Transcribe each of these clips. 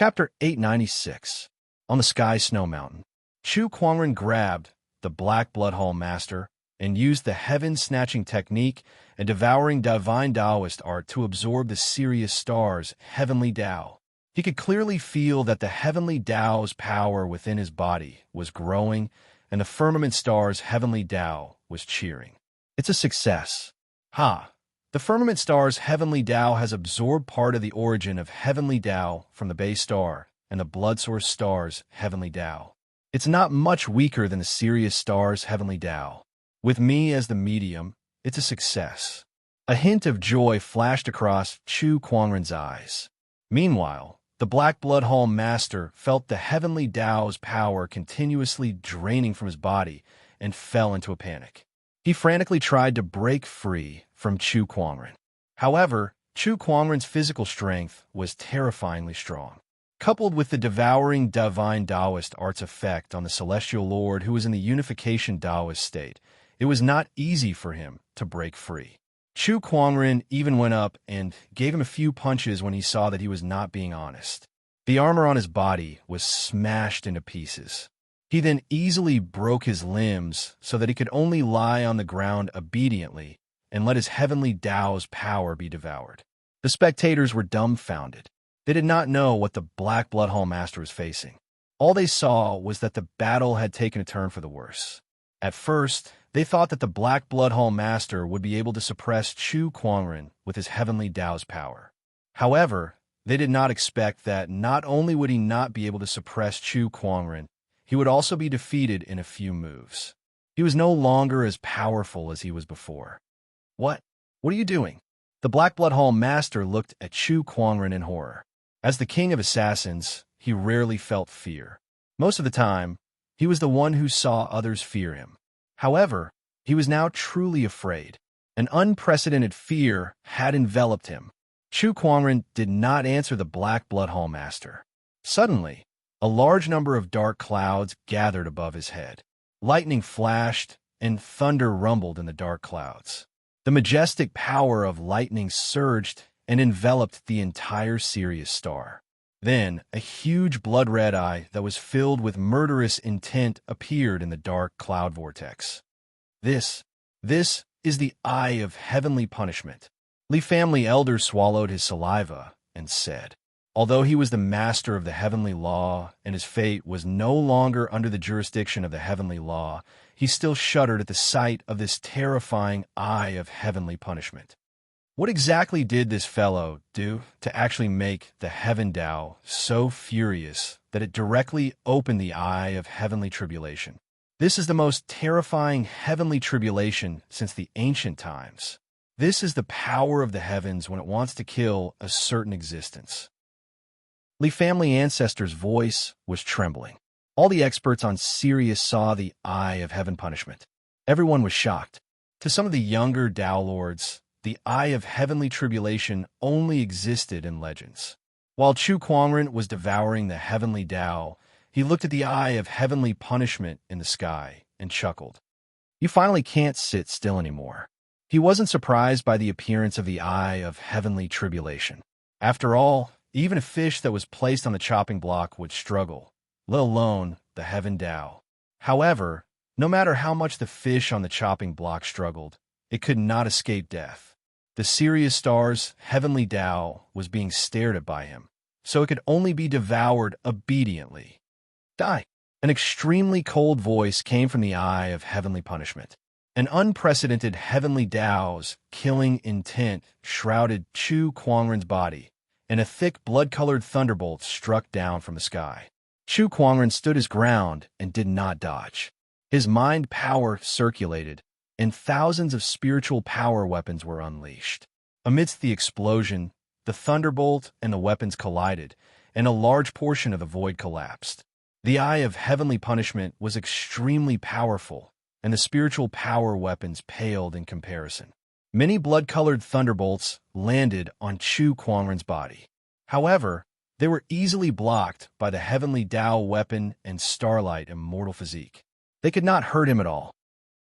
Chapter 896. On the Sky Snow Mountain. Chu Kuangren grabbed the Black Bloodhall Master and used the heaven-snatching technique and devouring divine Taoist art to absorb the Sirius star's heavenly Tao. He could clearly feel that the heavenly Tao's power within his body was growing, and the firmament star's heavenly Tao was cheering. It's a success. Ha! The firmament star's heavenly Tao has absorbed part of the origin of heavenly Tao from the base star and the blood source star's heavenly Tao. It's not much weaker than the Sirius star's heavenly Tao. With me as the medium, it's a success. A hint of joy flashed across Chu Kuangren's eyes. Meanwhile, the Black Bloodhall Master felt the heavenly Tao's power continuously draining from his body and fell into a panic. He frantically tried to break free from Chu Kuangren. However, Chu Kuangren's physical strength was terrifyingly strong. Coupled with the devouring divine Taoist art's effect on the celestial lord who was in the unification Taoist state, it was not easy for him to break free. Chu Kuangren even went up and gave him a few punches when he saw that he was not being honest. The armor on his body was smashed into pieces. He then easily broke his limbs so that he could only lie on the ground obediently and let his heavenly Tao's power be devoured. The spectators were dumbfounded. They did not know what the Black Bloodhall Master was facing. All they saw was that the battle had taken a turn for the worse. At first, they thought that the Black Bloodhall Master would be able to suppress Chu Kuangren with his heavenly Tao's power. However, they did not expect that not only would he not be able to suppress Chu Kuangren, he would also be defeated in a few moves. He was no longer as powerful as he was before. What are you doing? The Black Bloodhall Master looked at Chu Kuangren in horror. As the king of assassins, he rarely felt fear. Most of the time, he was the one who saw others fear him. However, he was now truly afraid. An unprecedented fear had enveloped him. Chu Kuangren did not answer the Black Bloodhall Master. Suddenly, a large number of dark clouds gathered above his head. Lightning flashed, and thunder rumbled in the dark clouds. The majestic power of lightning surged and enveloped the entire Sirius star. Then, a huge blood-red eye that was filled with murderous intent appeared in the dark cloud vortex. This is the eye of heavenly punishment. Li family elder swallowed his saliva and said, although he was the master of the heavenly law and his fate was no longer under the jurisdiction of the heavenly law, he still shuddered at the sight of this terrifying eye of heavenly punishment. What exactly did this fellow do to actually make the heaven Tao so furious that it directly opened the eye of heavenly tribulation? This is the most terrifying heavenly tribulation since the ancient times. This is the power of the heavens when it wants to kill a certain existence. Li family ancestor's voice was trembling. All the experts on Sirius saw the eye of heaven punishment. Everyone was shocked. To some of the younger Tao lords, the eye of heavenly tribulation only existed in legends. While Chu Kuangren was devouring the heavenly Tao, he looked at the eye of heavenly punishment in the sky and chuckled. You finally can't sit still anymore. He wasn't surprised by the appearance of the eye of heavenly tribulation. After all, even a fish that was placed on the chopping block would struggle, let alone the heaven Tao. However, no matter how much the fish on the chopping block struggled, it could not escape death. The Sirius star's heavenly Tao was being stared at by him, so it could only be devoured obediently. Die! An extremely cold voice came from the eye of heavenly punishment. An unprecedented heavenly Tao's killing intent shrouded Chu Kuangren's body, and a thick blood-colored thunderbolt struck down from the sky. Chu Kuangren stood his ground and did not dodge. His mind power circulated, and thousands of spiritual power weapons were unleashed. Amidst the explosion, the thunderbolt and the weapons collided, and a large portion of the void collapsed. The eye of heavenly punishment was extremely powerful, and the spiritual power weapons paled in comparison. Many blood-colored thunderbolts landed on Chu Kuangren's body. However, they were easily blocked by the heavenly Tao weapon and starlight immortal physique. They could not hurt him at all.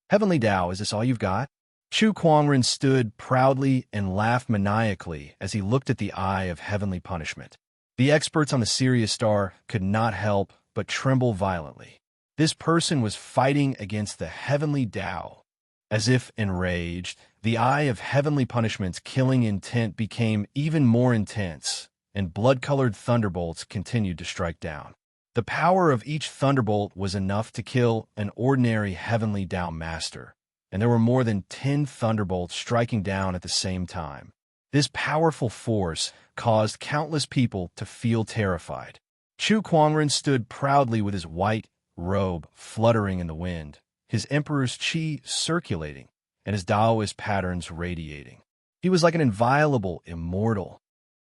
Heavenly Tao, is this all you've got? Chu Kuangren stood proudly and laughed maniacally as he looked at the eye of heavenly punishment. The experts on the Sirius star could not help but tremble violently. This person was fighting against the heavenly Tao. As if enraged, the eye of heavenly punishment's killing intent became even more intense, and blood-colored thunderbolts continued to strike down. The power of each thunderbolt was enough to kill an ordinary heavenly Tao master, and there were more than 10 thunderbolts striking down at the same time. This powerful force caused countless people to feel terrified. Chu Kuangren stood proudly with his white robe fluttering in the wind, his emperor's qi circulating, and his Taoist patterns radiating. He was like an inviolable immortal.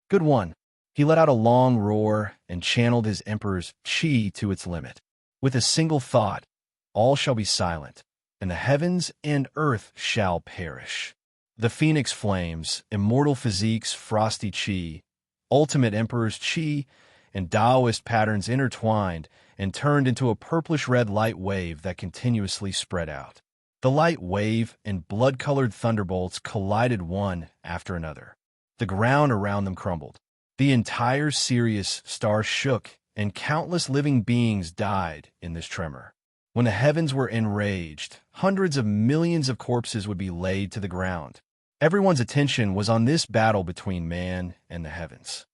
Good one. He let out a long roar and channeled his emperor's qi to its limit. With a single thought, all shall be silent, and the heavens and earth shall perish. The phoenix flames, immortal physique's frosty qi, ultimate emperor's qi, and Taoist patterns intertwined and turned into a purplish-red light wave that continuously spread out. The light wave and blood-colored thunderbolts collided one after another. The ground around them crumbled. The entire Sirius star shook, and countless living beings died in this tremor. When the heavens were enraged, hundreds of millions of corpses would be laid to the ground. Everyone's attention was on this battle between man and the heavens.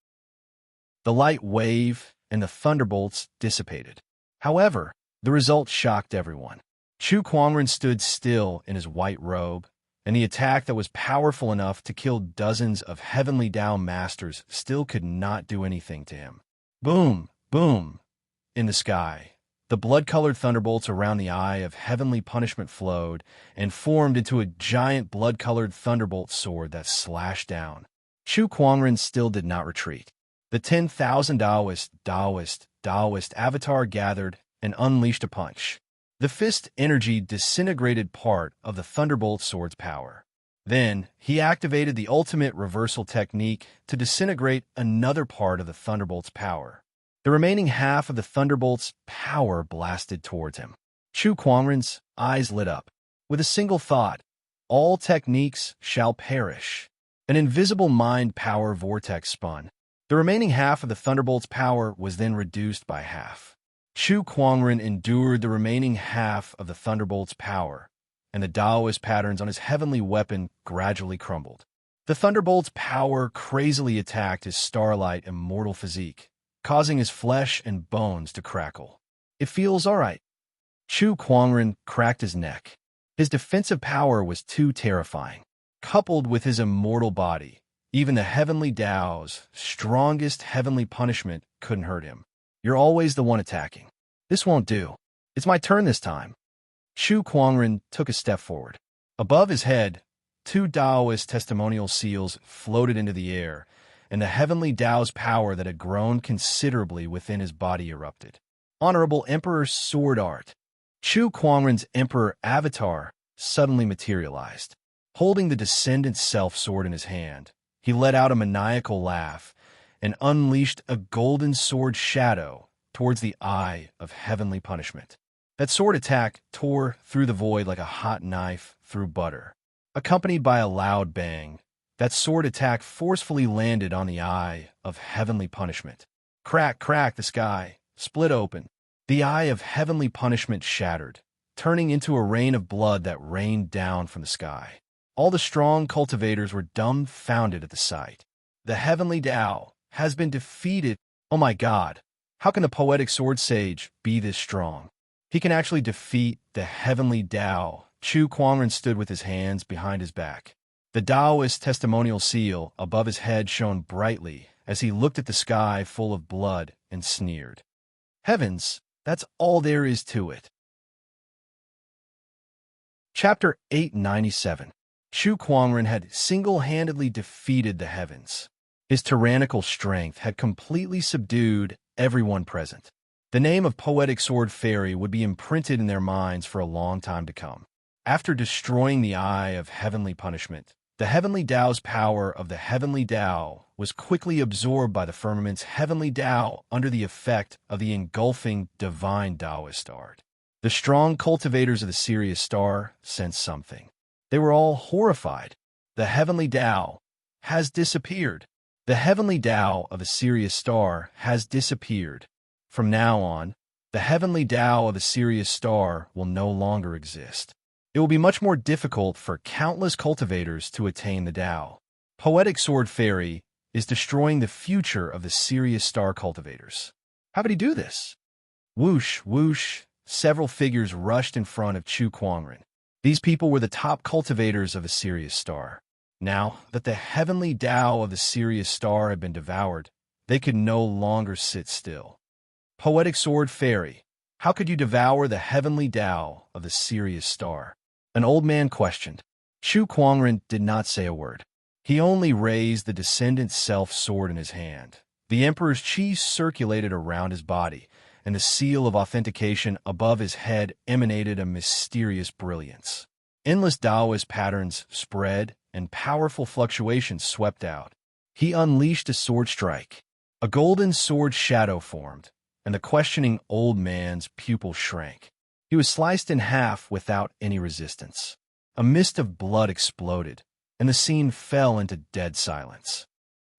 The light wave and the thunderbolts dissipated. However, the result shocked everyone. Chu Kuangren stood still in his white robe, and the attack that was powerful enough to kill dozens of heavenly Tao masters still could not do anything to him. Boom, boom, in the sky. The blood-colored thunderbolts around the eye of heavenly punishment flowed and formed into a giant blood-colored thunderbolt sword that slashed down. Chu Kuangren still did not retreat. The 10,000 Taoist avatar gathered and unleashed a punch. The fist energy disintegrated part of the thunderbolt sword's power. Then, he activated the ultimate reversal technique to disintegrate another part of the thunderbolt's power. The remaining half of the thunderbolt's power blasted towards him. Chu Kuangren's eyes lit up. With a single thought, all techniques shall perish. An invisible mind power vortex spun. The remaining half of the thunderbolt's power was then reduced by half. Chu Kuangren endured the remaining half of the thunderbolt's power, and the Taoist patterns on his heavenly weapon gradually crumbled. The thunderbolt's power crazily attacked his starlight immortal physique, causing his flesh and bones to crackle. It feels all right. Chu Kuangren cracked his neck. His defensive power was too terrifying. Coupled with his immortal body, even the heavenly Tao's strongest heavenly punishment couldn't hurt him. You're always the one attacking. This won't do. It's my turn this time. Chu Kuangren took a step forward. Above his head, 2 Taoist testimonial seals floated into the air, and the heavenly Tao's power that had grown considerably within his body erupted. Honorable Emperor Sword Art. Chu Kuangren's Emperor avatar suddenly materialized. Holding the Descendant Self sword in his hand, he let out a maniacal laugh and unleashed a golden sword shadow towards the eye of heavenly punishment. That sword attack tore through the void like a hot knife through butter. Accompanied by a loud bang, that sword attack forcefully landed on the eye of heavenly punishment. Crack, crack, the sky split open. The eye of heavenly punishment shattered, turning into a rain of blood that rained down from the sky. All the strong cultivators were dumbfounded at the sight. The heavenly Tao has been defeated. Oh my God, how can the poetic sword sage be this strong? He can actually defeat the heavenly Tao. Chu Kuangren stood with his hands behind his back. The Taoist testimonial seal above his head shone brightly as he looked at the sky full of blood and sneered. Heavens, that's all there is to it. Chapter 897. Chu Kuangren had single-handedly defeated the heavens. His tyrannical strength had completely subdued everyone present. The name of Poetic Sword Fairy would be imprinted in their minds for a long time to come. After destroying the eye of heavenly punishment, the heavenly Tao's power of the heavenly Tao was quickly absorbed by the firmament's heavenly Tao under the effect of the engulfing divine Taoist art. The strong cultivators of the Sirius star sensed something. They were all horrified. The heavenly Tao has disappeared. The heavenly Tao of a Sirius star has disappeared. From now on, the heavenly Tao of a Sirius star will no longer exist. It will be much more difficult for countless cultivators to attain the Tao. Poetic Sword Fairy is destroying the future of the Sirius star cultivators. How did he do this? Whoosh, whoosh, several figures rushed in front of Chu Kuangren. These people were the top cultivators of a Sirius star. Now that the heavenly Tao of the Sirius star had been devoured, they could no longer sit still. Poetic Sword Fairy, how could you devour the heavenly Tao of the Sirius star? An old man questioned. Chu Kuangren did not say a word. He only raised the descendant self sword in his hand. The Emperor's chi circulated around his body, and the seal of authentication above his head emanated a mysterious brilliance. Endless Taoist patterns spread, and powerful fluctuations swept out. He unleashed a sword strike. A golden sword shadow formed, and the questioning old man's pupil shrank. He was sliced in half without any resistance. A mist of blood exploded, and the scene fell into dead silence.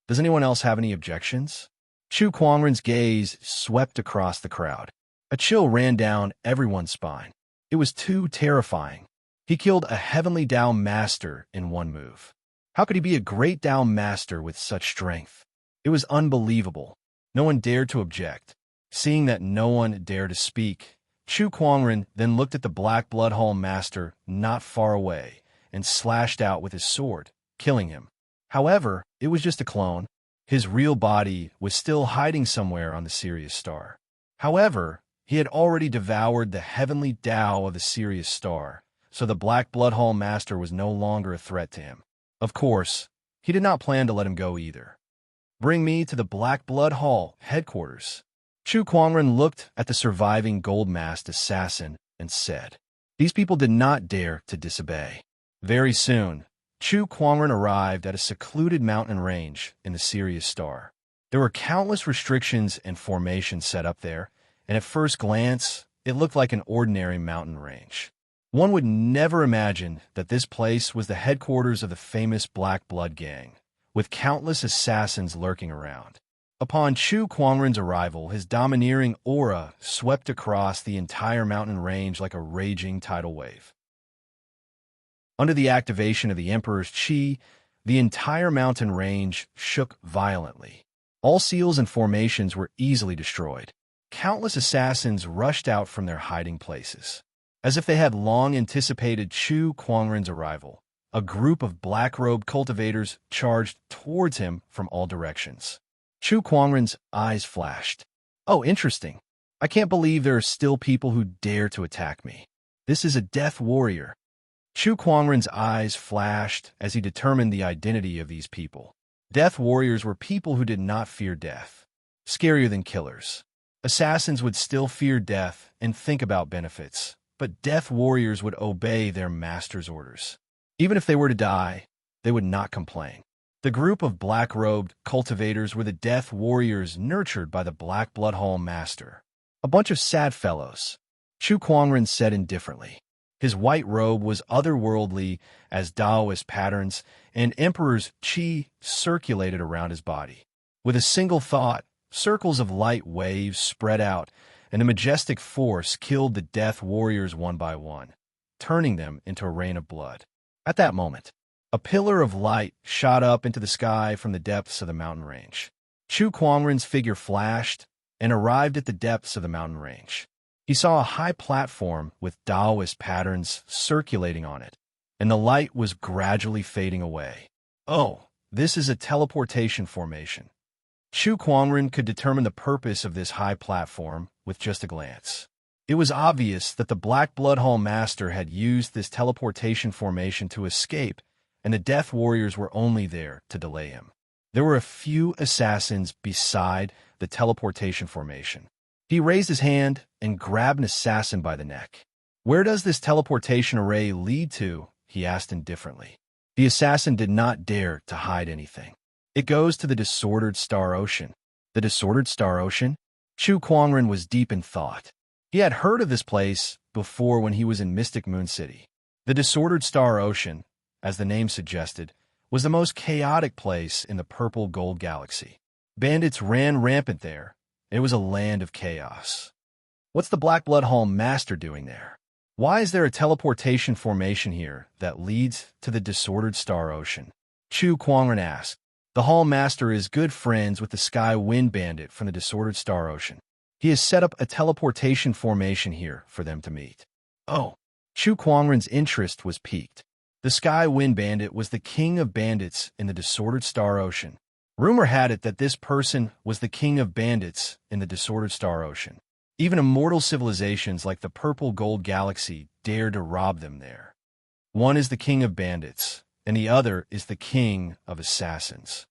Does anyone else have any objections? Chu Kuangren's gaze swept across the crowd. A chill ran down everyone's spine. It was too terrifying. He killed a heavenly Tao master in one move. How could he be a great Tao master with such strength? It was unbelievable. No one dared to object. Seeing that no one dared to speak, Chu Kuangren then looked at the Black Blood Hall master not far away and slashed out with his sword, killing him. However, it was just a clone. His real body was still hiding somewhere on the Sirius star. However, he had already devoured the heavenly Tao of the Sirius star, so the Black Blood Hall master was no longer a threat to him. Of course, he did not plan to let him go either. Bring me to the Black Blood Hall headquarters. Chu Kuangren looked at the surviving gold-masked assassin and said, "These people did not dare to disobey." Very soon, Chu Kuangren arrived at a secluded mountain range in the Sirius star. There were countless restrictions and formations set up there, and at first glance, it looked like an ordinary mountain range. One would never imagine that this place was the headquarters of the famous Black Blood Gang, with countless assassins lurking around. Upon Chu Kuangren's arrival, his domineering aura swept across the entire mountain range like a raging tidal wave. Under the activation of the Emperor's chi, the entire mountain range shook violently. All seals and formations were easily destroyed. Countless assassins rushed out from their hiding places. As if they had long anticipated Chu Kuangren's arrival, a group of black-robed cultivators charged towards him from all directions. Chu Kuangren's eyes flashed. "Oh, interesting. I can't believe there are still people who dare to attack me. This is a death warrior." Chu Kuangren's eyes flashed as he determined the identity of these people. Death warriors were people who did not fear death. Scarier than killers. Assassins would still fear death and think about benefits, but death warriors would obey their master's orders. Even if they were to die, they would not complain. The group of black-robed cultivators were the death warriors nurtured by the Black Blood Hall master. A bunch of sad fellows, Chu Kuangren said indifferently. His white robe was otherworldly as Taoist patterns, and Emperor's chi circulated around his body. With a single thought, circles of light waves spread out, and a majestic force killed the death warriors one by one, turning them into a rain of blood. At that moment, a pillar of light shot up into the sky from the depths of the mountain range. Chu Kuangren's figure flashed and arrived at the depths of the mountain range. He saw a high platform with Taoist patterns circulating on it, and the light was gradually fading away. "Oh, this is a teleportation formation." Chu Kuangren could determine the purpose of this high platform with just a glance. It was obvious that the Black Blood Hall master had used this teleportation formation to escape, and the death warriors were only there to delay him. There were a few assassins beside the teleportation formation. He raised his hand and grabbed an assassin by the neck. "Where does this teleportation array lead to?" he asked indifferently. The assassin did not dare to hide anything. "It goes to the disordered Star Ocean." The disordered Star Ocean? Chu Kuangren was deep in thought. He had heard of this place before when he was in Mystic Moon City. The disordered Star Ocean, as the name suggested, was the most chaotic place in the purple gold galaxy. Bandits ran rampant there. It was a land of chaos. What's the Black Blood Hall Master doing there? Why is there a teleportation formation here that leads to the disordered Star Ocean? Chu Kuangren asked. The Hall Master is good friends with the Sky Wind Bandit from the disordered Star Ocean. He has set up a teleportation formation here for them to meet. Oh, Chu Kuangren's interest was piqued. The Sky Wind Bandit was the king of bandits in the disordered Star Ocean. Rumor had it that this person was the king of bandits in the disordered Star Ocean. Even immortal civilizations like the Purple Gold Galaxy dare to rob them there. One is the king of bandits, and the other is the king of assassins.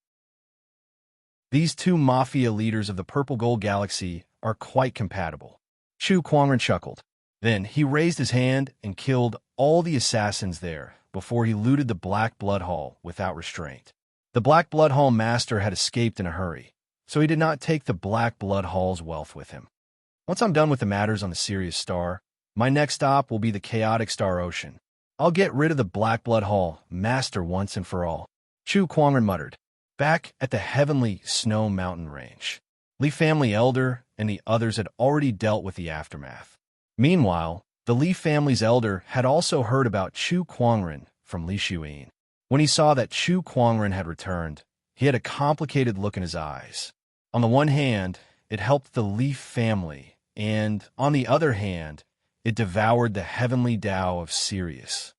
These two mafia leaders of the Purple Gold Galaxy are quite compatible. Chu Kuangren chuckled. Then he raised his hand and killed all the assassins there before he looted the Black Blood Hall without restraint. The Black Blood Hall Master had escaped in a hurry, so he did not take the Black Blood Hall's wealth with him. Once I'm done with the matters on the Sirius Star, my next stop will be the chaotic Star Ocean. I'll get rid of the Black Blood Hall Master once and for all. Chu Kuangren muttered. Back at the heavenly Snow Mountain Range, Li family elder and the others had already dealt with the aftermath. Meanwhile, the Li family's elder had also heard about Chu Kuangren from Li Xuyin. When he saw that Chu Kuangren had returned, he had a complicated look in his eyes. On the one hand, it helped the Li family, and on the other hand, it devoured the heavenly Tao of Sirius.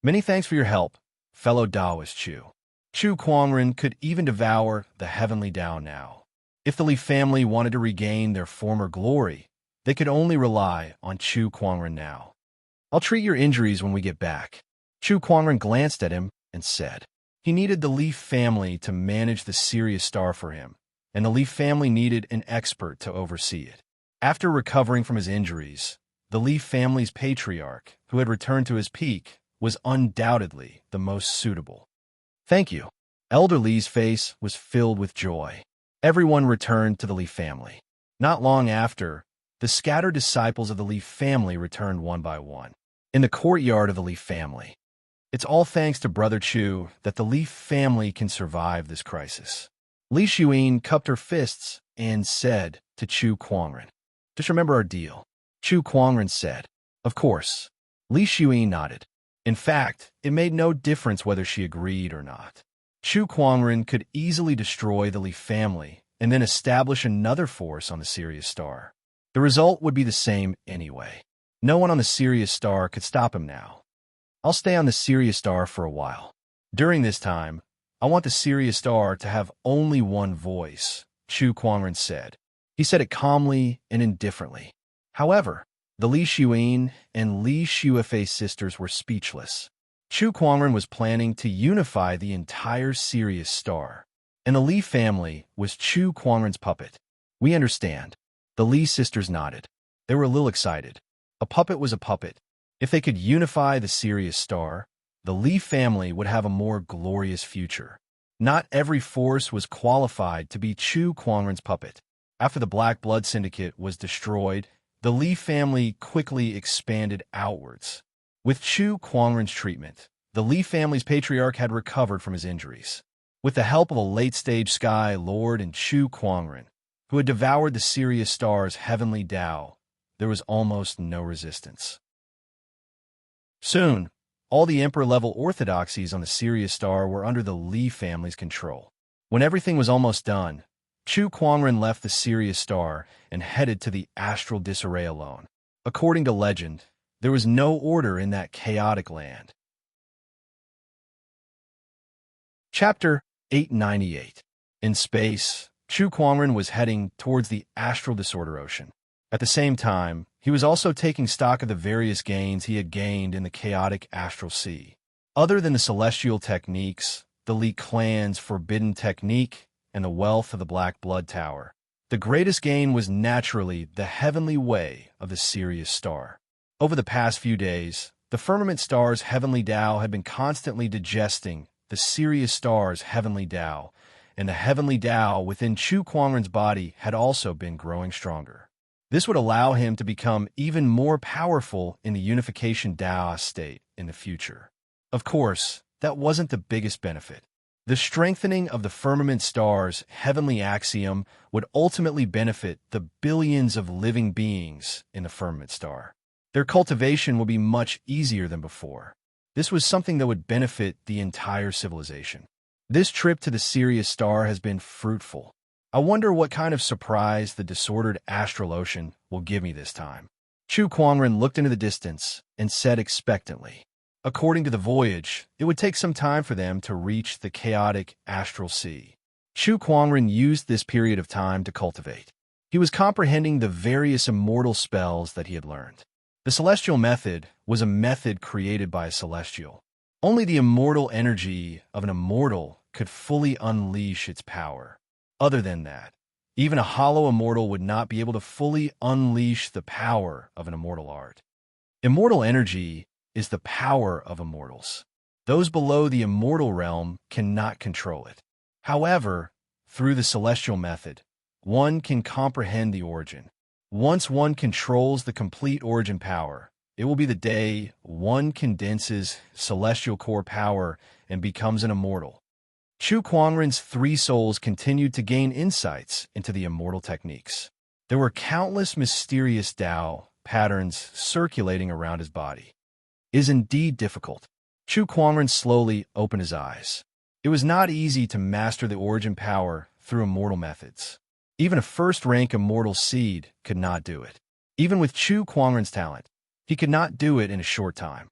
Many thanks for your help, fellow Taoist Chu. Chu Kuangren could even devour the heavenly Tao now. If the Li family wanted to regain their former glory, they could only rely on Chu Kuangren now. I'll treat your injuries when we get back. Chu Kuangren glanced at him and said. He needed the Li family to manage the Sirius Star for him, and the Li family needed an expert to oversee it. After recovering from his injuries, the Li family's patriarch, who had returned to his peak, was undoubtedly the most suitable. Thank you. Elder Li's face was filled with joy. Everyone returned to the Li family. Not long after, the scattered disciples of the Li family returned one by one. In the courtyard of the Li family. It's all thanks to Brother Chu that the Li family can survive this crisis. Li Xuyin cupped her fists and said to Chu Kuangren, Just remember our deal. Chu Kuangren said, Of course. Li Xuyin nodded. In fact, it made no difference whether she agreed or not. Chu Kuangren could easily destroy the Li family and then establish another force on the Sirius Star. The result would be the same anyway. No one on the Sirius Star could stop him now. I'll stay on the Sirius Star for a while. During this time, I want the Sirius Star to have only one voice, Chu Kuangren said. He said it calmly and indifferently. However, the Li Xuyin and Li Xuefei sisters were speechless. Chu Kuangren was planning to unify the entire Sirius Star, and the Li family was Chu Kuangren's puppet. We understand. The Li sisters nodded. They were a little excited. A puppet was a puppet. If they could unify the Sirius Star, the Li family would have a more glorious future. Not every force was qualified to be Chu Kuangren's puppet. After the Black Blood Syndicate was destroyed, the Li family quickly expanded outwards. With Chu Kuangren's treatment, the Li family's patriarch had recovered from his injuries. With the help of a late-stage Sky Lord and Chu Kuangren, who had devoured the Sirius Star's heavenly Tao, there was almost no resistance. Soon, all the Emperor-level orthodoxies on the Sirius Star were under the Li family's control. When everything was almost done, Chu Kuangren left the Sirius Star and headed to the astral disarray alone. According to legend, there was no order in that chaotic land. Chapter 898. In space, Chu Kuangren was heading towards the astral disorder ocean. At the same time, he was also taking stock of the various gains he had gained in the chaotic astral sea. Other than the celestial techniques, the Li clan's forbidden technique, and the wealth of the Black Blood Tower, the greatest gain was naturally the heavenly way of the Sirius Star. Over the past few days, the firmament star's heavenly Tao had been constantly digesting the Sirius Star's heavenly Tao, and the heavenly Tao within Chu Kuangren's body had also been growing stronger. This would allow him to become even more powerful in the unification Tao state in the future. Of course, that wasn't the biggest benefit. The strengthening of the firmament star's heavenly axiom would ultimately benefit the billions of living beings in the firmament star. Their cultivation would be much easier than before. This was something that would benefit the entire civilization. This trip to the Sirius star has been fruitful. I wonder what kind of surprise the disordered astral ocean will give me this time. Chu Kuangren looked into the distance and said expectantly. According to the voyage, it would take some time for them to reach the chaotic astral sea. Chu Kuangren used this period of time to cultivate. He was comprehending the various immortal spells that he had learned. The celestial method was a method created by a celestial. Only the immortal energy of an immortal could fully unleash its power. Other than that, even a hollow immortal would not be able to fully unleash the power of an immortal art. Immortal energy is the power of immortals. Those below the immortal realm cannot control it. However, through the celestial method, one can comprehend the origin. Once one controls the complete origin power, it will be the day one condenses celestial core power and becomes an immortal. Chu Kuangren's three souls continued to gain insights into the immortal techniques. There were countless mysterious Tao patterns circulating around his body. It is indeed difficult. Chu Kuangren slowly opened his eyes. It was not easy to master the origin power through immortal methods. Even a first-rank immortal seed could not do it. Even with Chu Kuangren's talent, he could not do it in a short time.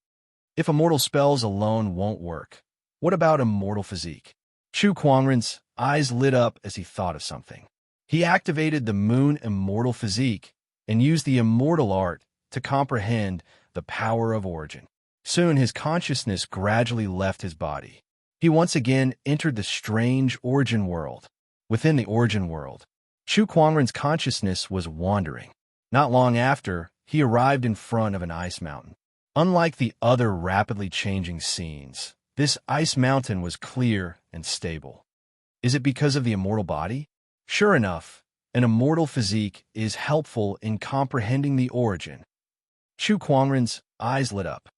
If immortal spells alone won't work, what about immortal physique? Chu Kuangren's eyes lit up as he thought of something. He activated the moon immortal physique and used the immortal art to comprehend the power of origin. Soon his consciousness gradually left his body. He once again entered the strange origin world. Within the origin world, Chu Kuangren's consciousness was wandering. Not long after, he arrived in front of an ice mountain. Unlike the other rapidly changing scenes, this ice mountain was clear and stable. Is it because of the immortal body? Sure enough, an immortal physique is helpful in comprehending the origin. Chu Kuangren's eyes lit up.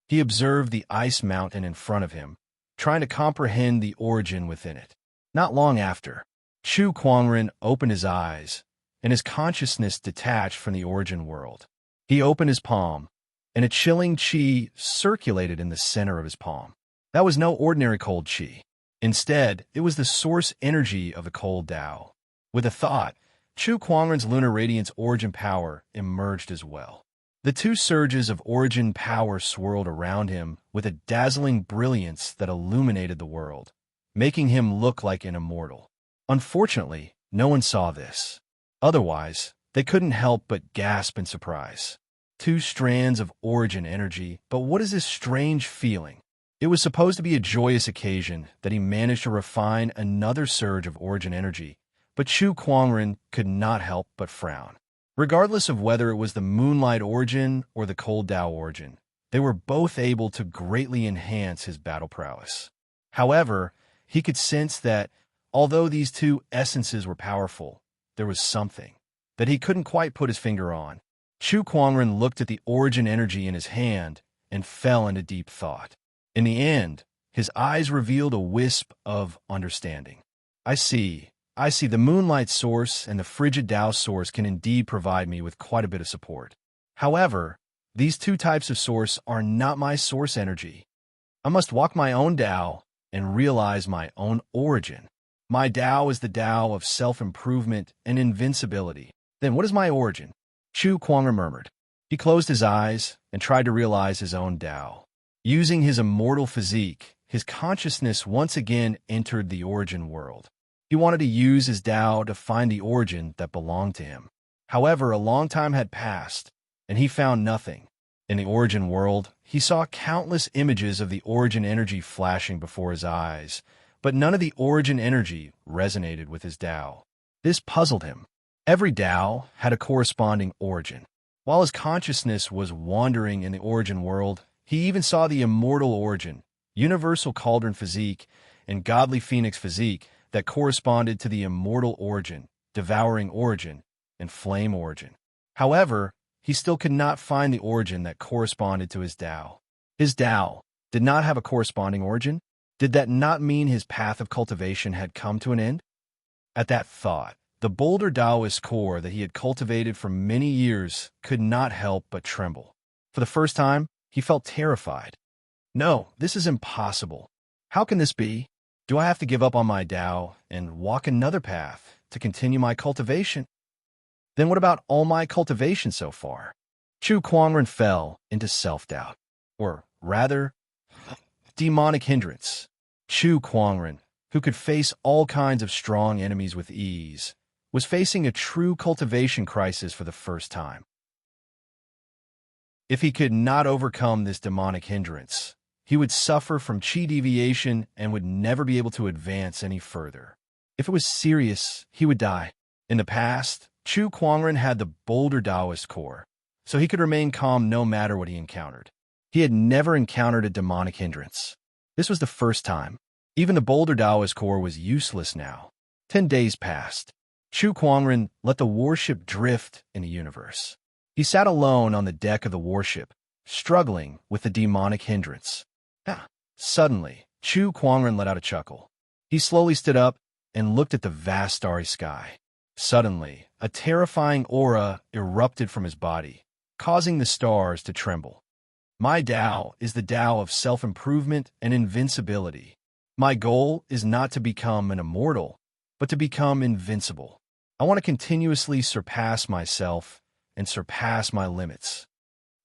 He observed the ice mountain in front of him, trying to comprehend the origin within it. Not long after, Chu Kuangren opened his eyes, and his consciousness detached from the origin world. He opened his palm, and a chilling qi circulated in the center of his palm. That was no ordinary cold qi. Instead, it was the source energy of the cold Tao. With a thought, Chu Kuangren's lunar radiance origin power emerged as well. The two surges of origin power swirled around him with a dazzling brilliance that illuminated the world, making him look like an immortal. Unfortunately, no one saw this. Otherwise, they couldn't help but gasp in surprise. Two strands of origin energy, but what is this strange feeling? It was supposed to be a joyous occasion that he managed to refine another surge of origin energy, but Chu Kuangren could not help but frown. Regardless of whether it was the moonlight origin or the cold Tao origin, they were both able to greatly enhance his battle prowess. However, he could sense that, although these two essences were powerful, there was something that he couldn't quite put his finger on. Chu Kuangren looked at the origin energy in his hand and fell into deep thought. In the end, his eyes revealed a wisp of understanding. I see, the moonlight source and the frigid Tao source can indeed provide me with quite a bit of support. However, these two types of source are not my source energy. I must walk my own Tao and realize my own origin. My Tao is the Tao of self-improvement and invincibility. Then what is my origin? Chu Kuangren murmured. He closed his eyes and tried to realize his own Tao. Using his immortal physique, his consciousness once again entered the origin world. He wanted to use his Tao to find the origin that belonged to him. However, a long time had passed, and he found nothing. In the origin world, he saw countless images of the origin energy flashing before his eyes, but none of the origin energy resonated with his Tao. This puzzled him. Every Tao had a corresponding origin. While his consciousness was wandering in the origin world, he even saw the immortal origin, universal cauldron physique, and godly phoenix physique that corresponded to the immortal origin, devouring origin, and flame origin. However, he still could not find the origin that corresponded to his Tao. His Tao did not have a corresponding origin. Did that not mean his path of cultivation had come to an end? At that thought, the bolder Taoist core that he had cultivated for many years could not help but tremble. For the first time, he felt terrified. No, this is impossible. How can this be? Do I have to give up on my Tao and walk another path to continue my cultivation? Then what about all my cultivation so far? Chu Kuangren fell into self-doubt, or rather, demonic hindrance. Chu Kuangren, who could face all kinds of strong enemies with ease, was facing a true cultivation crisis for the first time. If he could not overcome this demonic hindrance, he would suffer from chi deviation and would never be able to advance any further. If it was serious, he would die. In the past, Chu Kuangren had the bolder Taoist core, so he could remain calm no matter what he encountered. He had never encountered a demonic hindrance. This was the first time. Even the bolder Taoist core was useless now. 10 days passed. Chu Kuangren let the warship drift in the universe. He sat alone on the deck of the warship, struggling with the demonic hindrance. Suddenly, Chu Kuangren let out a chuckle. He slowly stood up and looked at the vast starry sky. Suddenly, a terrifying aura erupted from his body, causing the stars to tremble. My Tao is the Tao of self-improvement and invincibility. My goal is not to become an immortal, but to become invincible. I want to continuously surpass myself and surpass my limits.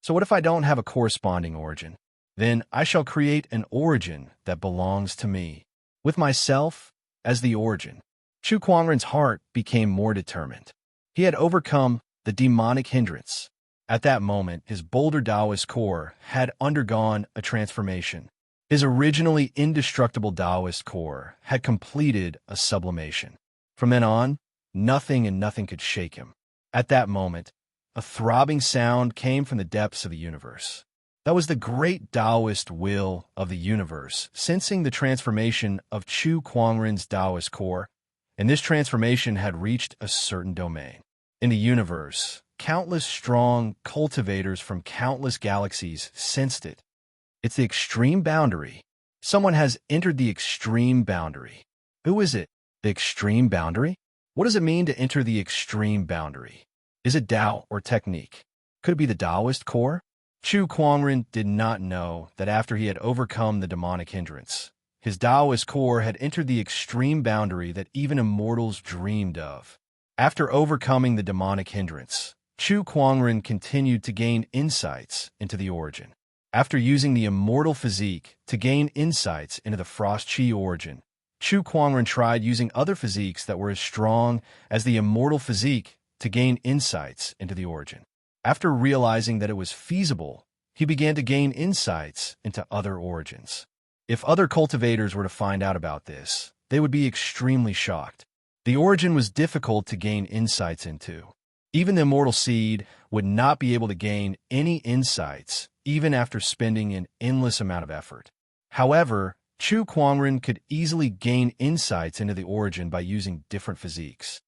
So what if I don't have a corresponding origin? Then I shall create an origin that belongs to me, with myself as the origin. Chu Kuangren's heart became more determined. He had overcome the demonic hindrance. At that moment, his bolder Taoist core had undergone a transformation. His originally indestructible Taoist core had completed a sublimation. From then on, nothing and nothing could shake him. At that moment, a throbbing sound came from the depths of the universe. That was the great Taoist will of the universe, sensing the transformation of Chu Kuangren's Taoist core, and this transformation had reached a certain domain. In the universe, countless strong cultivators from countless galaxies sensed it. It's the extreme boundary. Someone has entered the extreme boundary. Who is it? The extreme boundary? What does it mean to enter the extreme boundary? Is it Tao or technique? Could it be the Taoist core? Chu Kuangren did not know that after he had overcome the demonic hindrance, his Taoist core had entered the extreme boundary that even immortals dreamed of. After overcoming the demonic hindrance, Chu Kuangren continued to gain insights into the origin. After using the immortal physique to gain insights into the frost chi origin, Chu Kuangren tried using other physiques that were as strong as the immortal physique to gain insights into the origin. After realizing that it was feasible, he began to gain insights into other origins. If other cultivators were to find out about this, they would be extremely shocked. The origin was difficult to gain insights into. Even the immortal seed would not be able to gain any insights, even after spending an endless amount of effort. However, Chu Kuangren could easily gain insights into the origin by using different physiques.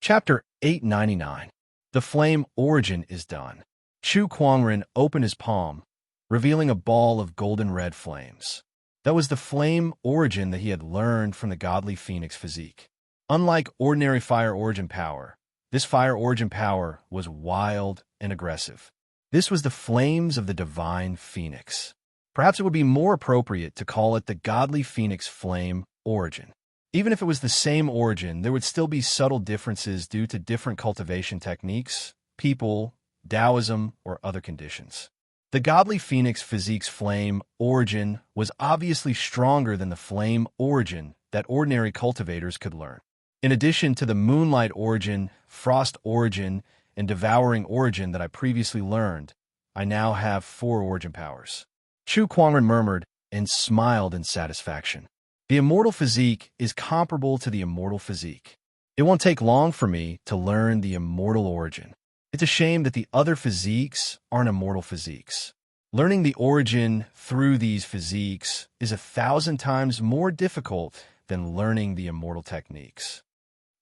Chapter 899. The Flame Origin is done. Chu Kuangren opened his palm, revealing a ball of golden red flames. That was the flame origin that he had learned from the godly phoenix physique. Unlike ordinary fire origin power, this fire origin power was wild and aggressive. This was the flames of the divine phoenix. Perhaps it would be more appropriate to call it the godly phoenix flame origin. Even if it was the same origin, there would still be subtle differences due to different cultivation techniques, people, Taoism, or other conditions. The godly phoenix physique's flame origin was obviously stronger than the flame origin that ordinary cultivators could learn. In addition to the moonlight origin, frost origin, and devouring origin that I previously learned, I now have 4 origin powers. Chu Kuangren murmured and smiled in satisfaction. The immortal physique is comparable to the immortal physique. It won't take long for me to learn the immortal origin. It's a shame that the other physiques aren't immortal physiques. Learning the origin through these physiques is 1,000 times more difficult than learning the immortal techniques.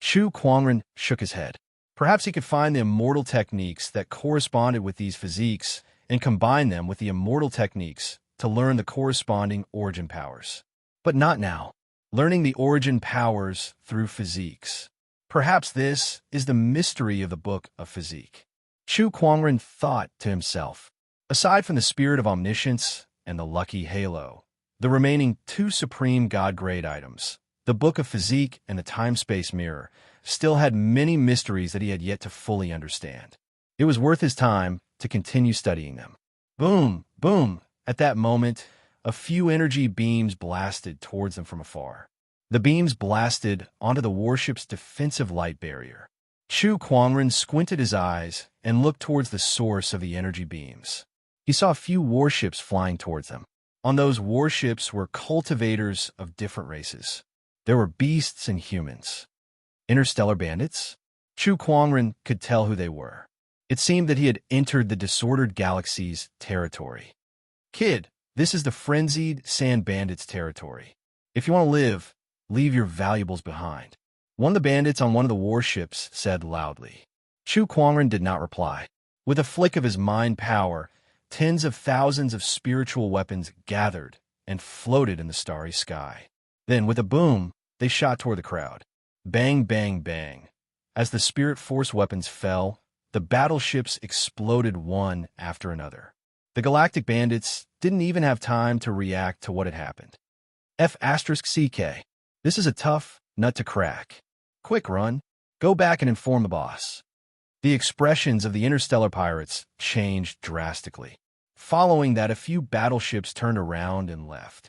Chu Kuangren shook his head. Perhaps he could find the immortal techniques that corresponded with these physiques and combine them with the immortal techniques to learn the corresponding origin powers. But not now. Learning the origin powers through physiques. Perhaps this is the mystery of the Book of Physique. Chu Kuangren thought to himself. Aside from the spirit of omniscience and the lucky halo, the remaining two supreme god-grade items, the Book of Physique and the time-space mirror, still had many mysteries that he had yet to fully understand. It was worth his time to continue studying them. Boom, boom. At that moment, a few energy beams blasted towards them from afar. The beams blasted onto the warship's defensive light barrier. Chu Kuangren squinted his eyes and looked towards the source of the energy beams. He saw a few warships flying towards them. On those warships were cultivators of different races. There were beasts and humans. Interstellar bandits? Chu Kuangren could tell who they were. It seemed that he had entered the disordered galaxy's territory. Kid, this is the frenzied sand bandits' territory. If you want to live, leave your valuables behind. One of the bandits on one of the warships said loudly. Chu Kuangren did not reply. With a flick of his mind power, tens of thousands of spiritual weapons gathered and floated in the starry sky. Then, with a boom, they shot toward the crowd. Bang, bang, bang. As the spirit force weapons fell, the battleships exploded one after another. The galactic bandits didn't even have time to react to what had happened. F*CK. This is a tough nut to crack. Quick, run. Go back and inform the boss. The expressions of the interstellar pirates changed drastically. Following that, a few battleships turned around and left.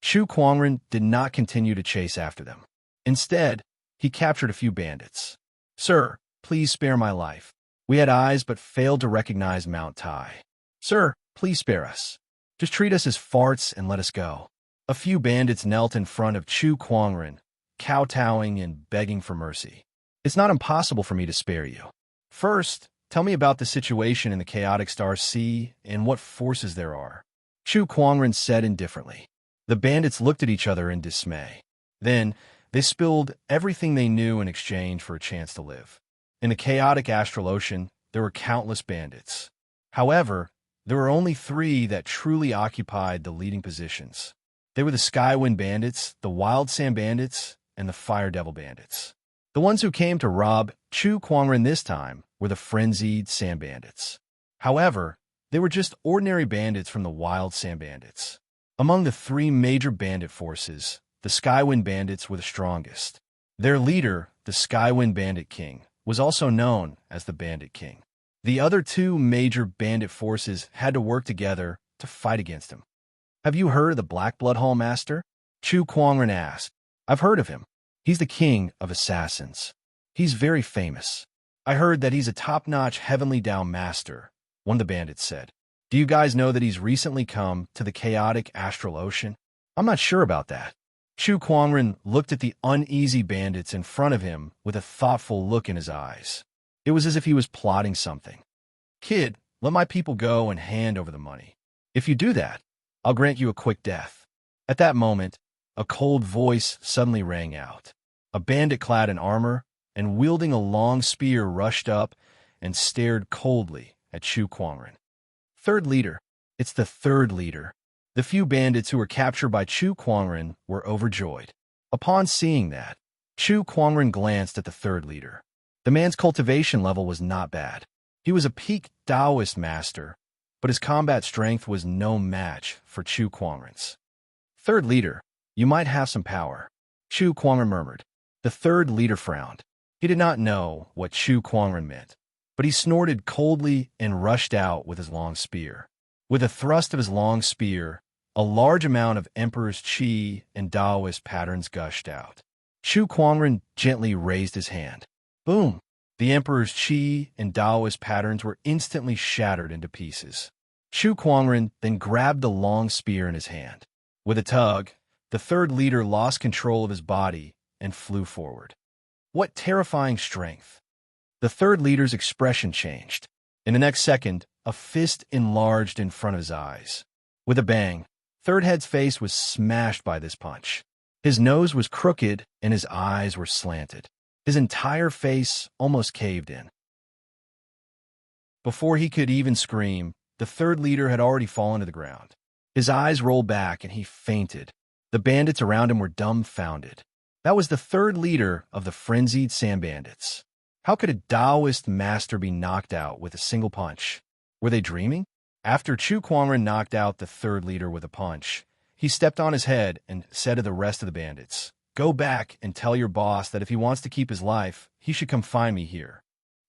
Chu Kuangren did not continue to chase after them. Instead, he captured a few bandits. Sir, please spare my life. We had eyes but failed to recognize Mount Tai. Sir, please spare us. Just treat us as farts and let us go. A few bandits knelt in front of Chu Kuangren, kowtowing and begging for mercy. It's not impossible for me to spare you. First, tell me about the situation in the chaotic Star Sea and what forces there are. Chu Kuangren said indifferently. The bandits looked at each other in dismay. Then, they spilled everything they knew in exchange for a chance to live. In the chaotic astral ocean, there were countless bandits. However, there were only three that truly occupied the leading positions. They were the Skywind Bandits, the Wild Sand Bandits, and the Fire Devil Bandits. The ones who came to rob Chu Kuangren this time were the Frenzied Sand Bandits. However, they were just ordinary bandits from the Wild Sand Bandits. Among the three major bandit forces, the Skywind Bandits were the strongest. Their leader, the Skywind Bandit King, was also known as the Bandit King. The other two major bandit forces had to work together to fight against him. Have you heard of the Black Blood Hall Master? Chu Kuangren asked. I've heard of him. He's the king of assassins. He's very famous. I heard that he's a top-notch Heavenly Down master, one of the bandits said. Do you guys know that he's recently come to the chaotic astral ocean? I'm not sure about that. Chu Kuangren looked at the uneasy bandits in front of him with a thoughtful look in his eyes. It was as if he was plotting something. Kid, let my people go and hand over the money. If you do that, I'll grant you a quick death. At that moment, a cold voice suddenly rang out. A bandit clad in armor and wielding a long spear rushed up and stared coldly at Chu Kuangren. Third leader. It's the third leader. The few bandits who were captured by Chu Kuangren were overjoyed. Upon seeing that, Chu Kuangren glanced at the third leader. The man's cultivation level was not bad. He was a peak Taoist master, but his combat strength was no match for Chu Kuangren's. Third leader, you might have some power. Chu Kuangren murmured. The third leader frowned. He did not know what Chu Kuangren meant, but he snorted coldly and rushed out with his long spear. With a thrust of his long spear, a large amount of Emperor's Qi and Taoist patterns gushed out. Chu Kuangren gently raised his hand. Boom! The Emperor's Qi and Taoist patterns were instantly shattered into pieces. Chu Kuangren then grabbed the long spear in his hand. With a tug, the third leader lost control of his body and flew forward. What terrifying strength! The third leader's expression changed. In the next second, a fist enlarged in front of his eyes. With a bang, Third Head's face was smashed by this punch. His nose was crooked and his eyes were slanted. His entire face almost caved in. Before he could even scream, the third leader had already fallen to the ground. His eyes rolled back and he fainted. The bandits around him were dumbfounded. That was the third leader of the frenzied sand bandits. How could a Taoist master be knocked out with a single punch? Were they dreaming? After Chu Kuangren knocked out the third leader with a punch, he stepped on his head and said to the rest of the bandits, "Go back and tell your boss that if he wants to keep his life, he should come find me here."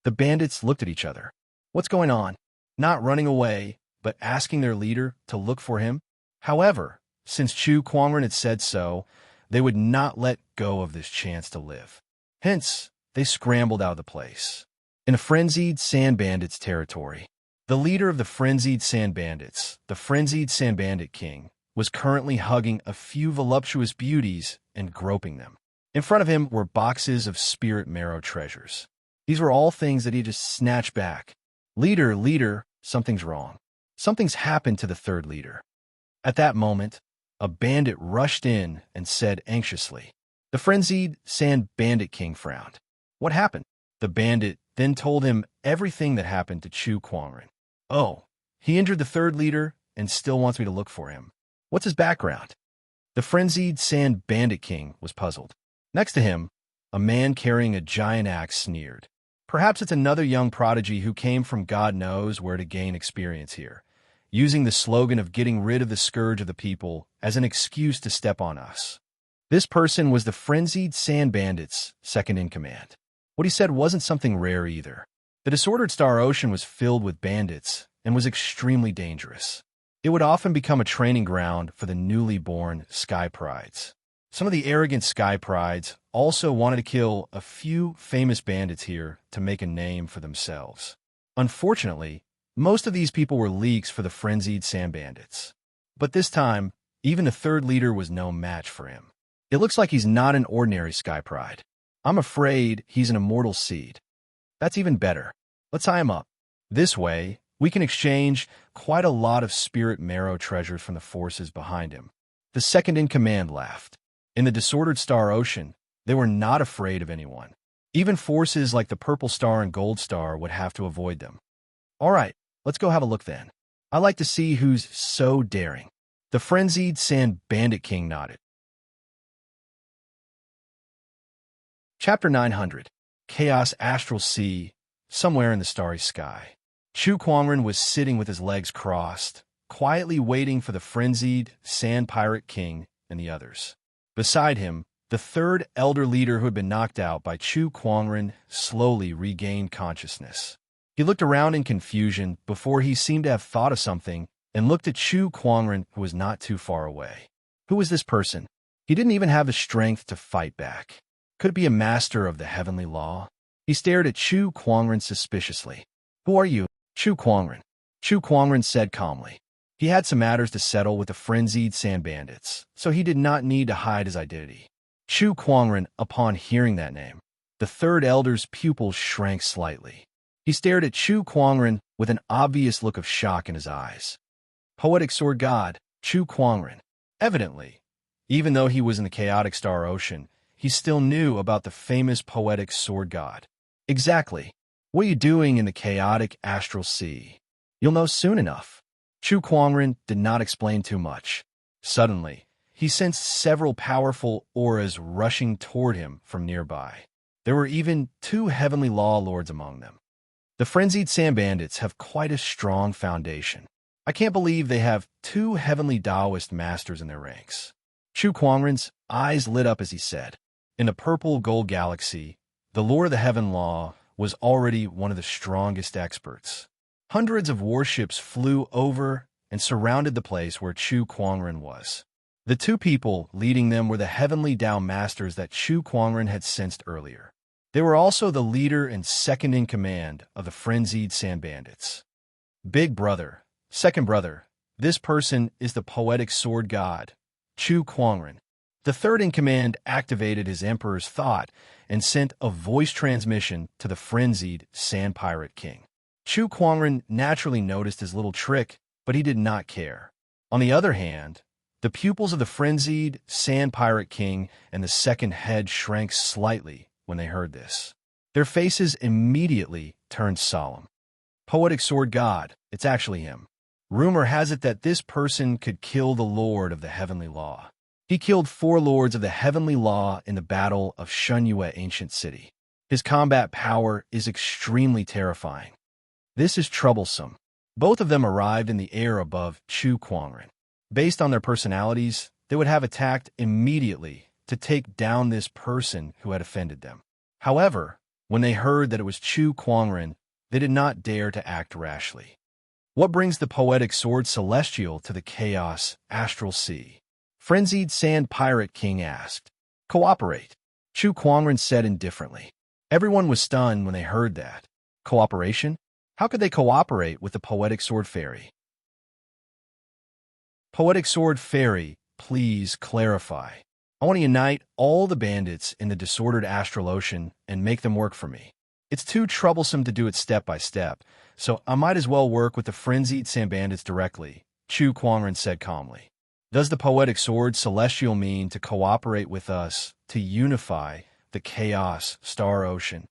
The bandits looked at each other. What's going on? Not running away, but asking their leader to look for him? However, since Chu Kuangren had said so, they would not let go of this chance to live. Hence, they scrambled out of the place. In a frenzied sand bandits territory, the leader of the frenzied sand bandits, the frenzied sand bandit king, was currently hugging a few voluptuous beauties and groping them. In front of him were boxes of spirit marrow treasures. These were all things that he just snatched back. Leader, something's wrong. Something's happened to the third leader. At that moment, a bandit rushed in and said anxiously. The frenzied sand bandit king frowned. What happened? The bandit then told him everything that happened to Chu Kuangren. Oh, he injured the third leader and still wants me to look for him. What's his background? The frenzied sand bandit king was puzzled. Next to him, a man carrying a giant axe sneered. Perhaps it's another young prodigy who came from God knows where to gain experience here, using the slogan of getting rid of the scourge of the people as an excuse to step on us. This person was the frenzied sand bandits' second in command. What he said wasn't something rare either. The disordered Star Ocean was filled with bandits and was extremely dangerous. It would often become a training ground for the newly born Sky Prides. Some of the arrogant Sky Prides also wanted to kill a few famous bandits here to make a name for themselves. Unfortunately, most of these people were leaks for the frenzied sand bandits. But this time, even the third leader was no match for him. It looks like he's not an ordinary Sky Pride. I'm afraid he's an immortal seed. That's even better. Let's tie him up. This way, we can exchange quite a lot of spirit marrow treasures from the forces behind him. The second in command laughed. In the disordered Star Ocean, they were not afraid of anyone. Even forces like the Purple Star and Gold Star would have to avoid them. All right, let's go have a look then. I like to see who's so daring. The frenzied sand bandit king nodded. Chapter 900. Chaos Astral Sea, somewhere in the starry sky. Chu Kuangren was sitting with his legs crossed, quietly waiting for the frenzied sand pirate king and the others. Beside him, the third elder leader who had been knocked out by Chu Kuangren slowly regained consciousness. He looked around in confusion before he seemed to have thought of something and looked at Chu Kuangren, who was not too far away. Who was this person? He didn't even have the strength to fight back. Could it be a master of the heavenly law? He stared at Chu Kuangren suspiciously. Who are you? Chu Kuangren. Chu Kuangren said calmly. He had some matters to settle with the frenzied sand bandits, so he did not need to hide his identity. Chu Kuangren, upon hearing that name, the third elder's pupils shrank slightly. He stared at Chu Kuangren with an obvious look of shock in his eyes. Poetic sword god, Chu Kuangren. Evidently, even though he was in the chaotic Star Ocean, he still knew about the famous poetic sword god. Exactly. What are you doing in the chaotic astral sea? You'll know soon enough. Chu Kuangren did not explain too much. Suddenly, he sensed several powerful auras rushing toward him from nearby. There were even 2 heavenly law lords among them. The frenzied sand bandits have quite a strong foundation. I can't believe they have 2 heavenly Taoist masters in their ranks. Chu Kuangren's eyes lit up as he said, in the purple gold galaxy, the Lord of the Heaven Law was already one of the strongest experts. Hundreds of warships flew over and surrounded the place where Chu Kuangren was. The 2 people leading them were the heavenly Tao masters that Chu Kuangren had sensed earlier. They were also the leader and second in command of the frenzied sand bandits. Big brother, second brother, this person is the poetic sword god, Chu Kuangren. The third in command activated his emperor's thought and sent a voice transmission to the frenzied sand pirate king. Chu Kuangren naturally noticed his little trick, but he did not care. On the other hand, the pupils of the frenzied sand pirate king and the second head shrank slightly when they heard this. Their faces immediately turned solemn. Poetic sword god, it's actually him. Rumor has it that this person could kill the Lord of the Heavenly Law. He killed 4 lords of the Heavenly Law in the Battle of Shunyue Ancient City. His combat power is extremely terrifying. This is troublesome. Both of them arrived in the air above Chu Kuangren. Based on their personalities, they would have attacked immediately to take down this person who had offended them. However, when they heard that it was Chu Kuangren, they did not dare to act rashly. What brings the poetic sword celestial to the chaos astral sea? Frenzied Sand Pirate King asked. Cooperate. Chu Kuangren said indifferently. Everyone was stunned when they heard that. Cooperation? How could they cooperate with the Poetic Sword Fairy? Poetic Sword Fairy, please clarify. I want to unite all the bandits in the disordered astral ocean and make them work for me. It's too troublesome to do it step by step, so I might as well work with the frenzied sand bandits directly, Chu Kuangren said calmly. Does the Poetic Sword Celestial mean to cooperate with us to unify the Chaos Star Ocean?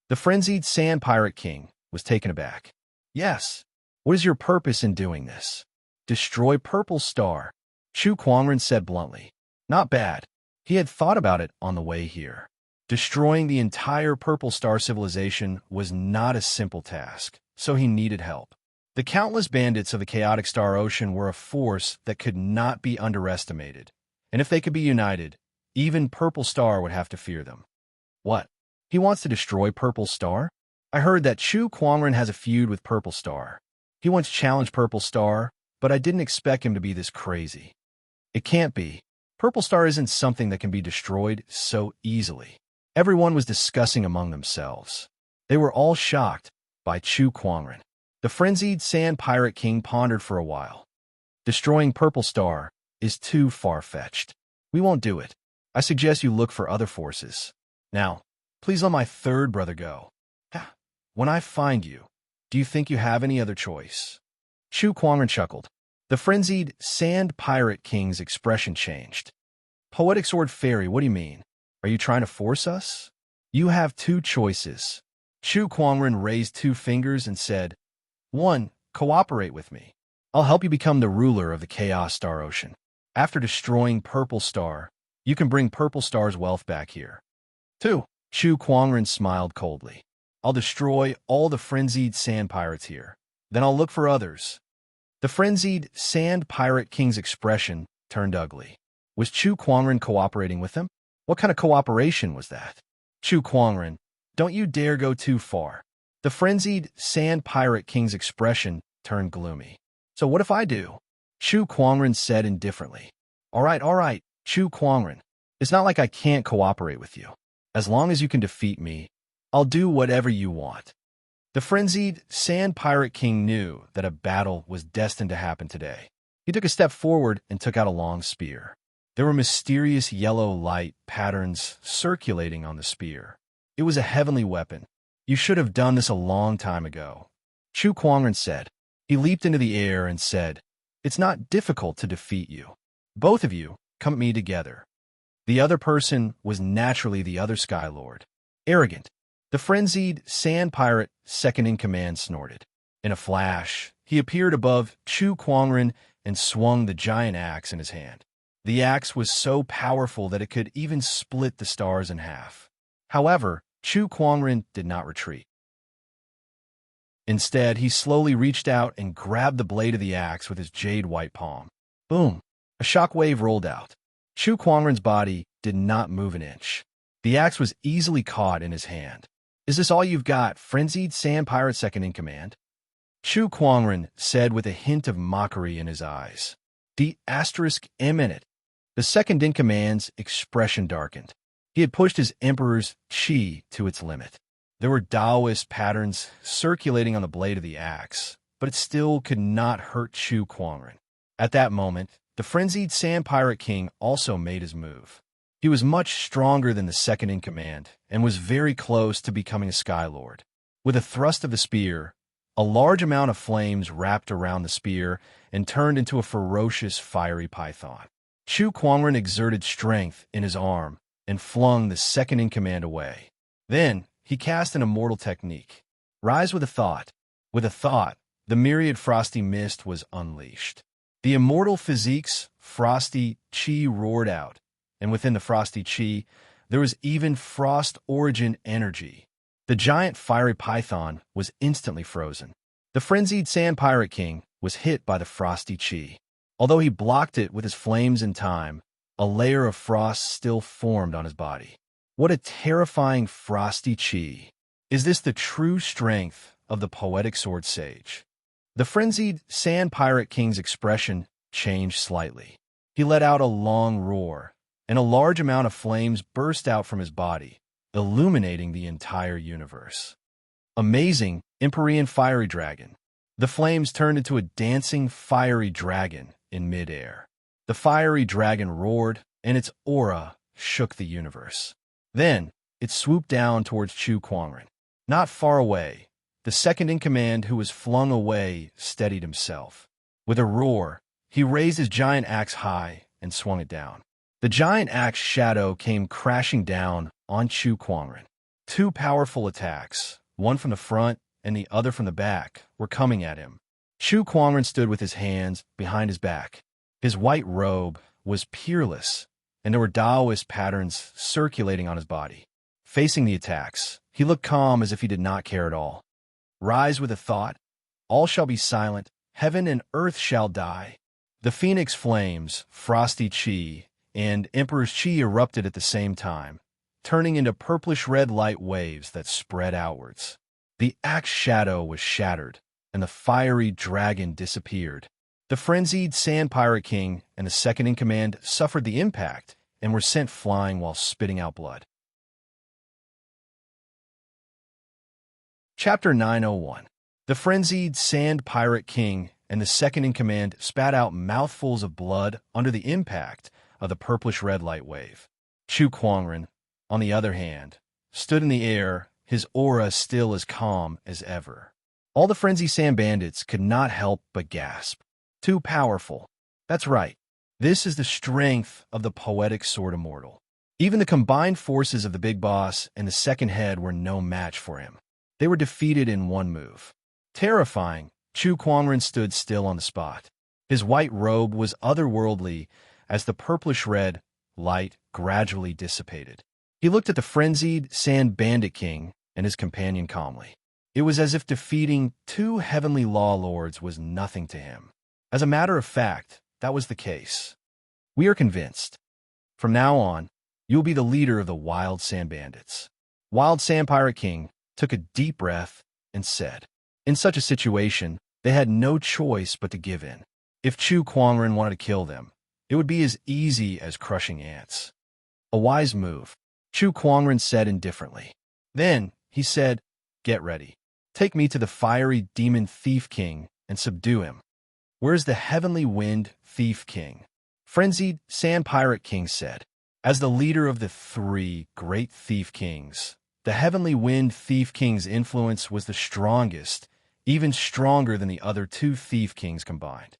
The frenzied Sand Pirate King was taken aback. Yes. What is your purpose in doing this? Destroy Purple Star, Chu Kuangren said bluntly. Not bad. He had thought about it on the way here. Destroying the entire Purple Star civilization was not a simple task, so he needed help. The countless bandits of the Chaotic Star Ocean were a force that could not be underestimated, and if they could be united, even Purple Star would have to fear them. What? He wants to destroy Purple Star? I heard that Chu Kuangren has a feud with Purple Star. He once challenged Purple Star, but I didn't expect him to be this crazy. It can't be. Purple Star isn't something that can be destroyed so easily. Everyone was discussing among themselves. They were all shocked by Chu Kuangren. The frenzied Sand Pirate King pondered for a while. Destroying Purple Star is too far-fetched. We won't do it. I suggest you look for other forces. Now, please let my third brother go. When I find you, do you think you have any other choice? Chu Kuangren chuckled. The frenzied Sand Pirate King's expression changed. Poetic Sword Fairy, what do you mean? Are you trying to force us? You have 2 choices. Chu Kuangren raised 2 fingers and said, 1. Cooperate with me. I'll help you become the ruler of the Chaos Star Ocean. After destroying Purple Star, you can bring Purple Star's wealth back here. 2. Chu Kuangren smiled coldly. I'll destroy all the frenzied sand pirates here. Then I'll look for others. The frenzied Sand Pirate King's expression turned ugly. Was Chu Kuangren cooperating with him? What kind of cooperation was that? Chu Kuangren, don't you dare go too far. The frenzied Sand Pirate King's expression turned gloomy. So what if I do? Chu Kuangren said indifferently. All right, Chu Kuangren. It's not like I can't cooperate with you. As long as you can defeat me, I'll do whatever you want. The frenzied Sand Pirate King knew that a battle was destined to happen today. He took a step forward and took out a long spear. There were mysterious yellow light patterns circulating on the spear. It was a heavenly weapon. You should have done this a long time ago, Chu Kuangren said. He leaped into the air and said, It's not difficult to defeat you. Both of you, come at me together. The other person was naturally the other Sky Lord. Arrogant. The frenzied Sand Pirate second-in-command snorted. In a flash, he appeared above Chu Kuangren and swung the giant axe in his hand. The axe was so powerful that it could even split the stars in half. However, Chu Kuangren did not retreat. Instead, he slowly reached out and grabbed the blade of the axe with his jade white palm. Boom! A shockwave rolled out. Chu Kuangren's body did not move an inch. The axe was easily caught in his hand. Is this all you've got, frenzied Sand Pirate second-in-command? Chu Kuangren said with a hint of mockery in his eyes. *M in it. The second-in-command's expression darkened. He had pushed his emperor's chi to its limit. There were Taoist patterns circulating on the blade of the axe, but it still could not hurt Chu Kuangren. At that moment, the frenzied Sand Pirate King also made his move. He was much stronger than the second-in-command and was very close to becoming a Sky Lord. With a thrust of the spear, a large amount of flames wrapped around the spear and turned into a ferocious fiery python. Chu Kuangren exerted strength in his arm and flung the second-in-command away. Then, he cast an immortal technique. Rise with a thought. With a thought, the myriad frosty mist was unleashed. The immortal physique's frosty chi roared out, and within the frosty chi, there was even frost origin energy. The giant fiery python was instantly frozen. The frenzied sand pirate king was hit by the frosty chi. Although he blocked it with his flames in time, a layer of frost still formed on his body. What a terrifying frosty chi! Is this the true strength of the poetic sword sage? The frenzied sand pirate king's expression changed slightly. He let out a long roar, and a large amount of flames burst out from his body, illuminating the entire universe. Amazing Empyrean fiery dragon. The flames turned into a dancing fiery dragon in midair. The fiery dragon roared, and its aura shook the universe. Then, it swooped down towards Chu Kuangren. Not far away, the second-in-command who was flung away steadied himself. With a roar, he raised his giant axe high and swung it down. The giant axe shadow came crashing down on Chu Kuangren. Two powerful attacks, one from the front and the other from the back, were coming at him. Chu Kuangren stood with his hands behind his back. His white robe was peerless, and there were Taoist patterns circulating on his body. Facing the attacks, he looked calm as if he did not care at all. Rise with a thought, all shall be silent, heaven and earth shall die. The phoenix flames, frosty chi, and Emperor's chi erupted at the same time, turning into purplish-red light waves that spread outwards. The axe shadow was shattered, and the fiery dragon disappeared. The frenzied sand pirate king and the second-in-command suffered the impact and were sent flying while spitting out blood. Chapter 901. The frenzied sand pirate king and the second-in-command spat out mouthfuls of blood under the impact of the purplish-red light wave. Chu Kuangren, on the other hand, stood in the air, his aura still as calm as ever. All the frenzied sand bandits could not help but gasp. Too powerful. That's right. This is the strength of the poetic sword immortal. Even the combined forces of the big boss and the second head were no match for him. They were defeated in one move. Terrifying, Chu Kuangren stood still on the spot. His white robe was otherworldly as the purplish-red light gradually dissipated. He looked at the frenzied sand bandit king and his companion calmly. It was as if defeating two heavenly law lords was nothing to him. As a matter of fact, that was the case. We are convinced. From now on, you'll be the leader of the Wild Sand Bandits. Wild Sand Pirate King took a deep breath and said, in such a situation, they had no choice but to give in. If Chu Kuangren wanted to kill them, it would be as easy as crushing ants. A wise move, Chu Kuangren said indifferently. Then, he said, get ready. Take me to the fiery demon thief king and subdue him. Where's the heavenly wind thief king? Frenzied sand pirate king said. As the leader of the three great thief kings, the heavenly wind thief king's influence was the strongest, even stronger than the other two thief kings combined.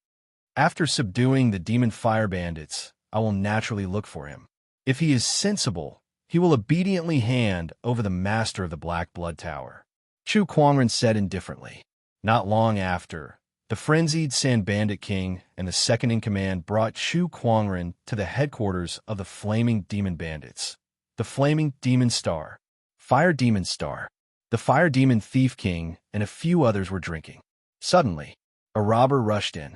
After subduing the demon fire bandits, I will naturally look for him. If he is sensible, he will obediently hand over the master of the Black Blood Tower. Chu Kuangren said indifferently. Not long after, the frenzied Sand Bandit King and the second-in-command brought Chu Kuangren to the headquarters of the Flaming Demon Bandits. The Flaming Demon Star, Fire Demon Star, the Fire Demon Thief King, and a few others were drinking. Suddenly, a robber rushed in.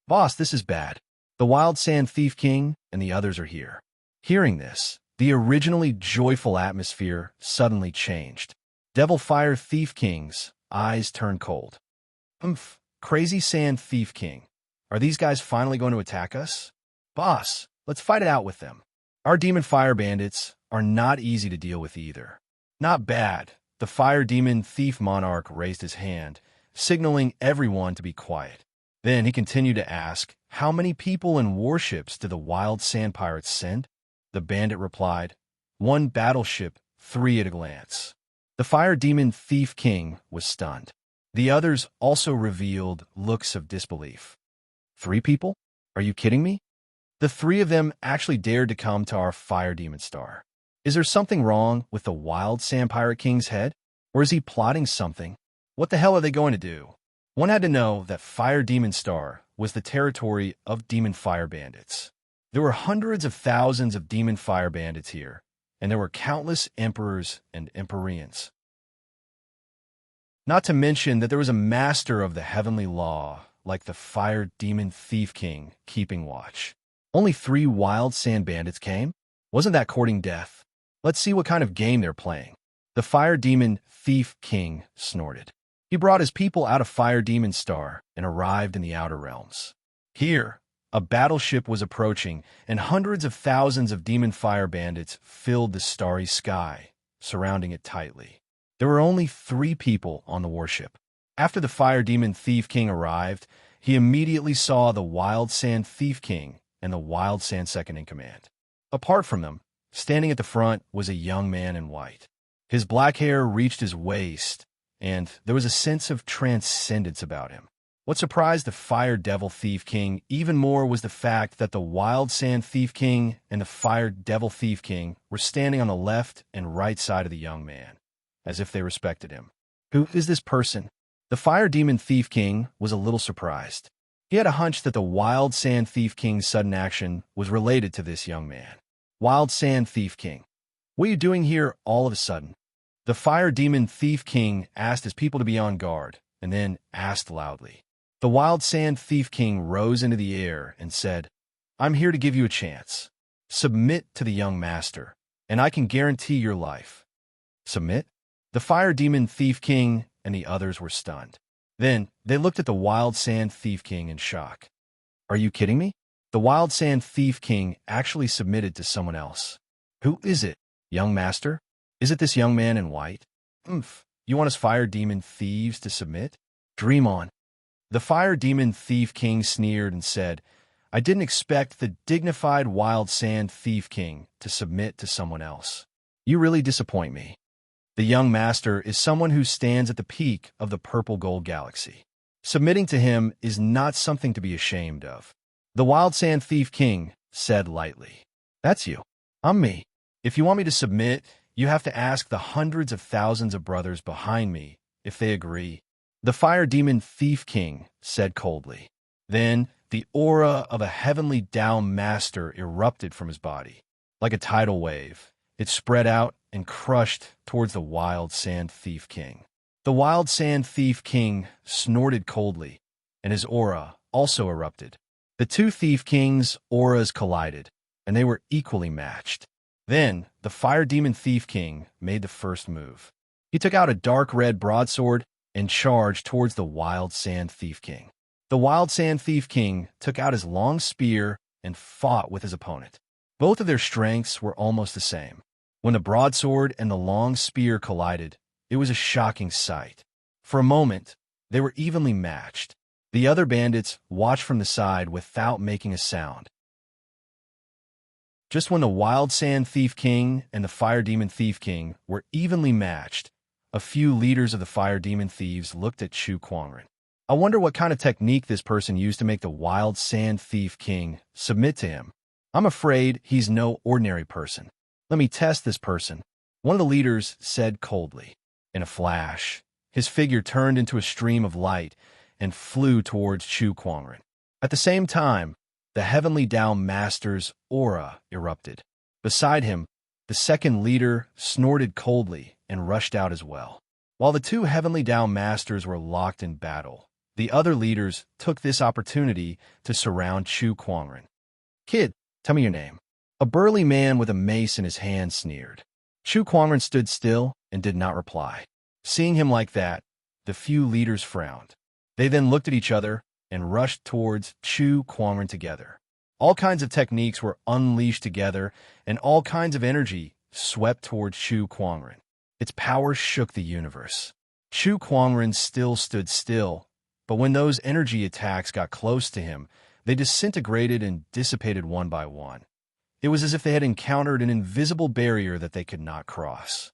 Boss, this is bad. The Wild Sand Thief King and the others are here. Hearing this, the originally joyful atmosphere suddenly changed. Devil Fire Thief King's eyes turned cold. Crazy Sand Thief King. Are these guys finally going to attack us? Boss, let's fight it out with them. Our Demon Fire Bandits are not easy to deal with either. Not bad. The Fire Demon Thief Monarch raised his hand, signaling everyone to be quiet. Then he continued to ask, how many people and warships do the Wild Sand Pirates send? The bandit replied, 1 battleship, 3 at a glance. The Fire Demon Thief King was stunned. The others also revealed looks of disbelief. 3 people? Are you kidding me? The 3 of them actually dared to come to our Fire Demon Star. Is there something wrong with the Wild Sand Pirate King's head? Or is he plotting something? What the hell are they going to do? One had to know that Fire Demon Star was the territory of demon fire bandits. There were hundreds of thousands of demon fire bandits here, and there were countless emperors and empyreans. Not to mention that there was a master of the heavenly law, like the Fire Demon Thief King, keeping watch. Only 3 wild sand bandits came? Wasn't that courting death? Let's see what kind of game they're playing. The Fire Demon Thief King snorted. He brought his people out of Fire Demon Star and arrived in the Outer Realms. Here, a battleship was approaching, and hundreds of thousands of demon fire bandits filled the starry sky, surrounding it tightly. There were only 3 people on the warship. After the Fire Demon Thief King arrived, he immediately saw the Wild Sand Thief King and the Wild Sand Second-in-Command. Apart from them, standing at the front was a young man in white. His black hair reached his waist, and there was a sense of transcendence about him. What surprised the Fire Devil Thief King even more was the fact that the Wild Sand Thief King and the Fire Devil Thief King were standing on the left and right side of the young man, as if they respected him. Who is this person? The Fire Demon Thief King was a little surprised. He had a hunch that the Wild Sand Thief King's sudden action was related to this young man. Wild Sand Thief King, what are you doing here all of a sudden? The Fire Demon Thief King asked his people to be on guard, and then asked loudly. The Wild Sand Thief King rose into the air and said, I'm here to give you a chance. Submit to the young master, and I can guarantee your life. Submit? The Fire Demon Thief King and the others were stunned. Then they looked at the Wild Sand Thief King in shock. Are you kidding me? The Wild Sand Thief King actually submitted to someone else. Who is it, young master? Is it this young man in white? You want us Fire Demon thieves to submit? Dream on. The Fire Demon Thief King sneered and said, I didn't expect the dignified Wild Sand Thief King to submit to someone else. You really disappoint me. The young master is someone who stands at the peak of the purple gold galaxy. Submitting to him is not something to be ashamed of. The Wild Sand Thief King said lightly, That's you. I'm me. If you want me to submit, you have to ask the hundreds of thousands of brothers behind me if they agree. The Fire Demon Thief King said coldly. Then the aura of a heavenly Tao master erupted from his body. Like a tidal wave, it spread out and crushed towards the Wild Sand Thief King. The Wild Sand Thief King snorted coldly, and his aura also erupted. The 2 Thief Kings' auras collided, and they were equally matched. Then the Fire Demon Thief King made the first move. He took out a dark red broadsword and charged towards the Wild Sand Thief King. The Wild Sand Thief King took out his long spear and fought with his opponent. Both of their strengths were almost the same. When the broadsword and the long spear collided, it was a shocking sight. For a moment, they were evenly matched. The other bandits watched from the side without making a sound. Just when the Wild Sand Thief King and the Fire Demon Thief King were evenly matched, a few leaders of the Fire Demon Thieves looked at Chu Kuangren. I wonder what kind of technique this person used to make the Wild Sand Thief King submit to him. I'm afraid he's no ordinary person. Let me test this person. One of the leaders said coldly. In a flash, his figure turned into a stream of light and flew towards Chu Kuangren. At the same time, the Heavenly Tao Master's aura erupted. Beside him, the second leader snorted coldly and rushed out as well. While the 2 Heavenly Tao Masters were locked in battle, the other leaders took this opportunity to surround Chu Kuangren. Kid, tell me your name. A burly man with a mace in his hand sneered. Chu Kuangren stood still and did not reply. Seeing him like that, the few leaders frowned. They then looked at each other and rushed towards Chu Kuangren together. All kinds of techniques were unleashed together, and all kinds of energy swept towards Chu Kuangren. Its power shook the universe. Chu Kuangren still stood still, but when those energy attacks got close to him, they disintegrated and dissipated one by one. It was as if they had encountered an invisible barrier that they could not cross.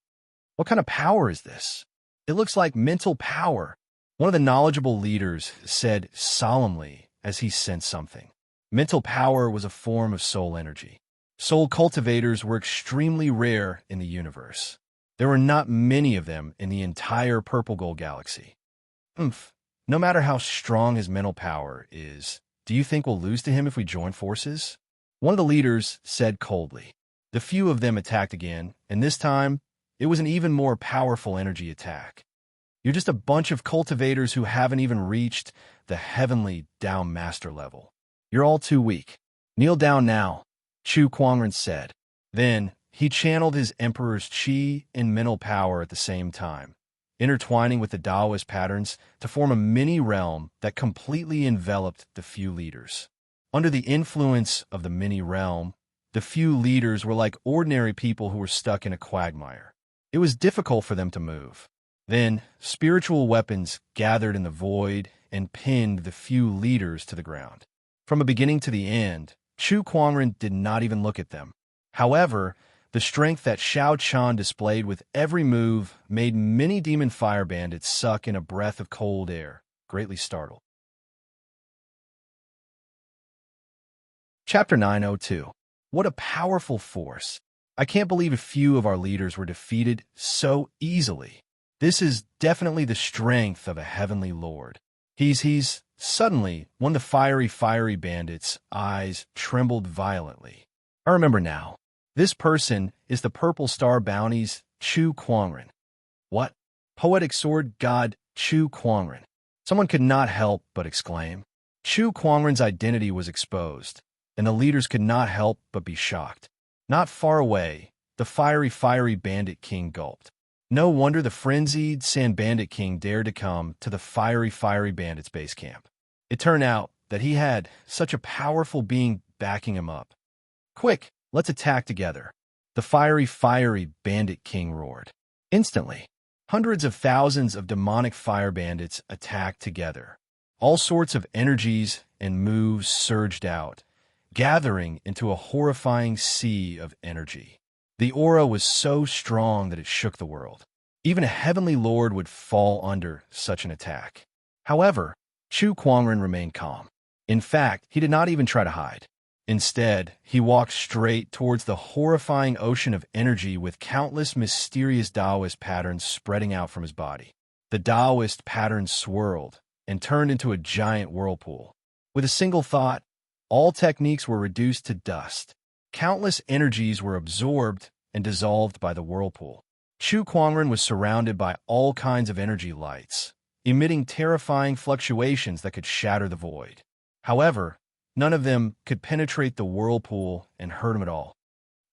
What kind of power is this? It looks like mental power. One of the knowledgeable leaders said solemnly as he sensed something. Mental power was a form of soul energy. Soul cultivators were extremely rare in the universe. There were not many of them in the entire Purple Gold Galaxy. No matter how strong his mental power is, do you think we'll lose to him if we join forces? One of the leaders said coldly. The few of them attacked again, and this time, it was an even more powerful energy attack. You're just a bunch of cultivators who haven't even reached the heavenly Down Master level. You're all too weak. Kneel down now, Chu Kuangren said. Then, he channeled his emperor's qi and mental power at the same time, intertwining with the Taoist patterns to form a mini-realm that completely enveloped the few leaders. Under the influence of the mini-realm, the few leaders were like ordinary people who were stuck in a quagmire. It was difficult for them to move. Then, spiritual weapons gathered in the void and pinned the few leaders to the ground. From the beginning to the end, Chu Kuangren did not even look at them. However, the strength that Xiao Chan displayed with every move made many demon fire bandits suck in a breath of cold air, greatly startled. Chapter 902. What a powerful force. I can't believe a few of our leaders were defeated so easily. This is definitely the strength of a heavenly lord. Suddenly, one of the fiery bandits' eyes trembled violently. I remember now. This person is the Purple Star Bounty's Chu Kuangren. What? Poetic sword god Chu Kuangren. Someone could not help but exclaim. Chu Kuangren's identity was exposed, and the leaders could not help but be shocked. Not far away, the fiery bandit king gulped. No wonder the frenzied Sand Bandit King dared to come to the fiery bandit's base camp. It turned out that he had such a powerful being backing him up. Quick, let's attack together. The fiery bandit king roared. Instantly, hundreds of thousands of demonic fire bandits attacked together. All sorts of energies and moves surged out, gathering into a horrifying sea of energy. The aura was so strong that it shook the world. Even a heavenly lord would fall under such an attack. However, Chu Kuangren remained calm. In fact, he did not even try to hide. Instead, he walked straight towards the horrifying ocean of energy with countless mysterious Taoist patterns spreading out from his body. The Taoist patterns swirled and turned into a giant whirlpool. With a single thought, all techniques were reduced to dust. Countless energies were absorbed and dissolved by the whirlpool. Chu Kuangren was surrounded by all kinds of energy lights, emitting terrifying fluctuations that could shatter the void. However, none of them could penetrate the whirlpool and hurt him at all.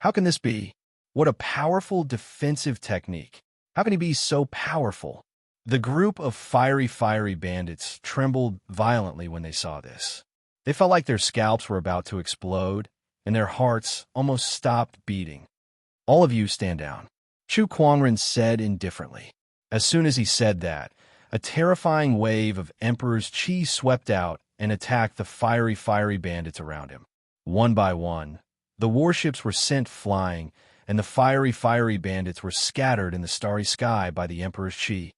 How can this be? What a powerful defensive technique. How can he be so powerful? The group of fiery bandits trembled violently when they saw this. They felt like their scalps were about to explode, and their hearts almost stopped beating. All of you stand down, Chu Kuangren said indifferently. As soon as he said that, a terrifying wave of Emperor's qi swept out and attacked the fiery bandits around him. One by one, the warships were sent flying, and the fiery bandits were scattered in the starry sky by the Emperor's qi.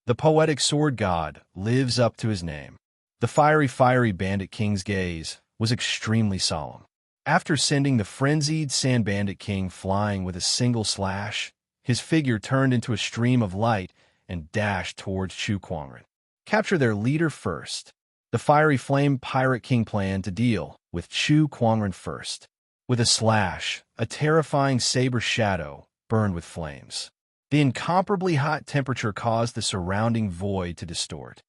The poetic sword god lives up to his name. The fiery bandit king's gaze was extremely solemn. After sending the frenzied Sand Bandit King flying with a single slash, his figure turned into a stream of light and dashed towards Chu Kuangren. Capture their leader first. The Fiery Flame Pirate King planned to deal with Chu Kuangren first. With a slash, a terrifying saber shadow burned with flames. The incomparably hot temperature caused the surrounding void to distort.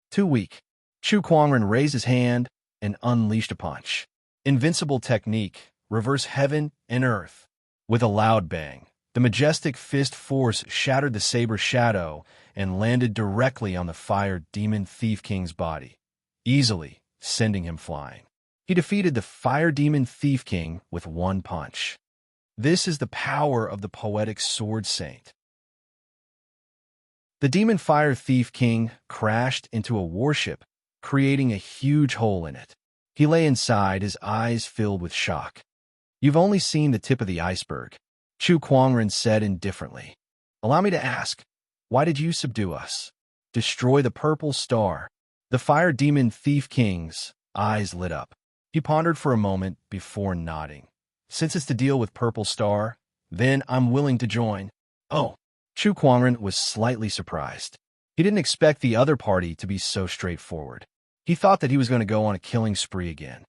Too weak, Chu Kuangren raised his hand and unleashed a punch. Invincible technique, reverse heaven and earth. With a loud bang, the majestic fist force shattered the saber shadow and landed directly on the fire demon thief king's body, easily sending him flying. He defeated the fire demon thief king with one punch. This is the power of the poetic sword saint. The demon fire thief king crashed into a warship, creating a huge hole in it. He lay inside, his eyes filled with shock. You've only seen the tip of the iceberg, Chu Kuangren said indifferently. Allow me to ask, why did you subdue us? Destroy the purple star. The fire demon thief king's eyes lit up. He pondered for a moment before nodding. Since it's to deal with purple star, then I'm willing to join. Oh, Chu Kuangren was slightly surprised. He didn't expect the other party to be so straightforward. He thought that he was going to go on a killing spree again.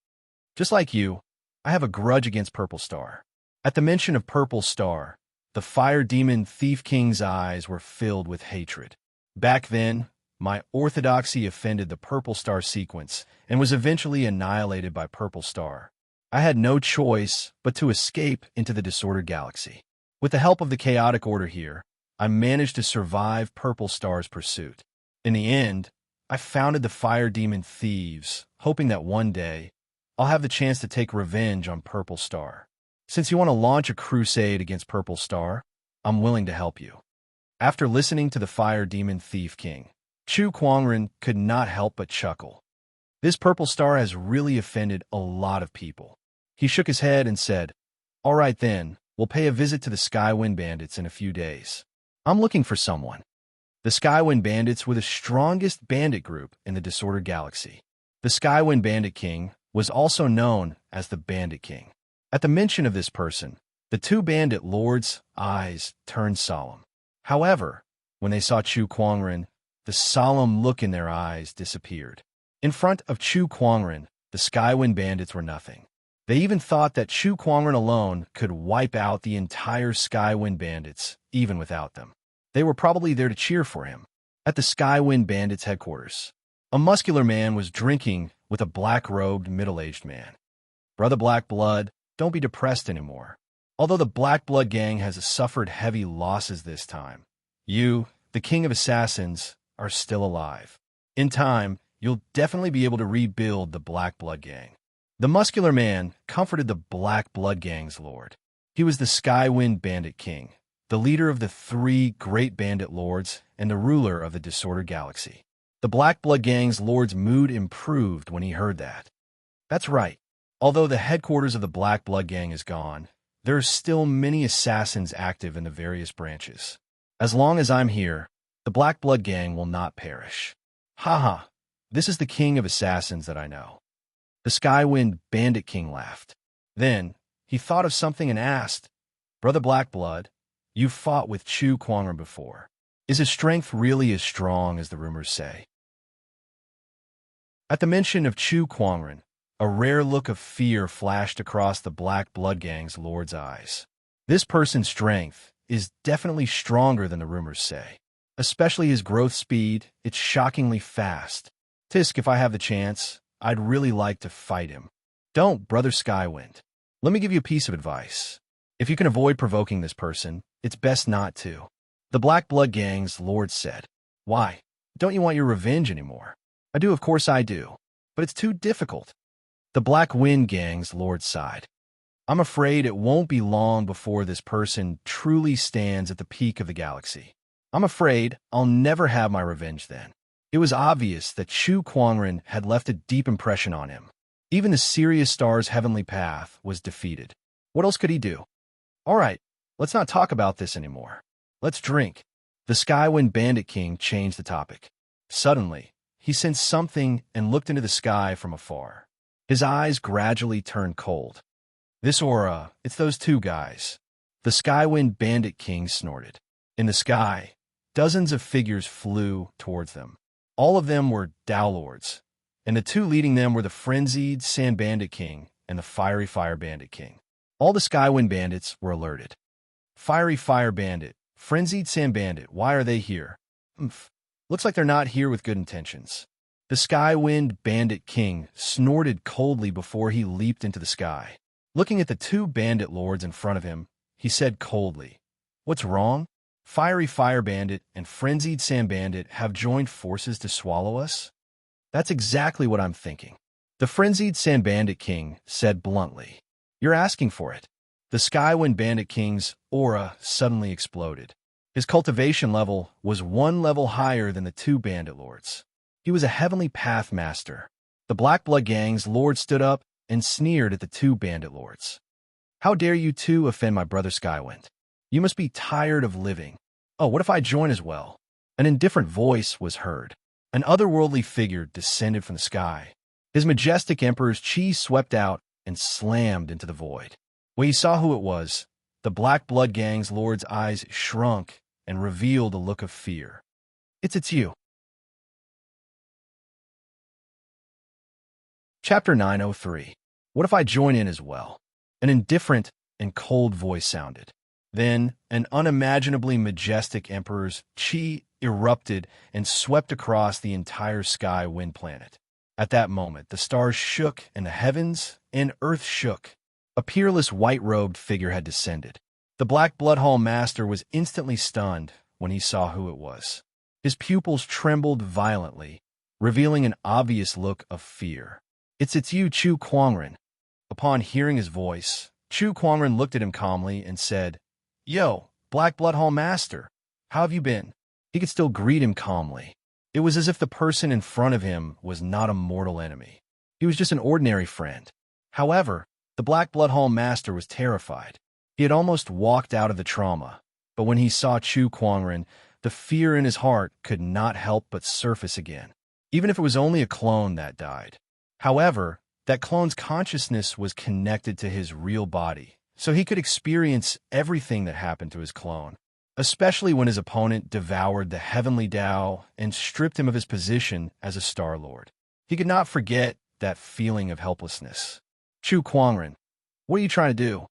Just like you, I have a grudge against Purple Star. At the mention of Purple Star, the fire demon Thief King's eyes were filled with hatred. Back then, my orthodoxy offended the Purple Star sequence and was eventually annihilated by Purple Star. I had no choice but to escape into the disordered galaxy. With the help of the chaotic order here, I managed to survive Purple Star's pursuit. In the end, I founded the Fire Demon Thieves, hoping that one day I'll have the chance to take revenge on Purple Star. Since you want to launch a crusade against Purple Star, I'm willing to help you. After listening to the Fire Demon Thief King, Chu Kuangren could not help but chuckle. This Purple Star has really offended a lot of people. He shook his head and said, "All right then, we'll pay a visit to the Skywind Bandits in a few days. I'm looking for someone." The Skywind Bandits were the strongest bandit group in the disordered galaxy. The Skywind Bandit King was also known as the Bandit King. At the mention of this person, the two bandit lords' eyes turned solemn. However, when they saw Chu Kuangren, the solemn look in their eyes disappeared. In front of Chu Kuangren, the Skywind Bandits were nothing. They even thought that Chu Kuangren alone could wipe out the entire Skywind Bandits, even without them. They were probably there to cheer for him. At the Skywind Bandits' headquarters, a muscular man was drinking with a black-robed, middle-aged man. "Brother Black Blood, don't be depressed anymore. Although the Black Blood gang has suffered heavy losses this time, you, the King of Assassins, are still alive. In time, you'll definitely be able to rebuild the Black Blood gang." The muscular man comforted the Black Blood gang's lord. He was the Skywind Bandit King, the leader of the three great bandit lords and the ruler of the disordered galaxy. The Black Blood gang's lord's mood improved when he heard that. That's right. Although the headquarters of the Black Blood gang is gone, there are still many assassins active in the various branches. As long as I'm here, the Black Blood gang will not perish. Haha, this is the King of Assassins that I know. The Skywind Bandit King laughed. Then, he thought of something and asked, "Brother Black Blood, you've fought with Chu Kuangren before. Is his strength really as strong as the rumors say?" At the mention of Chu Kuangren, a rare look of fear flashed across the Black Blood gang's lord's eyes. This person's strength is definitely stronger than the rumors say. Especially his growth speed, it's shockingly fast. Tisk, if I have the chance, I'd really like to fight him. Don't, Brother Skywind. Let me give you a piece of advice. If you can avoid provoking this person, it's best not to. The Black Blood gang's lord said. Why? Don't you want your revenge anymore? I do, of course I do. But it's too difficult. The Black Wind gang's lord sighed. I'm afraid it won't be long before this person truly stands at the peak of the galaxy. I'm afraid I'll never have my revenge then. It was obvious that Chu Kuangren had left a deep impression on him. Even the Sirius Star's heavenly path was defeated. What else could he do? All right, let's not talk about this anymore. Let's drink. The Skywind Bandit King changed the topic. Suddenly, he sensed something and looked into the sky from afar. His eyes gradually turned cold. This aura, it's those two guys. The Skywind Bandit King snorted. In the sky, dozens of figures flew towards them. All of them were Dao Lords, and the two leading them were the Frenzied Sand Bandit King and the Fiery Fire Bandit King. All the Skywind Bandits were alerted. Fiery Fire Bandit, Frenzied Sand Bandit, why are they here? Looks like they're not here with good intentions. The Skywind Bandit King snorted coldly before he leaped into the sky. Looking at the two bandit lords in front of him, he said coldly, "What's wrong? Fiery Fire Bandit and Frenzied Sand Bandit have joined forces to swallow us?" That's exactly what I'm thinking. The Frenzied Sand Bandit King said bluntly, "You're asking for it." The Skywind Bandit King's aura suddenly exploded. His cultivation level was one level higher than the two bandit lords. He was a heavenly path master. The Black Blood gang's lord stood up and sneered at the two bandit lords. "How dare you two offend my brother Skywind? You must be tired of living. Oh, what if I join as well?" An indifferent voice was heard. An otherworldly figure descended from the sky. His majestic emperor's chi swept out and slammed into the void. When he saw who it was, the Black Blood gang's lord's eyes shrunk and revealed a look of fear. It's you. Chapter 903. What if I join in as well? An indifferent and cold voice sounded. Then, an unimaginably majestic emperor's chi erupted and swept across the entire sky wind planet. At that moment, the stars shook and the heavens and earth shook. A peerless white-robed figure had descended. The Black Bloodhall Master was instantly stunned when he saw who it was. His pupils trembled violently, revealing an obvious look of fear. It's you, Chu Kuangren." Upon hearing his voice, Chu Kuangren looked at him calmly and said, "Yo, Black Bloodhall Master, how have you been?" He could still greet him calmly. It was as if the person in front of him was not a mortal enemy. He was just an ordinary friend. However, the Black Bloodhall Master was terrified. He had almost walked out of the trauma, but when he saw Chu Kuangren, the fear in his heart could not help but surface again, even if it was only a clone that died. However, that clone's consciousness was connected to his real body, so he could experience everything that happened to his clone, especially when his opponent devoured the heavenly Tao and stripped him of his position as a Star Lord. He could not forget that feeling of helplessness. "Chu Kuangren, what are you trying to do?"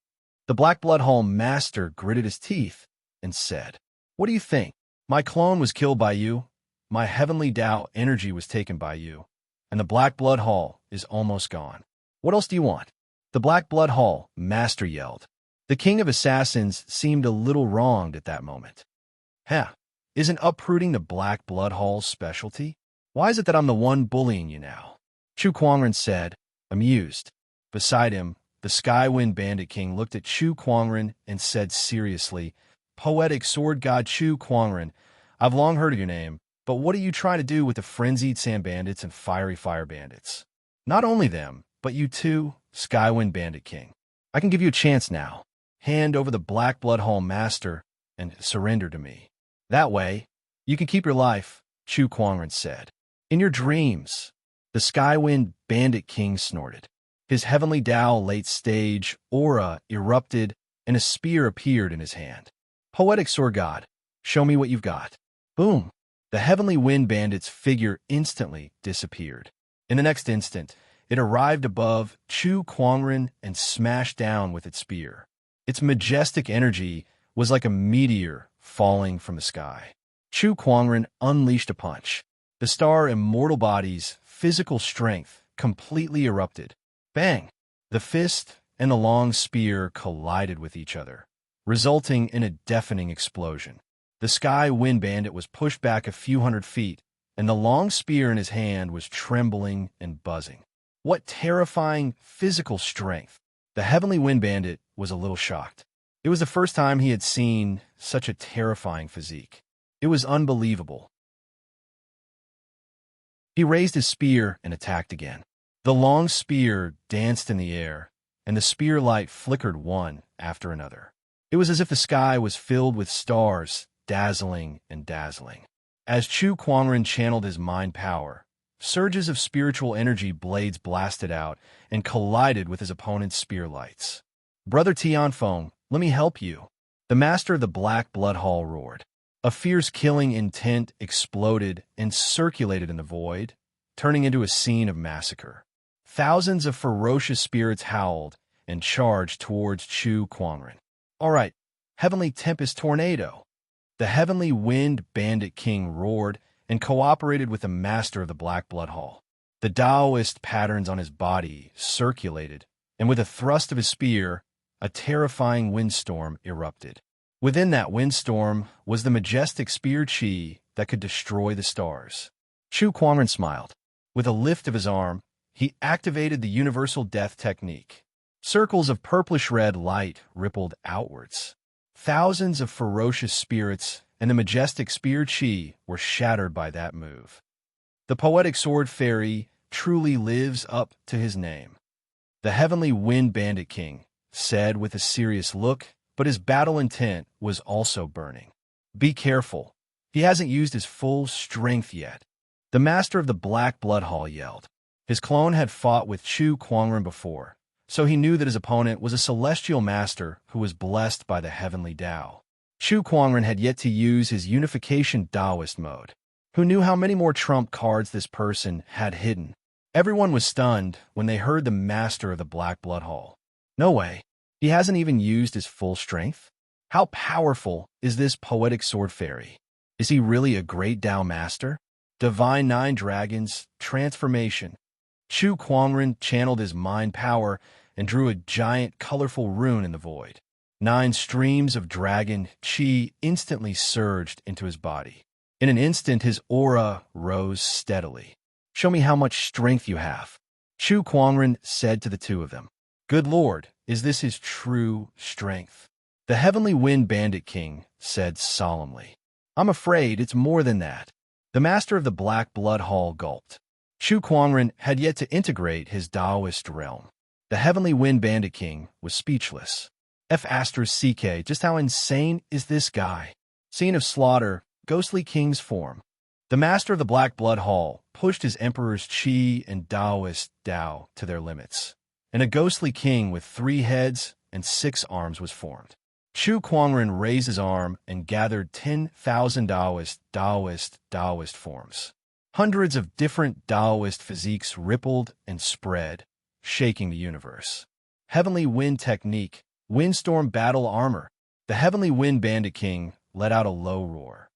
The Black Bloodhall Master gritted his teeth and said, "What do you think? My clone was killed by you, my heavenly Tao energy was taken by you, and the Black Bloodhall is almost gone. What else do you want?" The Black Bloodhall Master yelled. The King of Assassins seemed a little wronged at that moment. Isn't uprooting the Black Bloodhall's specialty? Why is it that I'm the one bullying you now?" Chu Kuangren said, amused. Beside him, the Skywind Bandit King looked at Chu Kuangren and said seriously, "Poetic Sword God Chu Kuangren, I've long heard of your name, but what are you trying to do with the Frenzied Sand Bandits and Fiery Fire Bandits? Not only them, but you too, Skywind Bandit King. I can give you a chance now. Hand over the Black Bloodhall Master and surrender to me. That way, you can keep your life," Chu Kuangren said. "In your dreams." The Skywind Bandit King snorted. His heavenly Tao late-stage aura erupted, and a spear appeared in his hand. "Poetic Sword God, show me what you've got." Boom! The Heavenly Wind Bandit's figure instantly disappeared. In the next instant, it arrived above Chu Kuangren and smashed down with its spear. Its majestic energy was like a meteor falling from the sky. Chu Kuangren unleashed a punch. The Star Immortal Body's physical strength completely erupted. Bang! The fist and the long spear collided with each other, resulting in a deafening explosion. The Sky Wind Bandit was pushed back a few hundred feet, and the long spear in his hand was trembling and buzzing. What terrifying physical strength! The Heavenly Wind Bandit was a little shocked. It was the first time he had seen such a terrifying physique. It was unbelievable. He raised his spear and attacked again. The long spear danced in the air, and the spear light flickered one after another. It was as if the sky was filled with stars, dazzling and dazzling. As Chu Kuangren channeled his mind power, surges of spiritual energy blades blasted out and collided with his opponent's spear lights. "Brother Tianfeng, let me help you," the master of the Black Bloodhall roared. A fierce killing intent exploded and circulated in the void, turning into a scene of massacre. Thousands of ferocious spirits howled and charged towards Chu Kuangren. "All right, Heavenly Tempest Tornado." The Heavenly Wind Bandit King roared and cooperated with the master of the Black Bloodhall. The Taoist patterns on his body circulated, and with a thrust of his spear, a terrifying windstorm erupted. Within that windstorm was the majestic spear chi that could destroy the stars. Chu Kuangren smiled. With a lift of his arm, he activated the Universal Death Technique. Circles of purplish-red light rippled outwards. Thousands of ferocious spirits and the majestic spear chi were shattered by that move. The Poetic Sword Fairy truly lives up to his name. The Heavenly Wind Bandit King said with a serious look, but his battle intent was also burning. "Be careful. He hasn't used his full strength yet." The master of the Black Bloodhall yelled. His clone had fought with Chu Kuangren before, so he knew that his opponent was a celestial master who was blessed by the heavenly Tao. Chu Kuangren had yet to use his unification Taoist mode. Who knew how many more trump cards this person had hidden? Everyone was stunned when they heard the master of the Black Blood Hall. No way. He hasn't even used his full strength? How powerful is this poetic sword fairy? Is he really a great Tao master? Divine Nine Dragons, Transformation. Chu Kuangren channeled his mind power and drew a giant, colorful rune in the void. 9 streams of dragon chi instantly surged into his body. In an instant, his aura rose steadily. "Show me how much strength you have," Chu Kuangren said to the two of them. "Good Lord, is this his true strength?" The Heavenly Wind Bandit King said solemnly. "I'm afraid it's more than that." The master of the Black Blood Hall gulped. Chu Kuangren had yet to integrate his Taoist realm. The Heavenly Wind Bandit King was speechless. CK, just how insane is this guy? Scene of slaughter, ghostly king's form. The master of the Black Blood Hall pushed his emperor's chi and Taoist Tao to their limits, and a ghostly king with 3 heads and 6 arms was formed. Chu Kuangren raised his arm and gathered 10,000 Taoist forms. Hundreds of different Taoist physiques rippled and spread, shaking the universe. Heavenly Wind Technique, Windstorm Battle Armor. The Heavenly Wind Bandit King let out a low roar.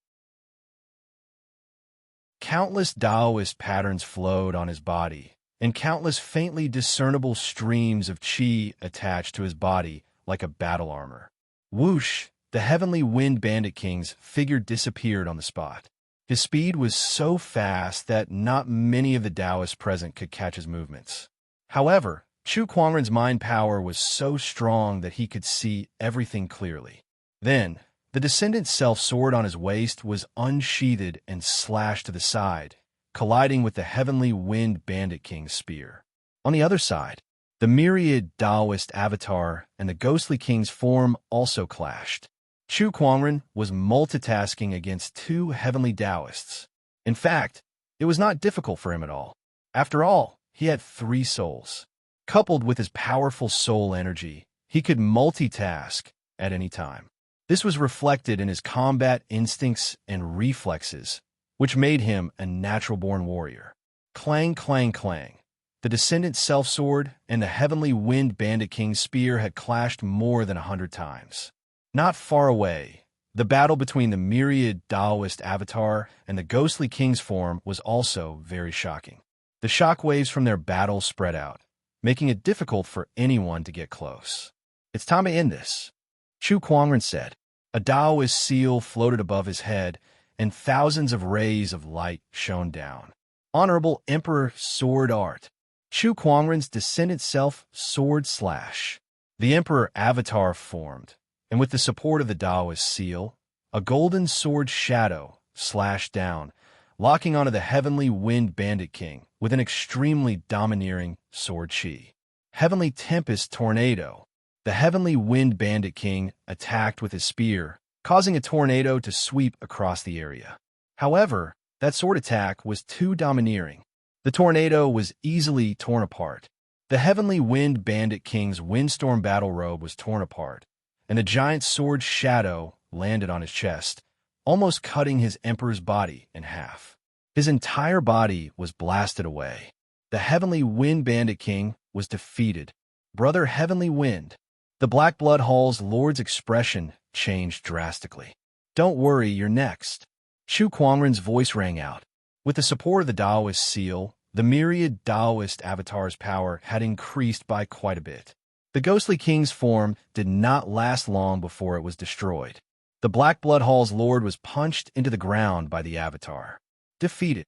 Countless Taoist patterns flowed on his body, and countless faintly discernible streams of chi attached to his body like a battle armor. Whoosh! The Heavenly Wind Bandit King's figure disappeared on the spot. His speed was so fast that not many of the Taoists present could catch his movements. However, Chu Kuangren's mind power was so strong that he could see everything clearly. Then, the descendant's self-sword on his waist was unsheathed and slashed to the side, colliding with the Heavenly Wind Bandit King's spear. On the other side, the myriad Taoist avatar and the ghostly king's form also clashed. Chu Kuangren was multitasking against 2 heavenly Taoists. In fact, it was not difficult for him at all. After all, he had 3 souls. Coupled with his powerful soul energy, he could multitask at any time. This was reflected in his combat instincts and reflexes, which made him a natural-born warrior. Clang, clang, clang. The descendant's self-sword and the Heavenly Wind Bandit King's spear had clashed more than 100 times. Not far away, the battle between the myriad Taoist avatar and the ghostly king's form was also very shocking. The shockwaves from their battle spread out, making it difficult for anyone to get close. "It's time to end this," Chu Kuangren said. A Taoist seal floated above his head, and thousands of rays of light shone down. "Honorable Emperor Sword Art." Chu Kuangren's descendant self sword slash. The Emperor avatar formed, and with the support of the Taoist seal, a golden sword shadow slashed down, locking onto the Heavenly Wind Bandit King with an extremely domineering sword chi. Heavenly Tempest Tornado. The Heavenly Wind Bandit King attacked with his spear, causing a tornado to sweep across the area. However, that sword attack was too domineering. The tornado was easily torn apart. The Heavenly Wind Bandit King's windstorm battle robe was torn apart, and the giant sword shadow landed on his chest, almost cutting his emperor's body in half. His entire body was blasted away. The Heavenly Wind Bandit King was defeated. Brother Heavenly Wind. The Black Blood Hall's lord's expression changed drastically. "Don't worry, you're next." Chu Kuangren's voice rang out. With the support of the Taoist seal, the myriad Taoist avatar's power had increased by quite a bit. The ghostly king's form did not last long before it was destroyed. The Black Blood Hall's lord was punched into the ground by the avatar. Defeated.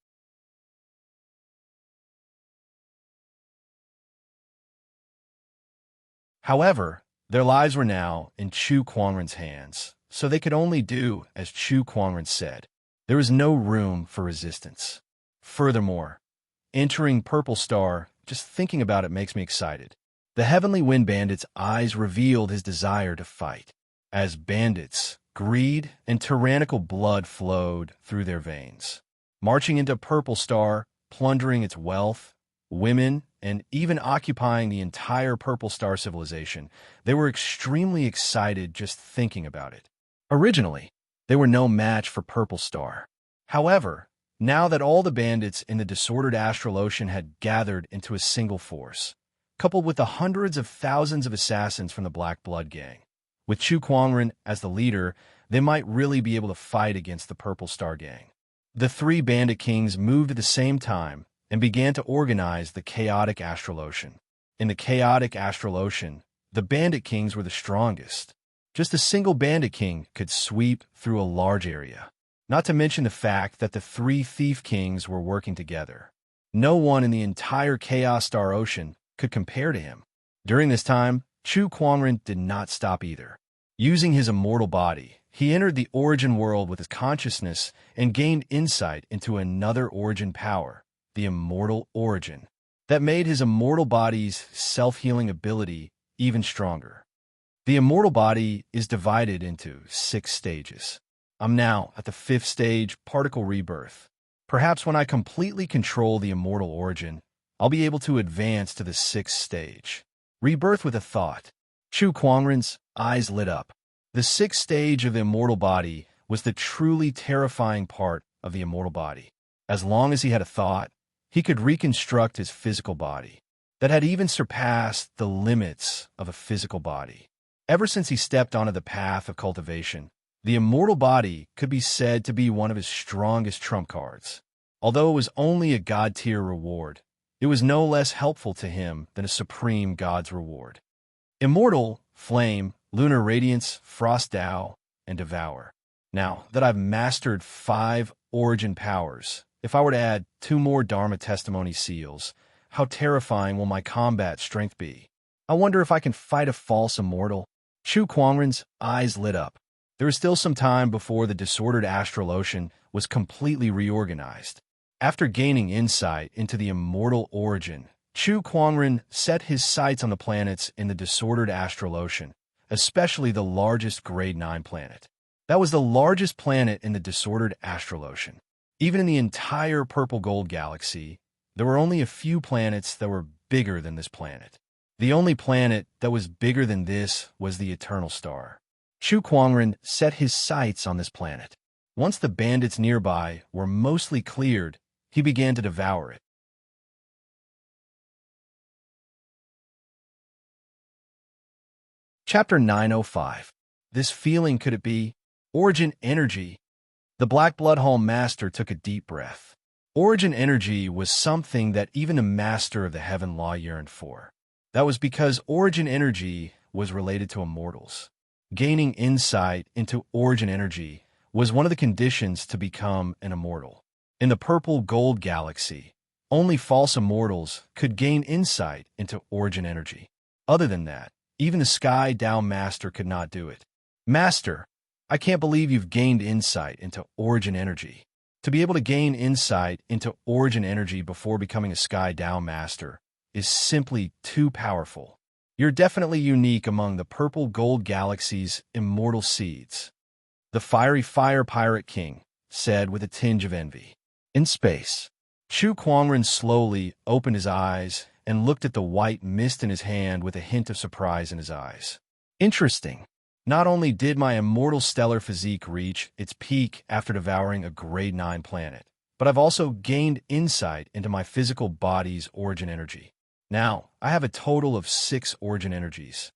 However, their lives were now in Chu Kuangren's hands, so they could only do as Chu Kuangren said. There was no room for resistance. Furthermore, entering Purple Star, just thinking about it makes me excited. The Heavenly Wind Bandit's eyes revealed his desire to fight. As bandits, greed and tyrannical blood flowed through their veins. Marching into Purple Star, plundering its wealth, women, and even occupying the entire Purple Star civilization, they were extremely excited just thinking about it. Originally, they were no match for Purple Star. However, Now that all the bandits in the disordered astral ocean had gathered into a single force, coupled with the hundreds of thousands of assassins from the Black Blood Gang, with Chu Kuangren as the leader, they might really be able to fight against the Purple Star Gang. The three bandit kings moved at the same time and began to organize the chaotic astral ocean. In the chaotic astral ocean, the bandit kings were the strongest. Just a single bandit king could sweep through a large area. Not to mention the fact that the three thief kings were working together. No one in the entire Chaos Star Ocean could compare to him. During this time, Chu Kuangren did not stop either. Using his immortal body, he entered the origin world with his consciousness and gained insight into another origin power, the immortal origin, that made his immortal body's self-healing ability even stronger. The immortal body is divided into 6 stages. I'm now at the 5th stage, particle rebirth. Perhaps when I completely control the immortal origin, I'll be able to advance to the 6th stage. Rebirth with a thought. Chu Kuangren's eyes lit up. The 6th stage of the immortal body was the truly terrifying part of the immortal body. As long as he had a thought, he could reconstruct his physical body that had even surpassed the limits of a physical body. Ever since he stepped onto the path of cultivation, the immortal body could be said to be one of his strongest trump cards. Although it was only a god-tier reward, it was no less helpful to him than a supreme god's reward. Immortal, Flame, Lunar Radiance, Frost Tao, and Devour. Now that I've mastered 5 origin powers, if I were to add 2 more Dharma Testimony seals, how terrifying will my combat strength be? I wonder if I can fight a false immortal. Chu Kuangren's eyes lit up. There was still some time before the disordered astral ocean was completely reorganized. After gaining insight into the immortal origin, Chu Kuangren set his sights on the planets in the disordered astral ocean, especially the largest Grade 9 planet. That was the largest planet in the disordered astral ocean. Even in the entire Purple Gold Galaxy, there were only a few planets that were bigger than this planet. The only planet that was bigger than this was the Eternal Star. Chu Kuangren set his sights on this planet. Once the bandits nearby were mostly cleared, he began to devour it. Chapter 905. This feeling, could it be? Origin energy. The Black Blood Hall Master took a deep breath. Origin energy was something that even a master of the Heaven Law yearned for. That was because origin energy was related to immortals. Gaining insight into origin energy was one of the conditions to become an immortal. In the Purple Gold Galaxy, only false immortals could gain insight into origin energy. Other than that, even the Sky Tao Master could not do it. Master, I can't believe you've gained insight into origin energy. To be able to gain insight into origin energy before becoming a Sky Tao Master is simply too powerful. You're definitely unique among the Purple Gold Galaxy's immortal seeds. The Fiery Fire Pirate King said with a tinge of envy. In space, Chu Kuangren slowly opened his eyes and looked at the white mist in his hand with a hint of surprise in his eyes. Interesting. Not only did my immortal stellar physique reach its peak after devouring a Grade 9 planet, but I've also gained insight into my physical body's origin energy. Now, I have a total of 6 origin energies.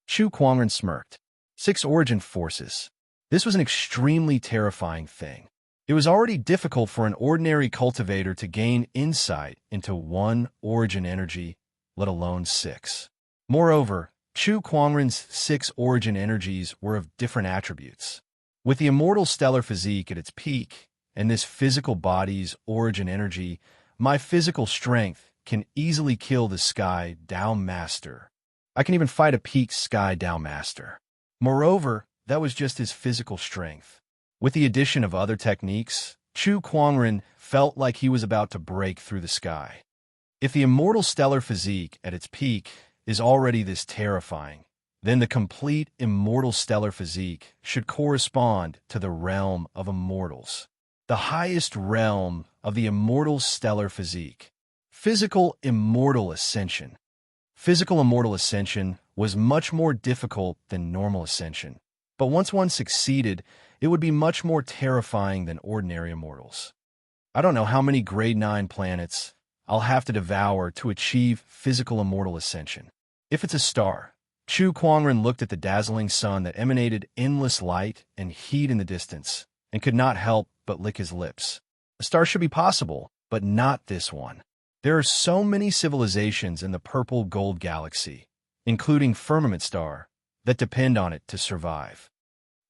Chu Kuangren smirked. 6 origin forces. This was an extremely terrifying thing. It was already difficult for an ordinary cultivator to gain insight into 1 origin energy, let alone 6. Moreover, Chu Kuangren's 6 origin energies were of different attributes. With the immortal stellar physique at its peak, and this physical body's origin energy, my physical strength can easily kill the Sky Tao Master. I can even fight a peak Sky Tao Master. Moreover, that was just his physical strength. With the addition of other techniques, Chu Kuangren felt like he was about to break through the sky. If the immortal stellar physique at its peak is already this terrifying, then the complete immortal stellar physique should correspond to the realm of immortals. The highest realm of the immortal stellar physique. Physical immortal ascension. Physical immortal ascension was much more difficult than normal ascension, but once one succeeded, it would be much more terrifying than ordinary immortals. I don't know how many grade 9 planets I'll have to devour to achieve physical immortal ascension. If it's a star, Chu Kuangren looked at the dazzling sun that emanated endless light and heat in the distance, and could not help but lick his lips. A star should be possible, but not this one. There are so many civilizations in the purple gold galaxy, including Firmament Star, that depend on it to survive.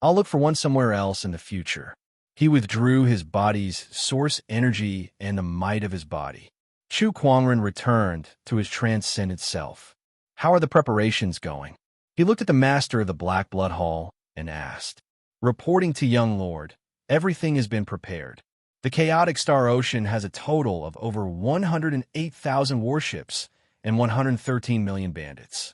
I'll look for one somewhere else in the future. He withdrew his body's source energy and the might of his body. Chu Kuangren returned to his transcendent self. How are the preparations going? He looked at the master of the Black Blood Hall and asked. Reporting to young lord, everything has been prepared. The chaotic star ocean has a total of over 108,000 warships and 113 million bandits.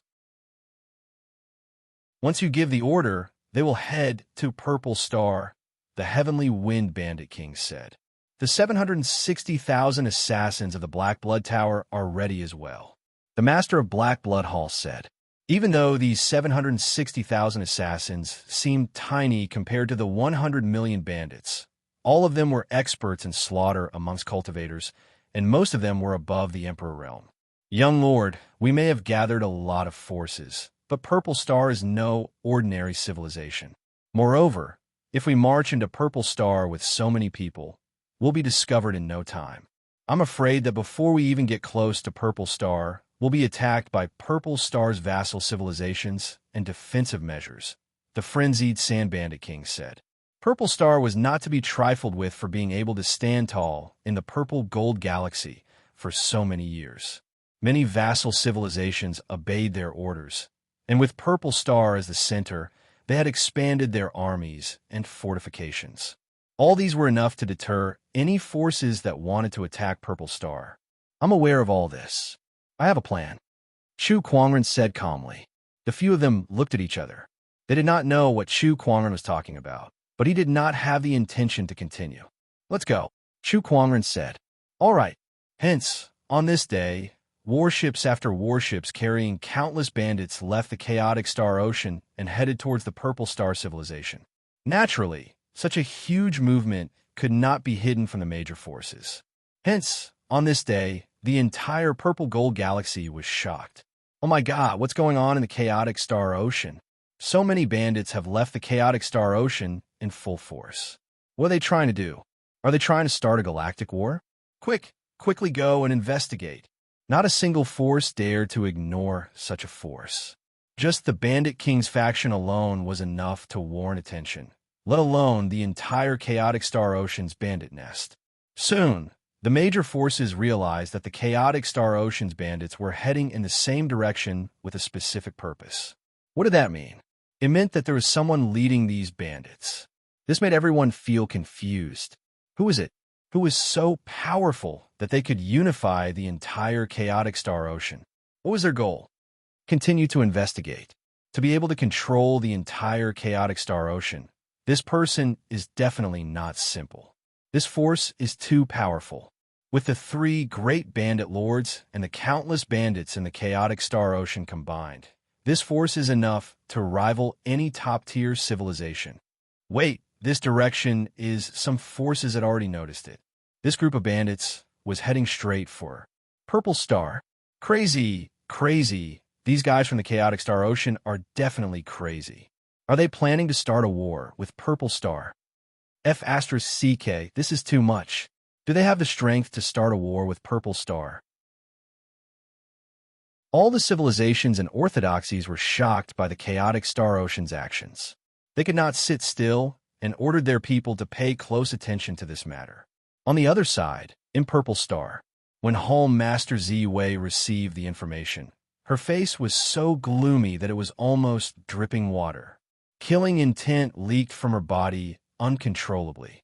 Once you give the order, they will head to Purple Star, the Heavenly Wind Bandit King said. The 760,000 assassins of the Black Blood Tower are ready as well. The master of Black Blood Hall said. Even though these 760,000 assassins seemed tiny compared to the 100 million bandits, all of them were experts in slaughter amongst cultivators, and most of them were above the Emperor realm. Young lord, we may have gathered a lot of forces, but Purple Star is no ordinary civilization. Moreover, if we march into Purple Star with so many people, we'll be discovered in no time. I'm afraid that before we even get close to Purple Star, we'll be attacked by Purple Star's vassal civilizations and defensive measures, the frenzied Sand Bandit King said. Purple Star was not to be trifled with for being able to stand tall in the purple gold galaxy for so many years. Many vassal civilizations obeyed their orders, and with Purple Star as the center, they had expanded their armies and fortifications. All these were enough to deter any forces that wanted to attack Purple Star. I'm aware of all this. I have a plan, Chu Kuangren said calmly. The few of them looked at each other. They did not know what Chu Kuangren was talking about, but he did not have the intention to continue. Let's go, Chu Kuangren said. All right. Hence, on this day, warships after warships carrying countless bandits left the chaotic Star Ocean and headed towards the Purple Star civilization. Naturally, such a huge movement could not be hidden from the major forces. Hence, on this day, the entire Purple Gold Galaxy was shocked. Oh my god, what's going on in the chaotic Star Ocean? So many bandits have left the chaotic Star Ocean in full force. What are they trying to do? Are they trying to start a galactic war? Quickly go and investigate. Not a single force dared to ignore such a force. Just the Bandit King's faction alone was enough to warrant attention, let alone the entire chaotic Star Ocean's bandit nest. Soon, the major forces realized that the chaotic Star Ocean's bandits were heading in the same direction with a specific purpose. What did that mean? It meant that there was someone leading these bandits. This made everyone feel confused. Who was it? Who was so powerful that they could unify the entire chaotic Star Ocean? What was their goal? Continue to investigate. To be able to control the entire chaotic Star Ocean, this person is definitely not simple. This force is too powerful. With the 3 great bandit lords and the countless bandits in the chaotic Star Ocean combined, this force is enough to rival any top-tier civilization. Wait, this direction is some forces had already noticed it. This group of bandits was heading straight for Purple Star. Crazy. These guys from the chaotic Star Ocean are definitely crazy. Are they planning to start a war with Purple Star? F*CK, this is too much. Do they have the strength to start a war with Purple Star? All the civilizations and orthodoxies were shocked by the chaotic Star Ocean's actions. They could not sit still and ordered their people to pay close attention to this matter. On the other side, in Purple Star, when Home Master Z Wei received the information, her face was so gloomy that it was almost dripping water. Killing intent leaked from her body uncontrollably.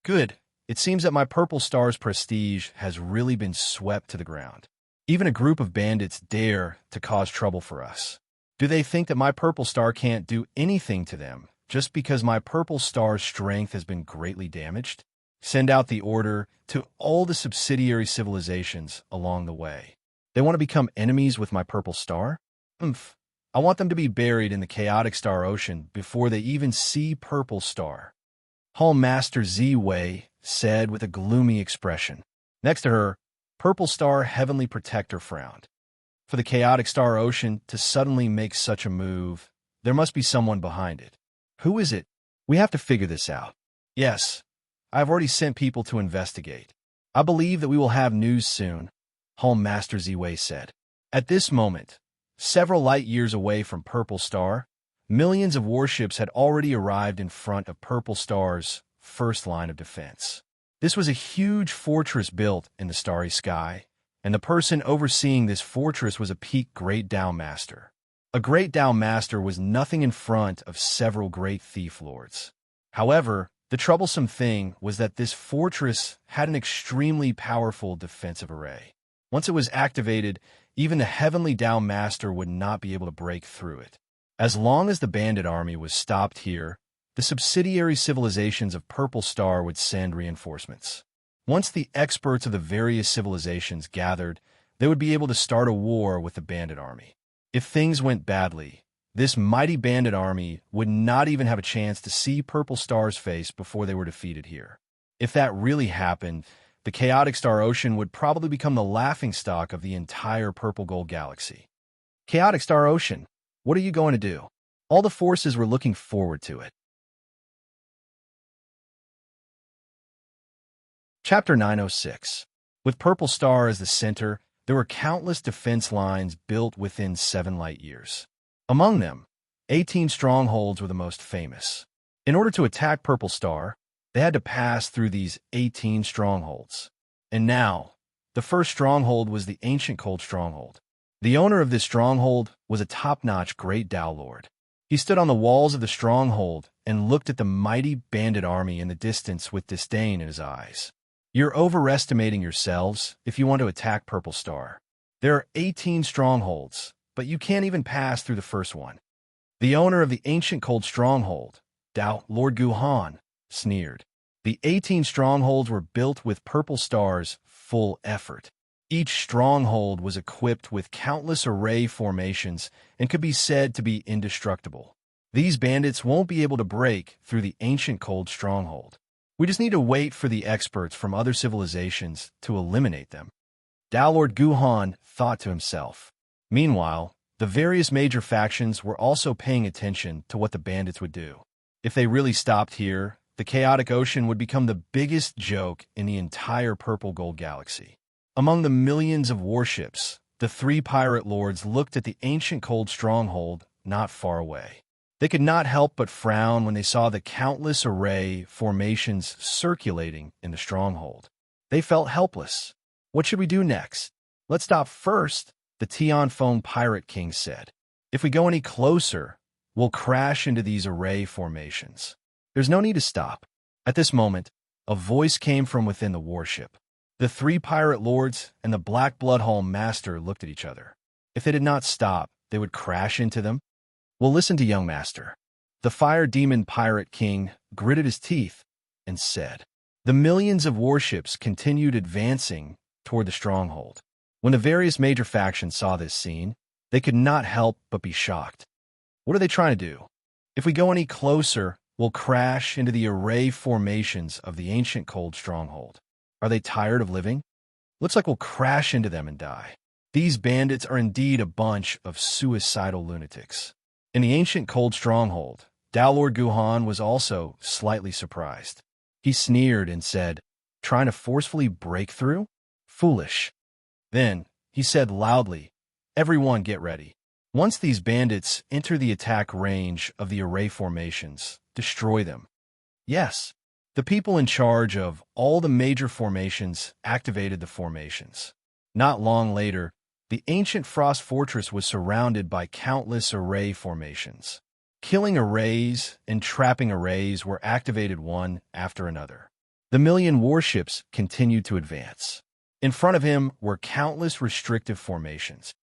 Good. It seems that my Purple Star's prestige has really been swept to the ground. Even a group of bandits dare to cause trouble for us. Do they think that my Purple Star can't do anything to them just because my Purple Star's strength has been greatly damaged? Send out the order to all the subsidiary civilizations along the way. They want to become enemies with my Purple Star? I want them to be buried in the chaotic Star Ocean before they even see Purple Star. Hall Master Z-Wei said with a gloomy expression. Next to her, Purple Star Heavenly Protector frowned. For the chaotic Star Ocean to suddenly make such a move, there must be someone behind it. Who is it? We have to figure this out. Yes, I've already sent people to investigate. I believe that we will have news soon, Hall Master Z-Wei said. At this moment, several light years away from Purple Star, millions of warships had already arrived in front of Purple Star's first line of defense. This was a huge fortress built in the starry sky, and the person overseeing this fortress was a peak Great Dao Master. A Great Dao Master was nothing in front of several great thief lords. However, the troublesome thing was that this fortress had an extremely powerful defensive array. Once it was activated, even the Heavenly Dao Master would not be able to break through it. As long as the bandit army was stopped here, the subsidiary civilizations of Purple Star would send reinforcements. Once the experts of the various civilizations gathered, they would be able to start a war with the bandit army. If things went badly, this mighty bandit army would not even have a chance to see Purple Star's face before they were defeated here. If that really happened, the chaotic Star Ocean would probably become the laughingstock of the entire Purple Gold Galaxy. Chaotic Star Ocean, what are you going to do? All the forces were looking forward to it. Chapter 906. With Purple Star as the center, there were countless defense lines built within 7 light years. Among them, 18 strongholds were the most famous. In order to attack Purple Star, they had to pass through these 18 strongholds. And now, the first stronghold was the Ancient Cold Stronghold. The owner of this stronghold was a top-notch Great Dao Lord. He stood on the walls of the stronghold and looked at the mighty bandit army in the distance with disdain in his eyes. You're overestimating yourselves if you want to attack Purple Star. There are 18 strongholds, but you can't even pass through the first one. The owner of the Ancient Cold Stronghold, Dao Lord Guhan, sneered. The 18 strongholds were built with Purple Star's full effort. Each stronghold was equipped with countless array formations and could be said to be indestructible. These bandits won't be able to break through the Ancient Cold Stronghold. We just need to wait for the experts from other civilizations to eliminate them. Dao Lord Guhan thought to himself. Meanwhile, the various major factions were also paying attention to what the bandits would do. If they really stopped here, the chaotic ocean would become the biggest joke in the entire Purple Gold Galaxy. Among the millions of warships, the 3 pirate lords looked at the Ancient Cold Stronghold not far away. They could not help but frown when they saw the countless array formations circulating in the stronghold. They felt helpless. What should we do next? Let's stop first, the Tian Feng Pirate King said. If we go any closer, we'll crash into these array formations. There's no need to stop. At this moment, a voice came from within the warship. The 3 pirate lords and the Black Bloodhole Master looked at each other. If they did not stop, they would crash into them. Well, listen to young Master. The Fire Demon Pirate King gritted his teeth and said. The millions of warships continued advancing toward the stronghold. When the various major factions saw this scene, they could not help but be shocked. What are they trying to do? If we go any closer, we'll crash into the array formations of the Ancient Cold Stronghold. Are they tired of living? Looks like we'll crash into them and die. These bandits are indeed a bunch of suicidal lunatics. In the Ancient Cold Stronghold, Dao Lord Guhan was also slightly surprised. He sneered and said, trying to forcefully break through? Foolish. Then, he said loudly, everyone get ready. Once these bandits enter the attack range of the array formations, destroy them. Yes, the people in charge of all the major formations activated the formations. Not long later, the ancient Frost Fortress was surrounded by countless array formations. Killing arrays and trapping arrays were activated one after another. The million warships continued to advance. In front of him were countless restrictive formations.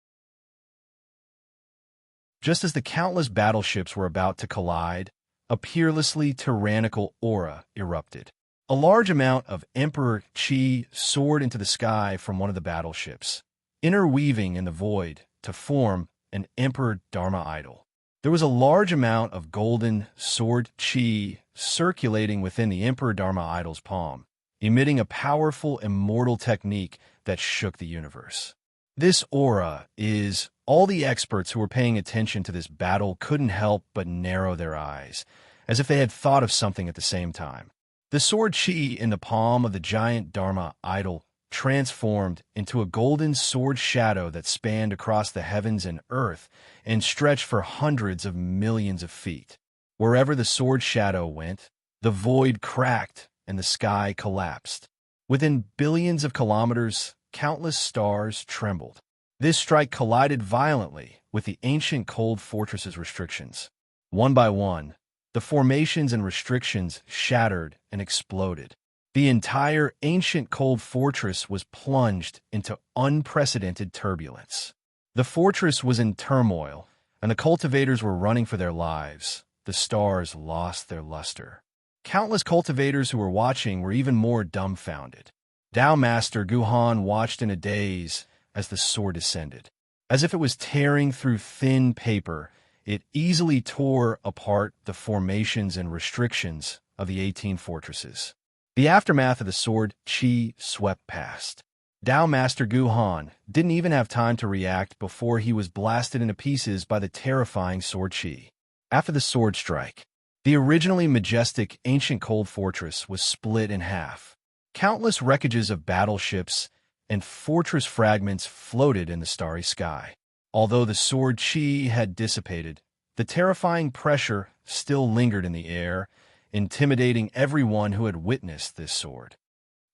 Just as the countless battleships were about to collide, a peerlessly tyrannical aura erupted. A large amount of Emperor Qi soared into the sky from one of the battleships, interweaving in the void to form an Emperor Dharma idol. There was a large amount of golden sword chi circulating within the Emperor Dharma idol's palm, emitting a powerful immortal technique that shook the universe. This aura is all the experts who were paying attention to this battle couldn't help but narrow their eyes, as if they had thought of something at the same time. The sword chi in the palm of the giant Dharma idol transformed into a golden sword shadow that spanned across the heavens and earth and stretched for hundreds of millions of feet. Wherever the sword shadow went, the void cracked and the sky collapsed. Within billions of kilometers, countless stars trembled. This strike collided violently with the ancient cold fortress's restrictions. One by one, the formations and restrictions shattered and exploded. The entire ancient cold fortress was plunged into unprecedented turbulence. The fortress was in turmoil, and the cultivators were running for their lives. The stars lost their luster. Countless cultivators who were watching were even more dumbfounded. Tao Master Guhan watched in a daze as the sword descended. As if it was tearing through thin paper, it easily tore apart the formations and restrictions of the 18 fortresses. The aftermath of the sword chi swept past. Tao Master Guhan didn't even have time to react before he was blasted into pieces by the terrifying sword chi. After the sword strike, the originally majestic ancient cold fortress was split in half. Countless wreckages of battleships and fortress fragments floated in the starry sky. Although the sword chi had dissipated, the terrifying pressure still lingered in the air, intimidating everyone who had witnessed this sword.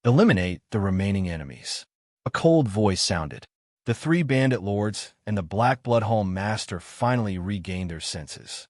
Eliminate the remaining enemies. A cold voice sounded. The 3 bandit lords and the Black Bloodhole Master finally regained their senses.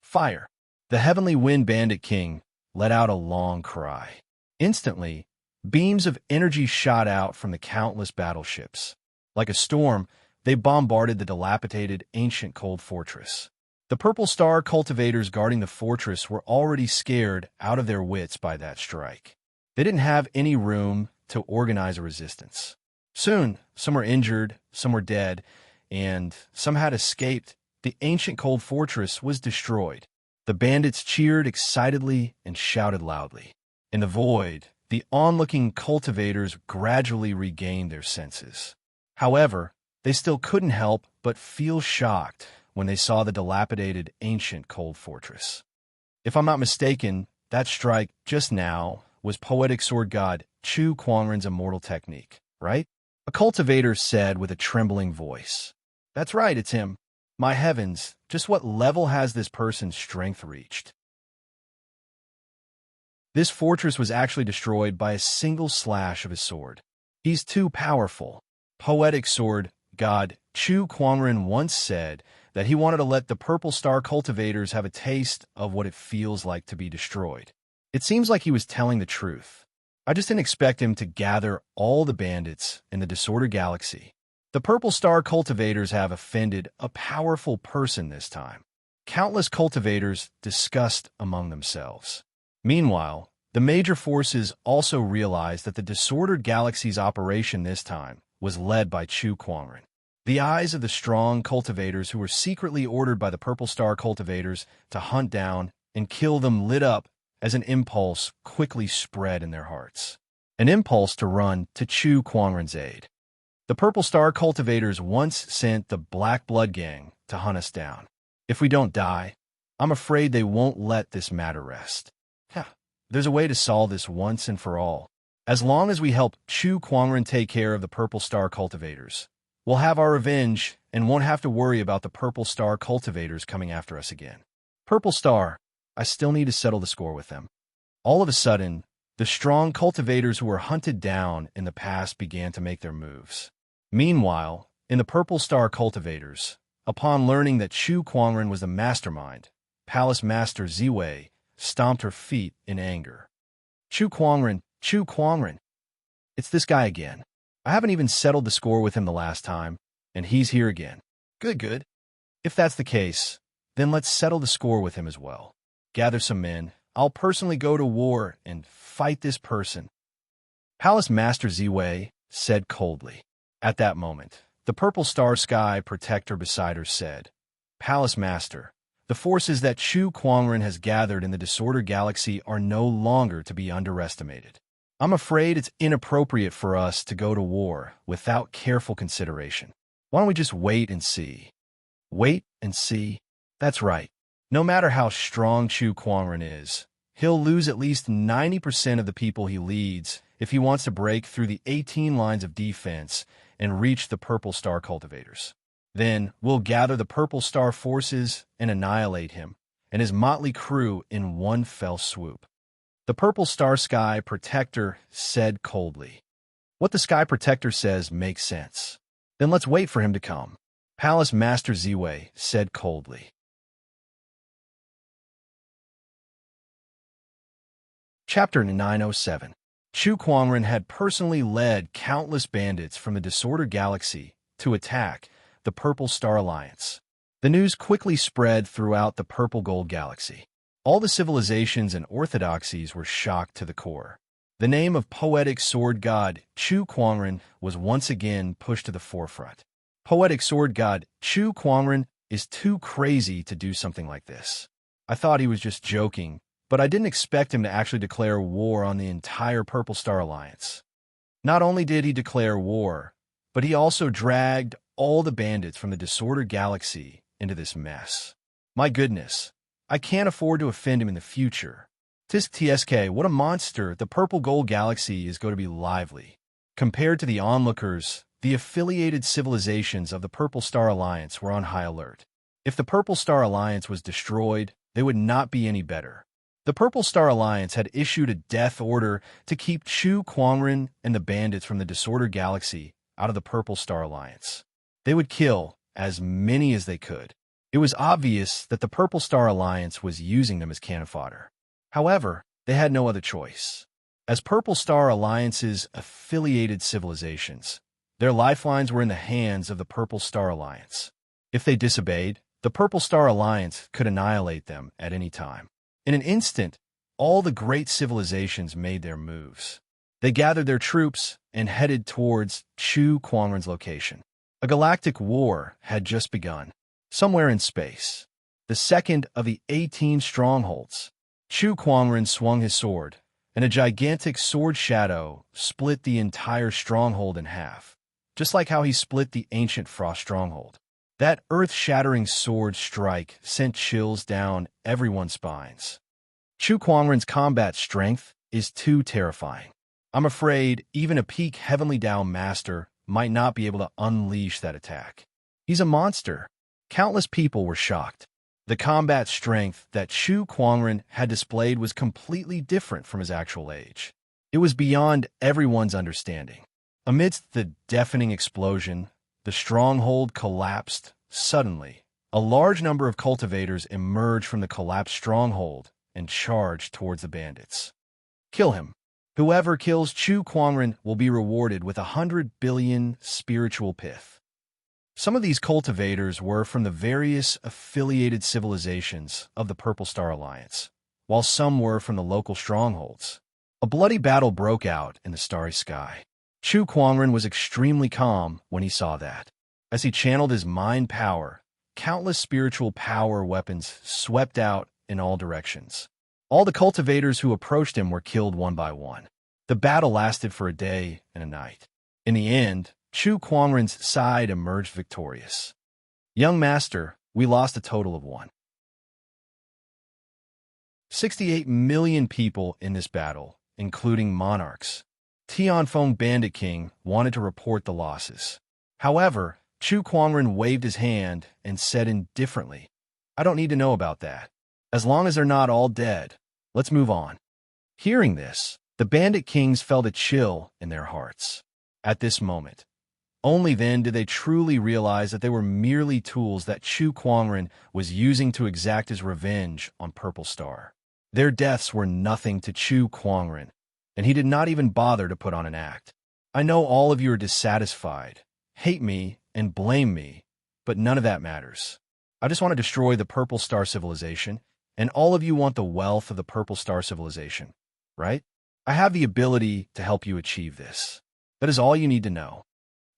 Fire. The Heavenly Wind Bandit King let out a long cry. Instantly, beams of energy shot out from the countless battleships. Like a storm, they bombarded the dilapidated ancient cold fortress. The Purple Star cultivators guarding the fortress were already scared out of their wits by that strike. They didn't have any room to organize a resistance. Soon, some were injured, some were dead, and some had escaped. The ancient cold fortress was destroyed. The bandits cheered excitedly and shouted loudly. In the void, the onlooking cultivators gradually regained their senses. However, they still couldn't help but feel shocked when they saw the dilapidated ancient cold fortress. If I'm not mistaken, that strike just now was poetic sword god Chu Kuangren's immortal technique, right? A cultivator said with a trembling voice. That's right, it's him. My heavens, just what level has this person's strength reached? This fortress was actually destroyed by a single slash of his sword. He's too powerful. Poetic sword god Chu Kuangren once said that he wanted to let the Purple Star cultivators have a taste of what it feels like to be destroyed. It seems like he was telling the truth. I just didn't expect him to gather all the bandits in the disordered galaxy. The Purple Star cultivators have offended a powerful person this time. Countless cultivators discussed among themselves. Meanwhile, the major forces also realized that the disordered galaxy's operation this time was led by Chu Kuangren. The eyes of the strong cultivators who were secretly ordered by the Purple Star cultivators to hunt down and kill them lit up as an impulse quickly spread in their hearts. An impulse to run to Chu Kuangren's aid. The Purple Star cultivators once sent the Black Blood Gang to hunt us down. If we don't die, I'm afraid they won't let this matter rest. There's a way to solve this once and for all. As long as we help Chu Kuangren take care of the Purple Star cultivators, we'll have our revenge and won't have to worry about the Purple Star cultivators coming after us again. Purple Star, I still need to settle the score with them. All of a sudden, the strong cultivators who were hunted down in the past began to make their moves. Meanwhile, in the Purple Star cultivators, upon learning that Chu Kuangren was the mastermind, Palace Master Ziwei stomped her feet in anger. Chu Kuangren, Chu Kuangren. It's this guy again. I haven't even settled the score with him the last time, and he's here again. Good. If that's the case, then let's settle the score with him as well. Gather some men. I'll personally go to war and fight this person. Palace Master Ziwei said coldly. At that moment, the Purple Star Sky Protector beside her said, Palace Master, The forces that Chu Kuangren has gathered in the Disorder Galaxy are no longer to be underestimated. I'm afraid it's inappropriate for us to go to war without careful consideration. Why don't we just wait and see? Wait and see? That's right. No matter how strong Chu Kuangren is, he'll lose at least 90% of the people he leads if he wants to break through the 18 lines of defense and reach the Purple Star cultivators. Then we'll gather the Purple Star forces and annihilate him and his motley crew in one fell swoop. The Purple Star Sky Protector said coldly. What the Sky Protector says makes sense. Then let's wait for him to come. Palace Master Ziwei said coldly. Chapter 907. Chu Kuangren had personally led countless bandits from the Disorder Galaxy to attack the Purple Star Alliance. The news quickly spread throughout the Purple Gold Galaxy. All the civilizations and orthodoxies were shocked to the core. The name of poetic sword god Chu Kuangren was once again pushed to the forefront. Poetic sword god Chu Kuangren is too crazy to do something like this. I thought he was just joking, but I didn't expect him to actually declare war on the entire Purple Star Alliance. Not only did he declare war, but he also dragged all the bandits from the Disorder Galaxy into this mess. My goodness, I can't afford to offend him in the future. Tisk TSK, what a monster. The Purple Gold Galaxy is going to be lively. Compared to the onlookers, the affiliated civilizations of the Purple Star Alliance were on high alert. If the Purple Star Alliance was destroyed, they would not be any better. The Purple Star Alliance had issued a death order to keep Chu Kuangren and the bandits from the Disorder Galaxy out of the Purple Star Alliance. They would kill as many as they could. It was obvious that the Purple Star Alliance was using them as cannon fodder. However, they had no other choice. As Purple Star Alliance's affiliated civilizations, their lifelines were in the hands of the Purple Star Alliance. If they disobeyed, the Purple Star Alliance could annihilate them at any time. In an instant, all the great civilizations made their moves. They gathered their troops and headed towards Chu Kuangren's location. A galactic war had just begun. Somewhere in space, the second of the 18 strongholds, Chu Kuangren swung his sword, and a gigantic sword shadow split the entire stronghold in half, just like how he split the ancient Frost stronghold. That earth-shattering sword strike sent chills down everyone's spines. Chu Kuangren's combat strength is too terrifying. I'm afraid even a peak Heavenly Dao Master might not be able to unleash that attack. He's a monster. Countless people were shocked. The combat strength that Chu Kuangren had displayed was completely different from his actual age. It was beyond everyone's understanding. Amidst the deafening explosion, the stronghold collapsed suddenly. A large number of cultivators emerged from the collapsed stronghold and charged towards the bandits. Kill him. Whoever kills Chu Kuangren will be rewarded with 100 billion spiritual pith. Some of these cultivators were from the various affiliated civilizations of the Purple Star Alliance, while some were from the local strongholds. A bloody battle broke out in the starry sky. Chu Kuangren was extremely calm when he saw that. As he channeled his mind power, countless spiritual power weapons swept out in all directions. All the cultivators who approached him were killed one by one. The battle lasted for a day and a night. In the end, Chu Kuangren's side emerged victorious. Young Master, we lost a total of 68 million people in this battle, including monarchs. Tianfeng Bandit King wanted to report the losses. However, Chu Kuangren waved his hand and said indifferently, I don't need to know about that. As long as they're not all dead, let's move on. Hearing this, the Bandit Kings felt a chill in their hearts. At this moment, only then did they truly realize that they were merely tools that Chu Kuangren was using to exact his revenge on Purple Star. Their deaths were nothing to Chu Kuangren, and he did not even bother to put on an act. I know all of you are dissatisfied, hate me, and blame me, but none of that matters. I just want to destroy the Purple Star civilization, and all of you want the wealth of the Purple Star civilization, right? I have the ability to help you achieve this. That is all you need to know.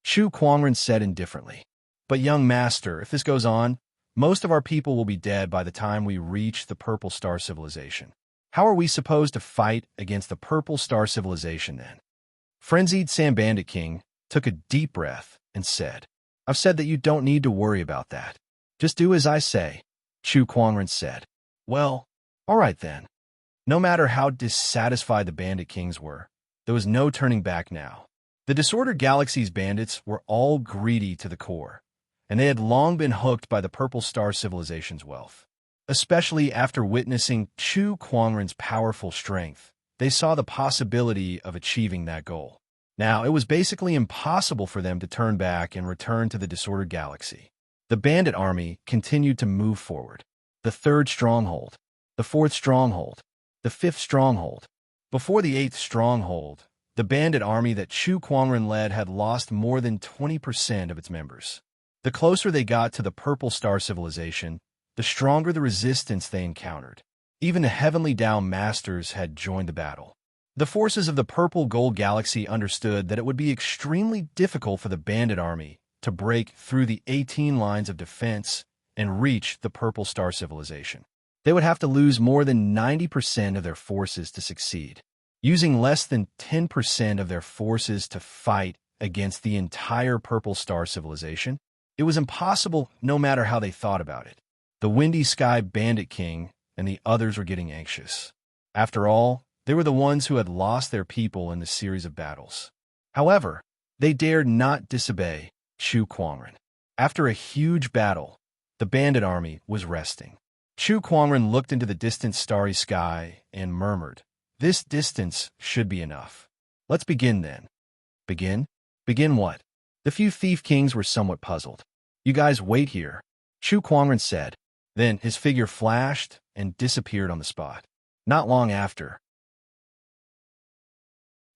Chu Kuangren said indifferently. But young master, if this goes on, Most of our people will be dead by the time we reach the Purple Star Civilization. How are we supposed to fight against the Purple Star Civilization then? Frenzied Sam Bandit King took a deep breath and said, I've said that you don't need to worry about that. Just do as I say, Chu Quangren said. Well, all right then. No matter how dissatisfied the Bandit Kings were, there was no turning back now. The Disordered Galaxy's bandits were all greedy to the core, and they had long been hooked by the Purple Star Civilization's wealth. Especially after witnessing Chu Quangren's powerful strength, they saw the possibility of achieving that goal. Now, it was basically impossible for them to turn back and return to the Disordered Galaxy. The bandit army continued to move forward. The third stronghold, the fourth stronghold, the fifth stronghold. Before the eighth stronghold, the bandit army that Chu Quangren led had lost more than 20% of its members. The closer they got to the Purple Star Civilization, the stronger the resistance they encountered. Even the Heavenly Dao Masters had joined the battle. The forces of the Purple Gold Galaxy understood that it would be extremely difficult for the bandit army to break through the 18 lines of defense and reach the Purple Star Civilization. They would have to lose more than 90% of their forces to succeed, using less than 10% of their forces to fight against the entire Purple Star Civilization. It was impossible no matter how they thought about it. The Windy Sky Bandit King and the others were getting anxious. After all, they were the ones who had lost their people in the series of battles. However, they dared not disobey Chu Quangren. After a huge battle, the bandit army was resting. Chu Quangren looked into the distant starry sky and murmured, "This distance should be enough. Let's begin then." Begin? Begin what? The few thief kings were somewhat puzzled. "You guys wait here," Chu Quangren said. Then his figure flashed and disappeared on the spot. Not long after,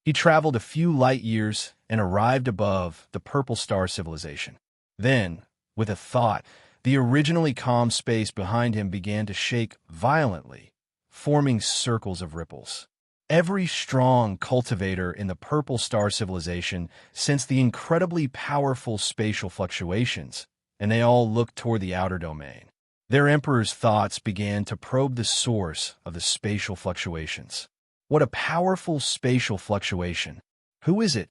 he traveled a few light years and arrived above the Purple Star Civilization. Then, with a thought, the originally calm space behind him began to shake violently, forming circles of ripples. Every strong cultivator in the Purple Star Civilization sensed the incredibly powerful spatial fluctuations, and they all looked toward the outer domain. Their emperor's thoughts began to probe the source of the spatial fluctuations. What a powerful spatial fluctuation. Who is it?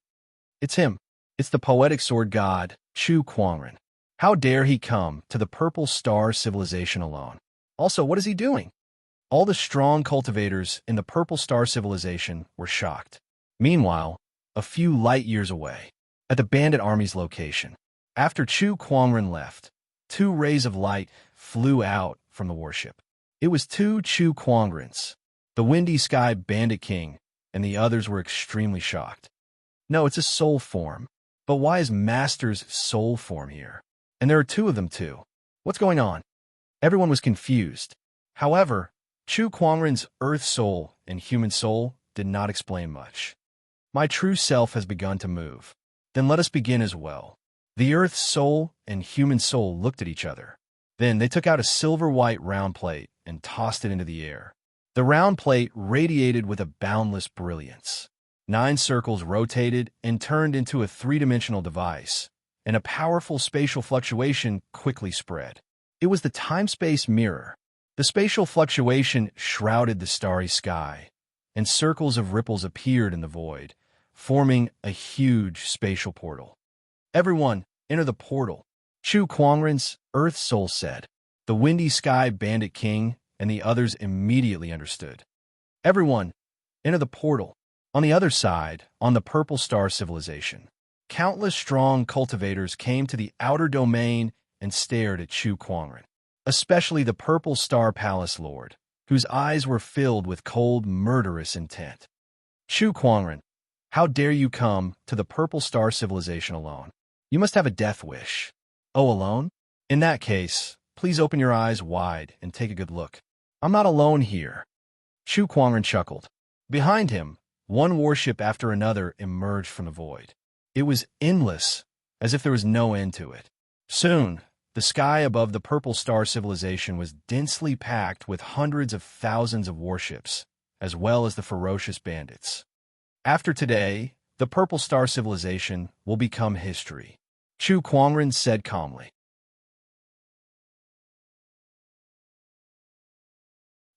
It's him. It's the poetic sword god, Chu Quangren. How dare he come to the Purple Star Civilization alone? Also, what is he doing? All the strong cultivators in the Purple Star Civilization were shocked. Meanwhile, a few light years away, at the bandit army's location, after Chu Quangren left, two rays of light flew out from the warship. It was two Chu Quangrens, the Windy Sky Bandit King, and the others were extremely shocked. No, it's a soul form. But why is Master's soul form here? And there are two of them too. What's going on? Everyone was confused. However, Chu Quangren's Earth Soul and Human Soul did not explain much. My true self has begun to move. Then let us begin as well. The Earth Soul and Human Soul looked at each other. Then they took out a silver-white round plate and tossed it into the air. The round plate radiated with a boundless brilliance. 9 circles rotated and turned into a 3-dimensional device, and a powerful spatial fluctuation quickly spread. It was the time-space mirror. The spatial fluctuation shrouded the starry sky, and circles of ripples appeared in the void, forming a huge spatial portal. "Everyone, enter the portal," Chu Quangren's Earth Soul said. The Windy Sky Bandit King and the others immediately understood. "Everyone, enter the portal." On the other side, on the Purple Star Civilization, countless strong cultivators came to the outer domain and stared at Chu Quangren, especially the Purple Star Palace Lord, whose eyes were filled with cold, murderous intent. "Chu Quangren, how dare you come to the Purple Star Civilization alone? You must have a death wish." "Oh, alone? In that case, please open your eyes wide and take a good look. I'm not alone here." Chu Quangren chuckled. Behind him, one warship after another emerged from the void. It was endless, as if there was no end to it. Soon, the sky above the Purple Star Civilization was densely packed with hundreds of thousands of warships, as well as the ferocious bandits. After today, the Purple Star Civilization will become history, Chu Quangren said calmly.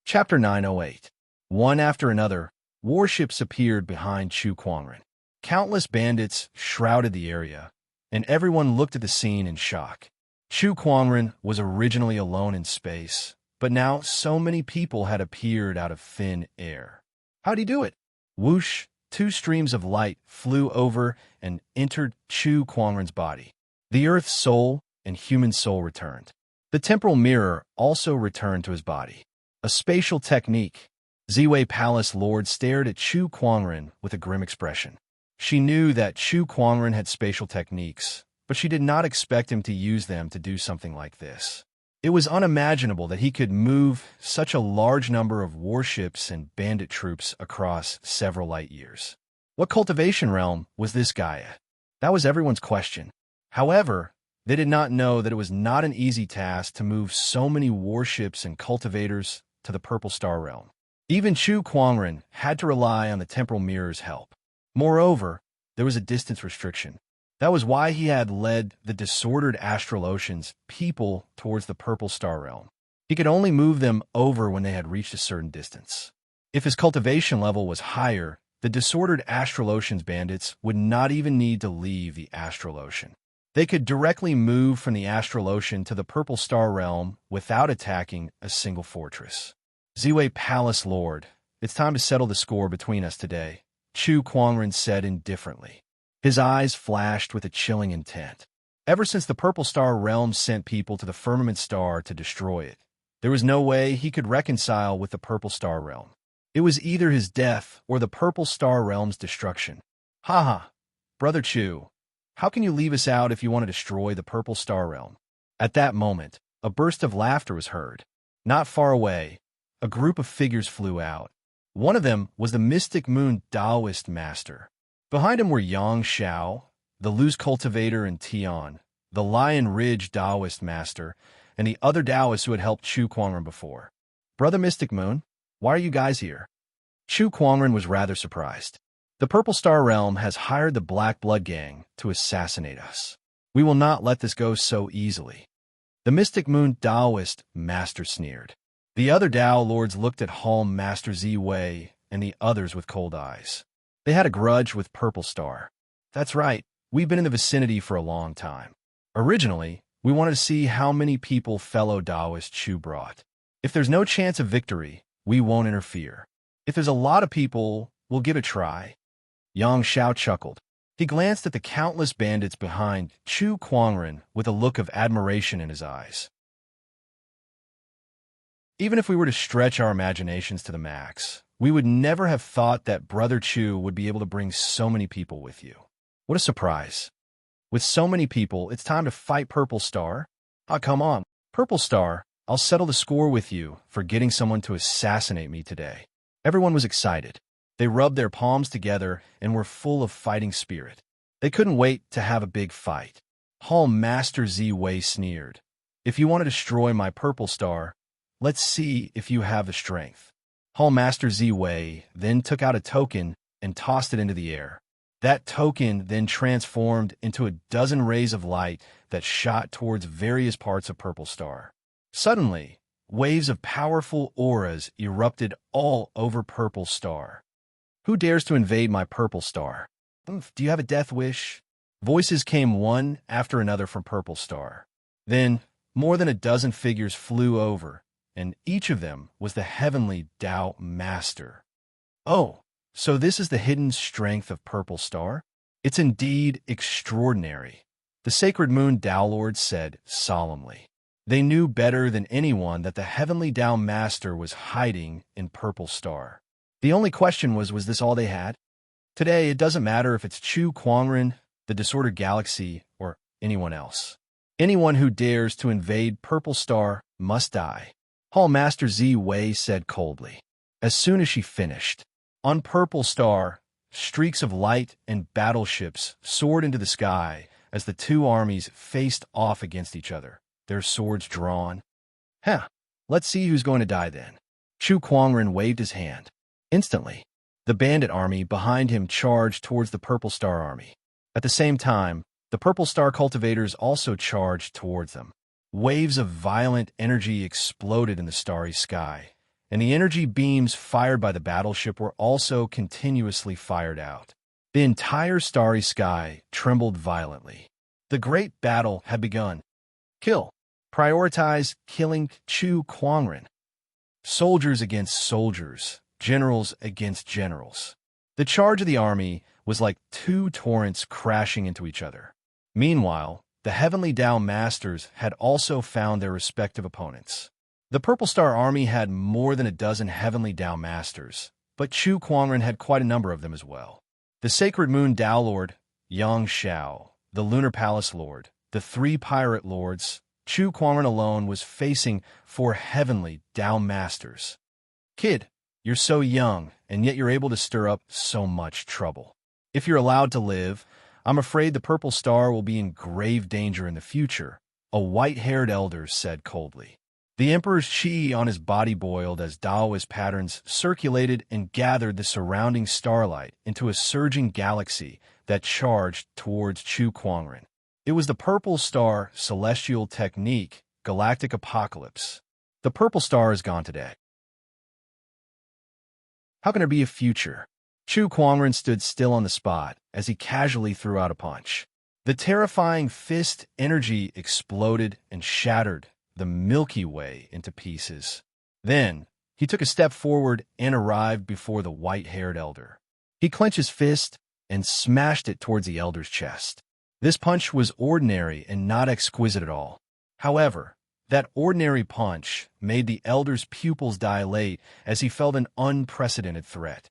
Chapter 908. One after another, warships appeared behind Chu Quangren. Countless bandits shrouded the area, and everyone looked at the scene in shock. Chu Quangren was originally alone in space, but now so many people had appeared out of thin air. How'd he do it? Whoosh, two streams of light flew over and entered Chu Quangren's body. The Earth's soul and human soul returned. The temporal mirror also returned to his body. A spatial technique. Ziwei Palace Lord stared at Chu Quangren with a grim expression. She knew that Chu Quangren had spatial techniques, but she did not expect him to use them to do something like this. It was unimaginable that he could move such a large number of warships and bandit troops across several light years. What cultivation realm was this guy at? That was everyone's question. However, they did not know that it was not an easy task to move so many warships and cultivators to the Purple Star realm. Even Chu Quangren had to rely on the temporal mirror's help. Moreover, there was a distance restriction. That was why he had led the disordered astral ocean's people towards the Purple Star realm. He could only move them over when they had reached a certain distance. If his cultivation level was higher, the disordered astral ocean's bandits would not even need to leave the astral ocean. They could directly move from the astral ocean to the Purple Star realm without attacking a single fortress. Ziwei Palace Lord, it's time to settle the score between us today, Chu Quangren said indifferently. His eyes flashed with a chilling intent. Ever since the Purple Star realm sent people to the Firmament Star to destroy it, there was no way he could reconcile with the Purple Star realm. It was either his death or the Purple Star realm's destruction. Ha! Brother Chu, how can you leave us out if you want to destroy the Purple Star realm? At that moment, a burst of laughter was heard. Not far away, a group of figures flew out. One of them was the Mystic Moon Taoist master. Behind him were Yang Xiao, the Luz Cultivator, and Tian, the Lion Ridge Taoist master, and the other Taoists who had helped Chu Quangren before. Brother Mystic Moon, why are you guys here? Chu Quangren was rather surprised. The Purple Star Realm has hired the Black Blood Gang to assassinate us. We will not let this go so easily. The Mystic Moon Taoist master sneered. The other Tao lords looked at Halm Master Ziwei and the others with cold eyes. They had a grudge with Purple Star. That's right, we've been in the vicinity for a long time. Originally, we wanted to see how many people fellow Taoist Chu brought. If there's no chance of victory, we won't interfere. If there's a lot of people, we'll give it a try. Yang Xiao chuckled. He glanced at the countless bandits behind Chu Quangren with a look of admiration in his eyes. Even if we were to stretch our imaginations to the max, we would never have thought that Brother Chu would be able to bring so many people with you. What a surprise. With so many people, it's time to fight Purple Star? Ah, come on. Purple Star, I'll settle the score with you for getting someone to assassinate me today. Everyone was excited. They rubbed their palms together and were full of fighting spirit. They couldn't wait to have a big fight. Hall Master Ziwei sneered. If you want to destroy my Purple Star, let's see if you have the strength. Hall Master Ziwei then took out a token and tossed it into the air. That token then transformed into a dozen rays of light that shot towards various parts of Purple Star. Suddenly, waves of powerful auras erupted all over Purple Star. Who dares to invade my Purple Star? Do you have a death wish? Voices came one after another from Purple Star. Then, more than a dozen figures flew over, and each of them was the heavenly Tao Master. Oh, so this is the hidden strength of Purple Star? It's indeed extraordinary, the Sacred Moon Tao Lord said solemnly. They knew better than anyone that the heavenly Tao Master was hiding in Purple Star. The only question was this all they had? Today, it doesn't matter if it's Chu Quangren, the Disordered Galaxy, or anyone else. Anyone who dares to invade Purple Star must die. Hall Master Ziwei said coldly. As soon as she finished, on Purple Star, streaks of light and battleships soared into the sky as the two armies faced off against each other, their swords drawn. Let's see who's going to die then. Chu Quangren waved his hand. Instantly, the bandit army behind him charged towards the Purple Star army. At the same time, the Purple Star cultivators also charged towards them. Waves of violent energy exploded in the starry sky, and the energy beams fired by the battleship were also continuously fired out. The entire starry sky trembled violently. The great battle had begun. Kill. Prioritize killing Chu Quangren. Soldiers against soldiers, generals against generals. The charge of the army was like two torrents crashing into each other. Meanwhile, the Heavenly Tao Masters had also found their respective opponents. The Purple Star Army had more than a dozen Heavenly Tao Masters, but Chu Quangren had quite a number of them as well. The Sacred Moon Tao Lord, Yang Shao, the Lunar Palace Lord, the three Pirate Lords, Chu Quangren alone was facing 4 Heavenly Tao Masters. Kid, you're so young, and yet you're able to stir up so much trouble. If you're allowed to live, I'm afraid the Purple Star will be in grave danger in the future, a white-haired elder said coldly. The Emperor's chi on his body boiled as Taoist patterns circulated and gathered the surrounding starlight into a surging galaxy that charged towards Chu Quangren. It was the Purple Star celestial technique, galactic apocalypse. The Purple Star is gone today. How can there be a future? Chu Quangren stood still on the spot as he casually threw out a punch. The terrifying fist energy exploded and shattered the Milky Way into pieces. Then, he took a step forward and arrived before the white-haired elder. He clenched his fist and smashed it towards the elder's chest. This punch was ordinary and not exquisite at all. However, that ordinary punch made the elder's pupils dilate as he felt an unprecedented threat.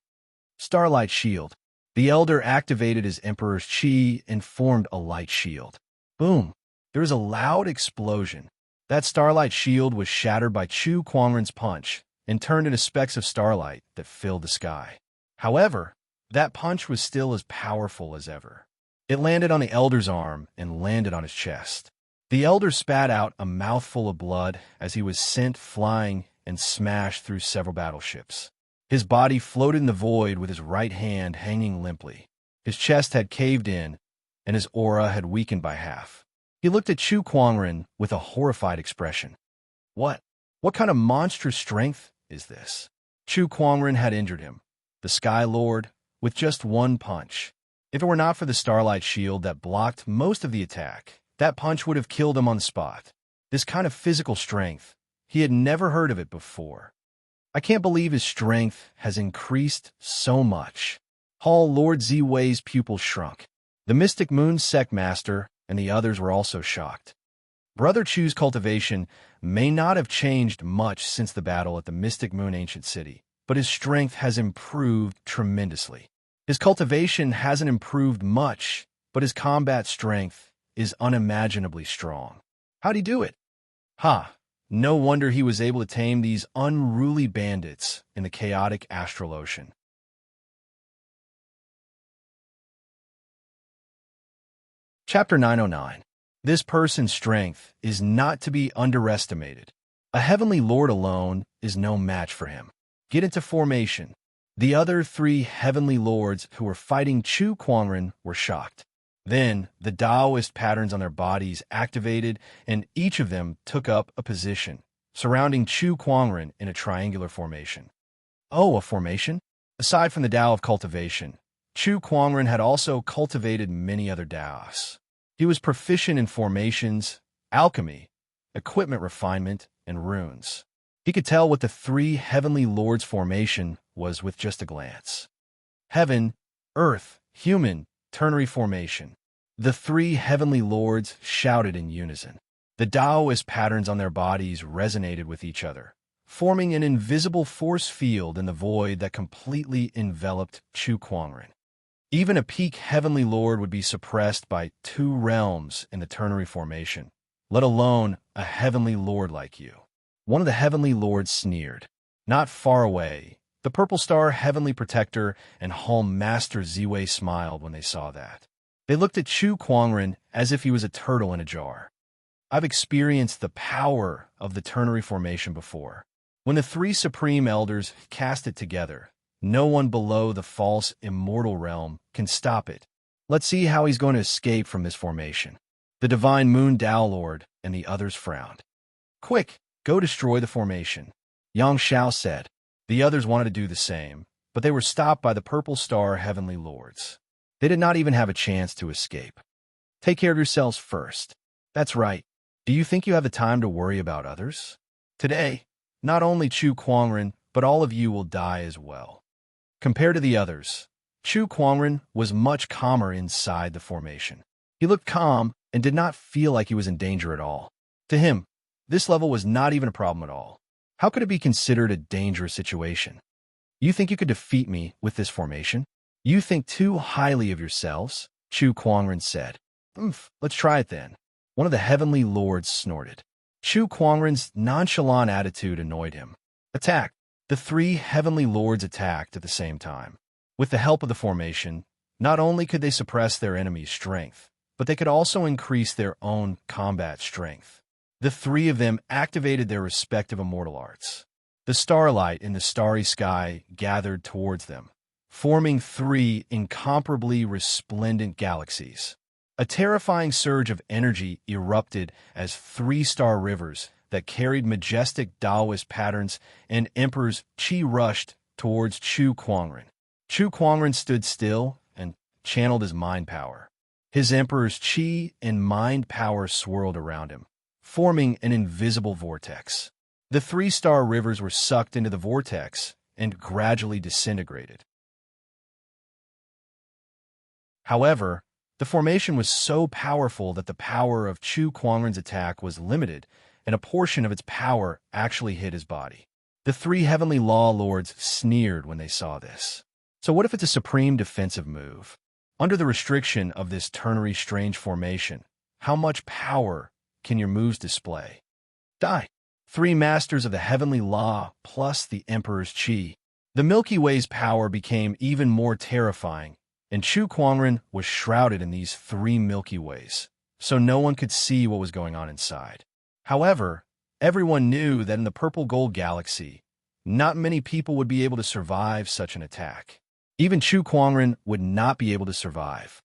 Starlight Shield. The elder activated his Emperor's chi and formed a light shield. Boom! There was a loud explosion. That starlight shield was shattered by Chu Quangren's punch and turned into specks of starlight that filled the sky. However, that punch was still as powerful as ever. It landed on the elder's arm and landed on his chest. The elder spat out a mouthful of blood as he was sent flying and smashed through several battleships. His body floated in the void with his right hand hanging limply. His chest had caved in, and his aura had weakened by half. He looked at Chu Quangren with a horrified expression. What kind of monstrous strength is this? Chu Quangren had injured him, the Sky Lord, with just one punch. If it were not for the starlight shield that blocked most of the attack, that punch would have killed him on the spot. This kind of physical strength, he had never heard of it before. I can't believe his strength has increased so much. Hall Lord Ziwei's pupils shrunk. The Mystic Moon Sect Master and the others were also shocked. Brother Chu's cultivation may not have changed much since the battle at the Mystic Moon Ancient City, but his strength has improved tremendously. His cultivation hasn't improved much, but his combat strength is unimaginably strong. How'd he do it? No wonder he was able to tame these unruly bandits in the chaotic astral ocean. Chapter 909. This person's strength is not to be underestimated. A heavenly lord alone is no match for him. Get into formation. The other 3 heavenly lords who were fighting Chu Quangren were shocked. Then, the Taoist patterns on their bodies activated, and each of them took up a position, surrounding Chu Quangren in a triangular formation. Oh, a formation? Aside from the Tao of cultivation, Chu Quangren had also cultivated many other Taos. He was proficient in formations, alchemy, equipment refinement, and runes. He could tell what the 3 heavenly lords' formation was with just a glance. Heaven, earth, human, ternary formation. The 3 heavenly lords shouted in unison. The Taoist patterns on their bodies resonated with each other, forming an invisible force field in the void that completely enveloped Chu Quangren. Even a peak heavenly lord would be suppressed by 2 realms in the ternary formation, let alone a heavenly lord like you. One of the heavenly lords sneered. Not far away, the Purple Star Heavenly Protector and Hall Master Ziwei smiled when they saw that. They looked at Chu Quangren as if he was a turtle in a jar. I've experienced the power of the ternary formation before. When the 3 supreme elders cast it together, no one below the false immortal realm can stop it. Let's see how he's going to escape from this formation. The Divine Moon Tao Lord and the others frowned. Quick, go destroy the formation. Yang Xiao said. The others wanted to do the same, but they were stopped by the Purple Star Heavenly Lords. They did not even have a chance to escape. Take care of yourselves first. That's right. Do you think you have the time to worry about others? Today, not only Chu Kuangren, but all of you will die as well. Compared to the others, Chu Kuangren was much calmer inside the formation. He looked calm and did not feel like he was in danger at all. To him, this level was not even a problem at all. How could it be considered a dangerous situation? You think you could defeat me with this formation? You think too highly of yourselves, Chu Kuangren said. Let's try it then. One of the heavenly lords snorted. Chu Kuangren's nonchalant attitude annoyed him. Attack! The three heavenly lords attacked at the same time. With the help of the formation, not only could they suppress their enemy's strength, but they could also increase their own combat strength. The three of them activated their respective immortal arts. The starlight in the starry sky gathered towards them, forming three incomparably resplendent galaxies. A terrifying surge of energy erupted as three-star rivers that carried majestic Taoist patterns and Emperor's Qi rushed towards Chu Kuangren. Chu Kuangren stood still and channeled his mind power. His Emperor's Qi and mind power swirled around him, forming an invisible vortex. The three-star rivers were sucked into the vortex and gradually disintegrated. However, the formation was so powerful that the power of Chu Kuangren's attack was limited, and a portion of its power actually hit his body. The three heavenly law lords sneered when they saw this. So what if it's a supreme defensive move? Under the restriction of this ternary strange formation, how much power can your moves display? Die! Three masters of the heavenly law plus the Emperor's Qi. The Milky Way's power became even more terrifying, and Chu Kuangren was shrouded in these three Milky Ways, so no one could see what was going on inside. However, everyone knew that in the Purple Gold Galaxy, not many people would be able to survive such an attack. Even Chu Kuangren would not be able to survive.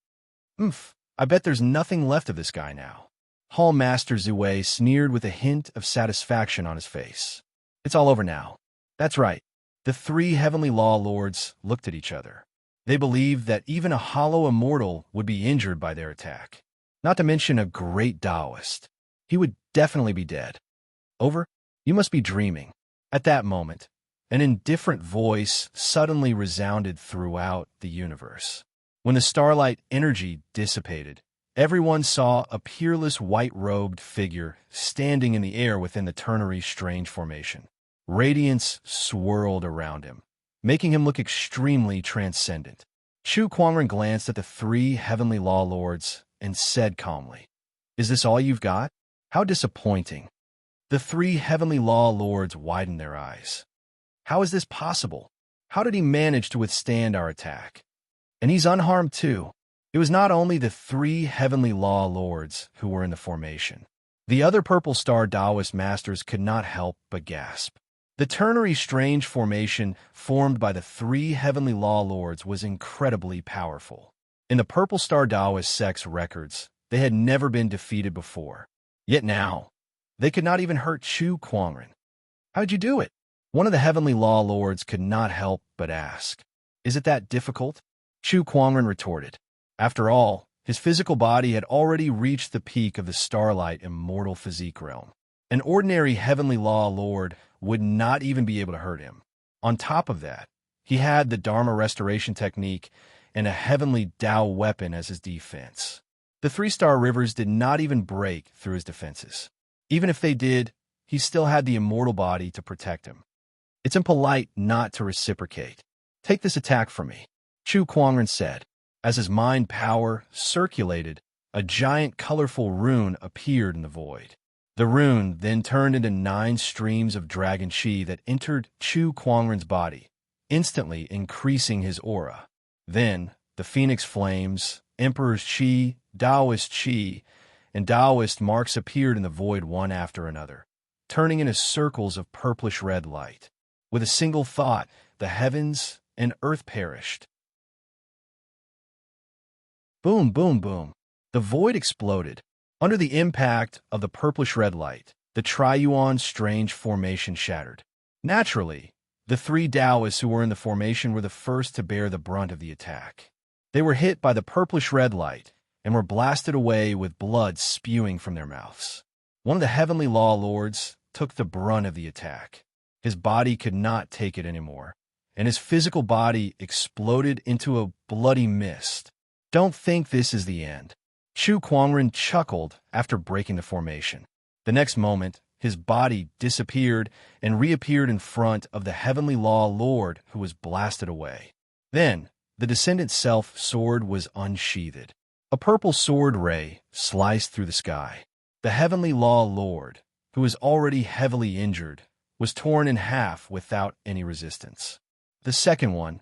I bet there's nothing left of this guy now. Hall Master Zhuwei sneered with a hint of satisfaction on his face. It's all over now. That's right. The three heavenly law lords looked at each other. They believed that even a hollow immortal would be injured by their attack. Not to mention a great Taoist. He would definitely be dead. Over? You must be dreaming. At that moment, an indifferent voice suddenly resounded throughout the universe. When the starlight energy dissipated, everyone saw a peerless white-robed figure standing in the air within the ternary strange formation. Radiance swirled around him, making him look extremely transcendent. Chu Kuangren glanced at the three heavenly law lords and said calmly, "Is this all you've got? How disappointing." The three heavenly law lords widened their eyes. How is this possible? How did he manage to withstand our attack? And he's unharmed too. It was not only the three heavenly law lords who were in the formation. The other Purple Star Taoist masters could not help but gasp. The ternary strange formation formed by the three heavenly law lords was incredibly powerful. In the Purple Star Taoist sect's records, they had never been defeated before. Yet now, they could not even hurt Chu Kuangren. How'd you do it? One of the heavenly law lords could not help but ask. Is it that difficult? Chu Kuangren retorted. After all, his physical body had already reached the peak of the starlight immortal physique realm. An ordinary heavenly law lord would not even be able to hurt him. On top of that, he had the Dharma restoration technique and a heavenly Tao weapon as his defense. The three-star rivers did not even break through his defenses. Even if they did, he still had the immortal body to protect him. It's impolite not to reciprocate. Take this attack from me, Chu Kuangren said. As his mind power circulated, a giant colorful rune appeared in the void. The rune then turned into 9 streams of dragon qi that entered Chu Kuangren's body, instantly increasing his aura. Then, the phoenix flames, Emperor's qi, Taoist qi, and Taoist marks appeared in the void one after another, turning into circles of purplish-red light. With a single thought, the heavens and earth perished. Boom, boom, boom. The void exploded. Under the impact of the purplish-red light, the Triuon strange formation shattered. Naturally, the three Taoists who were in the formation were the first to bear the brunt of the attack. They were hit by the purplish-red light and were blasted away with blood spewing from their mouths. One of the heavenly law lords took the brunt of the attack. His body could not take it anymore, and his physical body exploded into a bloody mist. Don't think this is the end. Chu Kuangren chuckled after breaking the formation. The next moment, his body disappeared and reappeared in front of the heavenly law lord who was blasted away. Then, the descendant self sword was unsheathed. A purple sword ray sliced through the sky. The heavenly law lord, who was already heavily injured, was torn in half without any resistance. The second one,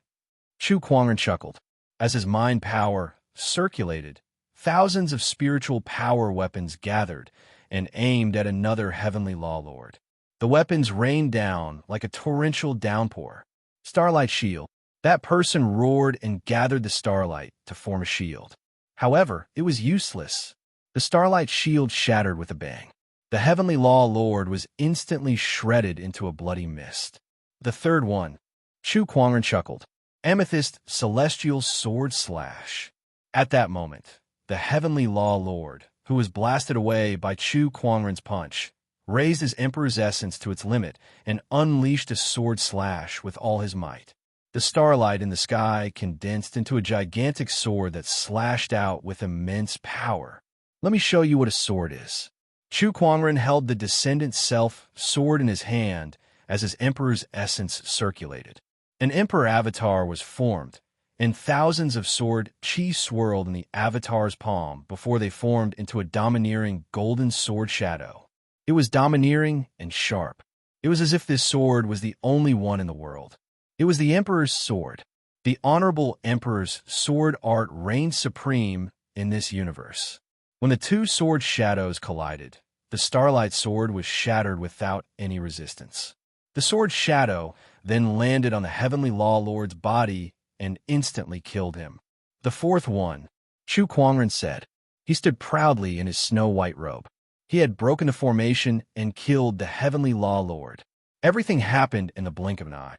Chu Kuangren chuckled. As his mind power circulated, thousands of spiritual power weapons gathered and aimed at another heavenly law lord. The weapons rained down like a torrential downpour. Starlight shield. That person roared and gathered the starlight to form a shield. However, it was useless. The starlight shield shattered with a bang. The heavenly law lord was instantly shredded into a bloody mist. The third one, Chu Kuangren chuckled. Amethyst celestial sword slash. At that moment, the heavenly law lord, who was blasted away by Chu Kuangren's punch, raised his emperor's essence to its limit and unleashed a sword slash with all his might. The starlight in the sky condensed into a gigantic sword that slashed out with immense power. Let me show you what a sword is. Chu Kuangren held the descendant self sword in his hand as his emperor's essence circulated. An emperor avatar was formed, and thousands of sword chi swirled in the avatar's palm before they formed into a domineering golden sword shadow. It was domineering and sharp. It was as if this sword was the only one in the world. It was the emperor's sword. The honorable emperor's sword art reigned supreme in this universe. When the two sword shadows collided, the starlight sword was shattered without any resistance. The sword shadow then landed on the heavenly law lord's body and instantly killed him. The fourth one, Chu Kuangren said. He stood proudly in his snow-white robe. He had broken the formation and killed the heavenly law lord. Everything happened in the blink of an eye.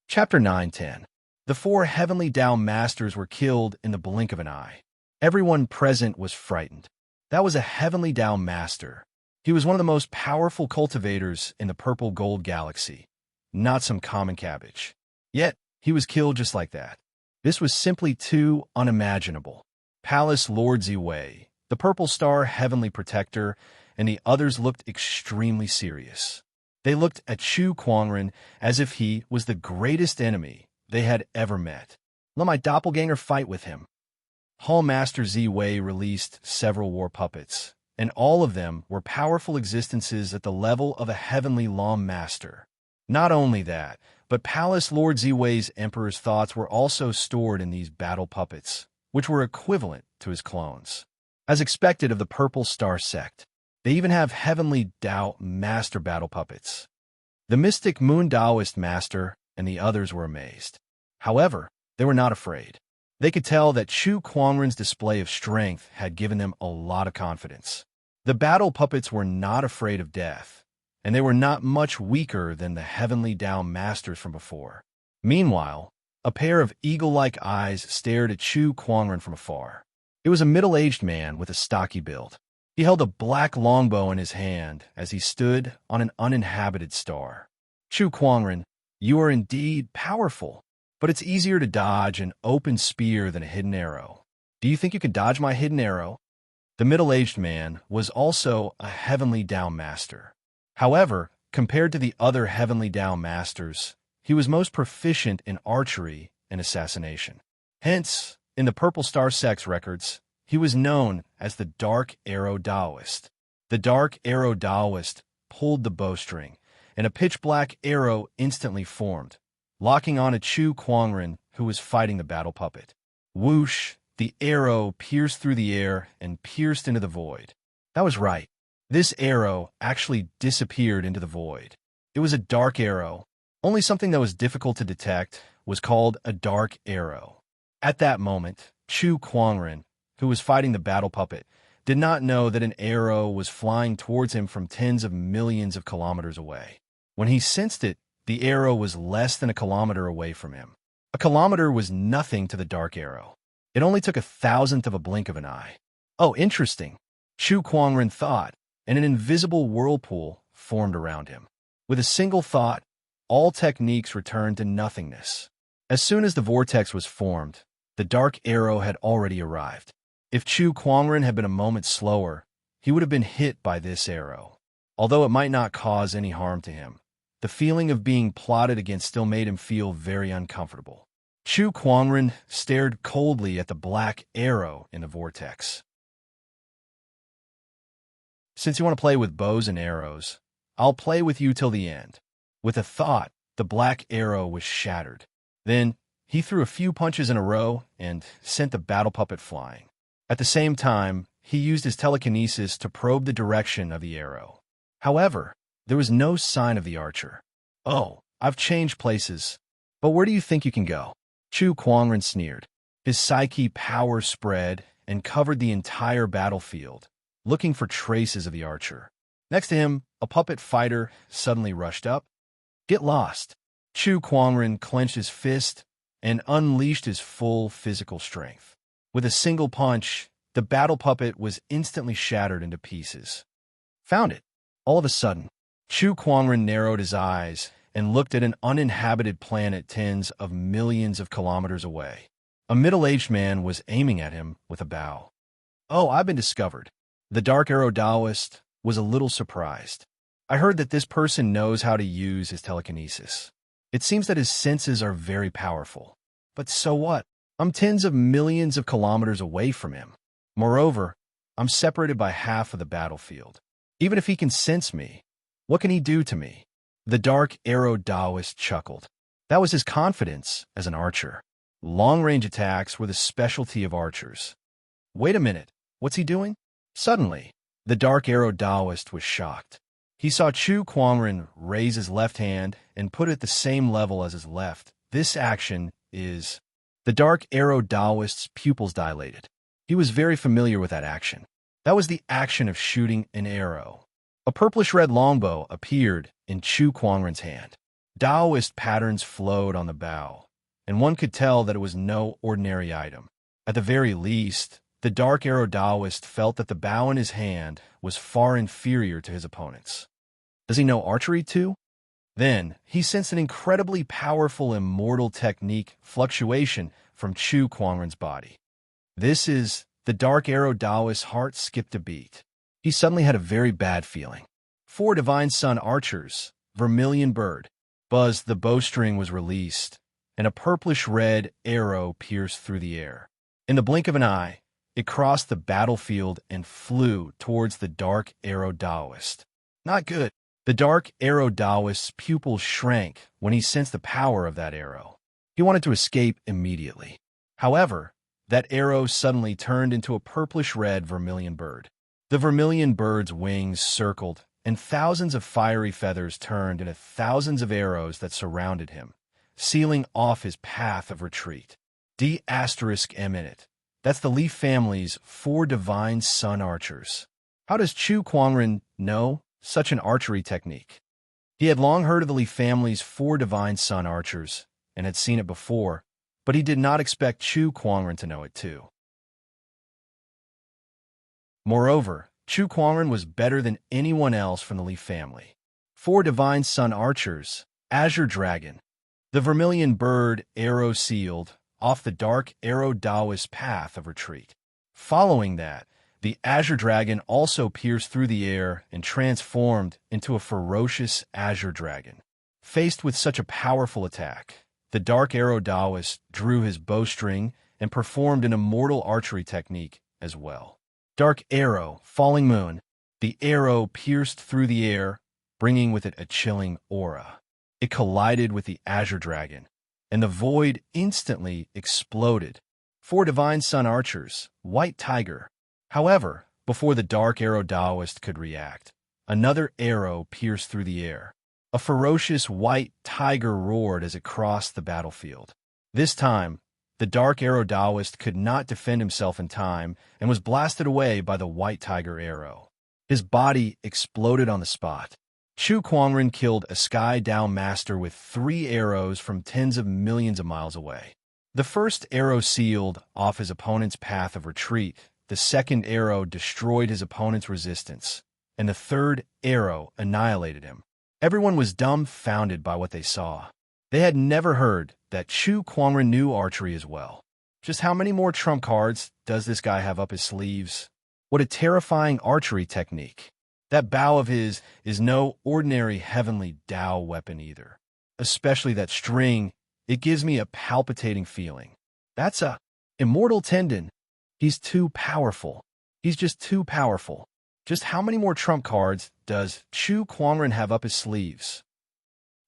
Chapter 9-10. The four heavenly Tao masters were killed in the blink of an eye. Everyone present was frightened. That was a heavenly Tao master. He was one of the most powerful cultivators in the purple gold galaxy, not some common cabbage. Yet, he was killed just like that. This was simply too unimaginable. Palace Lord Ziwei, the purple star heavenly protector, and the others looked extremely serious. They looked at Chu Kuangren as if he was the greatest enemy they had ever met. Let my doppelganger fight with him. Hall Master Ziwei released several war puppets, and all of them were powerful existences at the level of a heavenly law master. Not only that, but Palace Lord Ziwei's emperor's thoughts were also stored in these battle puppets, which were equivalent to his clones. As expected of the Purple Star sect, they even have heavenly Tao master battle puppets. The mystic Moon Taoist master and the others were amazed. However, they were not afraid. They could tell that Chu Kuangren's display of strength had given them a lot of confidence. The battle puppets were not afraid of death, and they were not much weaker than the heavenly Tao masters from before. Meanwhile, a pair of eagle-like eyes stared at Chu Kuangren from afar. It was a middle-aged man with a stocky build. He held a black longbow in his hand as he stood on an uninhabited star. Chu Kuangren, you are indeed powerful, but it's easier to dodge an open spear than a hidden arrow. Do you think you could dodge my hidden arrow? The middle-aged man was also a heavenly Tao master. However, compared to the other heavenly Tao masters, he was most proficient in archery and assassination. Hence, in the Purple Star Sect's records, he was known as the Dark Arrow Taoist. The Dark Arrow Taoist pulled the bowstring, and a pitch-black arrow instantly formed, locking on a Chu Kuangren who was fighting the battle puppet. Whoosh! The arrow pierced through the air and pierced into the void. That was right. This arrow actually disappeared into the void. It was a dark arrow. Only something that was difficult to detect was called a dark arrow. At that moment, Chu Kuangren, who was fighting the battle puppet, did not know that an arrow was flying towards him from tens of millions of kilometers away. When he sensed it, the arrow was less than a kilometer away from him. A kilometer was nothing to the dark arrow. It only took 1,000th of a blink of an eye. Oh, interesting, Chu Kuangren thought, and an invisible whirlpool formed around him. With a single thought, all techniques returned to nothingness. As soon as the vortex was formed, the dark arrow had already arrived. If Chu Kuangren had been a moment slower, he would have been hit by this arrow. Although it might not cause any harm to him, the feeling of being plotted against still made him feel very uncomfortable. Chu Kuangren stared coldly at the black arrow in the vortex. Since you want to play with bows and arrows, I'll play with you till the end. With a thought, the black arrow was shattered. Then, he threw a few punches in a row and sent the battle puppet flying. At the same time, he used his telekinesis to probe the direction of the arrow. However, there was no sign of the archer. Oh, I've changed places. But where do you think you can go? Chu Kuangren sneered. His psyche power spread and covered the entire battlefield, looking for traces of the archer. Next to him, a puppet fighter suddenly rushed up. Get lost. Chu Kuangren clenched his fist and unleashed his full physical strength. With a single punch, the battle puppet was instantly shattered into pieces. Found it. All of a sudden, Chu Kuangren narrowed his eyes and looked at an uninhabited planet tens of millions of kilometers away. A middle-aged man was aiming at him with a bow. Oh, I've been discovered. The Dark Arrow Taoist was a little surprised. I heard that this person knows how to use his telekinesis. It seems that his senses are very powerful. But so what? I'm tens of millions of kilometers away from him. Moreover, I'm separated by half of the battlefield. Even if he can sense me, what can he do to me? The Dark Arrow Taoist chuckled. That was his confidence as an archer. Long-range attacks were the specialty of archers. Wait a minute, what's he doing? Suddenly, the Dark Arrow Taoist was shocked. He saw Chu Kuangren raise his left hand and put it at the same level as his left. This action is... The Dark Arrow Taoist's pupils dilated. He was very familiar with that action. That was the action of shooting an arrow. A purplish-red longbow appeared in Chu Kuangren's hand. Taoist patterns flowed on the bow, and one could tell that it was no ordinary item. At the very least, the Dark Arrow Taoist felt that the bow in his hand was far inferior to his opponent's. Does he know archery too? Then, he sensed an incredibly powerful immortal technique fluctuation from Chu Kuangren's body. This is... The Dark Arrow Taoist's heart skipped a beat. He suddenly had a very bad feeling. 4 Divine Sun archers, Vermilion Bird. Buzz, the bowstring was released, and a purplish-red arrow pierced through the air. In the blink of an eye, it crossed the battlefield and flew towards the Dark Arrow Taoist. Not good. The Dark Arrow Taoist's pupils shrank when he sensed the power of that arrow. He wanted to escape immediately. However, that arrow suddenly turned into a purplish-red vermilion bird. The vermilion bird's wings circled, and thousands of fiery feathers turned into thousands of arrows that surrounded him, sealing off his path of retreat. D*M in it. That's the Li family's 4 Divine Sun archers. How does Chu Kuangren know such an archery technique? He had long heard of the Li family's 4 Divine Sun archers, and had seen it before, but he did not expect Chu Kuangren to know it too. Moreover, Chu Kuangren was better than anyone else from the Li family. 4 Divine Sun archers, Azure Dragon. The Vermilion Bird arrow sealed off the Dark Arrow Taoist's path of retreat. Following that, the Azure Dragon also pierced through the air and transformed into a ferocious Azure Dragon. Faced with such a powerful attack, the Dark Arrow Taoist drew his bowstring and performed an immortal archery technique as well. Dark Arrow, Falling Moon. The arrow pierced through the air, bringing with it a chilling aura. It collided with the Azure Dragon, and the void instantly exploded. 4 Divine Sun archers, White Tiger. However, before the Dark Arrow Taoist could react, another arrow pierced through the air. A ferocious white tiger roared as it crossed the battlefield. This time, The dark arrow Taoist could not defend himself in time and was blasted away by the white tiger arrow. His body exploded on the spot. Chu Kuangren killed a Sky Dao master with 3 arrows from tens of millions of miles away. The first arrow sealed off his opponent's path of retreat, the second arrow destroyed his opponent's resistance, and the third arrow annihilated him. Everyone was dumbfounded by what they saw. They had never heard that Chu Kuangren knew archery as well. Just how many more trump cards does this guy have up his sleeves? What a terrifying archery technique. That bow of his is no ordinary heavenly Dao weapon either. Especially that string, it gives me a palpitating feeling. That's a immortal tendon. He's too powerful. He's just too powerful. Just how many more trump cards does Chu Kuangren have up his sleeves?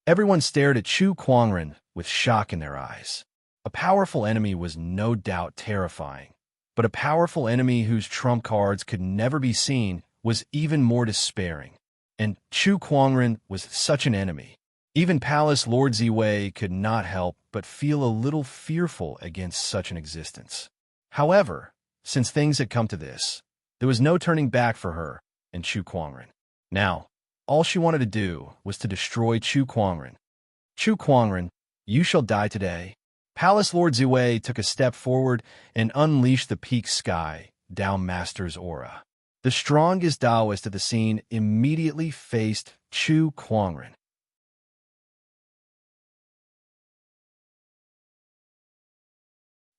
Everyone stared at Chu Kuangren with shock in their eyes. A powerful enemy was no doubt terrifying, but a powerful enemy whose trump cards could never be seen was even more despairing. And Chu Kuangren was such an enemy. Even Palace Lord Ziwei could not help but feel a little fearful against such an existence. However, since things had come to this, there was no turning back for her and Chu Kuangren. Now, all she wanted to do was to destroy Chu Kuangren. Chu Kuangren, you shall die today. Palace Lord Ziwei took a step forward and unleashed the peak sky, Dao Master's aura. The strongest Taoist at the scene immediately faced Chu Kuangren.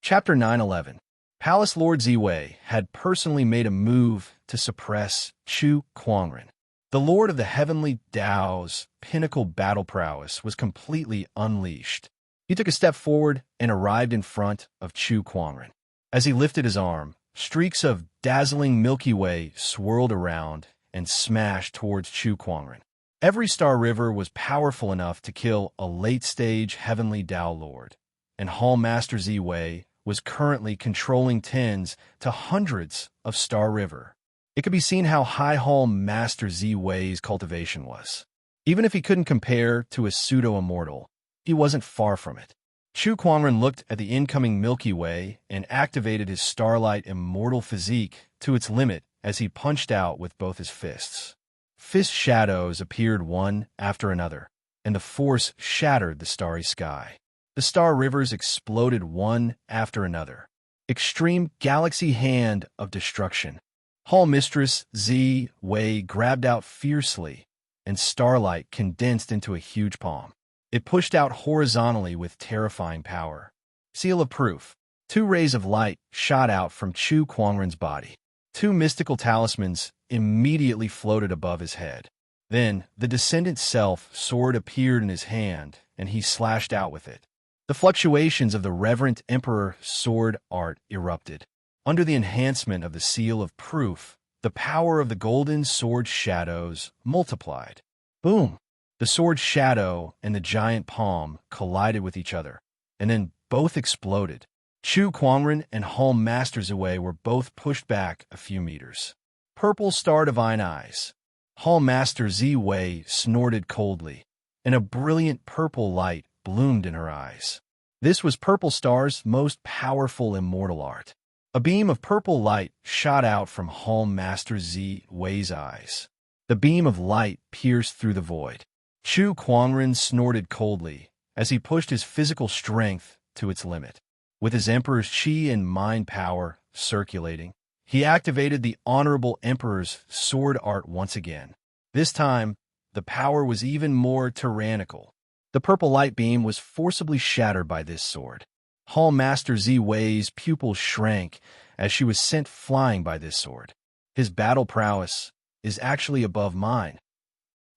Chapter 911. Palace Lord Ziwei had personally made a move to suppress Chu Kuangren. The Lord of the Heavenly Dao's pinnacle battle prowess was completely unleashed. He took a step forward and arrived in front of Chu Kuangren. As he lifted his arm, streaks of dazzling Milky Way swirled around and smashed towards Chu Kuangren. Every star river was powerful enough to kill a late-stage Heavenly Dao Lord, and Hall Master Ziwei was currently controlling tens to hundreds of Star River. It could be seen how high Hall Master Ziwei's cultivation was. Even if he couldn't compare to a pseudo-immortal, he wasn't far from it. Chu Kuangren looked at the incoming Milky Way and activated his starlight immortal physique to its limit as he punched out with both his fists. Fist shadows appeared one after another, and the force shattered the starry sky. The star rivers exploded one after another. Extreme galaxy hand of destruction. Hall Mistress Zi Wei grabbed out fiercely, and starlight condensed into a huge palm. It pushed out horizontally with terrifying power. Seal of proof. 2 rays of light shot out from Chu Kuangren's body. 2 mystical talismans immediately floated above his head. Then, the Descendant Self sword appeared in his hand, and he slashed out with it. The fluctuations of the Reverent Emperor sword art erupted. Under the enhancement of the Seal of Proof, the power of the golden sword shadows multiplied. Boom! The sword shadow and the giant palm collided with each other, and then both exploded. Chu Kuangren and Hall Master Ziwei were both pushed back a few meters. Purple Star Divine Eyes. Hall Master Ziwei snorted coldly, and a brilliant purple light bloomed in her eyes. This was Purple Star's most powerful immortal art. A beam of purple light shot out from Hall Master Ziwei's eyes. The beam of light pierced through the void. Chu Kuangren snorted coldly as he pushed his physical strength to its limit. With his Emperor's Qi and mind power circulating, he activated the Honorable Emperor's sword art once again. This time, the power was even more tyrannical. The purple light beam was forcibly shattered by this sword. Hall Master Ziwei's pupils shrank as she was sent flying by this sword. His battle prowess is actually above mine.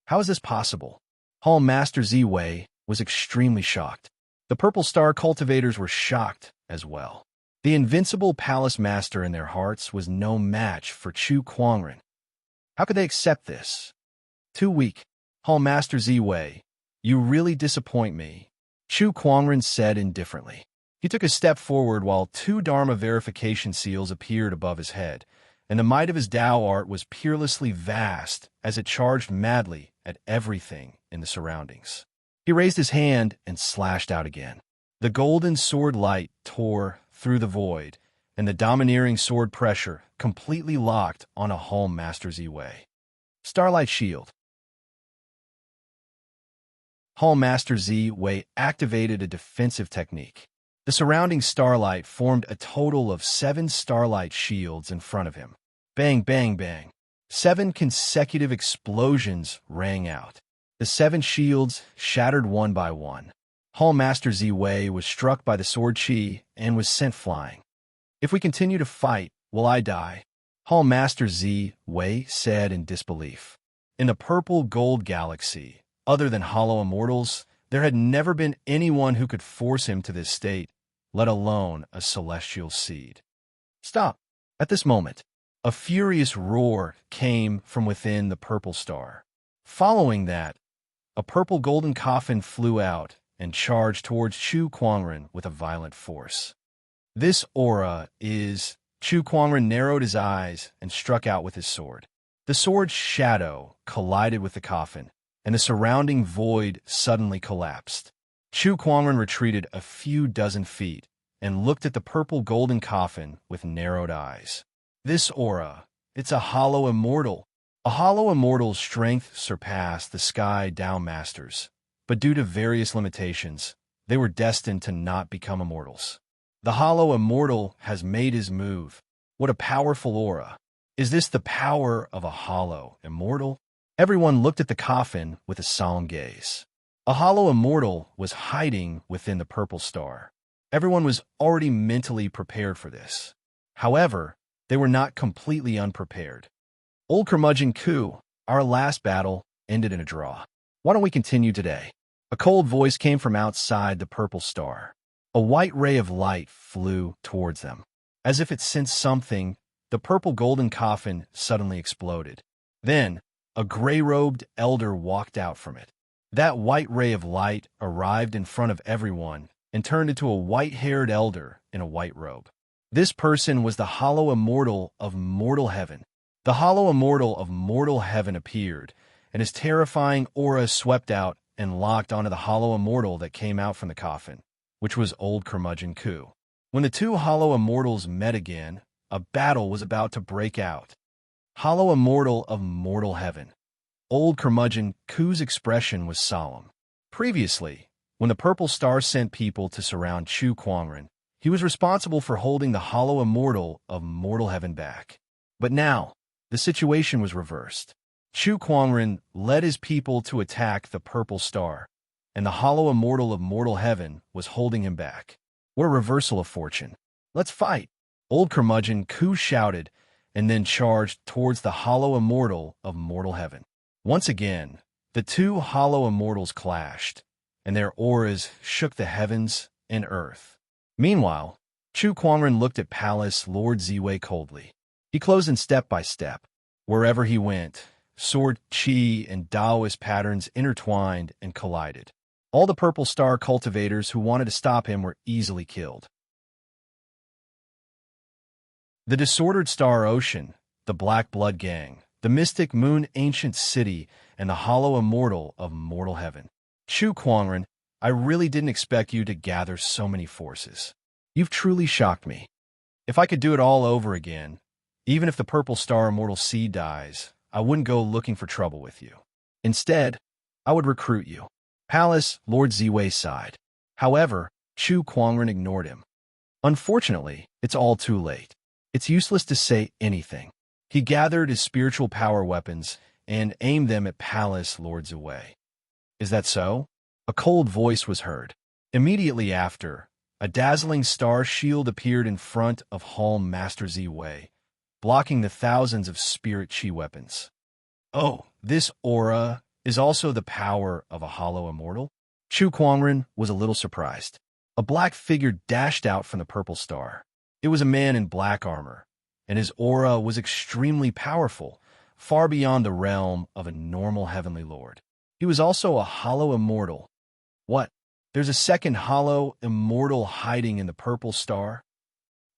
How is this possible? Hall Master Ziwei was extremely shocked. The Purple Star cultivators were shocked as well. The invincible Palace Master in their hearts was no match for Chu Kuangren. How could they accept this? Too weak. Hall Master Ziwei, you really disappoint me, Chu Kuangren said indifferently. He took a step forward while 2 Dharma verification seals appeared above his head, and the might of his Dao art was peerlessly vast as it charged madly at everything in the surroundings. He raised his hand and slashed out again. The golden sword light tore through the void, and the domineering sword pressure completely locked on a Home Master Z-Way. Starlight Shield. Home Master Z-Way activated a defensive technique. The surrounding starlight formed a total of 7 starlight shields in front of him. Bang, bang, bang. 7 consecutive explosions rang out. The 7 shields shattered one by one. Hall Master Z-Way was struck by the sword chi and was sent flying. "If we continue to fight, will I die?" Hall Master Z-Way said in disbelief. In the purple gold galaxy, other than hollow immortals, there had never been anyone who could force him to this state, let alone a celestial seed. Stop! At this moment, a furious roar came from within the purple star. Following that, a purple golden coffin flew out and charged towards Chu Kuangren with a violent force. "This aura is..." Chu Kuangren narrowed his eyes and struck out with his sword. The sword's shadow collided with the coffin, and the surrounding void suddenly collapsed. Chu Kuangren retreated a few dozen feet and looked at the purple golden coffin with narrowed eyes. "This aura, it's a hollow immortal." A hollow immortal's strength surpassed the Sky Down Masters, but due to various limitations, they were destined to not become immortals. The hollow immortal has made his move. What a powerful aura. Is this the power of a hollow immortal? Everyone looked at the coffin with a solemn gaze. A hollow immortal was hiding within the purple star. Everyone was already mentally prepared for this. However, they were not completely unprepared. "Old Curmudgeon Coup, our last battle ended in a draw. Why don't we continue today?" A cold voice came from outside the purple star. A white ray of light flew towards them. As if it sensed something, the purple golden coffin suddenly exploded. Then, a gray-robed elder walked out from it. That white ray of light arrived in front of everyone and turned into a white-haired elder in a white robe. This person was the hollow immortal of mortal heaven. The hollow immortal of mortal heaven appeared, and his terrifying aura swept out and locked onto the hollow immortal that came out from the coffin, which was Old Curmudgeon Coup. When the two hollow immortals met again, a battle was about to break out. Hollow immortal of mortal heaven. Old Curmudgeon Coup's expression was solemn. Previously, when the purple star sent people to surround Chu Kuangren, he was responsible for holding the hollow immortal of mortal heaven back. But now, the situation was reversed. Chu Kuangren led his people to attack the purple star, and the hollow immortal of mortal heaven was holding him back. What a reversal of fortune. "Let's fight!" Old Curmudgeon Coup shouted, and then charged towards the hollow immortal of mortal heaven. Once again, the two hollow immortals clashed, and their auras shook the heavens and earth. Meanwhile, Chu Kuangren looked at Palace Lord Z-Way coldly. He closed in step by step. Wherever he went, sword, chi, and Taoist patterns intertwined and collided. All the Purple Star cultivators who wanted to stop him were easily killed. The Disordered Star Ocean, the Black Blood Gang, the Mystic Moon Ancient City, and the Hollow Immortal of Mortal Heaven. Chu Kuangren, I really didn't expect you to gather so many forces. You've truly shocked me. If I could do it all over again, even if the Purple Star Immortal Seed dies, I wouldn't go looking for trouble with you. Instead, I would recruit you. Palace Lord Z-Way sighed. However, Chu Kuangren ignored him. Unfortunately, it's all too late. It's useless to say anything. He gathered his spiritual power weapons and aimed them at Palace Lord Z-Way. Is that so? A cold voice was heard. Immediately after, a dazzling star shield appeared in front of Hall Master Z-Way, blocking the thousands of spirit chi weapons. "Oh, this aura is also the power of a hollow immortal?" Chu Kuangren was a little surprised. A black figure dashed out from the purple star. It was a man in black armor, and his aura was extremely powerful, far beyond the realm of a normal heavenly lord. He was also a hollow immortal. What? There's a second hollow immortal hiding in the purple star?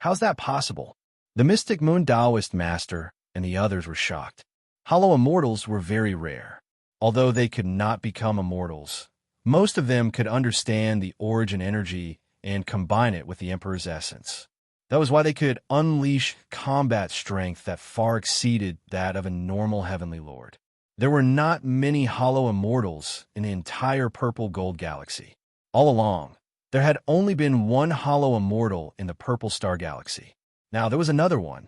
How's that possible? The Mystic Moon Taoist Master and the others were shocked. Hollow immortals were very rare. Although they could not become immortals, most of them could understand the origin energy and combine it with the Emperor's essence. That was why they could unleash combat strength that far exceeded that of a normal heavenly lord. There were not many hollow immortals in the entire purple gold galaxy. All along, there had only been one hollow immortal in the purple star galaxy. Now there was another one.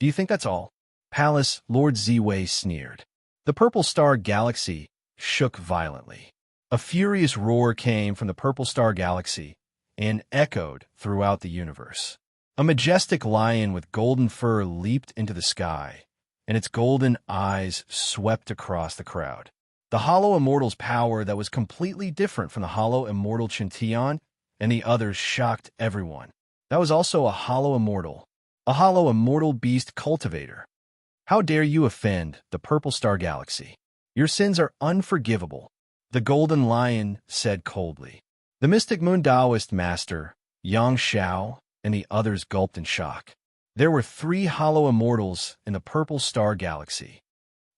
Do you think that's all? Palace, Lord Z-Wei sneered. The purple star galaxy shook violently. A furious roar came from the purple star galaxy and echoed throughout the universe. A majestic lion with golden fur leaped into the sky, and its golden eyes swept across the crowd. The hollow immortal's power that was completely different from the hollow immortal Chintian and the others shocked everyone. That was also a hollow immortal beast Cultivator. How dare you offend the purple star galaxy? Your sins are unforgivable, the golden lion said coldly. The mystic moon Taoist master, Yang Xiao, and the others gulped in shock. There were 3 hollow immortals in the purple star galaxy.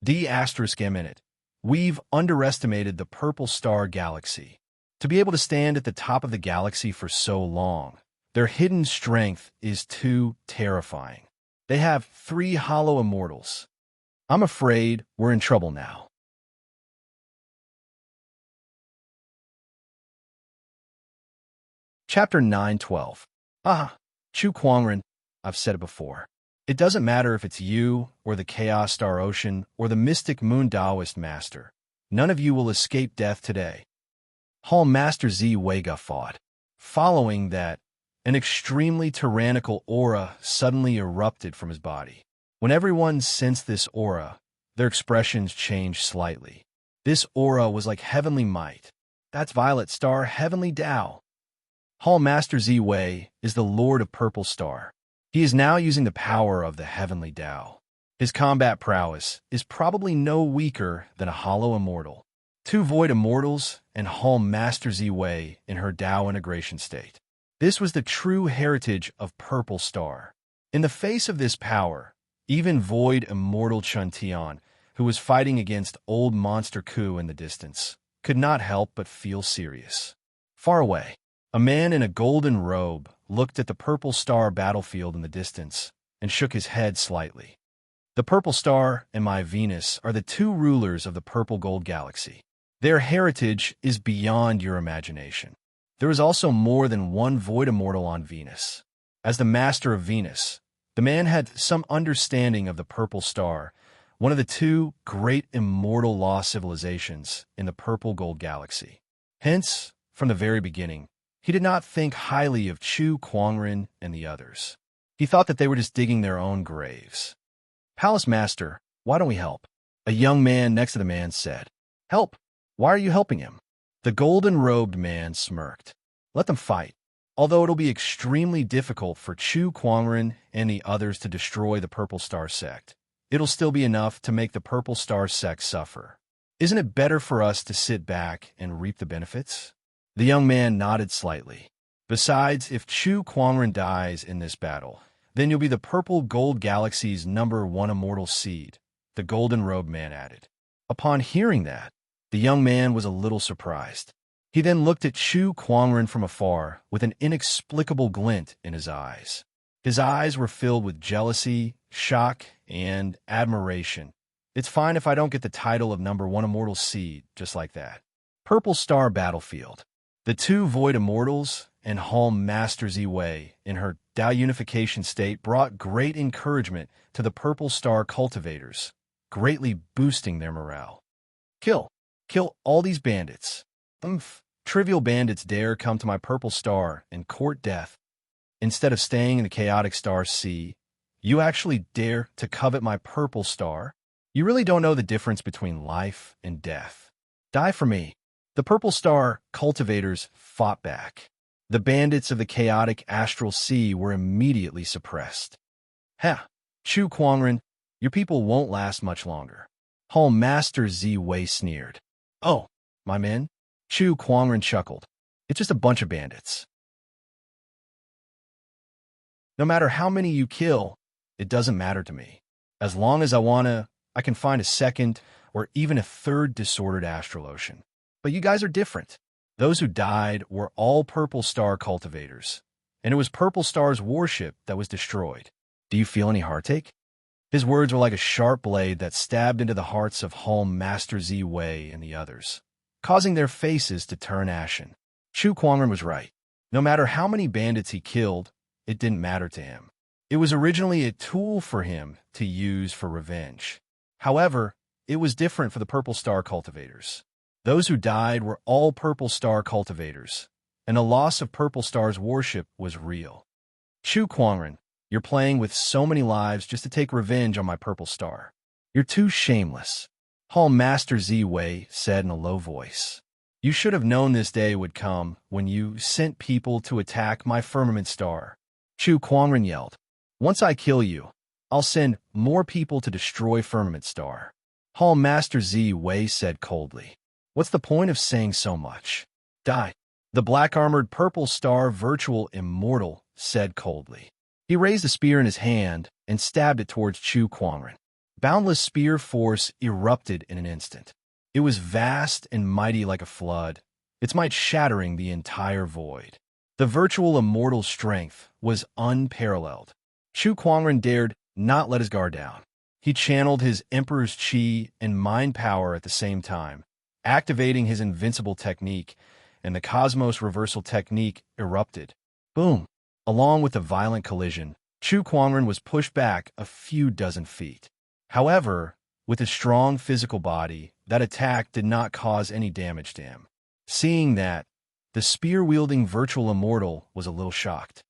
**M**. We've underestimated the purple star galaxy. To be able to stand at the top of the galaxy for so long, their hidden strength is too terrifying. They have 3 hollow immortals. I'm afraid we're in trouble now. Chapter 9:12. Chu Kuangren, I've said it before. It doesn't matter if it's you, or the Chaos Star Ocean, or the Mystic Moon Taoist Master. None of you will escape death today. Hall Master Z-Wei fought. Following that, an extremely tyrannical aura suddenly erupted from his body. When everyone sensed this aura, their expressions changed slightly. This aura was like heavenly might. That's Violet Star Heavenly Tao. Hall Master Z-Wei is the Lord of Purple Star. He is now using the power of the Heavenly Tao. His combat prowess is probably no weaker than a Hollow Immortal. 2 Void Immortals and Hall Master Z-Wei in her Tao integration state. This was the true heritage of Purple Star. In the face of this power, even Void Immortal Chuntian, who was fighting against old Monster Ku in the distance, could not help but feel serious. Far away, a man in a golden robe looked at the purple star battlefield in the distance and shook his head slightly. The purple star and my Venus are the 2 rulers of the purple gold galaxy. Their heritage is beyond your imagination. There is also more than one void immortal on Venus. As the master of Venus, the man had some understanding of the purple star, one of the 2 great immortal lost civilizations in the purple gold galaxy. Hence, from the very beginning, he did not think highly of Chu Kuangren and the others. He thought that they were just digging their own graves. Palace Master, why don't we help? A young man next to the man said. Help? Why are you helping him? The golden-robed man smirked. Let them fight. Although it'll be extremely difficult for Chu Kuangren and the others to destroy the Purple Star sect, it'll still be enough to make the Purple Star sect suffer. Isn't it better for us to sit back and reap the benefits? The young man nodded slightly. Besides, if Chu Kuangren dies in this battle, then you'll be the purple gold galaxy's #1 immortal seed, the golden-robed man added. Upon hearing that, the young man was a little surprised. He then looked at Chu Kuangren from afar with an inexplicable glint in his eyes. His eyes were filled with jealousy, shock, and admiration. It's fine if I don't get the title of #1 immortal seed, just like that. Purple Star Battlefield. The 2 Void Immortals and Hall Master Z-Wei in her Tao unification state brought great encouragement to the Purple Star cultivators, greatly boosting their morale. Kill all these bandits. Trivial bandits dare come to my Purple Star and court death. Instead of staying in the chaotic star sea, you actually dare to covet my Purple Star? You really don't know the difference between life and death. Die for me. The Purple Star cultivators fought back. The bandits of the chaotic astral sea were immediately suppressed. Chu Kuangren, your people won't last much longer. Hall Master Z-Wei sneered. Oh, my men? Chu Kuangren chuckled. It's just a bunch of bandits. No matter how many you kill, it doesn't matter to me. As long as I can find a second or even a third disordered astral ocean. But you guys are different. Those who died were all Purple Star cultivators, and it was Purple Star's warship that was destroyed. Do you feel any heartache? His words were like a sharp blade that stabbed into the hearts of Hulm, Master Z Wei, and the others, causing their faces to turn ashen. Chu Kuangren was right. No matter how many bandits he killed, it didn't matter to him. It was originally a tool for him to use for revenge. However, it was different for the Purple Star cultivators. Those who died were all Purple Star cultivators, and the loss of Purple Star's warship was real. Chu Kuangren, you're playing with so many lives just to take revenge on my Purple Star. You're too shameless, Hulm Master Z Wei said in a low voice. You should have known this day would come when you sent people to attack my Firmament Star. Chu Kuangren yelled. Once I kill you, I'll send more people to destroy Firmament Star. Hulm Master Z Wei said coldly. What's the point of saying so much? Die. The black-armored Purple Star Virtual Immortal said coldly. He raised a spear in his hand and stabbed it towards Chu Kuangren. Boundless spear force erupted in an instant. It was vast and mighty like a flood, its might shattering the entire void. The virtual immortal strength was unparalleled. Chu Kuangren dared not let his guard down. He channeled his Emperor's Qi and mind power at the same time, activating his invincible technique, and the Cosmos Reversal technique erupted. Boom! Along with the violent collision, Chu Kuangren was pushed back a few dozen feet. However, with his strong physical body, that attack did not cause any damage to him. Seeing that, the spear-wielding virtual immortal was a little shocked.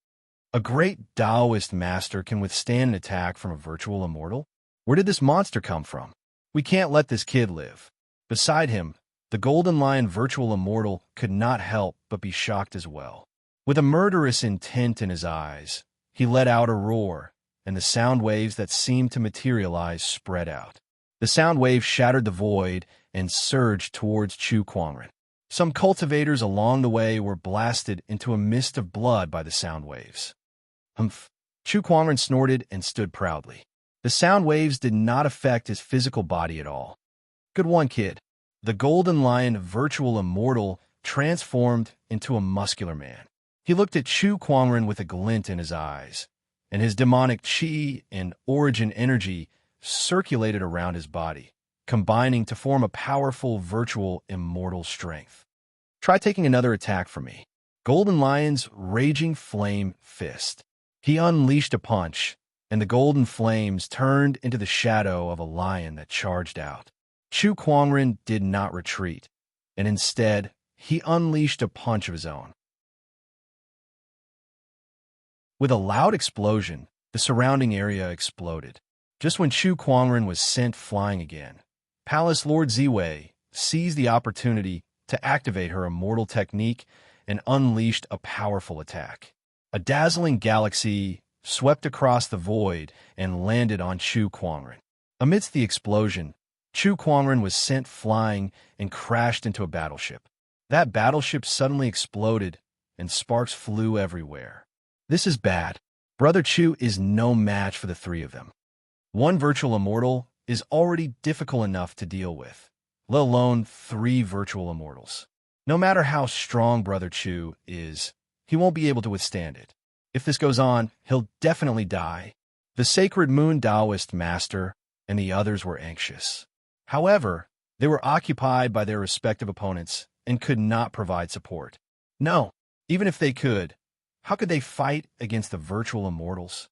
A great Taoist master can withstand an attack from a virtual immortal? Where did this monster come from? We can't let this kid live. Beside him, the Golden Lion virtual immortal could not help but be shocked as well. With a murderous intent in his eyes, he let out a roar, and the sound waves that seemed to materialize spread out. The sound wave shattered the void and surged towards Chu Kuangren. Some cultivators along the way were blasted into a mist of blood by the sound waves. Humph! Chu Kuangren snorted and stood proudly. The sound waves did not affect his physical body at all. Good one, kid. The Golden Lion virtual immortal transformed into a muscular man. He looked at Chu Kuangren with a glint in his eyes, and his demonic qi and origin energy circulated around his body, combining to form a powerful virtual immortal strength. Try taking another attack from me. Golden Lion's raging flame fist. He unleashed a punch, and the golden flames turned into the shadow of a lion that charged out. Chu Kuangren did not retreat, and instead, he unleashed a punch of his own. With a loud explosion, the surrounding area exploded. Just when Chu Kuangren was sent flying again, Palace Lord Ziwei seized the opportunity to activate her immortal technique and unleashed a powerful attack. A dazzling galaxy swept across the void and landed on Chu Kuangren. Amidst the explosion, Chu Kuangren was sent flying and crashed into a battleship. That battleship suddenly exploded, and sparks flew everywhere. This is bad. Brother Chu is no match for the three of them. One virtual immortal is already difficult enough to deal with, let alone three virtual immortals. No matter how strong Brother Chu is, he won't be able to withstand it. If this goes on, he'll definitely die. The Sacred Moon Taoist master and the others were anxious. However, they were occupied by their respective opponents and could not provide support. No, even if they could, how could they fight against the virtual immortals?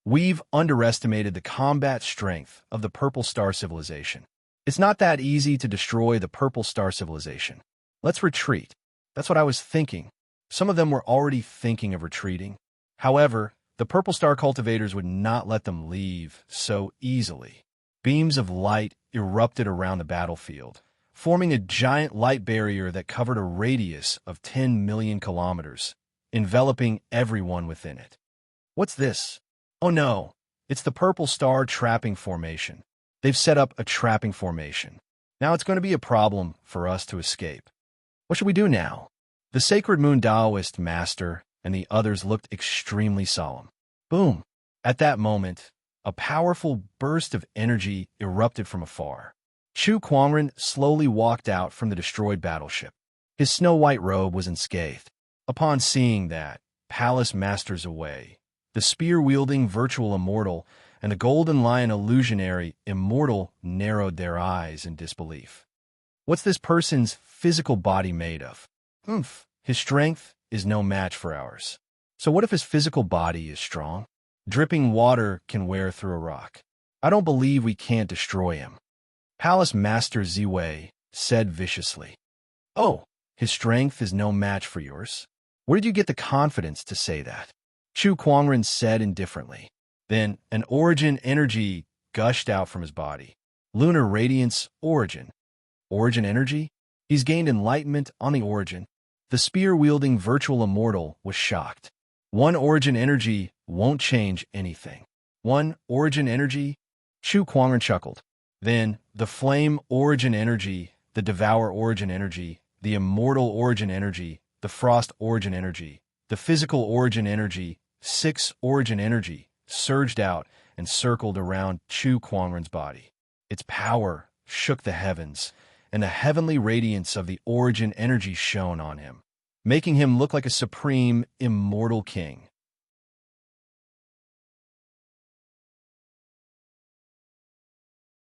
We've underestimated the combat strength of the Purple Star Civilization. It's not that easy to destroy the Purple Star Civilization. Let's retreat. That's what I was thinking. Some of them were already thinking of retreating. However, the Purple Star cultivators would not let them leave so easily. Beams of light erupted around the battlefield, forming a giant light barrier that covered a radius of 10 million kilometers, enveloping everyone within it. What's this? Oh no, it's the Purple Star Trapping Formation. They've set up a trapping formation. Now it's going to be a problem for us to escape. What should we do now? The Sacred Moon Taoist master and the others looked extremely solemn. Boom! At that moment, a powerful burst of energy erupted from afar. Chu Kuangren slowly walked out from the destroyed battleship. His snow-white robe was unscathed. Upon seeing that, Palace Masters away, the spear-wielding virtual immortal and the golden lion illusionary immortal narrowed their eyes in disbelief. What's this person's physical body made of? His strength is no match for ours. So what if his physical body is strong? Dripping water can wear through a rock. I don't believe we can't destroy him. Palace Master Ziwei said viciously. Oh, his strength is no match for yours? Where did you get the confidence to say that? Chu Kuangren said indifferently. Then an origin energy gushed out from his body. Lunar Radiance Origin. Origin energy? He's gained enlightenment on the origin. The spear-wielding virtual immortal was shocked. One origin energy won't change anything. One origin energy? Chu Kuangren chuckled. Then the flame origin energy, the devour origin energy, the immortal origin energy, the frost origin energy, the physical origin energy, 6 origin energy, surged out and circled around Chu Kuangren's body. Its power shook the heavens, and the heavenly radiance of the origin energy shone on him, making him look like a supreme, immortal king.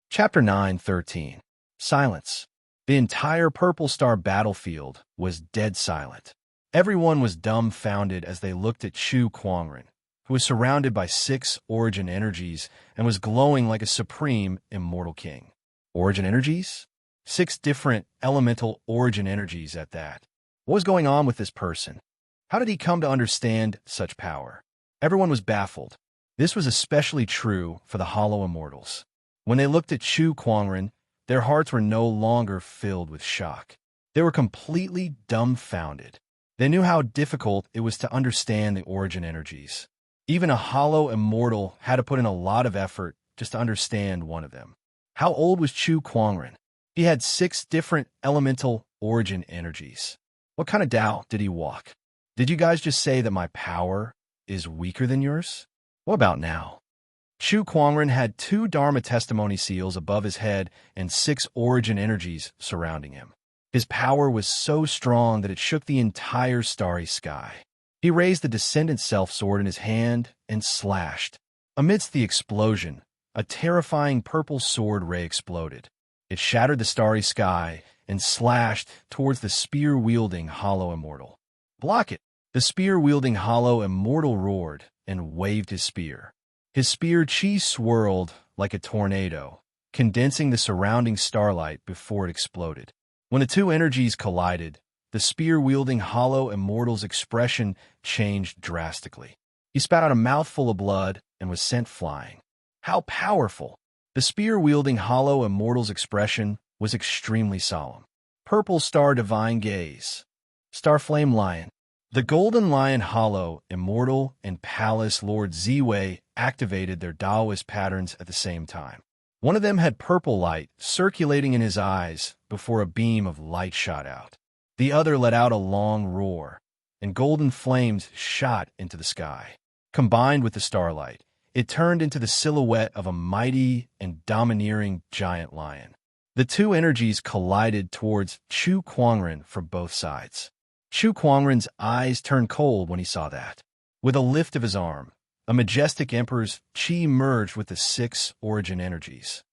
Chapter 9:13. Silence. The entire Purple Star battlefield was dead silent. Everyone was dumbfounded as they looked at Chu Kuangren, who was surrounded by 6 origin energies and was glowing like a supreme, immortal king. Origin energies? 6 different elemental origin energies at that. What was going on with this person? How did he come to understand such power? Everyone was baffled. This was especially true for the Hollow Immortals. When they looked at Chu Kuangren, their hearts were no longer filled with shock. They were completely dumbfounded. They knew how difficult it was to understand the origin energies. Even a Hollow Immortal had to put in a lot of effort just to understand one of them. How old was Chu Kuangren? He had 6 different elemental origin energies. What kind of Tao did he walk? Did you guys just say that my power is weaker than yours? What about now? Chu Kuangren had 2 Dharma testimony seals above his head and 6 origin energies surrounding him. His power was so strong that it shook the entire starry sky. He raised the Descendant Self-Sword in his hand and slashed. Amidst the explosion, a terrifying purple sword ray exploded. It shattered the starry sky and slashed towards the spear-wielding Hollow Immortal. Block it! The spear-wielding Hollow Immortal roared and waved his spear. His spear chi swirled like a tornado, condensing the surrounding starlight before it exploded. When the 2 energies collided, the spear-wielding Hollow Immortal's expression changed drastically. He spat out a mouthful of blood and was sent flying. How powerful! The spear-wielding Hollow Immortal's expression was extremely solemn. Purple Star Divine Gaze. Starflame Lion. The Golden Lion Hollow Immortal and Palace Lord Ziwei activated their Taoist patterns at the same time. One of them had purple light circulating in his eyes before a beam of light shot out. The other let out a long roar, and golden flames shot into the sky. Combined with the starlight, it turned into the silhouette of a mighty and domineering giant lion. The 2 energies collided towards Chu Kuangren from both sides. Chu Kuangren's eyes turned cold when he saw that. With a lift of his arm, a majestic emperor's chi merged with the 6 origin energies.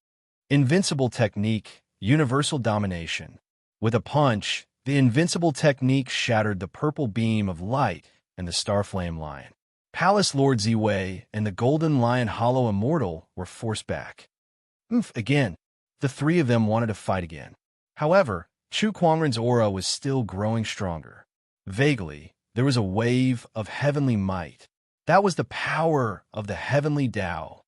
Invincible technique, universal domination. With a punch, the invincible technique shattered the purple beam of light and the Starflame Lion. Palace Lord Ziwei and the Golden Lion Hollow Immortal were forced back. Again, the 3 of them wanted to fight again. However, Chu Kuangren's aura was still growing stronger. Vaguely, there was a wave of heavenly might. That was the power of the heavenly Tao.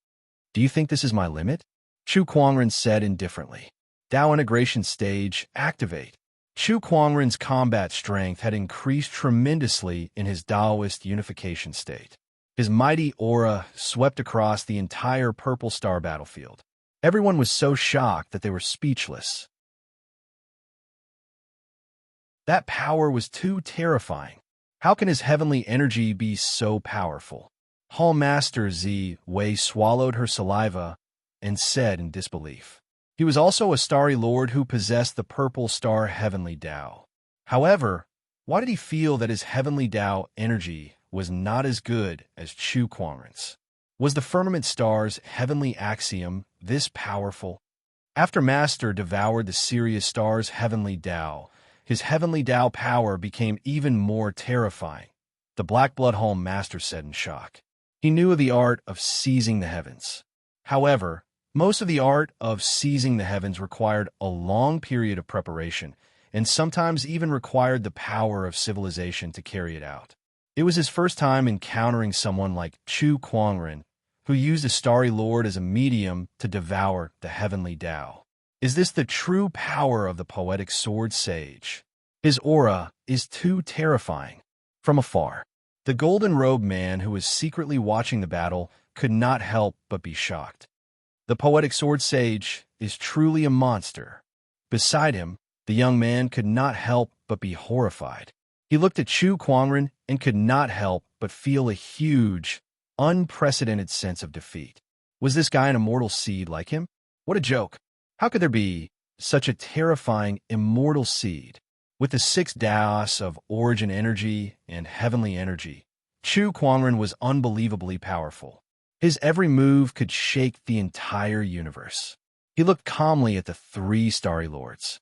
Do you think this is my limit? Chu Kuangren said indifferently. Tao integration stage, activate. Chu Kuangren's combat strength had increased tremendously in his Taoist unification state. His mighty aura swept across the entire Purple Star battlefield. Everyone was so shocked that they were speechless. That power was too terrifying. How can his heavenly energy be so powerful? Hall Master Ziwei swallowed her saliva and said in disbelief. He was also a starry lord who possessed the Purple Star heavenly Tao. However, why did he feel that his heavenly Tao energy was not as good as Chu Kuangren's? Was the firmament star's heavenly axiom this powerful? After Master devoured the Sirius star's heavenly Tao, his heavenly Tao power became even more terrifying, the Black Blood Home Master said in shock. He knew of the art of seizing the heavens. However, most of the art of seizing the heavens required a long period of preparation, and sometimes even required the power of civilization to carry it out. It was his first time encountering someone like Chu Kuangren, who used a starry lord as a medium to devour the heavenly Tao. Is this the true power of the poetic sword sage? His aura is too terrifying. From afar, the golden-robed man who was secretly watching the battle could not help but be shocked. The poetic sword sage is truly a monster. Beside him, the young man could not help but be horrified. He looked at Chu Kuangren and could not help but feel a huge, unprecedented sense of defeat. Was this guy an immortal seed like him? What a joke. How could there be such a terrifying immortal seed? With the 6 Daos of origin energy and heavenly energy, Chu Kuangren was unbelievably powerful. His every move could shake the entire universe. He looked calmly at the 3 starry lords.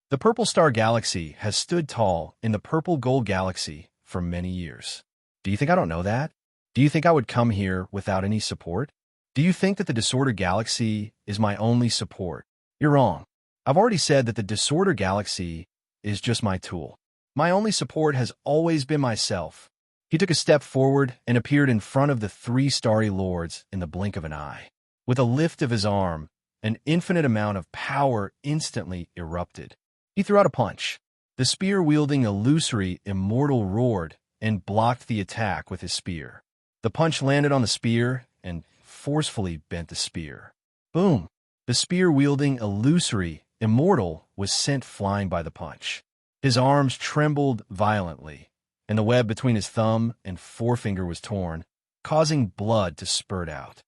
The Purple Star Galaxy has stood tall in the Purple Gold Galaxy for many years. Do you think I don't know that? Do you think I would come here without any support? Do you think that the Disorder Galaxy is my only support? You're wrong. I've already said that the Disorder Galaxy is just my tool. My only support has always been myself. He took a step forward and appeared in front of the 3 starry lords in the blink of an eye. With a lift of his arm, an infinite amount of power instantly erupted. He threw out a punch. The spear-wielding illusory immortal roared and blocked the attack with his spear. The punch landed on the spear and forcefully bent the spear. Boom! The spear-wielding illusory immortal was sent flying by the punch. His arms trembled violently, and the web between his thumb and forefinger was torn, causing blood to spurt out.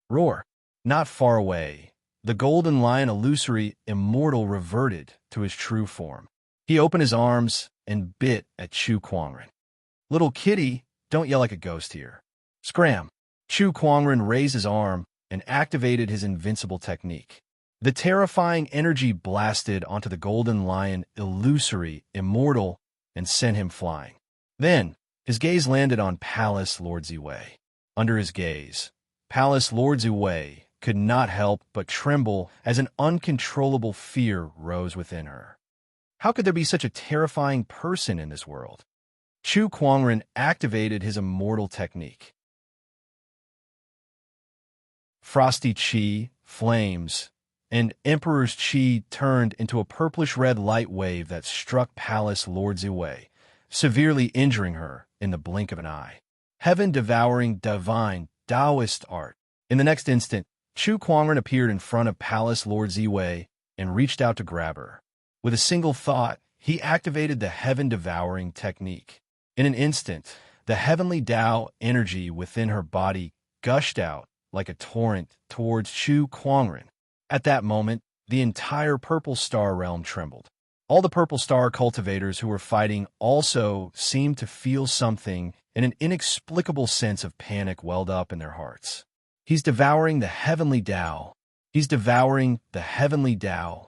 Roar! Not far away, the golden lion illusory immortal reverted to his true form. He opened his arms and bit at Chu Kuangren. Little kitty, don't yell like a ghost here. Scram! Chu Kuangren raised his arm and activated his invincible technique. The terrifying energy blasted onto the golden lion illusory immortal and sent him flying. Then, his gaze landed on Palace Lord Ziwei. Under his gaze, Palace Lord Ziwei could not help but tremble as an uncontrollable fear rose within her. How could there be such a terrifying person in this world? Chu Kuangren activated his immortal technique. Frosty Qi, flames, and Emperor's Qi turned into a purplish-red light wave that struck Palace Lord Ziwei, severely injuring her in the blink of an eye. Heaven-devouring divine Taoist art. In the next instant, Chu Kuangren appeared in front of Palace Lord Ziwei and reached out to grab her. With a single thought, he activated the heaven-devouring technique. In an instant, the heavenly Tao energy within her body gushed out like a torrent towards Chu Kuangren. At that moment, the entire Purple Star realm trembled. All the Purple Star cultivators who were fighting also seemed to feel something, and an inexplicable sense of panic welled up in their hearts. He's devouring the heavenly Tao. He's devouring the heavenly Tao.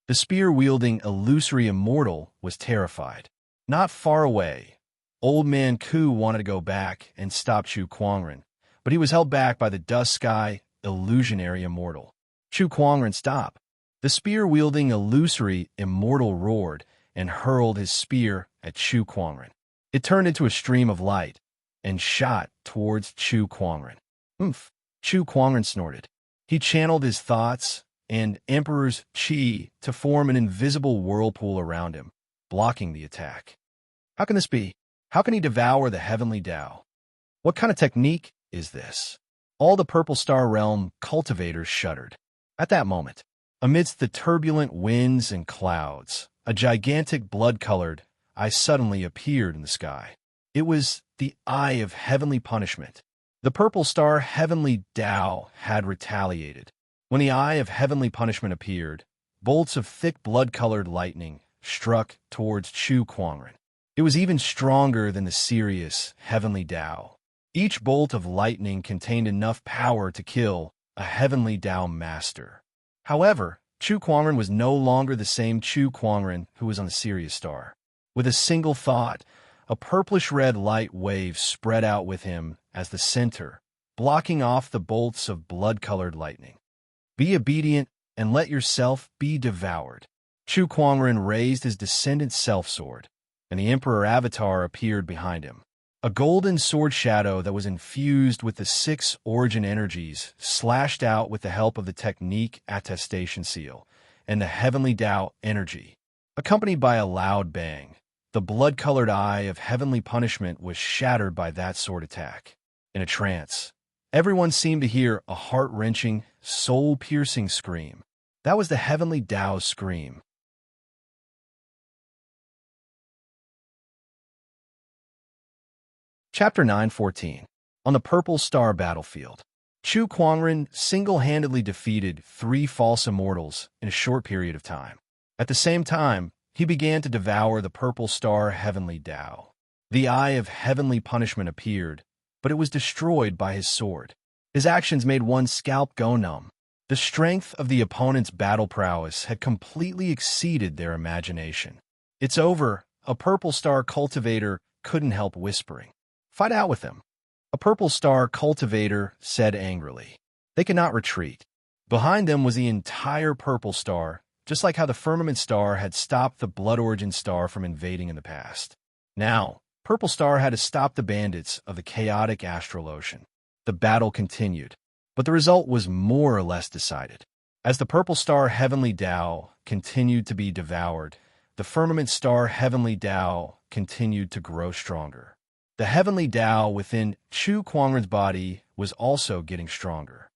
The spear-wielding illusory immortal was terrified. Not far away, Old Man Ku wanted to go back and stop Chu Kuangren, but he was held back by the Dust Sky illusionary immortal. Chu Kuangren, stop! The spear-wielding illusory immortal roared and hurled his spear at Chu Kuangren. It turned into a stream of light and shot towards Chu Kuangren. Oomph! Chu Kuangren snorted. He channeled his thoughts and Emperor's Qi to form an invisible whirlpool around him, blocking the attack. How can this be? How can he devour the heavenly Tao? What kind of technique is this? All the Purple Star Realm cultivators shuddered. At that moment, amidst the turbulent winds and clouds, a gigantic blood-colored eye suddenly appeared in the sky. It was the Eye of Heavenly Punishment. The Purple Star Heavenly Tao had retaliated. When the Eye of Heavenly Punishment appeared, bolts of thick blood-colored lightning struck towards Chu Kuangren. It was even stronger than the serious heavenly Tao. Each bolt of lightning contained enough power to kill a heavenly Tao master. However, Chu Kuangren was no longer the same Chu Kuangren who was on the Sirius star. With a single thought, a purplish-red light wave spread out with him as the center, blocking off the bolts of blood-colored lightning. Be obedient and let yourself be devoured. Chu Kuangren raised his descendant self-sword, and the Emperor Avatar appeared behind him. A golden sword shadow that was infused with the 6 origin energies slashed out with the help of the technique attestation seal and the heavenly Tao energy. Accompanied by a loud bang, the blood-colored eye of heavenly punishment was shattered by that sword attack. In a trance, everyone seemed to hear a heart-wrenching, soul-piercing scream. That was the heavenly Tao's scream. Chapter 9:14. On the Purple Star Battlefield. Chu Kuangren single-handedly defeated 3 false immortals in a short period of time. At the same time, he began to devour the Purple Star Heavenly Tao. The Eye of Heavenly Punishment appeared, but it was destroyed by his sword. His actions made one's scalp go numb. The strength of the opponent's battle prowess had completely exceeded their imagination. "It's over," a Purple Star Cultivator couldn't help whispering. "Fight out with them," a Purple Star Cultivator said angrily. They could not retreat. Behind them was the entire Purple Star, just like how the Firmament Star had stopped the Blood Origin Star from invading in the past. Now, Purple Star had to stop the bandits of the chaotic astral ocean. The battle continued, but the result was more or less decided. As the Purple Star Heavenly Tao continued to be devoured, the Firmament Star Heavenly Tao continued to grow stronger. The heavenly Tao within Chu Kuangren's body was also getting stronger.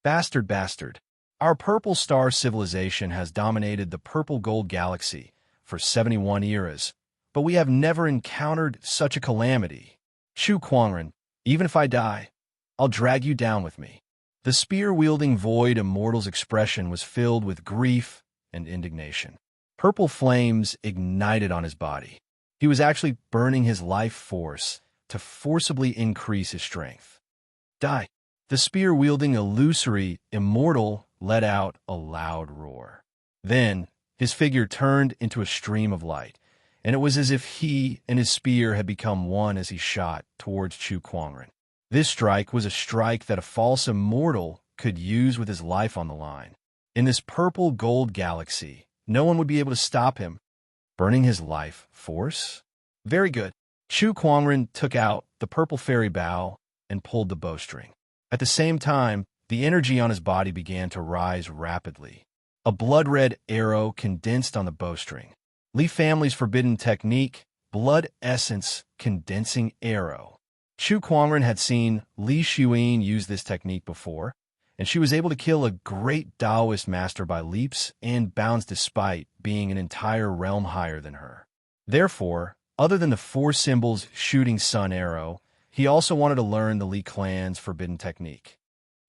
Bastard, bastard. Our Purple Star civilization has dominated the Purple Gold Galaxy for 71 eras, but we have never encountered such a calamity. Chu Kuangren, even if I die, I'll drag you down with me. The spear-wielding Void Immortal's expression was filled with grief and indignation. Purple flames ignited on his body. He was actually burning his life force to forcibly increase his strength. Die. The spear-wielding illusory immortal let out a loud roar. Then, his figure turned into a stream of light, and it was as if he and his spear had become one as he shot towards Chu Kuangren. This strike was a strike that a false immortal could use with his life on the line. In this purple gold galaxy, no one would be able to stop him. Burning his life force? Very good. Chu Kuangren took out the purple fairy bow and pulled the bowstring. At the same time, the energy on his body began to rise rapidly. A blood-red arrow condensed on the bowstring. Li family's forbidden technique, blood essence condensing arrow. Chu Kuangren had seen Li Xuyin use this technique before, and she was able to kill a great Taoist master by leaps and bounds despite being an entire realm higher than her. Therefore, other than the 4 symbols shooting sun arrow, he also wanted to learn the Li clan's forbidden technique.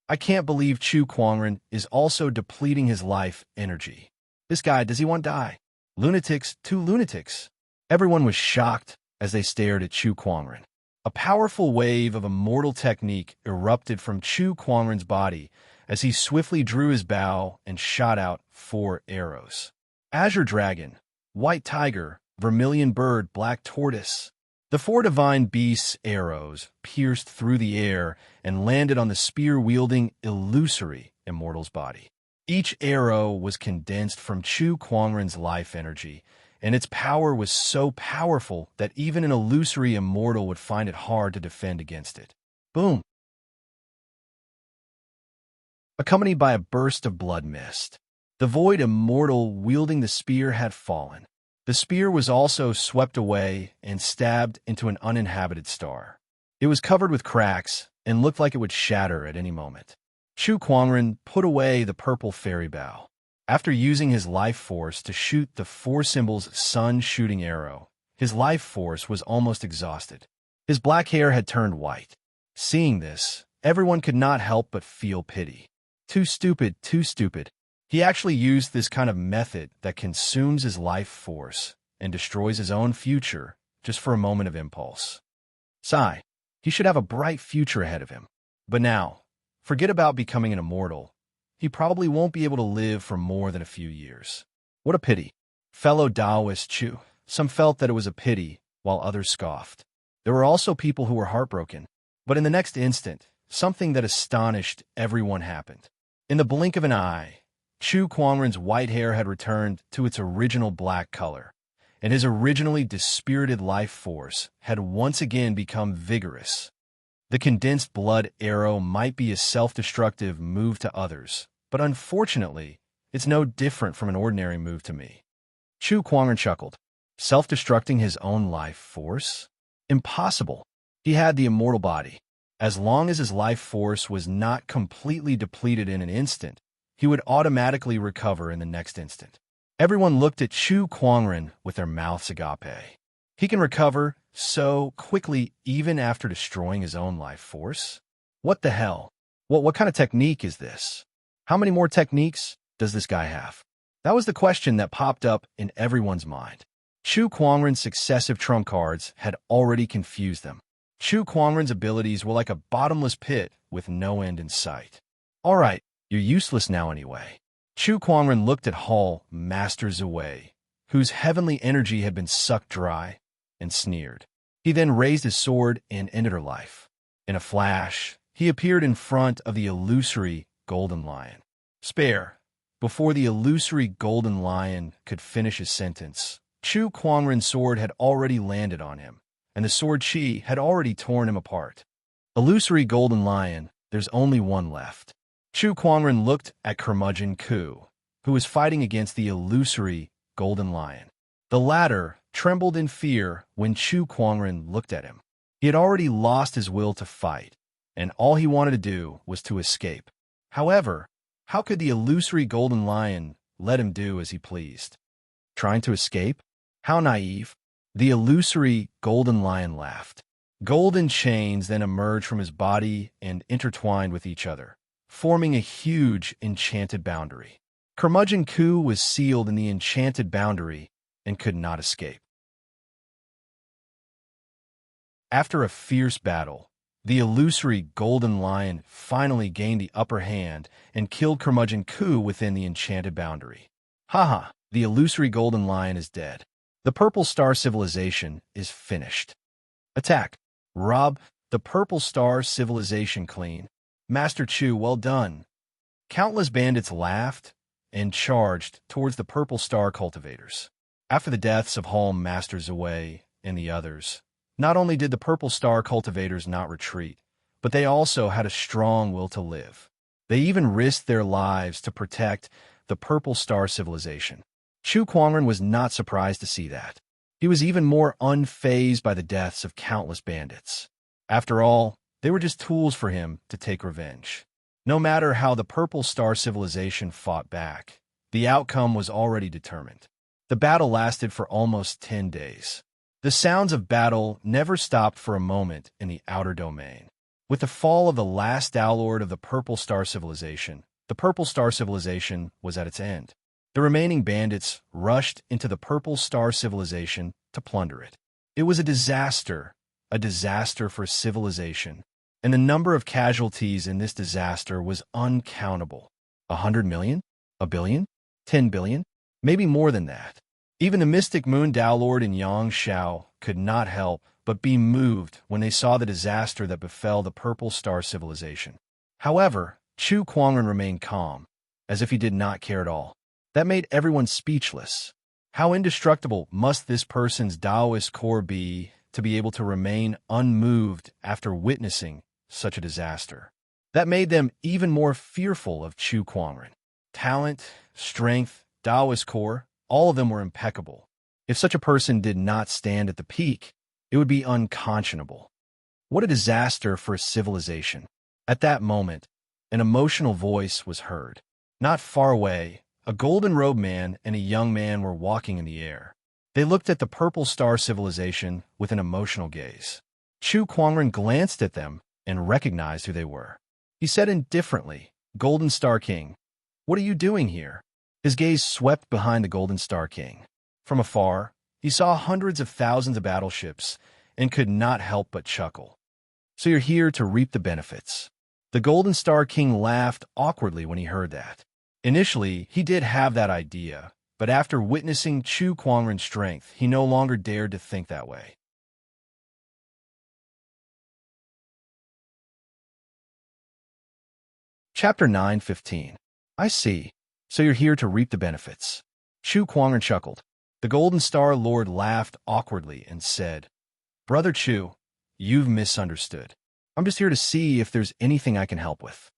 I can't believe Chu Kuangren is also depleting his life energy. This guy, does he want to die? Lunatics, 2 lunatics. Everyone was shocked as they stared at Chu Kuangren. A powerful wave of immortal technique erupted from Chu Kuangren's body as he swiftly drew his bow and shot out 4 arrows. Azure Dragon, White Tiger, Vermilion Bird, Black Tortoise. The 4 divine beasts' arrows pierced through the air and landed on the spear-wielding illusory immortal's body. Each arrow was condensed from Chu Kuangren's life energy, and its power was so powerful that even an illusory immortal would find it hard to defend against it. Boom! Accompanied by a burst of blood mist. The Void Immortal wielding the spear had fallen. The spear was also swept away and stabbed into an uninhabited star. It was covered with cracks and looked like it would shatter at any moment. Chu Kuangren put away the purple fairy bow. After using his life force to shoot the 4 symbols sun shooting arrow, his life force was almost exhausted. His black hair had turned white. Seeing this, everyone could not help but feel pity. Too stupid, too stupid. He actually used this kind of method that consumes his life force and destroys his own future just for a moment of impulse. Sigh, he should have a bright future ahead of him. But now, forget about becoming an immortal. He probably won't be able to live for more than a few years. What a pity. Fellow Taoist Chu, some felt that it was a pity, while others scoffed. There were also people who were heartbroken. But in the next instant, something that astonished everyone happened. In the blink of an eye, Chu Kuangren's white hair had returned to its original black color, and his originally dispirited life force had once again become vigorous. The condensed blood arrow might be a self-destructive move to others, but unfortunately, it's no different from an ordinary move to me. Chu Kuangren chuckled. Self-destructing his own life force? Impossible. He had the immortal body. As long as his life force was not completely depleted in an instant, he would automatically recover in the next instant. Everyone looked at Chu Kuangren with their mouths agape. He can recover so quickly even after destroying his own life force? What the hell? What kind of technique is this? How many more techniques does this guy have? That was the question that popped up in everyone's mind. Chu Kuangren's successive trump cards had already confused them. Chu Kuangren's abilities were like a bottomless pit with no end in sight. All right, you're useless now anyway. Chu Kuangren looked at Hall Master Zui, whose heavenly energy had been sucked dry, and sneered. He then raised his sword and ended her life. In a flash, he appeared in front of the illusory Golden Lion. Spare. Before the illusory Golden Lion could finish his sentence, Chu Kuangren's sword had already landed on him, and the sword chi had already torn him apart. Illusory Golden Lion, there's only one left. Chu Kuangren looked at Curmudgeon Ku, who was fighting against the illusory Golden Lion. The latter trembled in fear when Chu Kuangren looked at him. He had already lost his will to fight, and all he wanted to do was to escape. However, how could the illusory Golden Lion let him do as he pleased? Trying to escape? How naive. The illusory Golden Lion laughed. Golden chains then emerged from his body and intertwined with each other, forming a huge enchanted boundary. Curmudgeon Ku was sealed in the enchanted boundary and could not escape. After a fierce battle, the illusory Golden Lion finally gained the upper hand and killed Curmudgeon Ku within the enchanted boundary. Haha, the illusory Golden Lion is dead. The Purple Star Civilization is finished. Attack. Rob the Purple Star Civilization clean. Master Chu, well done. Countless bandits laughed and charged towards the Purple Star cultivators. After the deaths of Hall Master Zui and the others, not only did the Purple Star cultivators not retreat, but they also had a strong will to live. They even risked their lives to protect the Purple Star Civilization. Chu Kuangren was not surprised to see that. He was even more unfazed by the deaths of countless bandits. After all, they were just tools for him to take revenge. No matter how the Purple Star Civilization fought back, the outcome was already determined. The battle lasted for almost 10 days. The sounds of battle never stopped for a moment in the outer domain. With the fall of the last Lord of the Purple Star Civilization, the Purple Star Civilization was at its end. The remaining bandits rushed into the Purple Star Civilization to plunder it. It was a disaster for civilization, and the number of casualties in this disaster was uncountable. 100 million? A billion? 10 billion? Maybe more than that. Even the mystic Moon Dao Lord and Yang Shao could not help but be moved when they saw the disaster that befell the Purple Star Civilization. However, Chu Kuangren remained calm, as if he did not care at all. That made everyone speechless. How indestructible must this person's Taoist core be to be able to remain unmoved after witnessing such a disaster? That made them even more fearful of Chu Kuangren. Talent, strength, Taoist core, all of them were impeccable. If such a person did not stand at the peak, it would be unconscionable. What a disaster for a civilization. At that moment, an emotional voice was heard. Not far away, a golden-robed man and a young man were walking in the air. They looked at the Purple Star Civilization with an emotional gaze. Chu Kuangren glanced at them and recognized who they were. He said indifferently, "Golden Star King." What are you doing here? His gaze swept behind the Golden Star King. From afar, he saw hundreds of thousands of battleships and could not help but chuckle. So you're here to reap the benefits. The Golden Star King laughed awkwardly when he heard that. Initially, he did have that idea, but after witnessing Chu Quangren's strength, he no longer dared to think that way. Chapter 9:15. I see. So you're here to reap the benefits. Chu Quangren chuckled. The Golden Star Lord laughed awkwardly and said, Brother Chu, you've misunderstood. I'm just here to see if there's anything I can help with.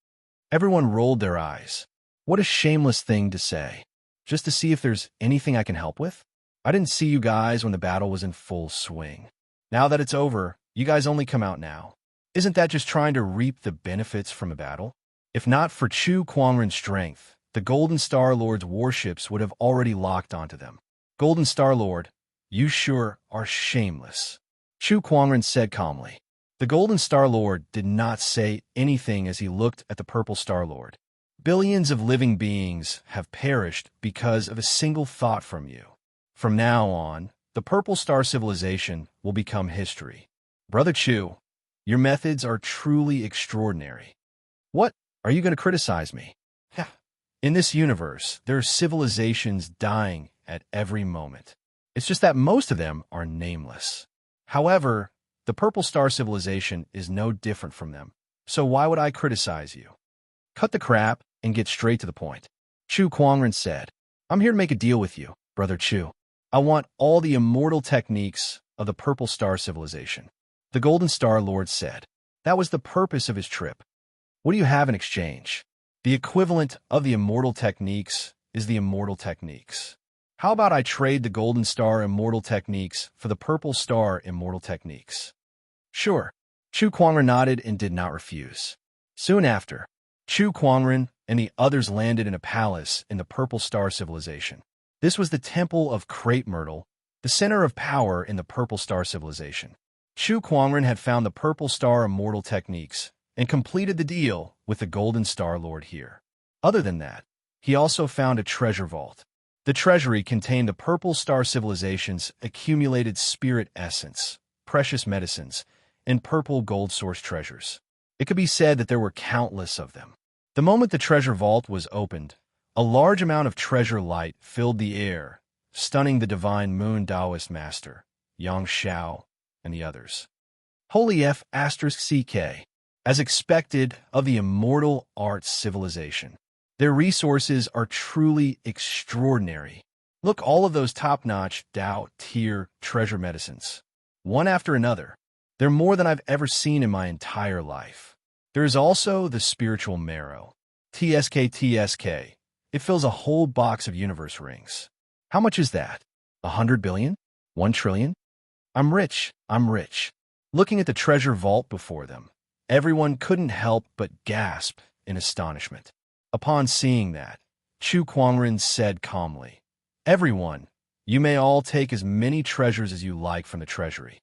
Everyone rolled their eyes. What a shameless thing to say. Just to see if there's anything I can help with? I didn't see you guys when the battle was in full swing. Now that it's over, you guys only come out now. Isn't that just trying to reap the benefits from a battle? If not for Chu Quangren's strength, the Golden Star Lord's warships would have already locked onto them. Golden Star Lord, you sure are shameless. Chu Quangren said calmly. The Golden Star Lord did not say anything as he looked at the Purple Star Lord. Billions of living beings have perished because of a single thought from you. From now on, the Purple Star civilization will become history. Brother Chu, your methods are truly extraordinary. What? Are you going to criticize me? In this universe, there are civilizations dying at every moment. It's just that most of them are nameless. However, the Purple Star civilization is no different from them. So why would I criticize you? Cut the crap and get straight to the point. Chu Quangren said, I'm here to make a deal with you, Brother Chu. I want all the immortal techniques of the Purple Star civilization. The Golden Star Lord said. That was the purpose of his trip. What do you have in exchange? The equivalent of the immortal techniques is the immortal techniques. How about I trade the Golden Star immortal techniques for the Purple Star immortal techniques? Sure. Chu Quangren nodded and did not refuse. Soon after, Chu Quangren and the others landed in a palace in the Purple Star civilization. This was the Temple of Crepe Myrtle, the center of power in the Purple Star civilization. Chu Quangren had found the Purple Star immortal techniques and completed the deal with the Golden Star Lord here. Other than that, he also found a treasure vault. The treasury contained the Purple Star civilization's accumulated spirit essence, precious medicines, and purple gold source treasures. It could be said that there were countless of them. The moment the treasure vault was opened, a large amount of treasure light filled the air, stunning the divine moon Taoist master, Yang Xiao, and the others. Holy F***CK. As expected of the immortal arts civilization, their resources are truly extraordinary. Look, all of those top-notch Tao tier treasure medicines. One after another. They're more than I've ever seen in my entire life. There is also the spiritual marrow. TSK. It fills a whole box of universe rings. How much is that? 100 billion? 1 trillion? I'm rich. Looking at the treasure vault before them, everyone couldn't help but gasp in astonishment. Upon seeing that, Chu Quangren said calmly, Everyone, you may all take as many treasures as you like from the treasury.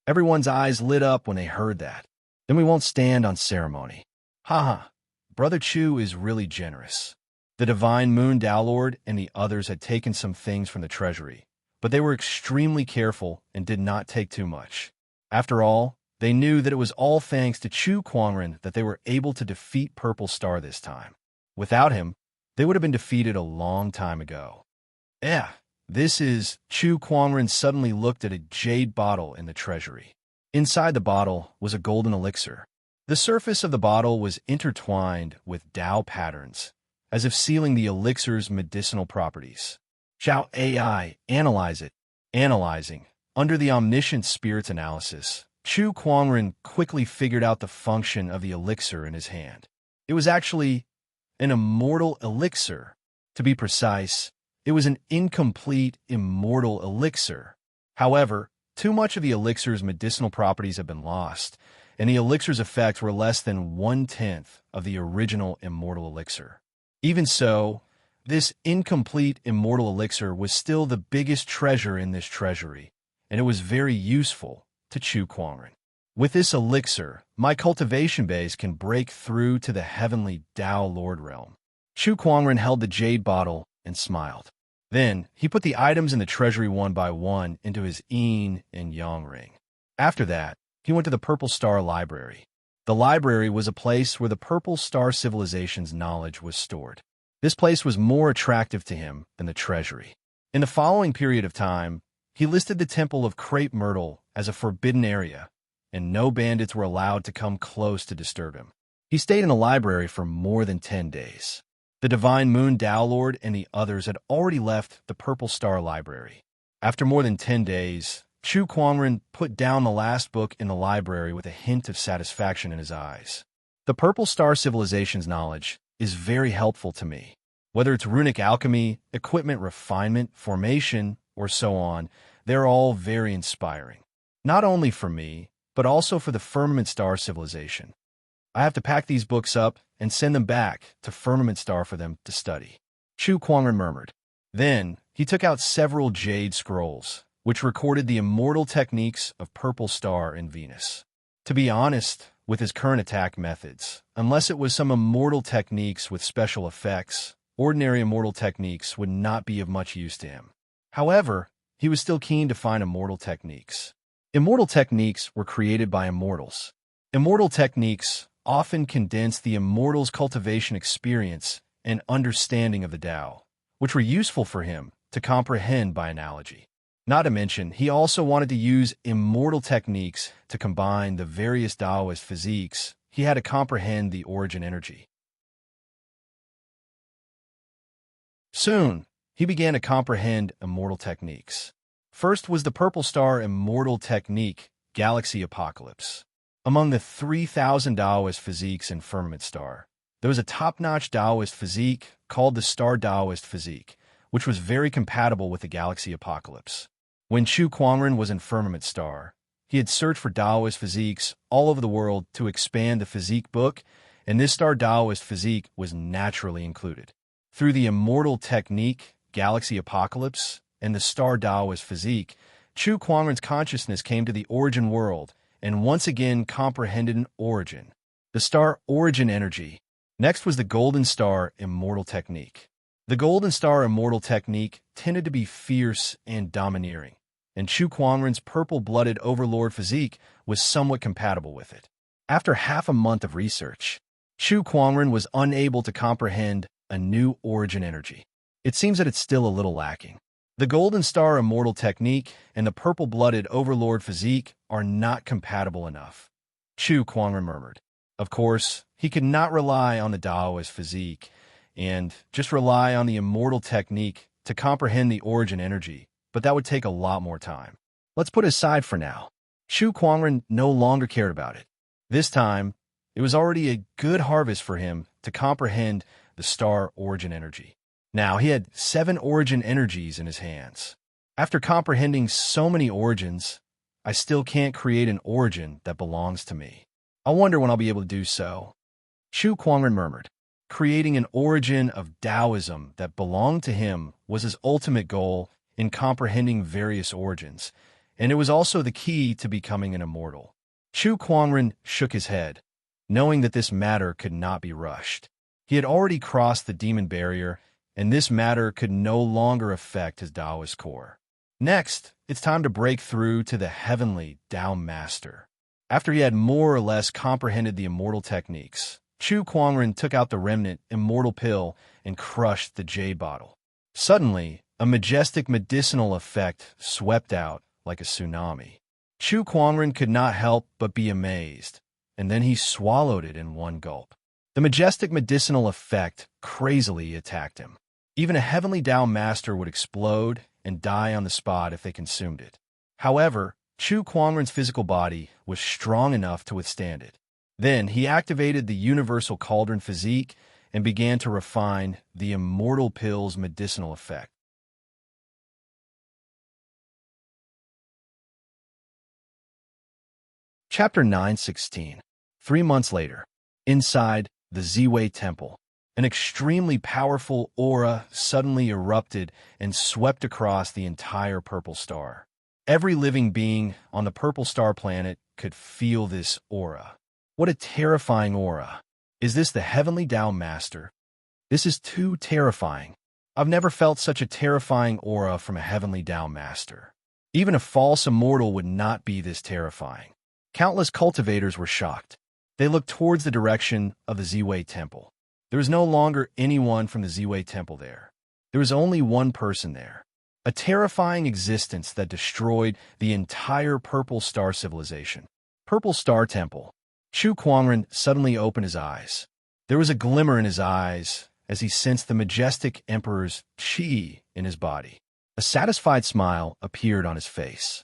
Everyone's eyes lit up when they heard that. Then we won't stand on ceremony. Haha, Brother Chu is really generous. The Divine Moon Tao Lord and the others had taken some things from the treasury, but they were extremely careful and did not take too much. After all, they knew that it was all thanks to Chu Quangren that they were able to defeat Purple Star this time. Without him, they would have been defeated a long time ago. This is... Chu Quangren suddenly looked at a jade bottle in the treasury. Inside the bottle was a golden elixir. The surface of the bottle was intertwined with Tao patterns, as if sealing the elixir's medicinal properties. Zhao AI, analyze it. Analyzing. Under the omniscient spirit's analysis, Chu Quangren quickly figured out the function of the elixir in his hand. It was actually an immortal elixir. To be precise, it was an incomplete immortal elixir. However, too much of the elixir's medicinal properties have been lost, and the elixir's effects were less than 1/10 of the original immortal elixir. Even so, this incomplete immortal elixir was still the biggest treasure in this treasury, and it was very useful to Chu Quangren. With this elixir, my cultivation base can break through to the heavenly Tao Lord realm. Chu Kuangren held the jade bottle and smiled. Then, he put the items in the treasury one by one into his yin and yang ring. After that, he went to the Purple Star Library. The library was a place where the Purple Star Civilization's knowledge was stored. This place was more attractive to him than the treasury. In the following period of time, he listed the Temple of Crepe Myrtle as a forbidden area, and no bandits were allowed to come close to disturb him. He stayed in the library for more than 10 days. The Divine Moon Tao Lord and the others had already left the Purple Star Library. After more than 10 days, Chu Kuangren put down the last book in the library with a hint of satisfaction in his eyes. The Purple Star Civilization's knowledge is very helpful to me. Whether it's runic alchemy, equipment refinement, formation, or so on, they're all very inspiring. Not only for me, but also for the Firmament Star Civilization. I have to pack these books up and send them back to Firmament Star for them to study. Chu Kuangren murmured. Then, he took out several jade scrolls, which recorded the immortal techniques of Purple Star and Venus. To be honest, with his current attack methods, unless it was some immortal techniques with special effects, ordinary immortal techniques would not be of much use to him. However, he was still keen to find immortal techniques. Immortal techniques were created by immortals. Immortal techniques often condense the immortal's cultivation experience and understanding of the Tao, which were useful for him to comprehend by analogy. Not to mention, he also wanted to use immortal techniques to combine the various Taoist physiques. He had to comprehend the origin energy. Soon, he began to comprehend immortal techniques. First was the Purple Star Immortal Technique, Galaxy Apocalypse. Among the 3,000 Taoist physiques in Firmament Star, there was a top-notch Taoist physique called the Star Taoist Physique, which was very compatible with the Galaxy Apocalypse. When Chu Kuangren was in Firmament Star, he had searched for Taoist physiques all over the world to expand the physique book, and this Star Taoist Physique was naturally included. Through the Immortal Technique, Galaxy Apocalypse, and the Star Taoist Physique, Chu Kuangren's consciousness came to the origin world and once again comprehended an origin, the Star Origin Energy. Next was the Golden Star Immortal Technique. The Golden Star Immortal Technique tended to be fierce and domineering, and Chu Kuangren's purple-blooded overlord physique was somewhat compatible with it. After half a month of research, Chu Kuangren was unable to comprehend a new origin energy. It seems that it's still a little lacking. The Golden Star Immortal Technique and the purple-blooded overlord physique are not compatible enough, Chu Kuangren murmured. Of course, he could not rely on the Taoist physique and just rely on the immortal technique to comprehend the origin energy, but that would take a lot more time. Let's put it aside for now. Chu Kuangren no longer cared about it. This time, it was already a good harvest for him to comprehend the Star Origin Energy. Now, he had 7 origin energies in his hands. After comprehending so many origins, I still can't create an origin that belongs to me. I wonder when I'll be able to do so. Chu Kuangren murmured. Creating an origin of Taoism that belonged to him was his ultimate goal in comprehending various origins, and it was also the key to becoming an immortal. Chu Kuangren shook his head, knowing that this matter could not be rushed. He had already crossed the demon barrier, and this matter could no longer affect his Taoist core. Next, it's time to break through to the heavenly Tao Master. After he had more or less comprehended the immortal techniques, Chu Kuangren took out the remnant immortal pill and crushed the jade bottle. Suddenly, a majestic medicinal effect swept out like a tsunami. Chu Kuangren could not help but be amazed, and then he swallowed it in one gulp. The majestic medicinal effect crazily attacked him. Even a heavenly Tao Master would explode and die on the spot if they consumed it. However, Chu Kuangren's physical body was strong enough to withstand it. Then he activated the Universal Cauldron Physique and began to refine the Immortal Pill's medicinal effect. Chapter 9:16. 3 months later, inside the Ziwei Temple, an extremely powerful aura suddenly erupted and swept across the entire Purple Star. Every living being on the Purple Star planet could feel this aura. What a terrifying aura. Is this the Heavenly Tao Master? This is too terrifying. I've never felt such a terrifying aura from a Heavenly Tao Master. Even a false immortal would not be this terrifying. Countless cultivators were shocked. They looked towards the direction of the Ziwei Temple. There was no longer anyone from the Ziwei Temple there. There was only one person there. A terrifying existence that destroyed the entire Purple Star civilization. Purple Star Temple. Chu Kuangren suddenly opened his eyes. There was a glimmer in his eyes as he sensed the majestic Emperor's qi in his body. A satisfied smile appeared on his face.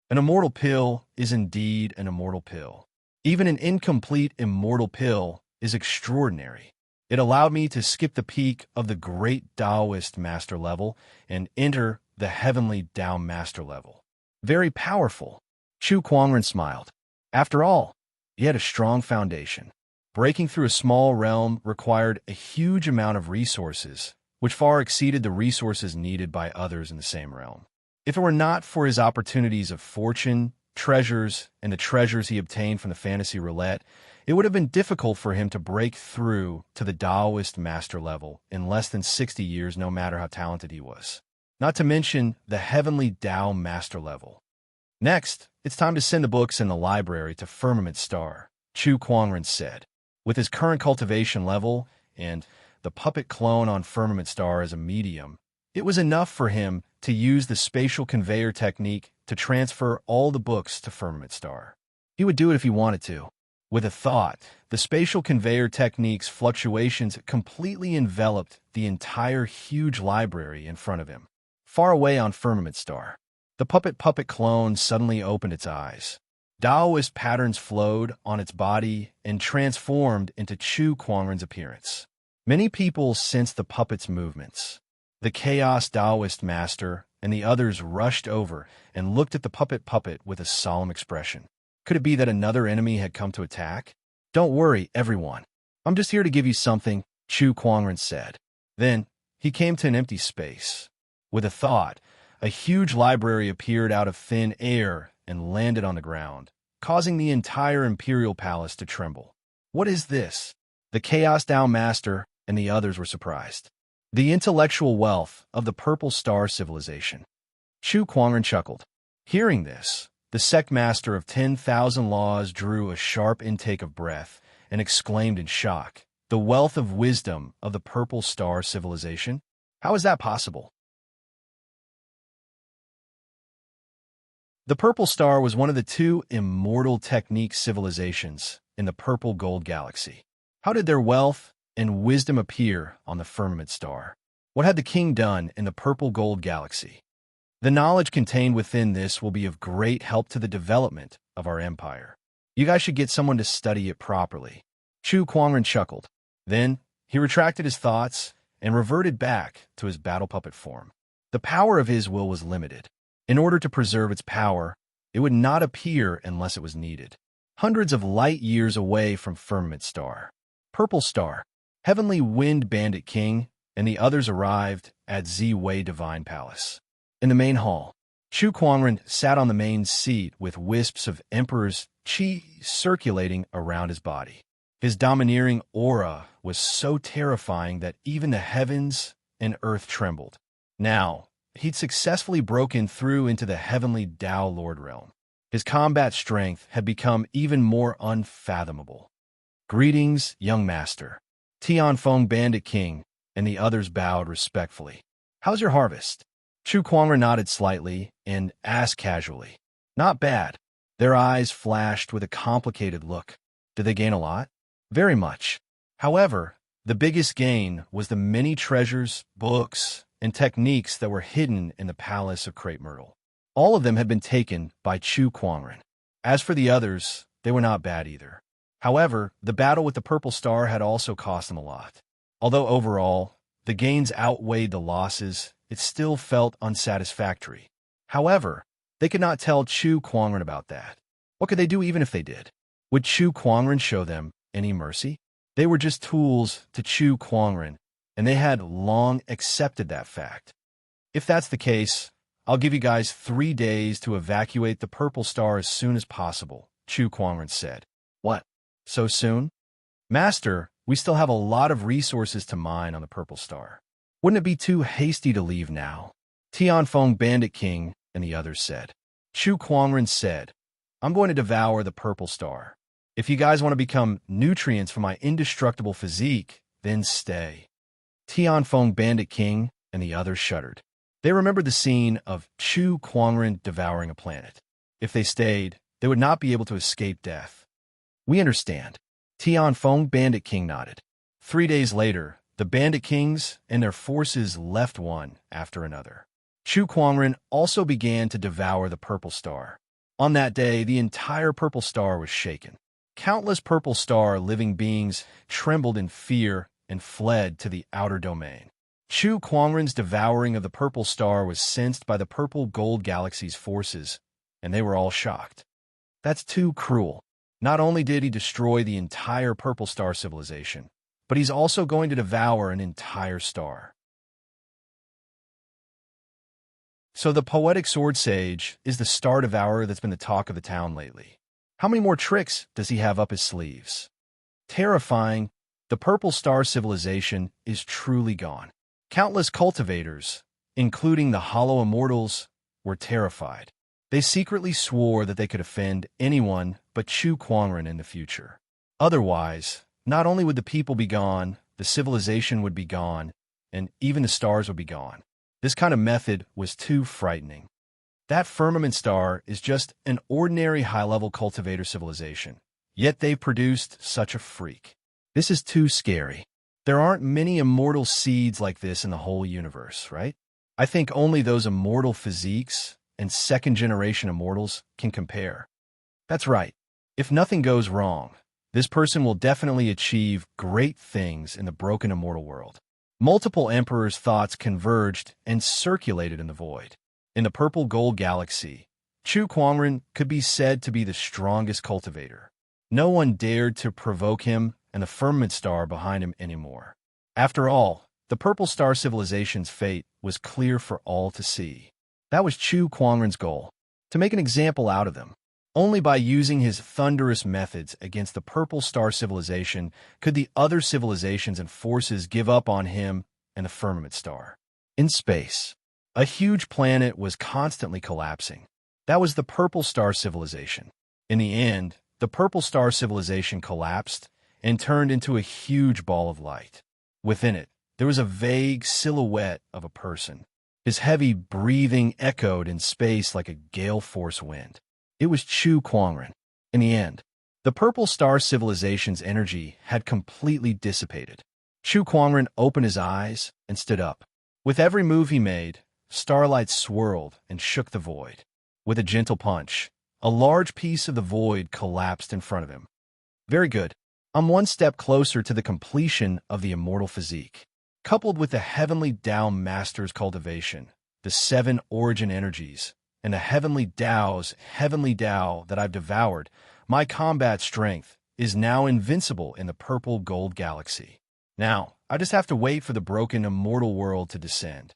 An immortal pill is indeed an immortal pill. Even an incomplete immortal pill is extraordinary. It allowed me to skip the peak of the great Taoist master level and enter the heavenly Tao master level. Very powerful. Chu Kuangren smiled. After all, he had a strong foundation. Breaking through a small realm required a huge amount of resources, which far exceeded the resources needed by others in the same realm. If it were not for his opportunities of fortune, treasures, and the treasures he obtained from the fantasy roulette, it would have been difficult for him to break through to the Taoist master level in less than 60 years, no matter how talented he was. Not to mention the heavenly Tao master level. Next, it's time to send the books in the library to Firmament Star, Chu Kuangren said. With his current cultivation level and the puppet clone on Firmament Star as a medium, it was enough for him to use the spatial conveyor technique to transfer all the books to Firmament Star. He would do it if he wanted to. With a thought, the spatial conveyor technique's fluctuations completely enveloped the entire huge library in front of him. Far away on Firmament Star, the puppet clone suddenly opened its eyes. Taoist patterns flowed on its body and transformed into Chu Kuangren's appearance. Many people sensed the puppet's movements. The Chaos Taoist master and the others rushed over and looked at the puppet with a solemn expression. Could it be that another enemy had come to attack? Don't worry, everyone. I'm just here to give you something, Chu Kuangren said. Then, he came to an empty space. With a thought, a huge library appeared out of thin air and landed on the ground, causing the entire imperial palace to tremble. What is this? The Chaos Tao Master and the others were surprised. The intellectual wealth of the Purple Star civilization. Chu Kuangren chuckled. Hearing this, the sect master of 10,000 laws drew a sharp intake of breath and exclaimed in shock, "The wealth of wisdom of the Purple Star civilization? How is that possible?" The Purple Star was one of the two immortal technique civilizations in the Purple Gold Galaxy. How did their wealth and wisdom appear on the Firmament Star? What had the king done in the Purple Gold Galaxy? The knowledge contained within this will be of great help to the development of our empire. You guys should get someone to study it properly. Chu Kuangren chuckled. Then, he retracted his thoughts and reverted back to his battle puppet form. The power of his will was limited. In order to preserve its power, it would not appear unless it was needed. Hundreds of light years away from Firmament Star, Purple Star, Heavenly Wind Bandit King, and the others arrived at Ziwei Divine Palace. In the main hall, Chu Kuangren sat on the main seat with wisps of Emperor's qi circulating around his body. His domineering aura was so terrifying that even the heavens and earth trembled. Now, he'd successfully broken through into the heavenly Tao Lord realm. His combat strength had become even more unfathomable. Greetings, young master. Tianfeng Bandit King and the others bowed respectfully. How's your harvest? Chu Kuangren nodded slightly and asked casually. Not bad. Their eyes flashed with a complicated look. Did they gain a lot? Very much. However, the biggest gain was the many treasures, books, and techniques that were hidden in the palace of Crepe Myrtle. All of them had been taken by Chu Kuangren. As for the others, they were not bad either. However, the battle with the Purple Star had also cost them a lot. Although overall, the gains outweighed the losses, it still felt unsatisfactory. However, they could not tell Chu Kuangren about that. What could they do even if they did? Would Chu Kuangren show them any mercy? They were just tools to Chu Kuangren, and they had long accepted that fact. If that's the case, I'll give you guys 3 days to evacuate the Purple Star as soon as possible, Chu Kuangren said. What? So soon? Master, we still have a lot of resources to mine on the Purple Star. Wouldn't it be too hasty to leave now? Tianfeng Bandit King and the others said. Chu Kuangren said, I'm going to devour the Purple Star. If you guys want to become nutrients for my indestructible physique, then stay. Tianfeng Bandit King and the others shuddered. They remembered the scene of Chu Kuangren devouring a planet. If they stayed, they would not be able to escape death. We understand. Tianfeng Bandit King nodded. 3 days later, the Bandit Kings and their forces left one after another. Chu Kuangren also began to devour the Purple Star. On that day, the entire Purple Star was shaken. Countless Purple Star living beings trembled in fear and fled to the outer domain. Chu Kuangren's devouring of the Purple Star was sensed by the Purple Gold Galaxy's forces, and they were all shocked. That's too cruel. Not only did he destroy the entire Purple Star civilization, but he's also going to devour an entire star. So the poetic sword sage is the star devourer that's been the talk of the town lately. How many more tricks does he have up his sleeves? Terrifying, the Purple Star civilization is truly gone. Countless cultivators, including the Hollow Immortals, were terrified. They secretly swore that they could offend anyone but Chu Kuangren in the future. Otherwise, not only would the people be gone, the civilization would be gone, and even the stars would be gone. This kind of method was too frightening. That firmament star is just an ordinary high-level cultivator civilization, yet they've produced such a freak. This is too scary. There aren't many immortal seeds like this in the whole universe, right? I think only those immortal physiques and second-generation immortals can compare. That's right. If nothing goes wrong, this person will definitely achieve great things in the broken immortal world. Multiple emperors' thoughts converged and circulated in the void. In the Purple Gold Galaxy, Chu Kuangren could be said to be the strongest cultivator. No one dared to provoke him and the firmament star behind him anymore. After all, the Purple Star civilization's fate was clear for all to see. That was Chu Kuangren's goal, to make an example out of them. Only by using his thunderous methods against the Purple Star civilization could the other civilizations and forces give up on him and the firmament star. In space, a huge planet was constantly collapsing. That was the Purple Star civilization. In the end, the Purple Star civilization collapsed and turned into a huge ball of light. Within it, there was a vague silhouette of a person. His heavy breathing echoed in space like a gale-force wind. It was Chu Kuangren. In the end, the Purple Star civilization's energy had completely dissipated. Chu Kuangren opened his eyes and stood up. With every move he made, starlight swirled and shook the void. With a gentle punch, a large piece of the void collapsed in front of him. Very good. I'm one step closer to the completion of the immortal physique. Coupled with the Heavenly Tao Master's cultivation, the 7 origin energies, and the Heavenly Tao's Heavenly Tao that I've devoured, my combat strength is now invincible in the Purple Gold Galaxy. Now, I just have to wait for the broken immortal world to descend.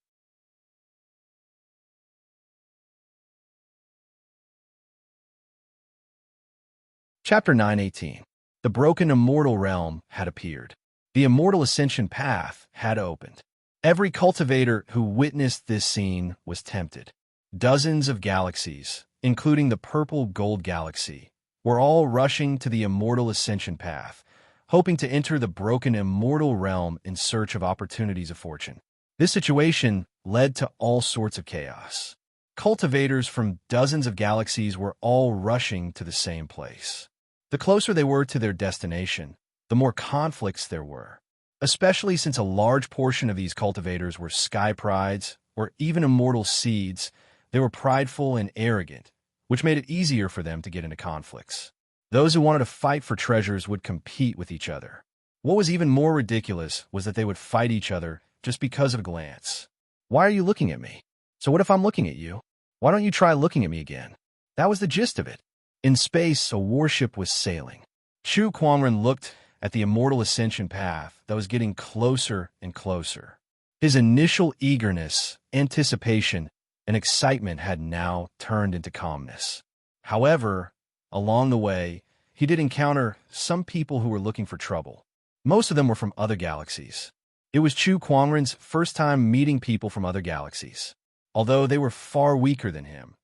Chapter 9:18. The broken immortal realm had appeared. The immortal ascension path had opened. Every cultivator who witnessed this scene was tempted. Dozens of galaxies, including the Purple Gold Galaxy, were all rushing to the immortal ascension path, hoping to enter the broken immortal realm in search of opportunities of fortune. This situation led to all sorts of chaos. Cultivators from dozens of galaxies were all rushing to the same place. The closer they were to their destination, the more conflicts there were, especially since a large portion of these cultivators were sky prides or even immortal seeds. They were prideful and arrogant, which made it easier for them to get into conflicts. Those who wanted to fight for treasures would compete with each other. What was even more ridiculous was that they would fight each other just because of a glance. Why are you looking at me? So what if I'm looking at you? Why don't you try looking at me again? That was the gist of it. In space, a warship was sailing. Chu Kuangren looked at the immortal ascension path that was getting closer and closer. His initial eagerness, anticipation, and excitement had now turned into calmness. However, along the way, he did encounter some people who were looking for trouble. Most of them were from other galaxies. It was Chu Kuangren's first time meeting people from other galaxies. Although they were far weaker than him,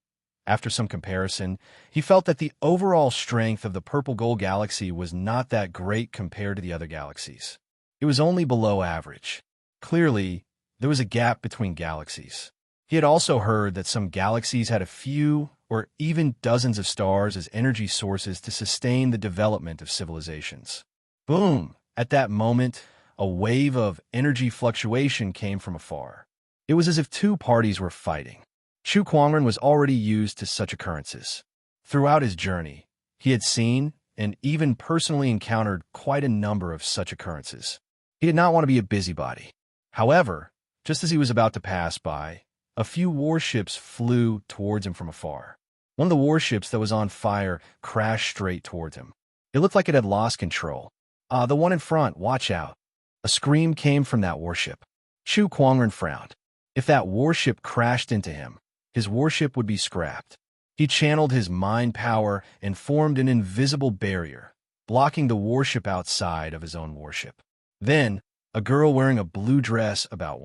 after some comparison, he felt that the overall strength of the Purple Gold Galaxy was not that great compared to the other galaxies. It was only below average. Clearly, there was a gap between galaxies. He had also heard that some galaxies had a few or even dozens of stars as energy sources to sustain the development of civilizations. Boom! At that moment, a wave of energy fluctuation came from afar. It was as if two parties were fighting. Chu Kuangren was already used to such occurrences. Throughout his journey, he had seen and even personally encountered quite a number of such occurrences. He did not want to be a busybody. However, just as he was about to pass by, a few warships flew towards him from afar. One of the warships that was on fire crashed straight towards him. It looked like it had lost control. The one in front, watch out. A scream came from that warship. Chu Kuangren frowned. If that warship crashed into him, his warship would be scrapped. He channeled his mind power and formed an invisible barrier, blocking the warship outside of his own warship. Then, a girl wearing a blue dress about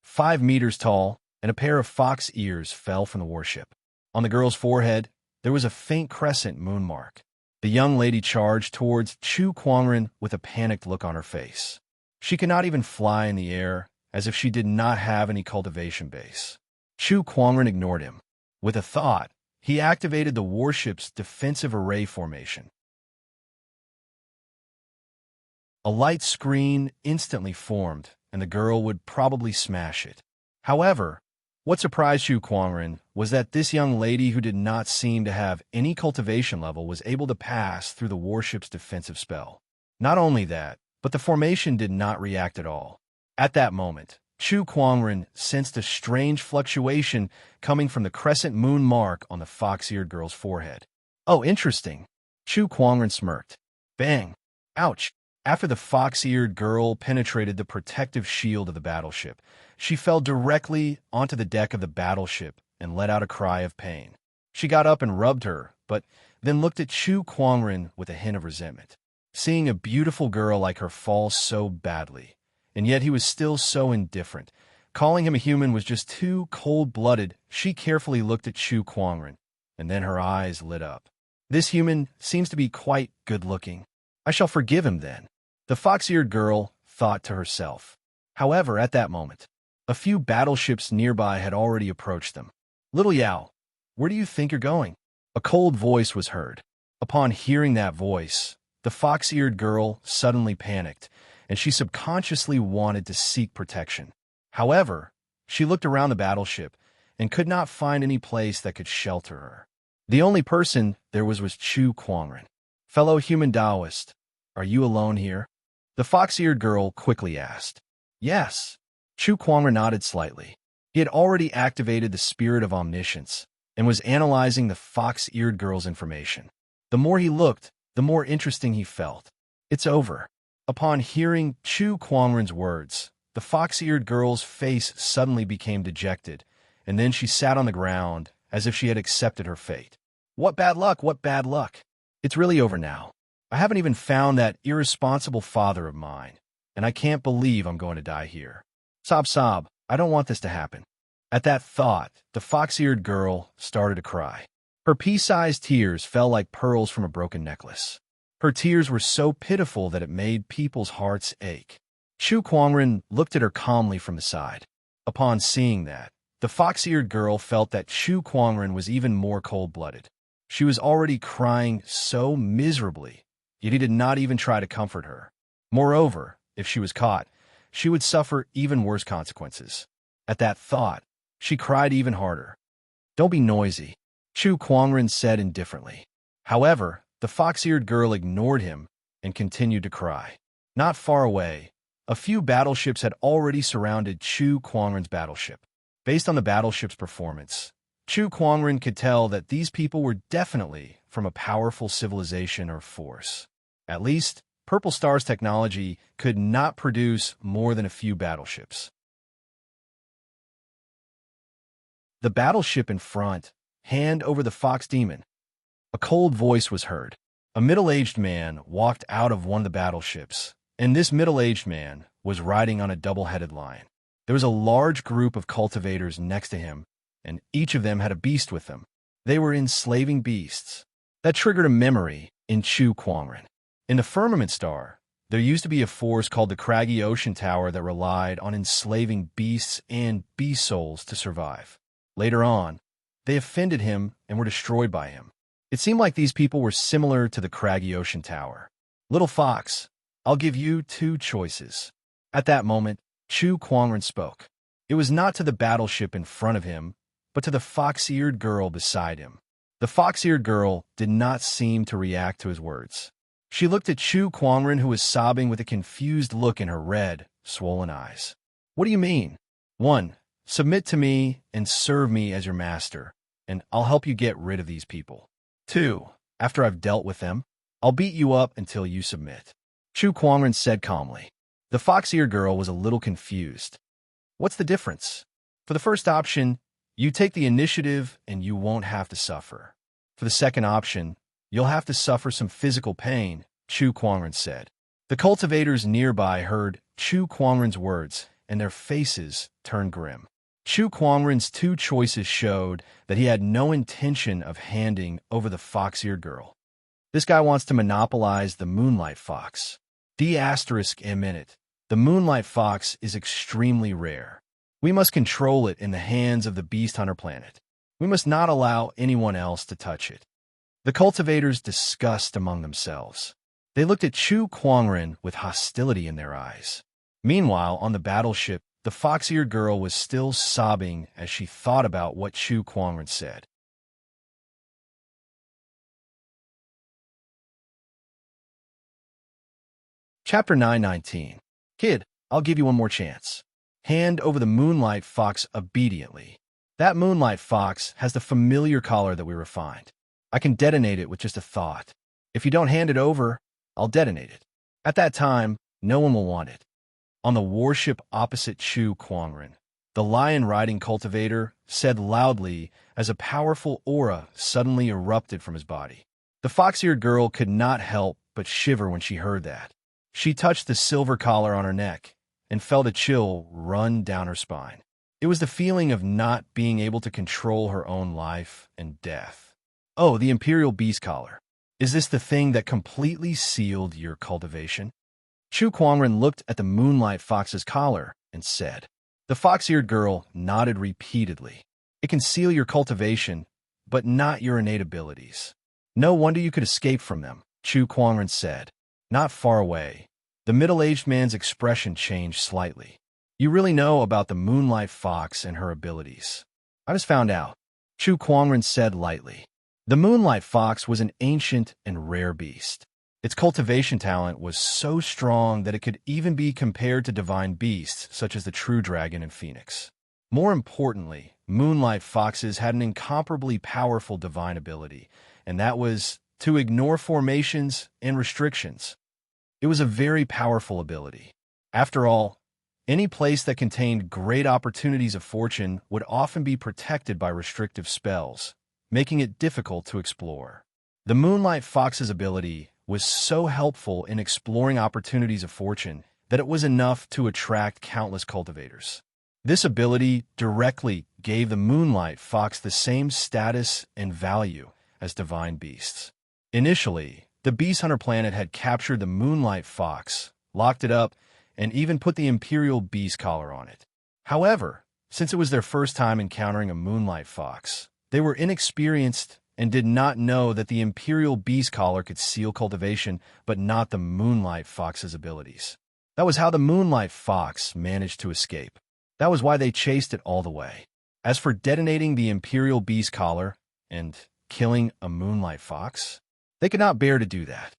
5 meters tall and a pair of fox ears fell from the warship. On the girl's forehead, there was a faint crescent moon mark. The young lady charged towards Chu Kuangren with a panicked look on her face. She could not even fly in the air, as if she did not have any cultivation base. Chu Kuangren ignored him. With a thought, he activated the warship's defensive array formation. A light screen instantly formed, and the girl would probably smash it. However, what surprised Chu Kuangren was that this young lady who did not seem to have any cultivation level was able to pass through the warship's defensive spell. Not only that, but the formation did not react at all. At that moment, Chu Kuangren sensed a strange fluctuation coming from the crescent moon mark on the fox-eared girl's forehead. Oh, interesting. Chu Kuangren smirked. Bang! Ouch! After the fox-eared girl penetrated the protective shield of the battleship, she fell directly onto the deck of the battleship and let out a cry of pain. She got up and rubbed her, but then looked at Chu Kuangren with a hint of resentment. Seeing a beautiful girl like her fall so badly, and yet he was still so indifferent. Calling him a human was just too cold-blooded. She carefully looked at Chu Kuangren, and then her eyes lit up. This human seems to be quite good-looking. I shall forgive him then, the fox-eared girl thought to herself. However, at that moment, a few battleships nearby had already approached them. Little Yao, where do you think you're going? A cold voice was heard. Upon hearing that voice, the fox-eared girl suddenly panicked, and she subconsciously wanted to seek protection. However, she looked around the battleship and could not find any place that could shelter her. The only person there was Chu Kuangren. Fellow human Taoist, are you alone here? The fox-eared girl quickly asked. Yes. Chu Kuangren nodded slightly. He had already activated the spirit of omniscience and was analyzing the fox-eared girl's information. The more he looked, the more interesting he felt. It's over. Upon hearing Chu Kuangren's words, the fox-eared girl's face suddenly became dejected, and then she sat on the ground as if she had accepted her fate. What bad luck, what bad luck. It's really over now. I haven't even found that irresponsible father of mine, and I can't believe I'm going to die here. Sob, I don't want this to happen. At that thought, the fox-eared girl started to cry. Her pea-sized tears fell like pearls from a broken necklace. Her tears were so pitiful that it made people's hearts ache. Chu Kuangren looked at her calmly from the side. Upon seeing that, the fox-eared girl felt that Chu Kuangren was even more cold-blooded. She was already crying so miserably, yet he did not even try to comfort her. Moreover, if she was caught, she would suffer even worse consequences. At that thought, she cried even harder. Don't be noisy, Chu Kuangren said indifferently. However, the fox-eared girl ignored him and continued to cry. Not far away, a few battleships had already surrounded Chu Kuangren's battleship. Based on the battleship's performance, Chu Kuangren could tell that these people were definitely from a powerful civilization or force. At least, Purple Star's technology could not produce more than a few battleships. The battleship in front, hand over the fox demon. A cold voice was heard. A middle-aged man walked out of one of the battleships, and this middle-aged man was riding on a double-headed lion. There was a large group of cultivators next to him, and each of them had a beast with them. They were enslaving beasts. That triggered a memory in Chu Kuangren. In the Firmament Star, there used to be a force called the Craggy Ocean Tower that relied on enslaving beasts and beast souls to survive. Later on, they offended him and were destroyed by him. It seemed like these people were similar to the Craggy Ocean Tower. Little fox, I'll give you two choices. At that moment, Chu Kuangren spoke. It was not to the battleship in front of him, but to the fox-eared girl beside him. The fox-eared girl did not seem to react to his words. She looked at Chu Kuangren, who was sobbing with a confused look in her red, swollen eyes. What do you mean? 1. Submit to me and serve me as your master, and I'll help you get rid of these people. 2. After I've dealt with them, I'll beat you up until you submit. Chu Kuangren said calmly. The fox-eared girl was a little confused. What's the difference? For the first option, you take the initiative and you won't have to suffer. For the second option, you'll have to suffer some physical pain, Chu Kuangren said. The cultivators nearby heard Chu Kuangren's words, and their faces turned grim. Chu Kuangren's two choices showed that he had no intention of handing over the fox-eared girl. This guy wants to monopolize the Moonlight Fox. The Moonlight Fox is extremely rare. We must control it in the hands of the Beast Hunter planet. We must not allow anyone else to touch it. The cultivators discussed among themselves. They looked at Chu Kuangren with hostility in their eyes. Meanwhile, on the battleship, the fox-eared girl was still sobbing as she thought about what Chu Kuangren said. Chapter 919. Kid, I'll give you one more chance. Hand over the Moonlight Fox obediently. That Moonlight Fox has the familiar collar that we refined. I can detonate it with just a thought. If you don't hand it over, I'll detonate it. At that time, no one will want it. On the warship opposite Chu Kuangren, the lion-riding cultivator said loudly as a powerful aura suddenly erupted from his body. The fox-eared girl could not help but shiver when she heard that. She touched the silver collar on her neck and felt a chill run down her spine. It was the feeling of not being able to control her own life and death. Oh, the Imperial Beast Collar. Is this the thing that completely sealed your cultivation? Chu Kuangren looked at the Moonlight Fox's collar and said. The fox-eared girl nodded repeatedly. It can seal your cultivation, but not your innate abilities. No wonder you could escape from them, Chu Kuangren said. Not far away, the middle-aged man's expression changed slightly. You really know about the Moonlight Fox and her abilities. I just found out, Chu Kuangren said lightly. The Moonlight Fox was an ancient and rare beast. Its cultivation talent was so strong that it could even be compared to divine beasts such as the true dragon and phoenix. More importantly, Moonlight Foxes had an incomparably powerful divine ability, and that was to ignore formations and restrictions. It was a very powerful ability. After all, any place that contained great opportunities of fortune would often be protected by restrictive spells, making it difficult to explore. The Moonlight Fox's ability was so helpful in exploring opportunities of fortune that it was enough to attract countless cultivators. This ability directly gave the Moonlight Fox the same status and value as divine beasts. Initially, the Beast Hunter planet had captured the Moonlight Fox, locked it up, and even put the Imperial Beast Collar on it. However, since it was their first time encountering a Moonlight Fox, they were inexperienced and did not know that the Imperial Beast Collar could seal cultivation, but not the Moonlight Fox's abilities. That was how the Moonlight Fox managed to escape. That was why they chased it all the way. As for detonating the Imperial Beast Collar and killing a Moonlight Fox, they could not bear to do that.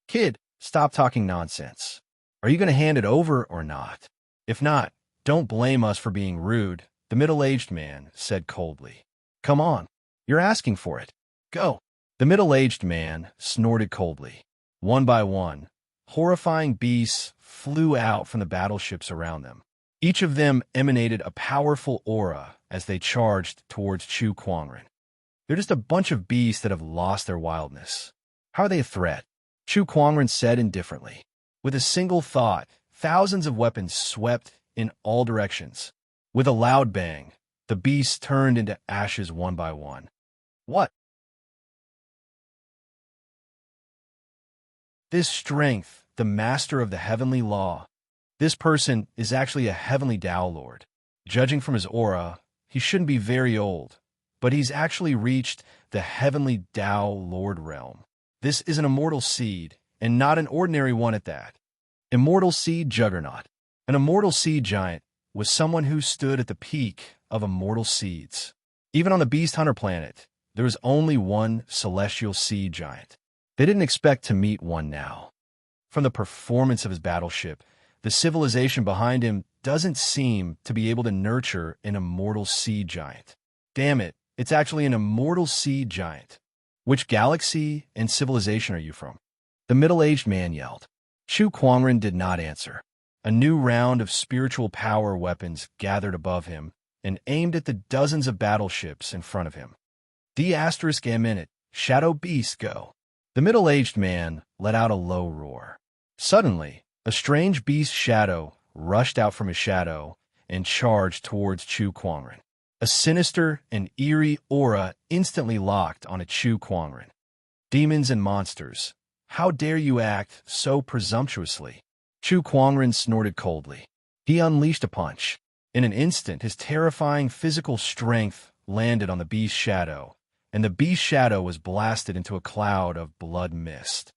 Kid, stop talking nonsense. Are you going to hand it over or not? If not, don't blame us for being rude, the middle-aged man said coldly. Come on, you're asking for it. Go. The middle-aged man snorted coldly. One by one, horrifying beasts flew out from the battleships around them. Each of them emanated a powerful aura as they charged towards Chu Kuangren. They're just a bunch of beasts that have lost their wildness. How are they a threat? Chu Kuangren said indifferently. With a single thought, thousands of weapons swept in all directions. With a loud bang, the beasts turned into ashes one by one. What? This strength, the master of the heavenly law. This person is actually a heavenly Tao Lord. Judging from his aura, he shouldn't be very old, but he's actually reached the heavenly Tao Lord realm. This is an immortal seed, and not an ordinary one at that. Immortal seed juggernaut. An immortal seed giant was someone who stood at the peak of immortal seeds. Even on the Beast Hunter planet, there was only one celestial seed giant. They didn't expect to meet one now. From the performance of his battleship, the civilization behind him doesn't seem to be able to nurture an immortal seed giant. Damn it, it's actually an immortal seed giant. Which galaxy and civilization are you from? The middle-aged man yelled. Chu Kuangren did not answer. A new round of spiritual power weapons gathered above him and aimed at the dozens of battleships in front of him. D*M*, Shadow Beast, go. The middle-aged man let out a low roar. Suddenly, a strange beast shadow rushed out from his shadow and charged towards Chu Kuangren. A sinister and eerie aura instantly locked onto Chu Kuangren. Demons and monsters, how dare you act so presumptuously? Chu Kuangren snorted coldly. He unleashed a punch. In an instant, his terrifying physical strength landed on the beast's shadow, and the beast's shadow was blasted into a cloud of blood mist.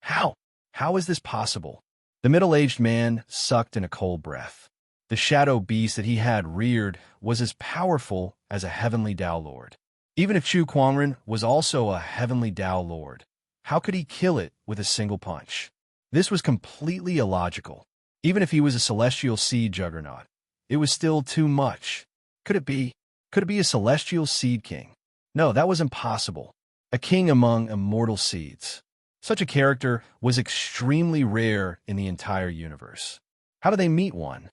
How? How is this possible? The middle-aged man sucked in a cold breath. The shadow beast that he had reared was as powerful as a heavenly Tao Lord. Even if Chu Kuangren was also a heavenly Tao Lord, how could he kill it with a single punch? This was completely illogical. Even if he was a celestial seed juggernaut, it was still too much. Could it be? Could it be a celestial seed king? No, that was impossible. A king among immortal seeds. Such a character was extremely rare in the entire universe. How do they meet one?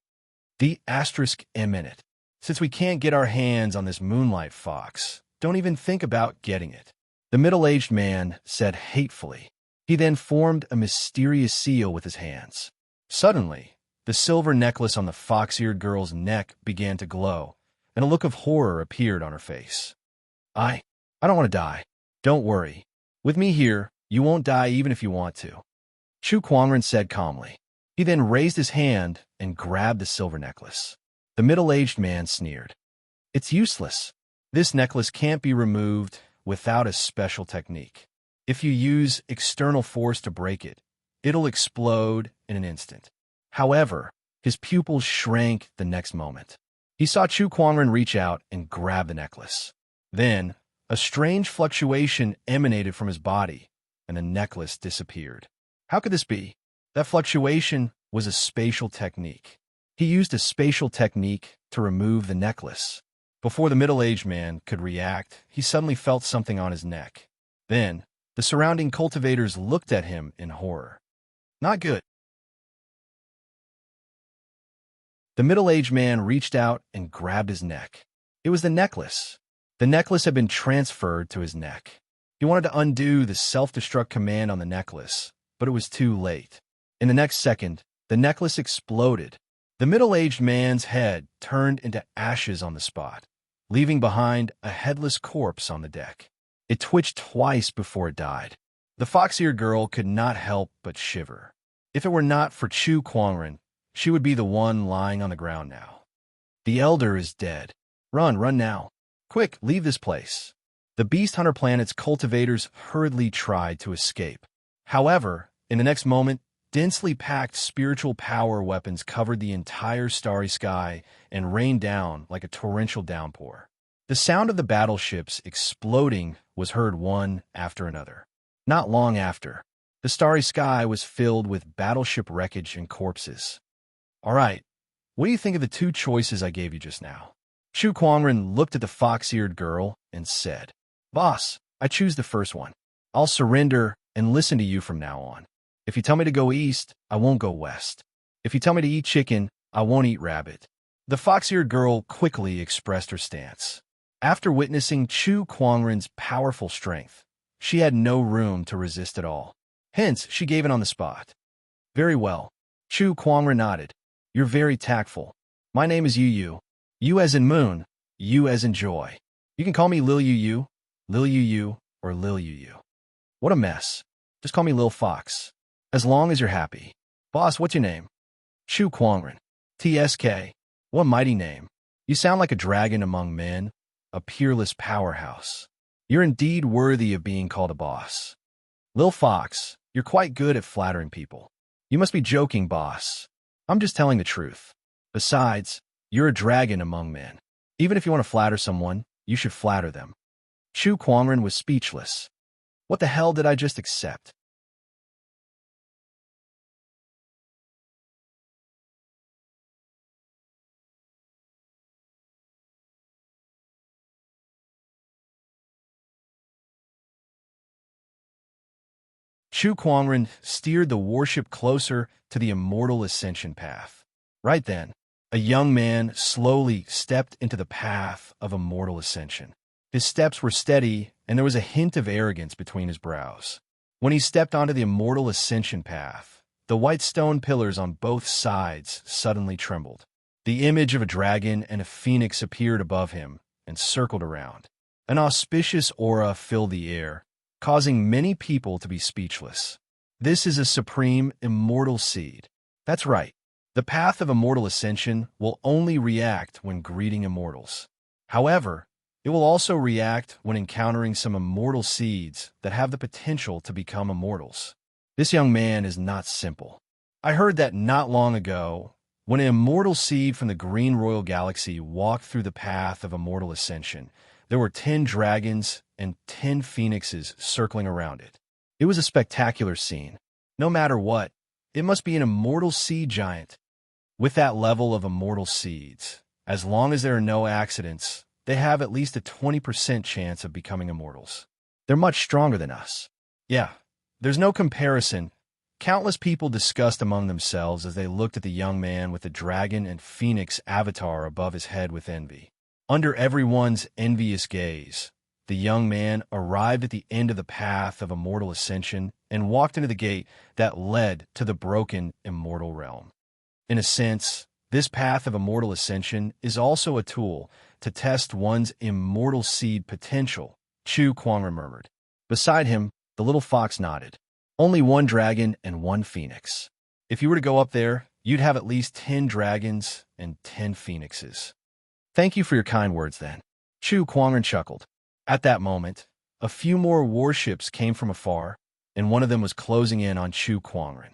D*M*. Since we can't get our hands on this moonlight fox, don't even think about getting it. The middle-aged man said hatefully. He then formed a mysterious seal with his hands. Suddenly, the silver necklace on the fox-eared girl's neck began to glow, and a look of horror appeared on her face. I don't want to die. Don't worry. With me here, you won't die even if you want to. Chu Kuangren said calmly. He then raised his hand and grabbed the silver necklace. The middle-aged man sneered. It's useless. This necklace can't be removed without a special technique. If you use external force to break it, it'll explode in an instant. However, his pupils shrank the next moment. He saw Chu Kuangren reach out and grab the necklace. Then, a strange fluctuation emanated from his body, and the necklace disappeared. How could this be? That fluctuation was a spatial technique. He used a spatial technique to remove the necklace. Before the middle-aged man could react, he suddenly felt something on his neck. Then, the surrounding cultivators looked at him in horror. Not good. The middle-aged man reached out and grabbed his neck. It was the necklace. The necklace had been transferred to his neck. He wanted to undo the self-destruct command on the necklace, but it was too late. In the next second, the necklace exploded. The middle-aged man's head turned into ashes on the spot, leaving behind a headless corpse on the deck. It twitched twice before it died. The fox-eared girl could not help but shiver. If it were not for Chu Kuangren, she would be the one lying on the ground now. The elder is dead. Run now. Quick, leave this place. The Beast Hunter planet's cultivators hurriedly tried to escape. However, in the next moment, densely packed spiritual power weapons covered the entire starry sky and rained down like a torrential downpour. The sound of the battleships exploding was heard one after another. Not long after, the starry sky was filled with battleship wreckage and corpses. All right, what do you think of the two choices I gave you just now? Chu Kuangren looked at the fox-eared girl and said, Boss, I choose the first one. I'll surrender and listen to you from now on. If you tell me to go east, I won't go west. If you tell me to eat chicken, I won't eat rabbit. The fox-eared girl quickly expressed her stance. After witnessing Chu Kuangren's powerful strength, she had no room to resist at all. Hence, she gave in on the spot. Very well. Chu Kuangren nodded. You're very tactful. My name is Yu Yu. Yu as in moon, Yu as in joy. You can call me Lil Yu Yu, Lil Yu Yu, or Lil Yu Yu. What a mess. Just call me Lil Fox. As long as you're happy. Boss, what's your name? Chu Kuangren. TSK. What mighty name. You sound like a dragon among men, a peerless powerhouse. You're indeed worthy of being called a boss. Lil Fox, you're quite good at flattering people. You must be joking, boss. I'm just telling the truth. Besides, you're a dragon among men. Even if you want to flatter someone, you should flatter them. Chu Kuangren was speechless. What the hell did I just accept? Chu Kuangren steered the warship closer to the immortal ascension path. Right then, a young man slowly stepped into the path of immortal ascension. His steps were steady, and there was a hint of arrogance between his brows. When he stepped onto the immortal ascension path, the white stone pillars on both sides suddenly trembled. The image of a dragon and a phoenix appeared above him and circled around. An auspicious aura filled the air, causing many people to be speechless. This is a supreme immortal seed. That's right. The path of immortal ascension will only react when greeting immortals. However, it will also react when encountering some immortal seeds that have the potential to become immortals. This young man is not simple. I heard that not long ago, when an immortal seed from the Green Royal Galaxy walked through the path of immortal ascension, there were 10 dragons and 10 phoenixes circling around it. It was a spectacular scene. No matter what, it must be an immortal seed giant. With that level of immortal seeds, as long as there are no accidents, they have at least a 20% chance of becoming immortals. They're much stronger than us. Yeah, there's no comparison. Countless people discussed among themselves as they looked at the young man with the dragon and phoenix avatar above his head with envy. Under everyone's envious gaze, the young man arrived at the end of the path of immortal ascension and walked into the gate that led to the broken immortal realm. In a sense, this path of immortal ascension is also a tool to test one's immortal seed potential, Chu Kuangren murmured. Beside him, the little fox nodded. Only 1 dragon and 1 phoenix. If you were to go up there, you'd have at least 10 dragons and 10 phoenixes. Thank you for your kind words, then. Chu Kuangren chuckled. At that moment, a few more warships came from afar, and one of them was closing in on Chu Kuangren.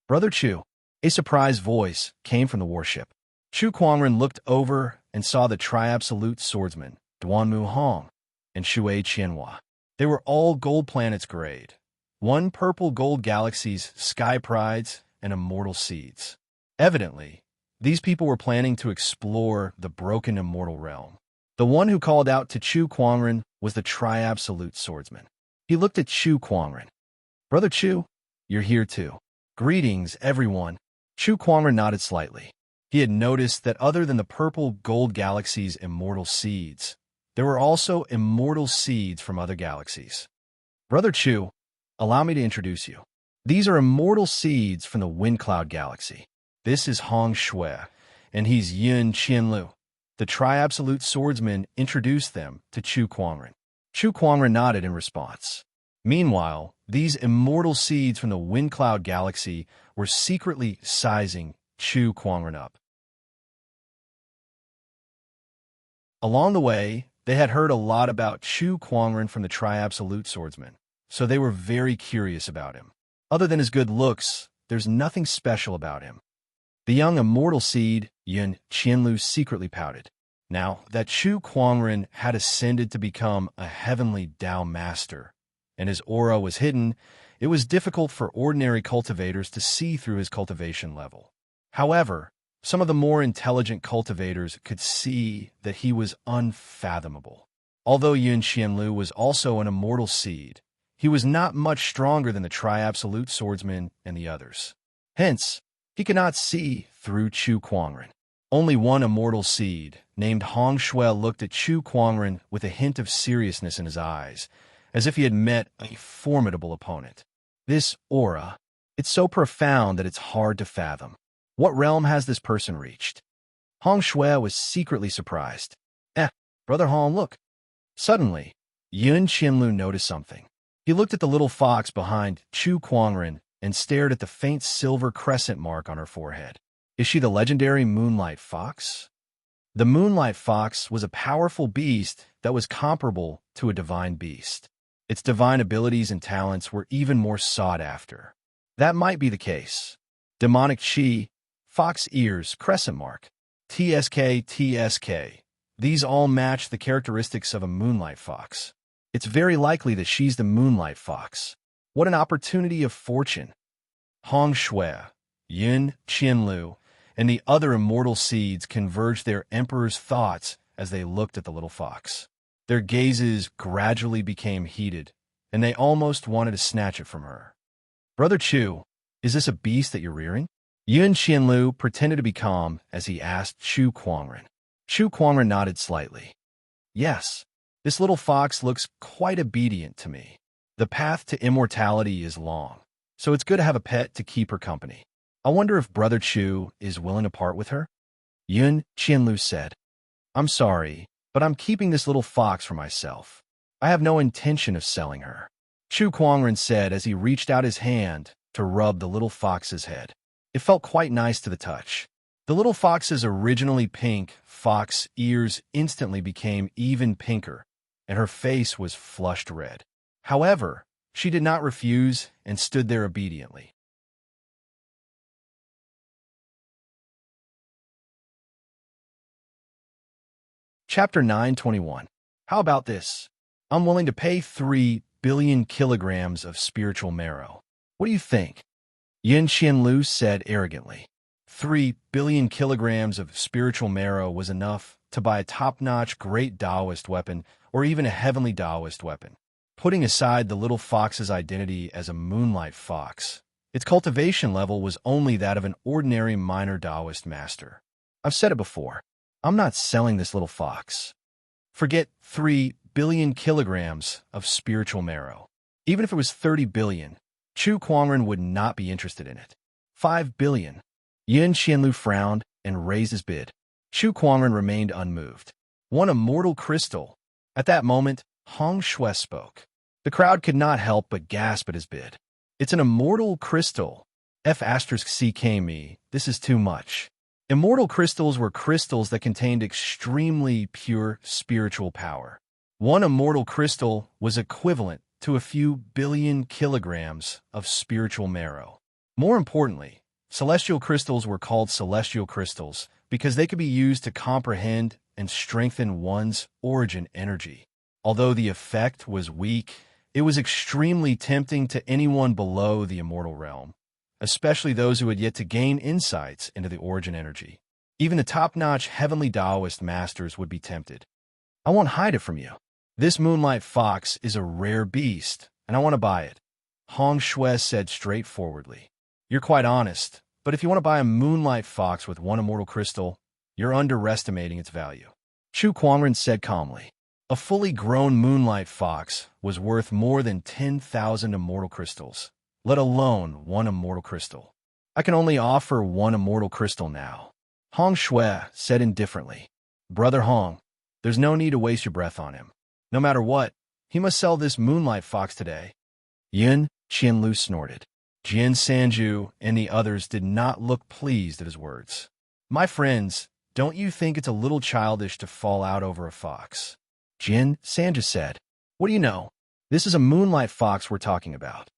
Brother Chu, a surprised voice came from the warship. Chu Kuangren looked over and saw the tri-absolute swordsmen, Duanmu Hong and Shui Qianhua. They were all gold planets grade, 1 purple gold galaxies, sky prides, and immortal seeds. Evidently, these people were planning to explore the broken immortal realm. The one who called out to Chu Kuangren was the tri-absolute swordsman. He looked at Chu Kuangren. Brother Chu, you're here too. Greetings, everyone. Chu Kuangren nodded slightly. He had noticed that other than the purple gold galaxy's immortal seeds, there were also immortal seeds from other galaxies. Brother Chu, allow me to introduce you. These are immortal seeds from the Wind Cloud Galaxy. This is Hong Shui, and he's Yun Qianlu. The tri-absolute swordsman introduced them to Chu Kuangren. Chu Kuangren nodded in response. Meanwhile, these immortal seeds from the Wind Cloud Galaxy were secretly sizing Chu Kuangren up. Along the way, they had heard a lot about Chu Kuangren from the tri-absolute swordsman, so they were very curious about him. Other than his good looks, there's nothing special about him. The young immortal seed, Yun Qianlu, secretly pouted. Now that Chu Kuangren had ascended to become a heavenly Tao master, and his aura was hidden, it was difficult for ordinary cultivators to see through his cultivation level. However, some of the more intelligent cultivators could see that he was unfathomable. Although Yun Qianlu was also an immortal seed, he was not much stronger than the tri-absolute swordsman and the others. Hence, He could not see through Chu Kuangren. Only one immortal seed, named Hong Shui, looked at Chu Kuangren with a hint of seriousness in his eyes, as if he had met a formidable opponent. This aura, it's so profound that it's hard to fathom. What realm has this person reached? Hong Shui was secretly surprised. Brother Hong, look. Suddenly, Yun Qianlu noticed something. He looked at the little fox behind Chu Kuangren and stared at the faint silver crescent mark on her forehead. Is she the legendary Moonlight Fox? The Moonlight Fox was a powerful beast that was comparable to a divine beast. Its divine abilities and talents were even more sought after. That might be the case. Demonic Chi, fox ears, crescent mark, TSK. These all match the characteristics of a Moonlight Fox. It's very likely that she's the Moonlight Fox. What an opportunity of fortune. Hong Shui, Yun Qianlu, and the other immortal seeds converged their emperor's thoughts as they looked at the little fox. Their gazes gradually became heated, and they almost wanted to snatch it from her. Brother Chu, is this a beast that you're rearing? Yun Qianlu pretended to be calm as he asked Chu Kuangren. Chu Kuangren nodded slightly. Yes, this little fox looks quite obedient to me. The path to immortality is long, so it's good to have a pet to keep her company. I wonder if Brother Chu is willing to part with her? Yun Qianlu said. I'm sorry, but I'm keeping this little fox for myself. I have no intention of selling her. Chu Kuangren said as he reached out his hand to rub the little fox's head. It felt quite nice to the touch. The little fox's originally pink fox ears instantly became even pinker, and her face was flushed red. However, she did not refuse and stood there obediently. Chapter 921. How about this? I'm willing to pay 3 billion kilograms of spiritual marrow. What do you think? Yun Qianlu said arrogantly. 3 billion kilograms of spiritual marrow was enough to buy a top-notch great Taoist weapon or even a heavenly Taoist weapon. Putting aside the little fox's identity as a Moonlight Fox, its cultivation level was only that of an ordinary minor Taoist master. I've said it before. I'm not selling this little fox. Forget 3 billion kilograms of spiritual marrow. Even if it was 30 billion, Chu Kuangren would not be interested in it. 5 billion. Yun Qianlu frowned and raised his bid. Chu Kuangren remained unmoved. 1 immortal crystal. At that moment, Hong Shui spoke. The crowd could not help but gasp at his bid. It's an immortal crystal. F*CK this is too much. Immortal crystals were crystals that contained extremely pure spiritual power. 1 immortal crystal was equivalent to a few billion kilograms of spiritual marrow. More importantly, celestial crystals were called celestial crystals because they could be used to comprehend and strengthen one's origin energy. Although the effect was weak, it was extremely tempting to anyone below the immortal realm, especially those who had yet to gain insights into the origin energy. Even the top-notch heavenly Taoist masters would be tempted. I won't hide it from you. This Moonlight Fox is a rare beast, and I want to buy it. Hong Shui said straightforwardly. You're quite honest, but if you want to buy a Moonlight Fox with 1 immortal crystal, you're underestimating its value. Chu Kuangren said calmly. A fully grown Moonlight Fox was worth more than 10,000 immortal crystals, let alone 1 immortal crystal. I can only offer 1 immortal crystal now. Hong Shui said indifferently. Brother Hong, there's no need to waste your breath on him. No matter what, he must sell this Moonlight Fox today. Yun Qianlu snorted. Jian Sanju and the others did not look pleased at his words. My friends, don't you think it's a little childish to fall out over a fox? Jian Sanju said. What do you know? This is a Moonlight Fox we're talking about.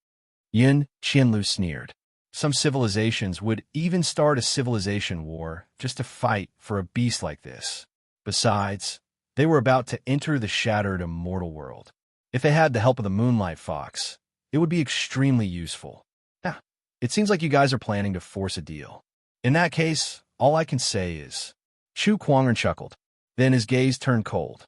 Yun Qianlu sneered. Some civilizations would even start a civilization war just to fight for a beast like this. Besides, they were about to enter the shattered immortal world. If they had the help of the Moonlight Fox, it would be extremely useful. It seems like you guys are planning to force a deal. In that case, all I can say is... Chu Kuangren chuckled. Then his gaze turned cold.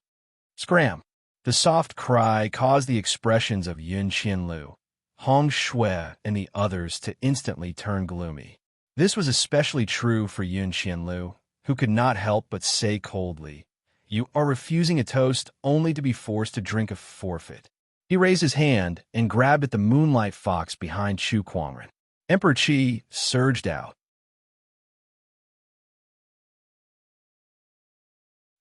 Scram! The soft cry caused the expressions of Yun Qianlu, Hong Shui, and the others to instantly turn gloomy. This was especially true for Yun Qianlu, who could not help but say coldly, "You are refusing a toast only to be forced to drink a forfeit." He raised his hand and grabbed at the moonlight fox behind Chu Kuangren. Emperor Qi surged out.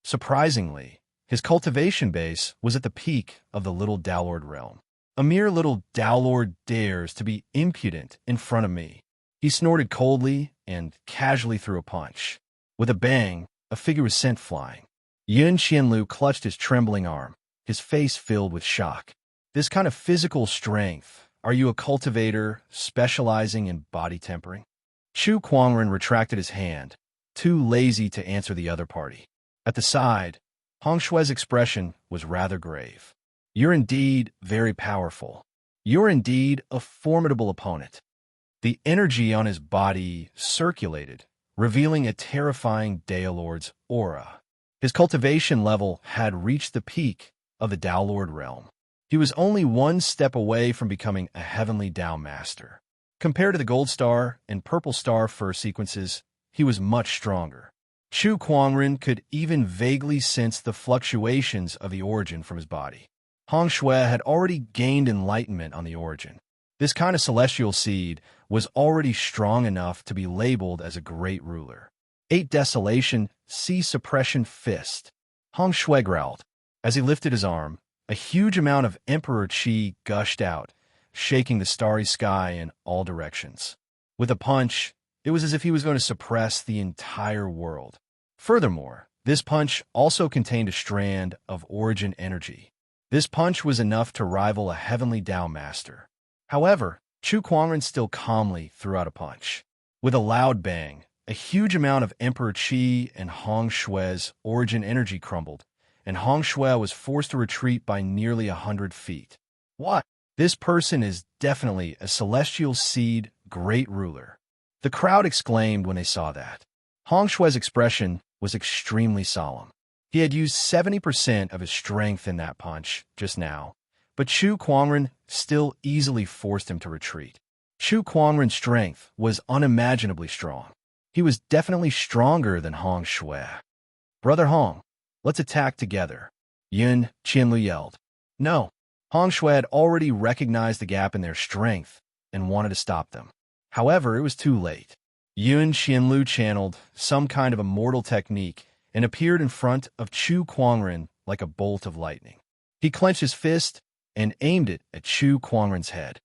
Surprisingly, his cultivation base was at the peak of the little Dowlord realm. A mere little Dowlord dares to be impudent in front of me. He snorted coldly and casually threw a punch. With a bang, a figure was sent flying. Yun Qianlu clutched his trembling arm, his face filled with shock. This kind of physical strength, are you a cultivator specializing in body tempering? Chu Kuangren retracted his hand, too lazy to answer the other party. At the side, Hong Shue's expression was rather grave. You're indeed very powerful. You're indeed a formidable opponent. The energy on his body circulated, revealing a terrifying Daolord's aura. His cultivation level had reached the peak of the Daolord realm. He was only one step away from becoming a heavenly Dao master. Compared to the Gold Star and Purple Star fur sequences, he was much stronger. Chu Kuangren could even vaguely sense the fluctuations of the origin from his body. Hong Shui had already gained enlightenment on the origin. This kind of celestial seed was already strong enough to be labeled as a great ruler. 8 Desolation, Sea Suppression Fist. Hong Shui growled. As he lifted his arm, a huge amount of Emperor Qi gushed out, shaking the starry sky in all directions. With a punch, it was as if he was going to suppress the entire world. Furthermore, this punch also contained a strand of origin energy. This punch was enough to rival a heavenly Dao master. However, Chu Kuangren still calmly threw out a punch. With a loud bang, a huge amount of Emperor Qi and Hong Shue's origin energy crumbled, and Hong Shui was forced to retreat by nearly 100 feet. What? This person is definitely a celestial seed great ruler. The crowd exclaimed when they saw that. Hong Shue's expression was extremely solemn. He had used 70% of his strength in that punch just now, but Chu Kuangren still easily forced him to retreat. Chu Kuangren's strength was unimaginably strong. He was definitely stronger than Hong Shui. "Brother Hong, let's attack together," Yun Qianlu yelled. No, Hong Shui had already recognized the gap in their strength and wanted to stop them. However, it was too late. Yun Qianlu channeled some kind of immortal technique and appeared in front of Chu Kuangren like a bolt of lightning. He clenched his fist and aimed it at Chu Kuangren's head.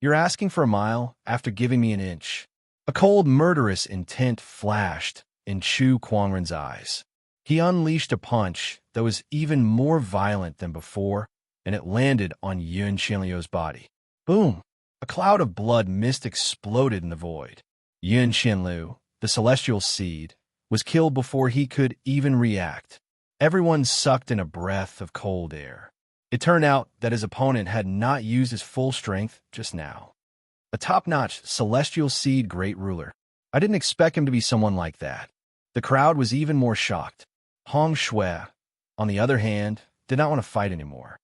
"You're asking for a mile after giving me an inch." A cold, murderous intent flashed in Chu Kuangren's eyes. He unleashed a punch that was even more violent than before, and it landed on Yun Qianlu's body. Boom! A cloud of blood mist exploded in the void. Yun Qianlu, the celestial seed, was killed before he could even react. Everyone sucked in a breath of cold air. It turned out that his opponent had not used his full strength just now. A top-notch celestial seed great ruler. I didn't expect him to be someone like that. The crowd was even more shocked. Hong Shui, on the other hand, did not want to fight anymore.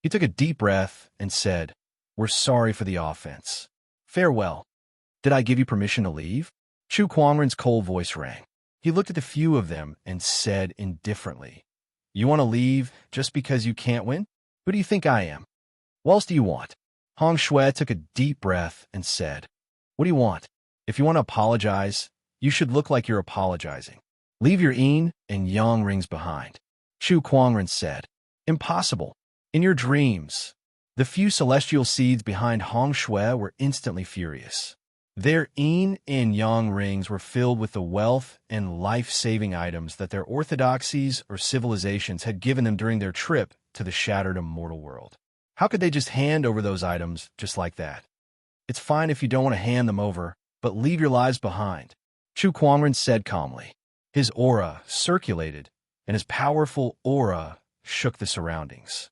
He took a deep breath and said, "We're sorry for the offense. Farewell. Did I give you permission to leave?" Chu Kuangren's cold voice rang. He looked at the few of them and said indifferently, "You want to leave just because you can't win? Who do you think I am? What else do you want?" Hong Shui took a deep breath and said, "What do you want? If you want to apologize, you should look like you're apologizing. Leave your yin and yang rings behind." Chu Kuangren said, "Impossible. In your dreams." The few celestial seeds behind Hong Shui were instantly furious. Their yin and yang rings were filled with the wealth and life-saving items that their orthodoxies or civilizations had given them during their trip to the shattered immortal world. How could they just hand over those items just like that? "It's fine if you don't want to hand them over, but leave your lives behind," Chu Kuangren said calmly. His aura circulated, and his powerful aura shook the surroundings.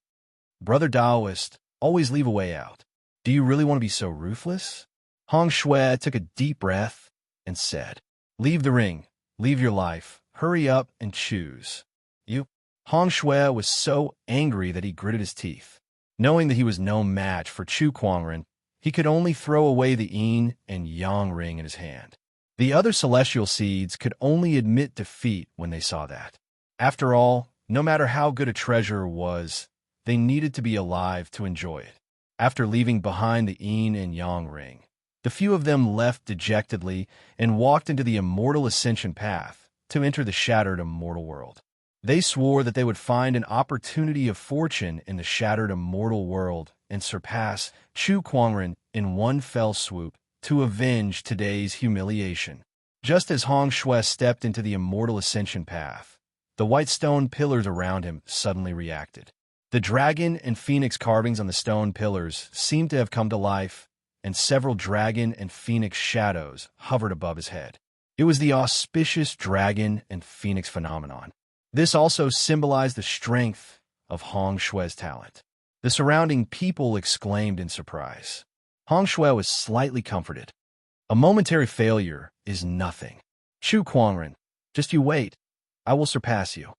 "Brother Taoist, always leave a way out. Do you really want to be so ruthless?" Hong Shui took a deep breath and said, "Leave the ring, leave your life, hurry up and choose." "You?" Hong Shui was so angry that he gritted his teeth. Knowing that he was no match for Chu Kuangren, he could only throw away the yin and yang ring in his hand. The other celestial seeds could only admit defeat when they saw that. After all, no matter how good a treasure was, they needed to be alive to enjoy it. After leaving behind the yin and yang ring, the few of them left dejectedly and walked into the immortal ascension path to enter the shattered immortal world. They swore that they would find an opportunity of fortune in the shattered immortal world and surpass Chu Kuangren in one fell swoop to avenge today's humiliation. Just as Hong Shui stepped into the immortal ascension path, the white stone pillars around him suddenly reacted. The dragon and phoenix carvings on the stone pillars seemed to have come to life, and several dragon and phoenix shadows hovered above his head. It was the auspicious dragon and phoenix phenomenon. This also symbolized the strength of Hong Shui's talent. The surrounding people exclaimed in surprise. Hong Shui was slightly comforted. A momentary failure is nothing. Chu Kuangren, just you wait. I will surpass you.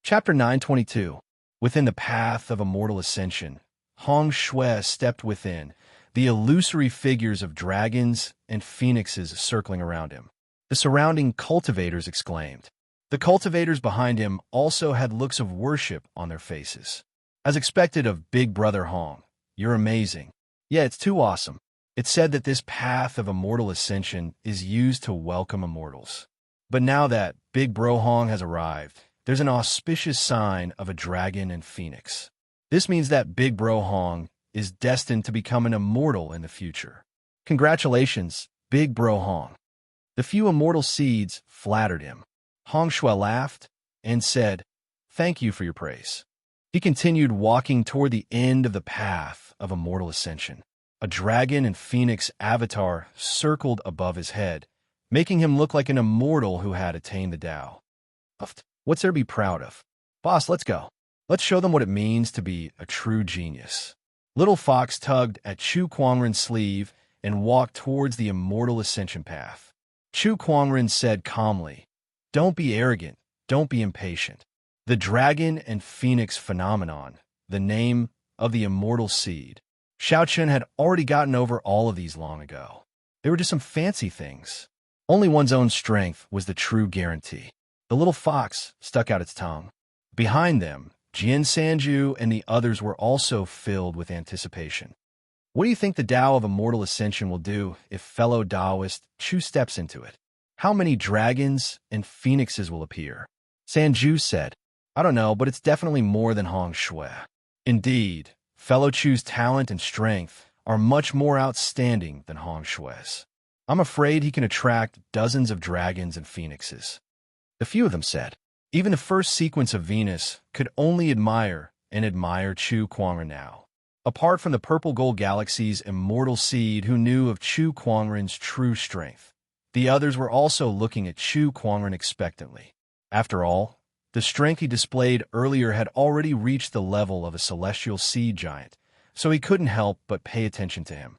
Chapter 922. Within the path of immortal ascension, Hong Shui stepped within, the illusory figures of dragons and phoenixes circling around him. The surrounding cultivators exclaimed. The cultivators behind him also had looks of worship on their faces. As expected of Big Brother Hong, you're amazing. Yeah, it's too awesome. It's said that this path of immortal ascension is used to welcome immortals. But now that Big Bro Hong has arrived, there's an auspicious sign of a dragon and phoenix. This means that Big Bro Hong is destined to become an immortal in the future. Congratulations, Big Bro Hong. The few immortal seeds flattered him. Hong Shui laughed and said, "Thank you for your praise." He continued walking toward the end of the path of immortal ascension. A dragon and phoenix avatar circled above his head, making him look like an immortal who had attained the Tao. What's there to be proud of? Boss, let's go. Let's show them what it means to be a true genius. Little Fox tugged at Chu Kuangren's sleeve and walked towards the immortal ascension path. Chu Kuangren said calmly, "Don't be arrogant, don't be impatient." The dragon and phoenix phenomenon, the name of the immortal seed. Xiao Chen had already gotten over all of these long ago. They were just some fancy things. Only one's own strength was the true guarantee. The little fox stuck out its tongue. Behind them, Jian Sanju and the others were also filled with anticipation. What do you think the Tao of Immortal Ascension will do if fellow Taoist Chu steps into it? How many dragons and phoenixes will appear? Sanju said, "I don't know, but it's definitely more than Hong Shui." Indeed, fellow Chu's talent and strength are much more outstanding than Hong Shui's. I'm afraid he can attract dozens of dragons and phoenixes. A few of them said. Even the first sequence of Venus could only admire Chu Kuangren now. Apart from the purple gold galaxy's immortal seed who knew of Chu Kuangren's true strength, the others were also looking at Chu Kuangren expectantly. After all, the strength he displayed earlier had already reached the level of a celestial seed giant, so he couldn't help but pay attention to him.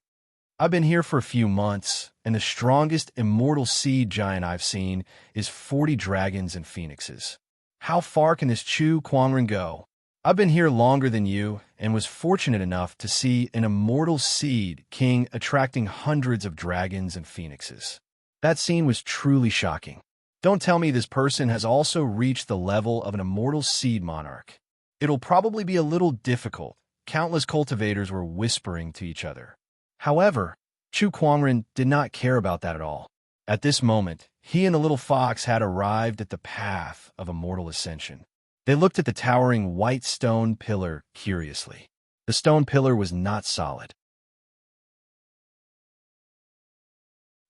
I've been here for a few months, and the strongest immortal seed giant I've seen is 40 dragons and phoenixes. How far can this Chu Kuangren go? I've been here longer than you and was fortunate enough to see an immortal seed king attracting hundreds of dragons and phoenixes. That scene was truly shocking. Don't tell me this person has also reached the level of an immortal seed monarch. It'll probably be a little difficult. Countless cultivators were whispering to each other. However, Chu Kuangren did not care about that at all. At this moment, he and the little fox had arrived at the path of immortal ascension. They looked at the towering white stone pillar curiously. The stone pillar was not solid.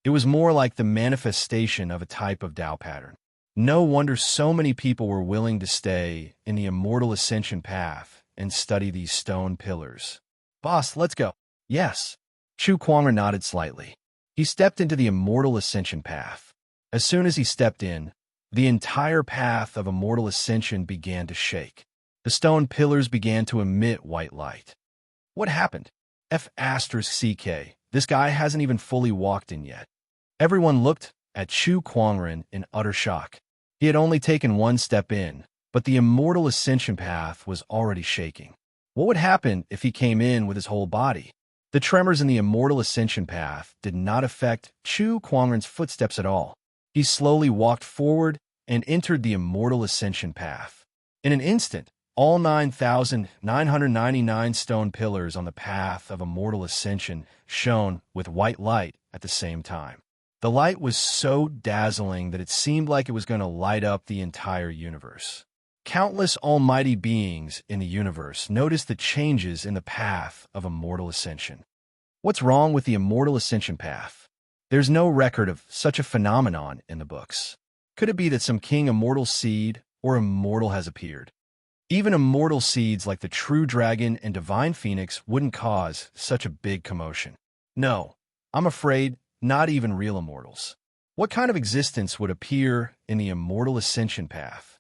It was more like the manifestation of a type of Tao pattern. No wonder so many people were willing to stay in the immortal ascension path and study these stone pillars. Boss, let's go. Yes. Chu Kuangren nodded slightly. He stepped into the immortal ascension path. As soon as he stepped in, the entire path of immortal ascension began to shake. The stone pillars began to emit white light. What happened? F***CK. This guy hasn't even fully walked in yet. Everyone looked at Chu Kuangren in utter shock. He had only taken one step in, but the immortal ascension path was already shaking. What would happen if he came in with his whole body? The tremors in the immortal ascension path did not affect Chu Kuangren's footsteps at all. He slowly walked forward and entered the immortal ascension path. In an instant, all 9,999 stone pillars on the path of immortal ascension shone with white light at the same time. The light was so dazzling that it seemed like it was going to light up the entire universe. Countless almighty beings in the universe noticed the changes in the path of immortal ascension. What's wrong with the immortal ascension path? There's no record of such a phenomenon in the books. Could it be that some king immortal seed or immortal has appeared? Even immortal seeds like the true dragon and divine phoenix wouldn't cause such a big commotion. No, I'm afraid not even real immortals. What kind of existence would appear in the immortal ascension path?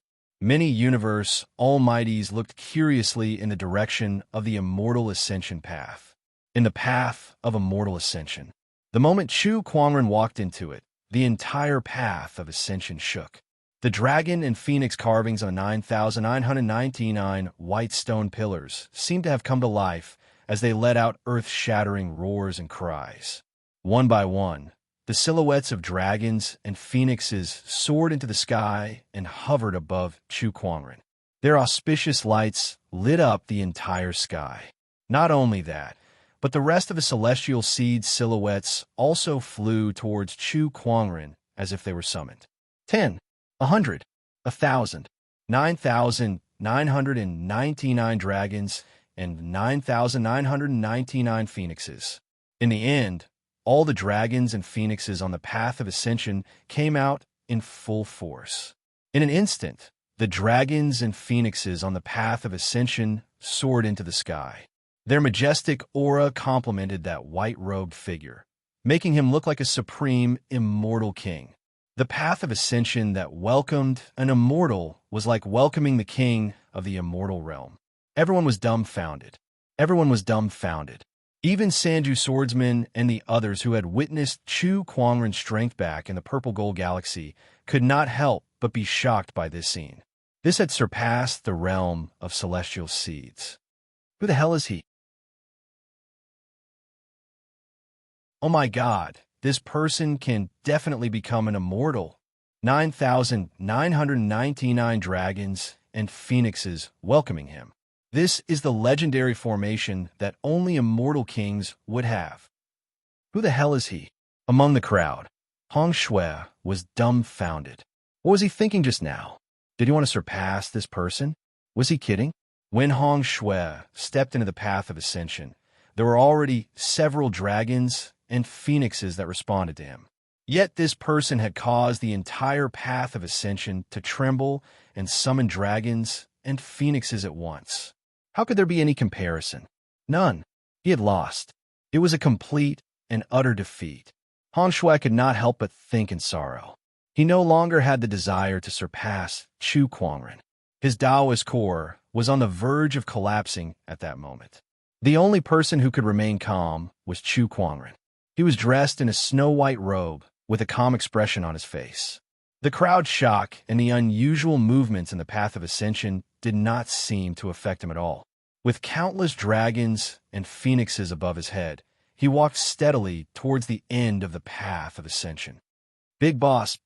Many universe almighties looked curiously in the direction of the immortal ascension path. In the path of immortal ascension, the moment Chu Kuangren walked into it, the entire path of ascension shook. The dragon and phoenix carvings on 9,999 white stone pillars seemed to have come to life as they let out earth-shattering roars and cries. One by one, the silhouettes of dragons and phoenixes soared into the sky and hovered above Chu Kuangren. Their auspicious lights lit up the entire sky. Not only that, but the rest of the celestial seed silhouettes also flew towards Chu Kuangren as if they were summoned. 10, 100, 1,000, 9,999 dragons and 9,999 phoenixes. In the end, all the dragons and phoenixes on the path of ascension came out in full force. In an instant, the dragons and phoenixes on the path of ascension soared into the sky. Their majestic aura complemented that white-robed figure, making him look like a supreme, immortal king. The path of ascension that welcomed an immortal was like welcoming the king of the immortal realm. Everyone was dumbfounded. Everyone was dumbfounded. Even Sanju Swordsman and the others who had witnessed Chu Kuangren's strength back in the Purple Gold Galaxy could not help but be shocked by this scene. This had surpassed the realm of celestial seeds. Who the hell is he? Oh my God, this person can definitely become an immortal. 9,999 dragons and phoenixes welcoming him. This is the legendary formation that only immortal kings would have. Who the hell is he? Among the crowd, Hong Shui was dumbfounded. What was he thinking just now? Did he want to surpass this person? Was he kidding? When Hong Shui stepped into the path of ascension, there were already several dragons and phoenixes that responded to him. Yet this person had caused the entire path of ascension to tremble and summon dragons and phoenixes at once. How could there be any comparison? None. He had lost. It was a complete and utter defeat. Han Shui could not help but think in sorrow. He no longer had the desire to surpass Chu Kuangren. His Taoist core was on the verge of collapsing at that moment. The only person who could remain calm was Chu Kuangren. He was dressed in a snow-white robe with a calm expression on his face. The crowd's shock and the unusual movements in the path of ascension did not seem to affect him at all. With countless dragons and phoenixes above his head, he walked steadily towards the end of the path of ascension. Big boss,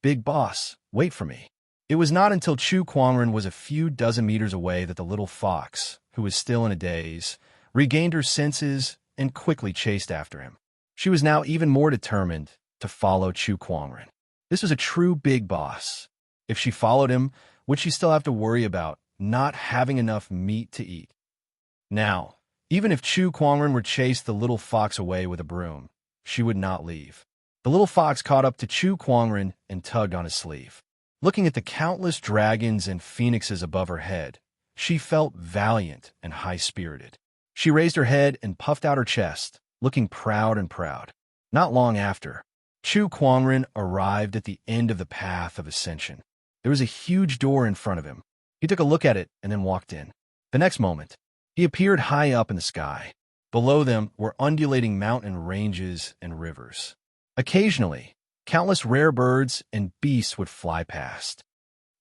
wait for me." It was not until Chu Kuangren was a few dozen meters away that the little fox, who was still in a daze, regained her senses and quickly chased after him. She was now even more determined to follow Chu Kuangren. This was a true big boss. If she followed him, would she still have to worry about not having enough meat to eat? Now, even if Chu Kuangren were chased the little fox away with a broom, she would not leave. The little fox caught up to Chu Kuangren and tugged on his sleeve. Looking at the countless dragons and phoenixes above her head, she felt valiant and high-spirited. She raised her head and puffed out her chest, looking proud and proud. Not long after, Chu Kuangren arrived at the end of the path of ascension. There was a huge door in front of him. He took a look at it and then walked in. The next moment, he appeared high up in the sky. Below them were undulating mountain ranges and rivers. Occasionally, countless rare birds and beasts would fly past.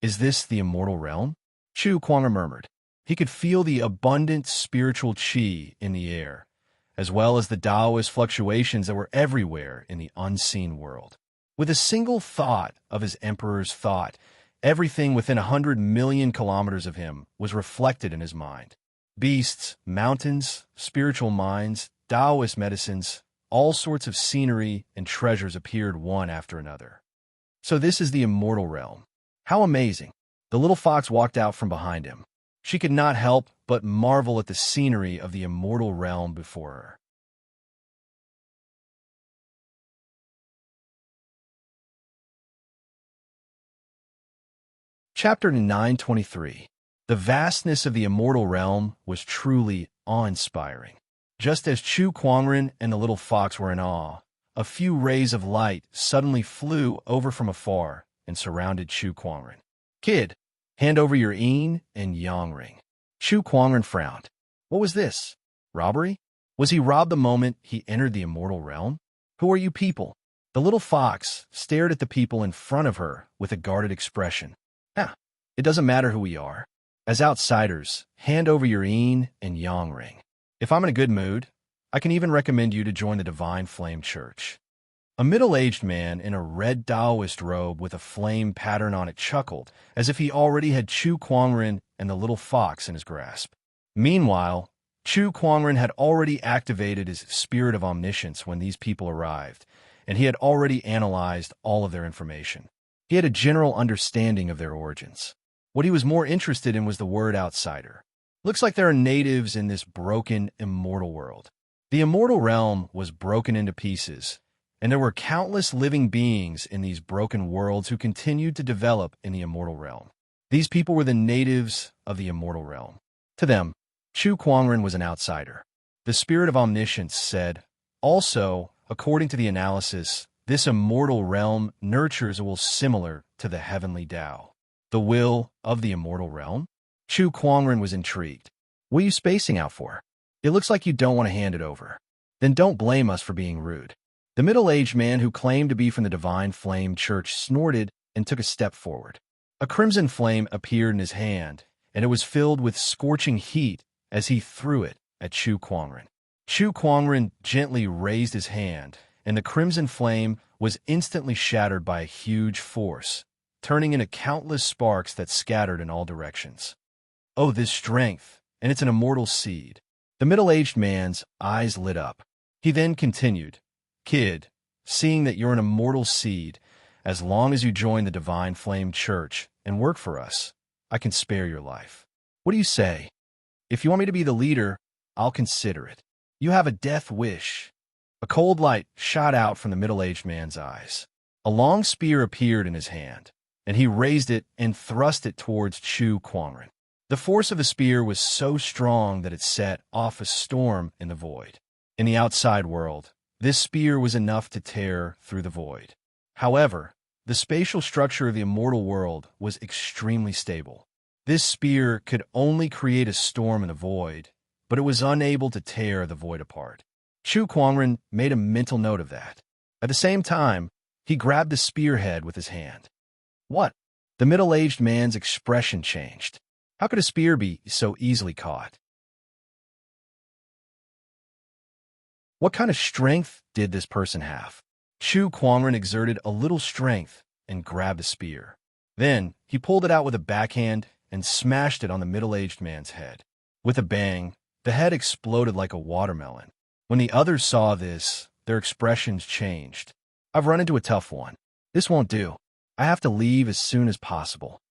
Is this the immortal realm? Chu Kuangren murmured. He could feel the abundant spiritual qi in the air, as well as the Taoist fluctuations that were everywhere in the unseen world. With a single thought of his emperor's thought, everything within 100 million kilometers of him was reflected in his mind. Beasts, mountains, spiritual minds, Taoist medicines, all sorts of scenery and treasures appeared one after another. So this is the immortal realm. How amazing! The little fox walked out from behind him. She could not help but marvel at the scenery of the immortal realm before her. Chapter 923. The vastness of the immortal realm was truly awe-inspiring. Just as Chu Kuangren and the little fox were in awe, a few rays of light suddenly flew over from afar and surrounded Chu Kuangren. Kid, hand over your yin and yang ring. Chu Kuangren frowned. What was this? Robbery? Was he robbed the moment he entered the immortal realm? Who are you people? The little fox stared at the people in front of her with a guarded expression. It doesn't matter who we are. As outsiders, hand over your yin and yang ring. If I'm in a good mood, I can even recommend you to join the Divine Flame Church. A middle-aged man in a red Taoist robe with a flame pattern on it chuckled, as if he already had Chu Kuangren and the little fox in his grasp. Meanwhile, Chu Kuangren had already activated his spirit of omniscience when these people arrived, and he had already analyzed all of their information. He had a general understanding of their origins. What he was more interested in was the word outsider. Looks like there are natives in this broken, immortal world. The immortal realm was broken into pieces, and there were countless living beings in these broken worlds who continued to develop in the immortal realm. These people were the natives of the immortal realm. To them, Chu Kuangren was an outsider. The spirit of omniscience said, also, according to the analysis, this immortal realm nurtures a will similar to the heavenly Tao. The will of the immortal realm? Chu Kuangren was intrigued. What are you spacing out for? It looks like you don't want to hand it over. Then don't blame us for being rude. The middle-aged man who claimed to be from the Divine Flame Church snorted and took a step forward. A crimson flame appeared in his hand, and it was filled with scorching heat as he threw it at Chu Kuangren. Chu Kuangren gently raised his hand, and the crimson flame was instantly shattered by a huge force, turning into countless sparks that scattered in all directions. Oh, this strength, and it's an immortal seed. The middle-aged man's eyes lit up. He then continued, Kid, seeing that you're an immortal seed, as long as you join the Divine Flame Church and work for us, I can spare your life. What do you say? If you want me to be the leader, I'll consider it. You have a death wish. A cold light shot out from the middle-aged man's eyes. A long spear appeared in his hand, and he raised it and thrust it towards Chu Kuangren. The force of the spear was so strong that it set off a storm in the void. In the outside world, this spear was enough to tear through the void. However, the spatial structure of the immortal world was extremely stable. This spear could only create a storm in the void, but it was unable to tear the void apart. Chu Kuangren made a mental note of that. At the same time, he grabbed the spearhead with his hand. What? The middle-aged man's expression changed. How could a spear be so easily caught? What kind of strength did this person have? Chu Kuangren exerted a little strength and grabbed the spear. Then, he pulled it out with a backhand and smashed it on the middle-aged man's head. With a bang, the head exploded like a watermelon. When the others saw this, their expressions changed. I've run into a tough one. This won't do. I have to leave as soon as possible.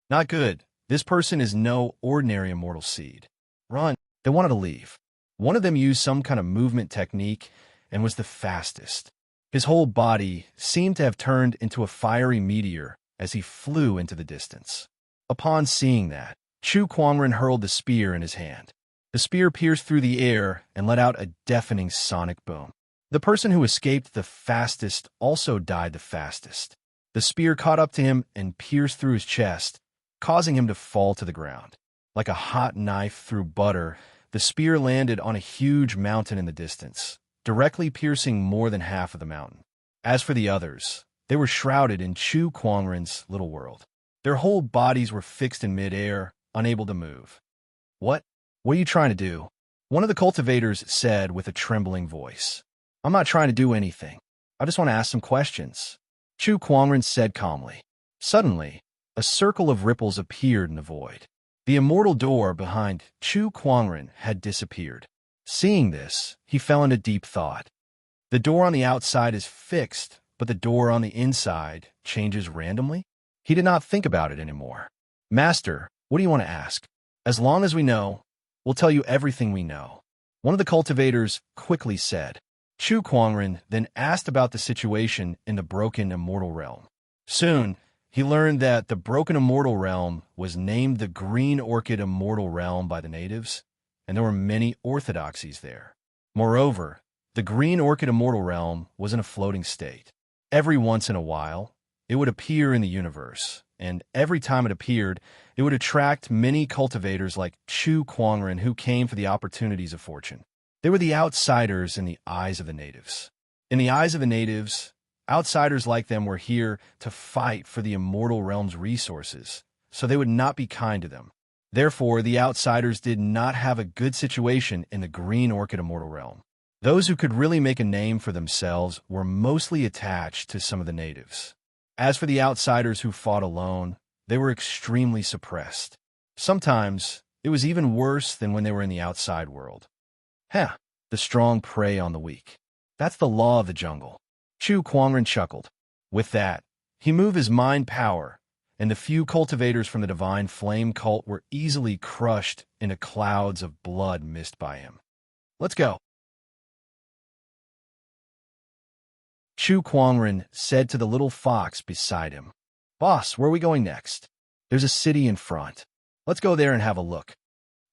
Not good. This person is no ordinary immortal seed. Run. They wanted to leave. One of them used some kind of movement technique and was the fastest. His whole body seemed to have turned into a fiery meteor as he flew into the distance. Upon seeing that, Chu Kuangren hurled the spear in his hand. The spear pierced through the air and let out a deafening sonic boom. The person who escaped the fastest also died the fastest. The spear caught up to him and pierced through his chest, causing him to fall to the ground. Like a hot knife through butter, the spear landed on a huge mountain in the distance, directly piercing more than half of the mountain. As for the others, they were shrouded in Chu Kuangren's little world. Their whole bodies were fixed in midair, unable to move. What? What are you trying to do? One of the cultivators said with a trembling voice. I'm not trying to do anything. I just want to ask some questions, Chu Kuangren said calmly. Suddenly, a circle of ripples appeared in the void. The immortal door behind Chu Kuangren had disappeared. Seeing this, he fell into deep thought. The door on the outside is fixed, but the door on the inside changes randomly? He did not think about it anymore. Master, what do you want to ask? As long as we know, we'll tell you everything we know, one of the cultivators quickly said. Chu Kuangren then asked about the situation in the broken immortal realm. Soon, he learned that the broken immortal realm was named the Green Orchid Immortal Realm by the natives, and there were many orthodoxies there. Moreover, the Green Orchid Immortal Realm was in a floating state. Every once in a while, it would appear in the universe, and every time it appeared, it would attract many cultivators like Chu Kuangren who came for the opportunities of fortune. They were the outsiders in the eyes of the natives. In the eyes of the natives, outsiders like them were here to fight for the immortal realm's resources, so they would not be kind to them. Therefore, the outsiders did not have a good situation in the Green Orchid Immortal Realm. Those who could really make a name for themselves were mostly attached to some of the natives. As for the outsiders who fought alone, they were extremely suppressed. Sometimes, it was even worse than when they were in the outside world. The strong prey on the weak. That's the law of the jungle. Chu Kuangren chuckled. With that, he moved his mind power, and the few cultivators from the Divine Flame cult were easily crushed into clouds of blood missed by him. Let's go. Chu Kuangren said to the little fox beside him. Boss, where are we going next? There's a city in front. Let's go there and have a look.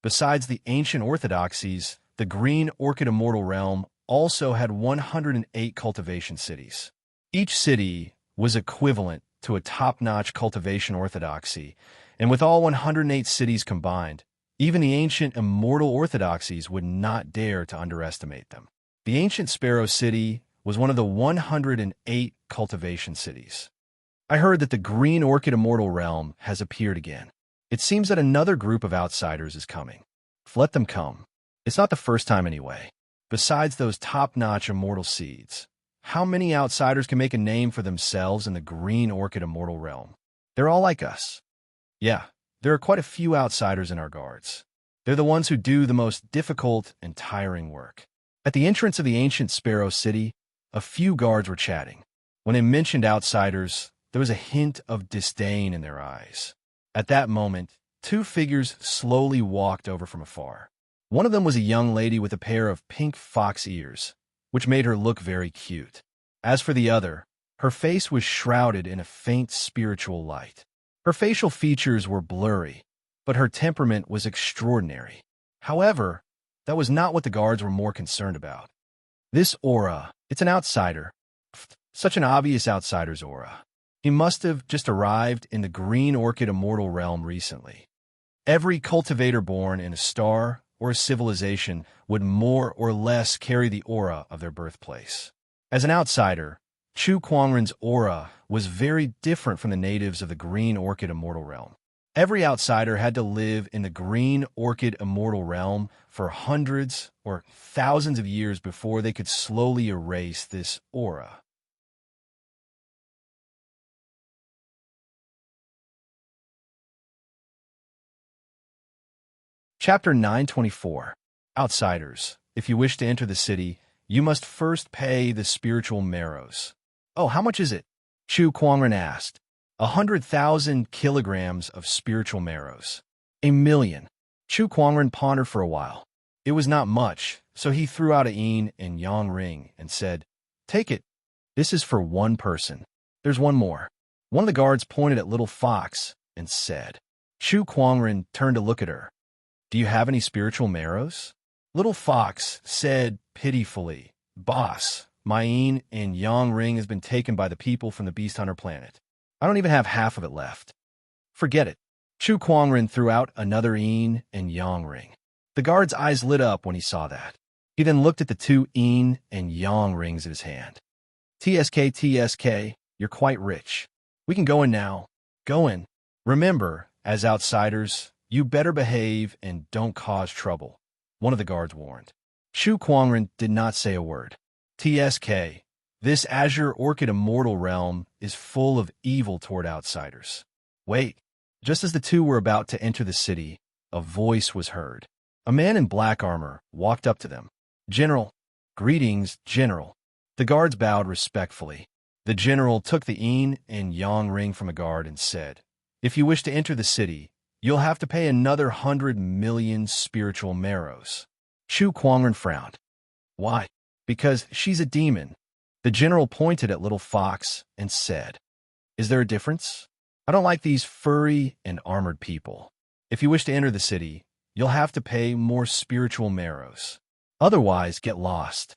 Besides the ancient orthodoxies, the Green Orchid Immortal Realm also had 108 cultivation cities. Each city was equivalent to a top-notch cultivation orthodoxy, and with all 108 cities combined, even the ancient immortal orthodoxies would not dare to underestimate them. The ancient Sparrow City was one of the 108 cultivation cities. I heard that the Green Orchid Immortal Realm has appeared again. It seems that another group of outsiders is coming. Let them come. It's not the first time anyway. Besides those top-notch immortal seeds, how many outsiders can make a name for themselves in the Green Orchid Immortal Realm? They're all like us. Yeah, there are quite a few outsiders in our guards. They're the ones who do the most difficult and tiring work. At the entrance of the ancient Sparrow City, a few guards were chatting. When they mentioned outsiders, there was a hint of disdain in their eyes. At that moment, two figures slowly walked over from afar. One of them was a young lady with a pair of pink fox ears, which made her look very cute. As for the other, her face was shrouded in a faint spiritual light. Her facial features were blurry, but her temperament was extraordinary. However, that was not what the guards were more concerned about. This aura, it's an outsider. Such an obvious outsider's aura. He must have just arrived in the Green Orchid Immortal Realm recently. Every cultivator born in a star or a civilization would more or less carry the aura of their birthplace. As an outsider, Chu Kuangren's aura was very different from the natives of the Green Orchid Immortal Realm. Every outsider had to live in the Green Orchid Immortal Realm for hundreds or thousands of years before they could slowly erase this aura. Chapter 924. Outsiders. If you wish to enter the city, you must first pay the spiritual marrows. Oh, how much is it? Chu Kuangren asked. 100,000 kilograms of spiritual marrows. 1,000,000. Chu Kuangren pondered for a while. It was not much, so he threw out a yin and yang ring and said, Take it. This is for one person. There's one more. One of the guards pointed at Little Fox and said. Chu Kuangren turned to look at her. Do you have any spiritual marrows? Little Fox said pitifully, Boss, my yin and yang ring has been taken by the people from the Beast Hunter planet. I don't even have half of it left. Forget it. Chu Kuangren threw out another yin and yang ring. The guard's eyes lit up when he saw that. He then looked at the two yin and yang rings in his hand. TSK, you're quite rich. We can go in now. Go in. Remember, as outsiders, You better behave and don't cause trouble, one of the guards warned. Chu Kuangren did not say a word. TSK, this Azure Orchid Immortal realm is full of evil toward outsiders. Wait, just as the two were about to enter the city, a voice was heard. A man in black armor walked up to them. General, greetings, General. The guards bowed respectfully. The general took the yin and yang ring from a guard and said, if you wish to enter the city, you'll have to pay another 100 million spiritual marrows. Chu Kuangren frowned. Why? Because she's a demon. The general pointed at Little Fox and said, is there a difference? I don't like these furry and armored people. If you wish to enter the city, you'll have to pay more spiritual marrows. Otherwise, get lost.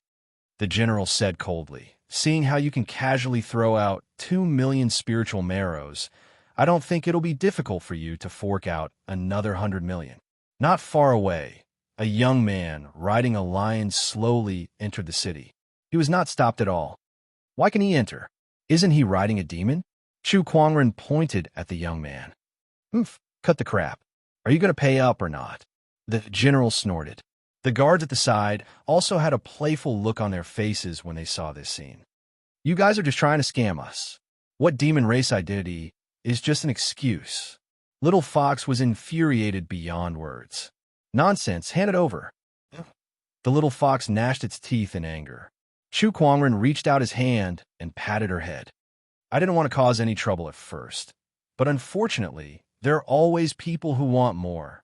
The general said coldly, seeing how you can casually throw out 2 million spiritual marrows, I don't think it'll be difficult for you to fork out another 100 million. Not far away, a young man riding a lion slowly entered the city. He was not stopped at all. Why can he enter? Isn't he riding a demon? Chu Kuangren pointed at the young man. Cut the crap. Are you going to pay up or not? The general snorted. The guards at the side also had a playful look on their faces when they saw this scene. You guys are just trying to scam us. What demon race identity is just an excuse. Little Fox was infuriated beyond words. Nonsense, hand it over. The little fox gnashed its teeth in anger. Chu Kuangren reached out his hand and patted her head. I didn't want to cause any trouble at first, but unfortunately, there are always people who want more.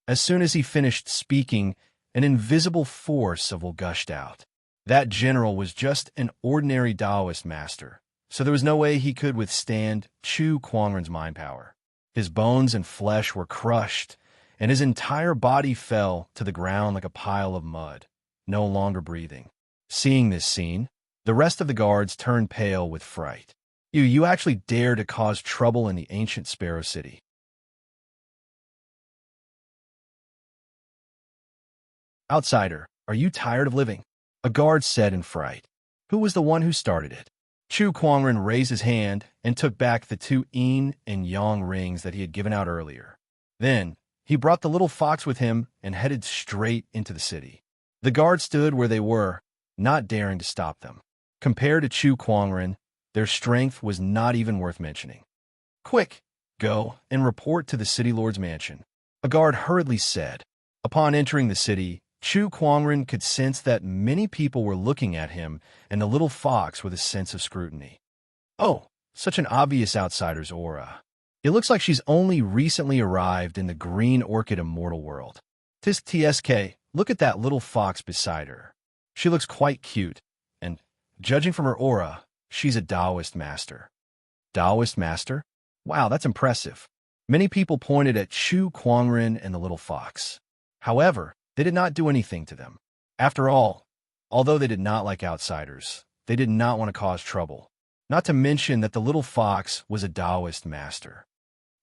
As soon as he finished speaking, an invisible force of will gushed out. That general was just an ordinary Taoist master, so there was no way he could withstand Chu Kuangren's mind power. His bones and flesh were crushed, and his entire body fell to the ground like a pile of mud, no longer breathing. Seeing this scene, the rest of the guards turned pale with fright. You actually dare to cause trouble in the ancient Sparrow City. Outsider, are you tired of living? A guard said in fright. Who was the one who started it? Chu Kuangren raised his hand and took back the 2 yin and yang rings that he had given out earlier. Then, he brought the little fox with him and headed straight into the city. The guards stood where they were, not daring to stop them. Compared to Chu Kuangren, their strength was not even worth mentioning. Quick, go and report to the city lord's mansion, a guard hurriedly said. Upon entering the city, Chu Kuangren could sense that many people were looking at him and the little fox with a sense of scrutiny. Oh, such an obvious outsider's aura. It looks like she's only recently arrived in the Green Orchid Immortal world. TSK, look at that little fox beside her. She looks quite cute, and, judging from her aura, she's a Taoist master. Taoist master? Wow, that's impressive. Many people pointed at Chu Kuangren and the little fox. However, they did not do anything to them. After all, although they did not like outsiders, they did not want to cause trouble. Not to mention that the little fox was a Taoist master.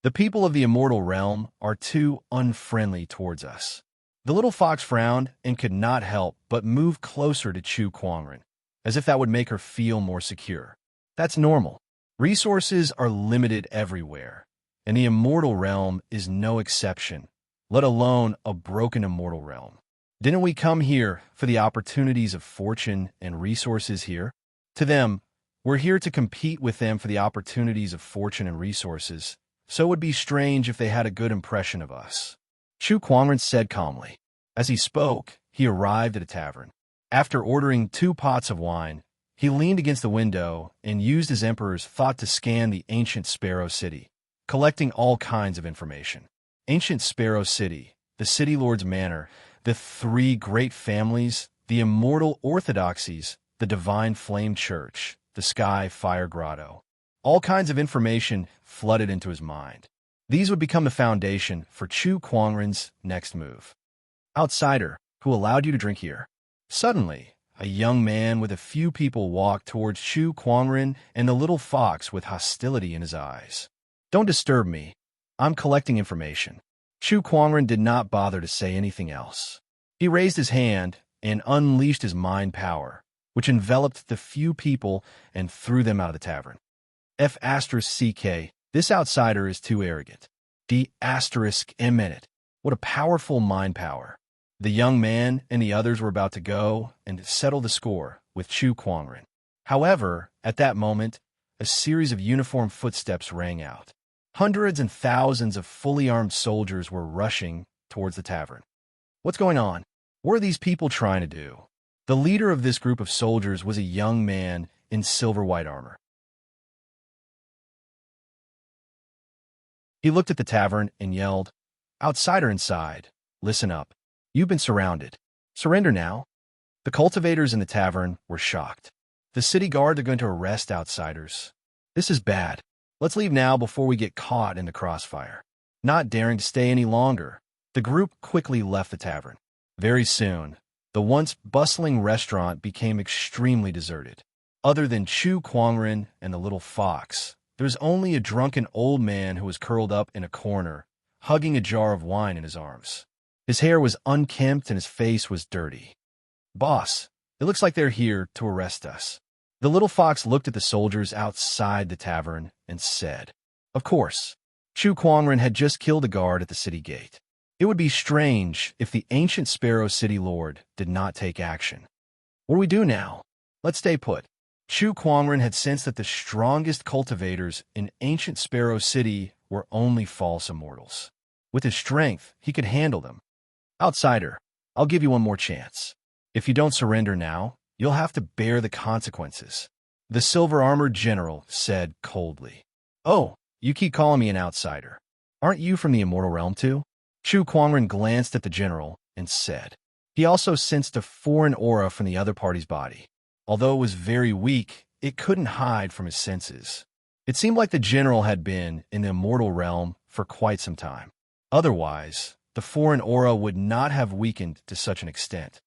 The people of the immortal realm are too unfriendly towards us. The little fox frowned and could not help but move closer to Chu Kuangren, as if that would make her feel more secure. That's normal. Resources are limited everywhere, and the immortal realm is no exception, let alone a broken immortal realm. Didn't we come here for the opportunities of fortune and resources here? To them, we're here to compete with them for the opportunities of fortune and resources, so it would be strange if they had a good impression of us. Chu Kuangren said calmly. As he spoke, he arrived at a tavern. After ordering 2 pots of wine, he leaned against the window and used his emperor's thought to scan the ancient Sparrow City, collecting all kinds of information. Ancient Sparrow City, the City Lord's Manor, the 3 great families, the Immortal Orthodoxies, the Divine Flame Church, the Sky Fire Grotto. All kinds of information flooded into his mind. These would become the foundation for Chu Kuangren's next move. Outsider, who allowed you to drink here? Suddenly, a young man with a few people walked towards Chu Kuangren and the little fox with hostility in his eyes. Don't disturb me. I'm collecting information. Chu Kuangren did not bother to say anything else. He raised his hand and unleashed his mind power, which enveloped the few people and threw them out of the tavern. F***, this outsider is too arrogant. The asterisk in minute. What a powerful mind power. The young man and the others were about to go and settle the score with Chu Kuangren. However, at that moment, a series of uniformed footsteps rang out. Hundreds and thousands of fully armed soldiers were rushing towards the tavern. What's going on? What are these people trying to do? The leader of this group of soldiers was a young man in silver-white armor. He looked at the tavern and yelled, "Outsider inside, listen up. You've been surrounded. Surrender now." The cultivators in the tavern were shocked. The city guard are going to arrest outsiders. This is bad. Let's leave now before we get caught in the crossfire. Not daring to stay any longer, the group quickly left the tavern. Very soon, the once bustling restaurant became extremely deserted. Other than Chu Kuangren and the little fox, there was only a drunken old man who was curled up in a corner, hugging a jar of wine in his arms. His hair was unkempt and his face was dirty. "Boss, it looks like they're here to arrest us." The little fox looked at the soldiers outside the tavern and said, "Of course." Chu Kuangren had just killed a guard at the city gate. It would be strange if the ancient Sparrow City Lord did not take action. What do we do now? Let's stay put. Chu Kuangren had sensed that the strongest cultivators in ancient Sparrow City were only false immortals. With his strength, he could handle them. "Outsider, I'll give you one more chance. If you don't surrender now, you'll have to bear the consequences," the silver-armored general said coldly. "Oh, you keep calling me an outsider. Aren't you from the immortal realm too?" Chu Kuangren glanced at the general and said. He also sensed a foreign aura from the other party's body. Although it was very weak, it couldn't hide from his senses. It seemed like the general had been in the immortal realm for quite some time. Otherwise, the foreign aura would not have weakened to such an extent.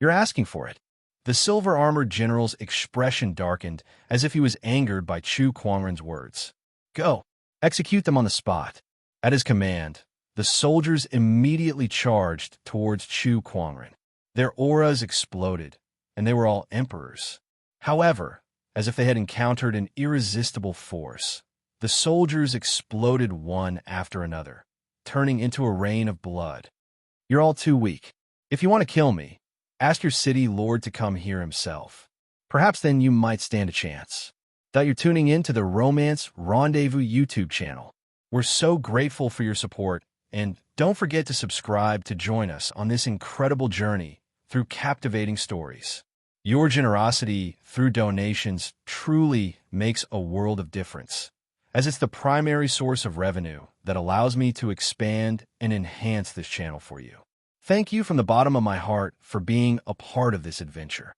"You're asking for it." The silver-armored general's expression darkened as if he was angered by Chu Kuangren's words. "Go. Execute them on the spot." At his command, the soldiers immediately charged towards Chu Kuangren. Their auras exploded, and they were all emperors. However, as if they had encountered an irresistible force, the soldiers exploded one after another, turning into a rain of blood. "You're all too weak. If you want to kill me, ask your city lord to come here himself. Perhaps then you might stand a chance." That you're tuning in to the Romance Rendezvous YouTube channel. We're so grateful for your support, and don't forget to subscribe to join us on this incredible journey through captivating stories. Your generosity through donations truly makes a world of difference, as it's the primary source of revenue that allows me to expand and enhance this channel for you. Thank you from the bottom of my heart for being a part of this adventure.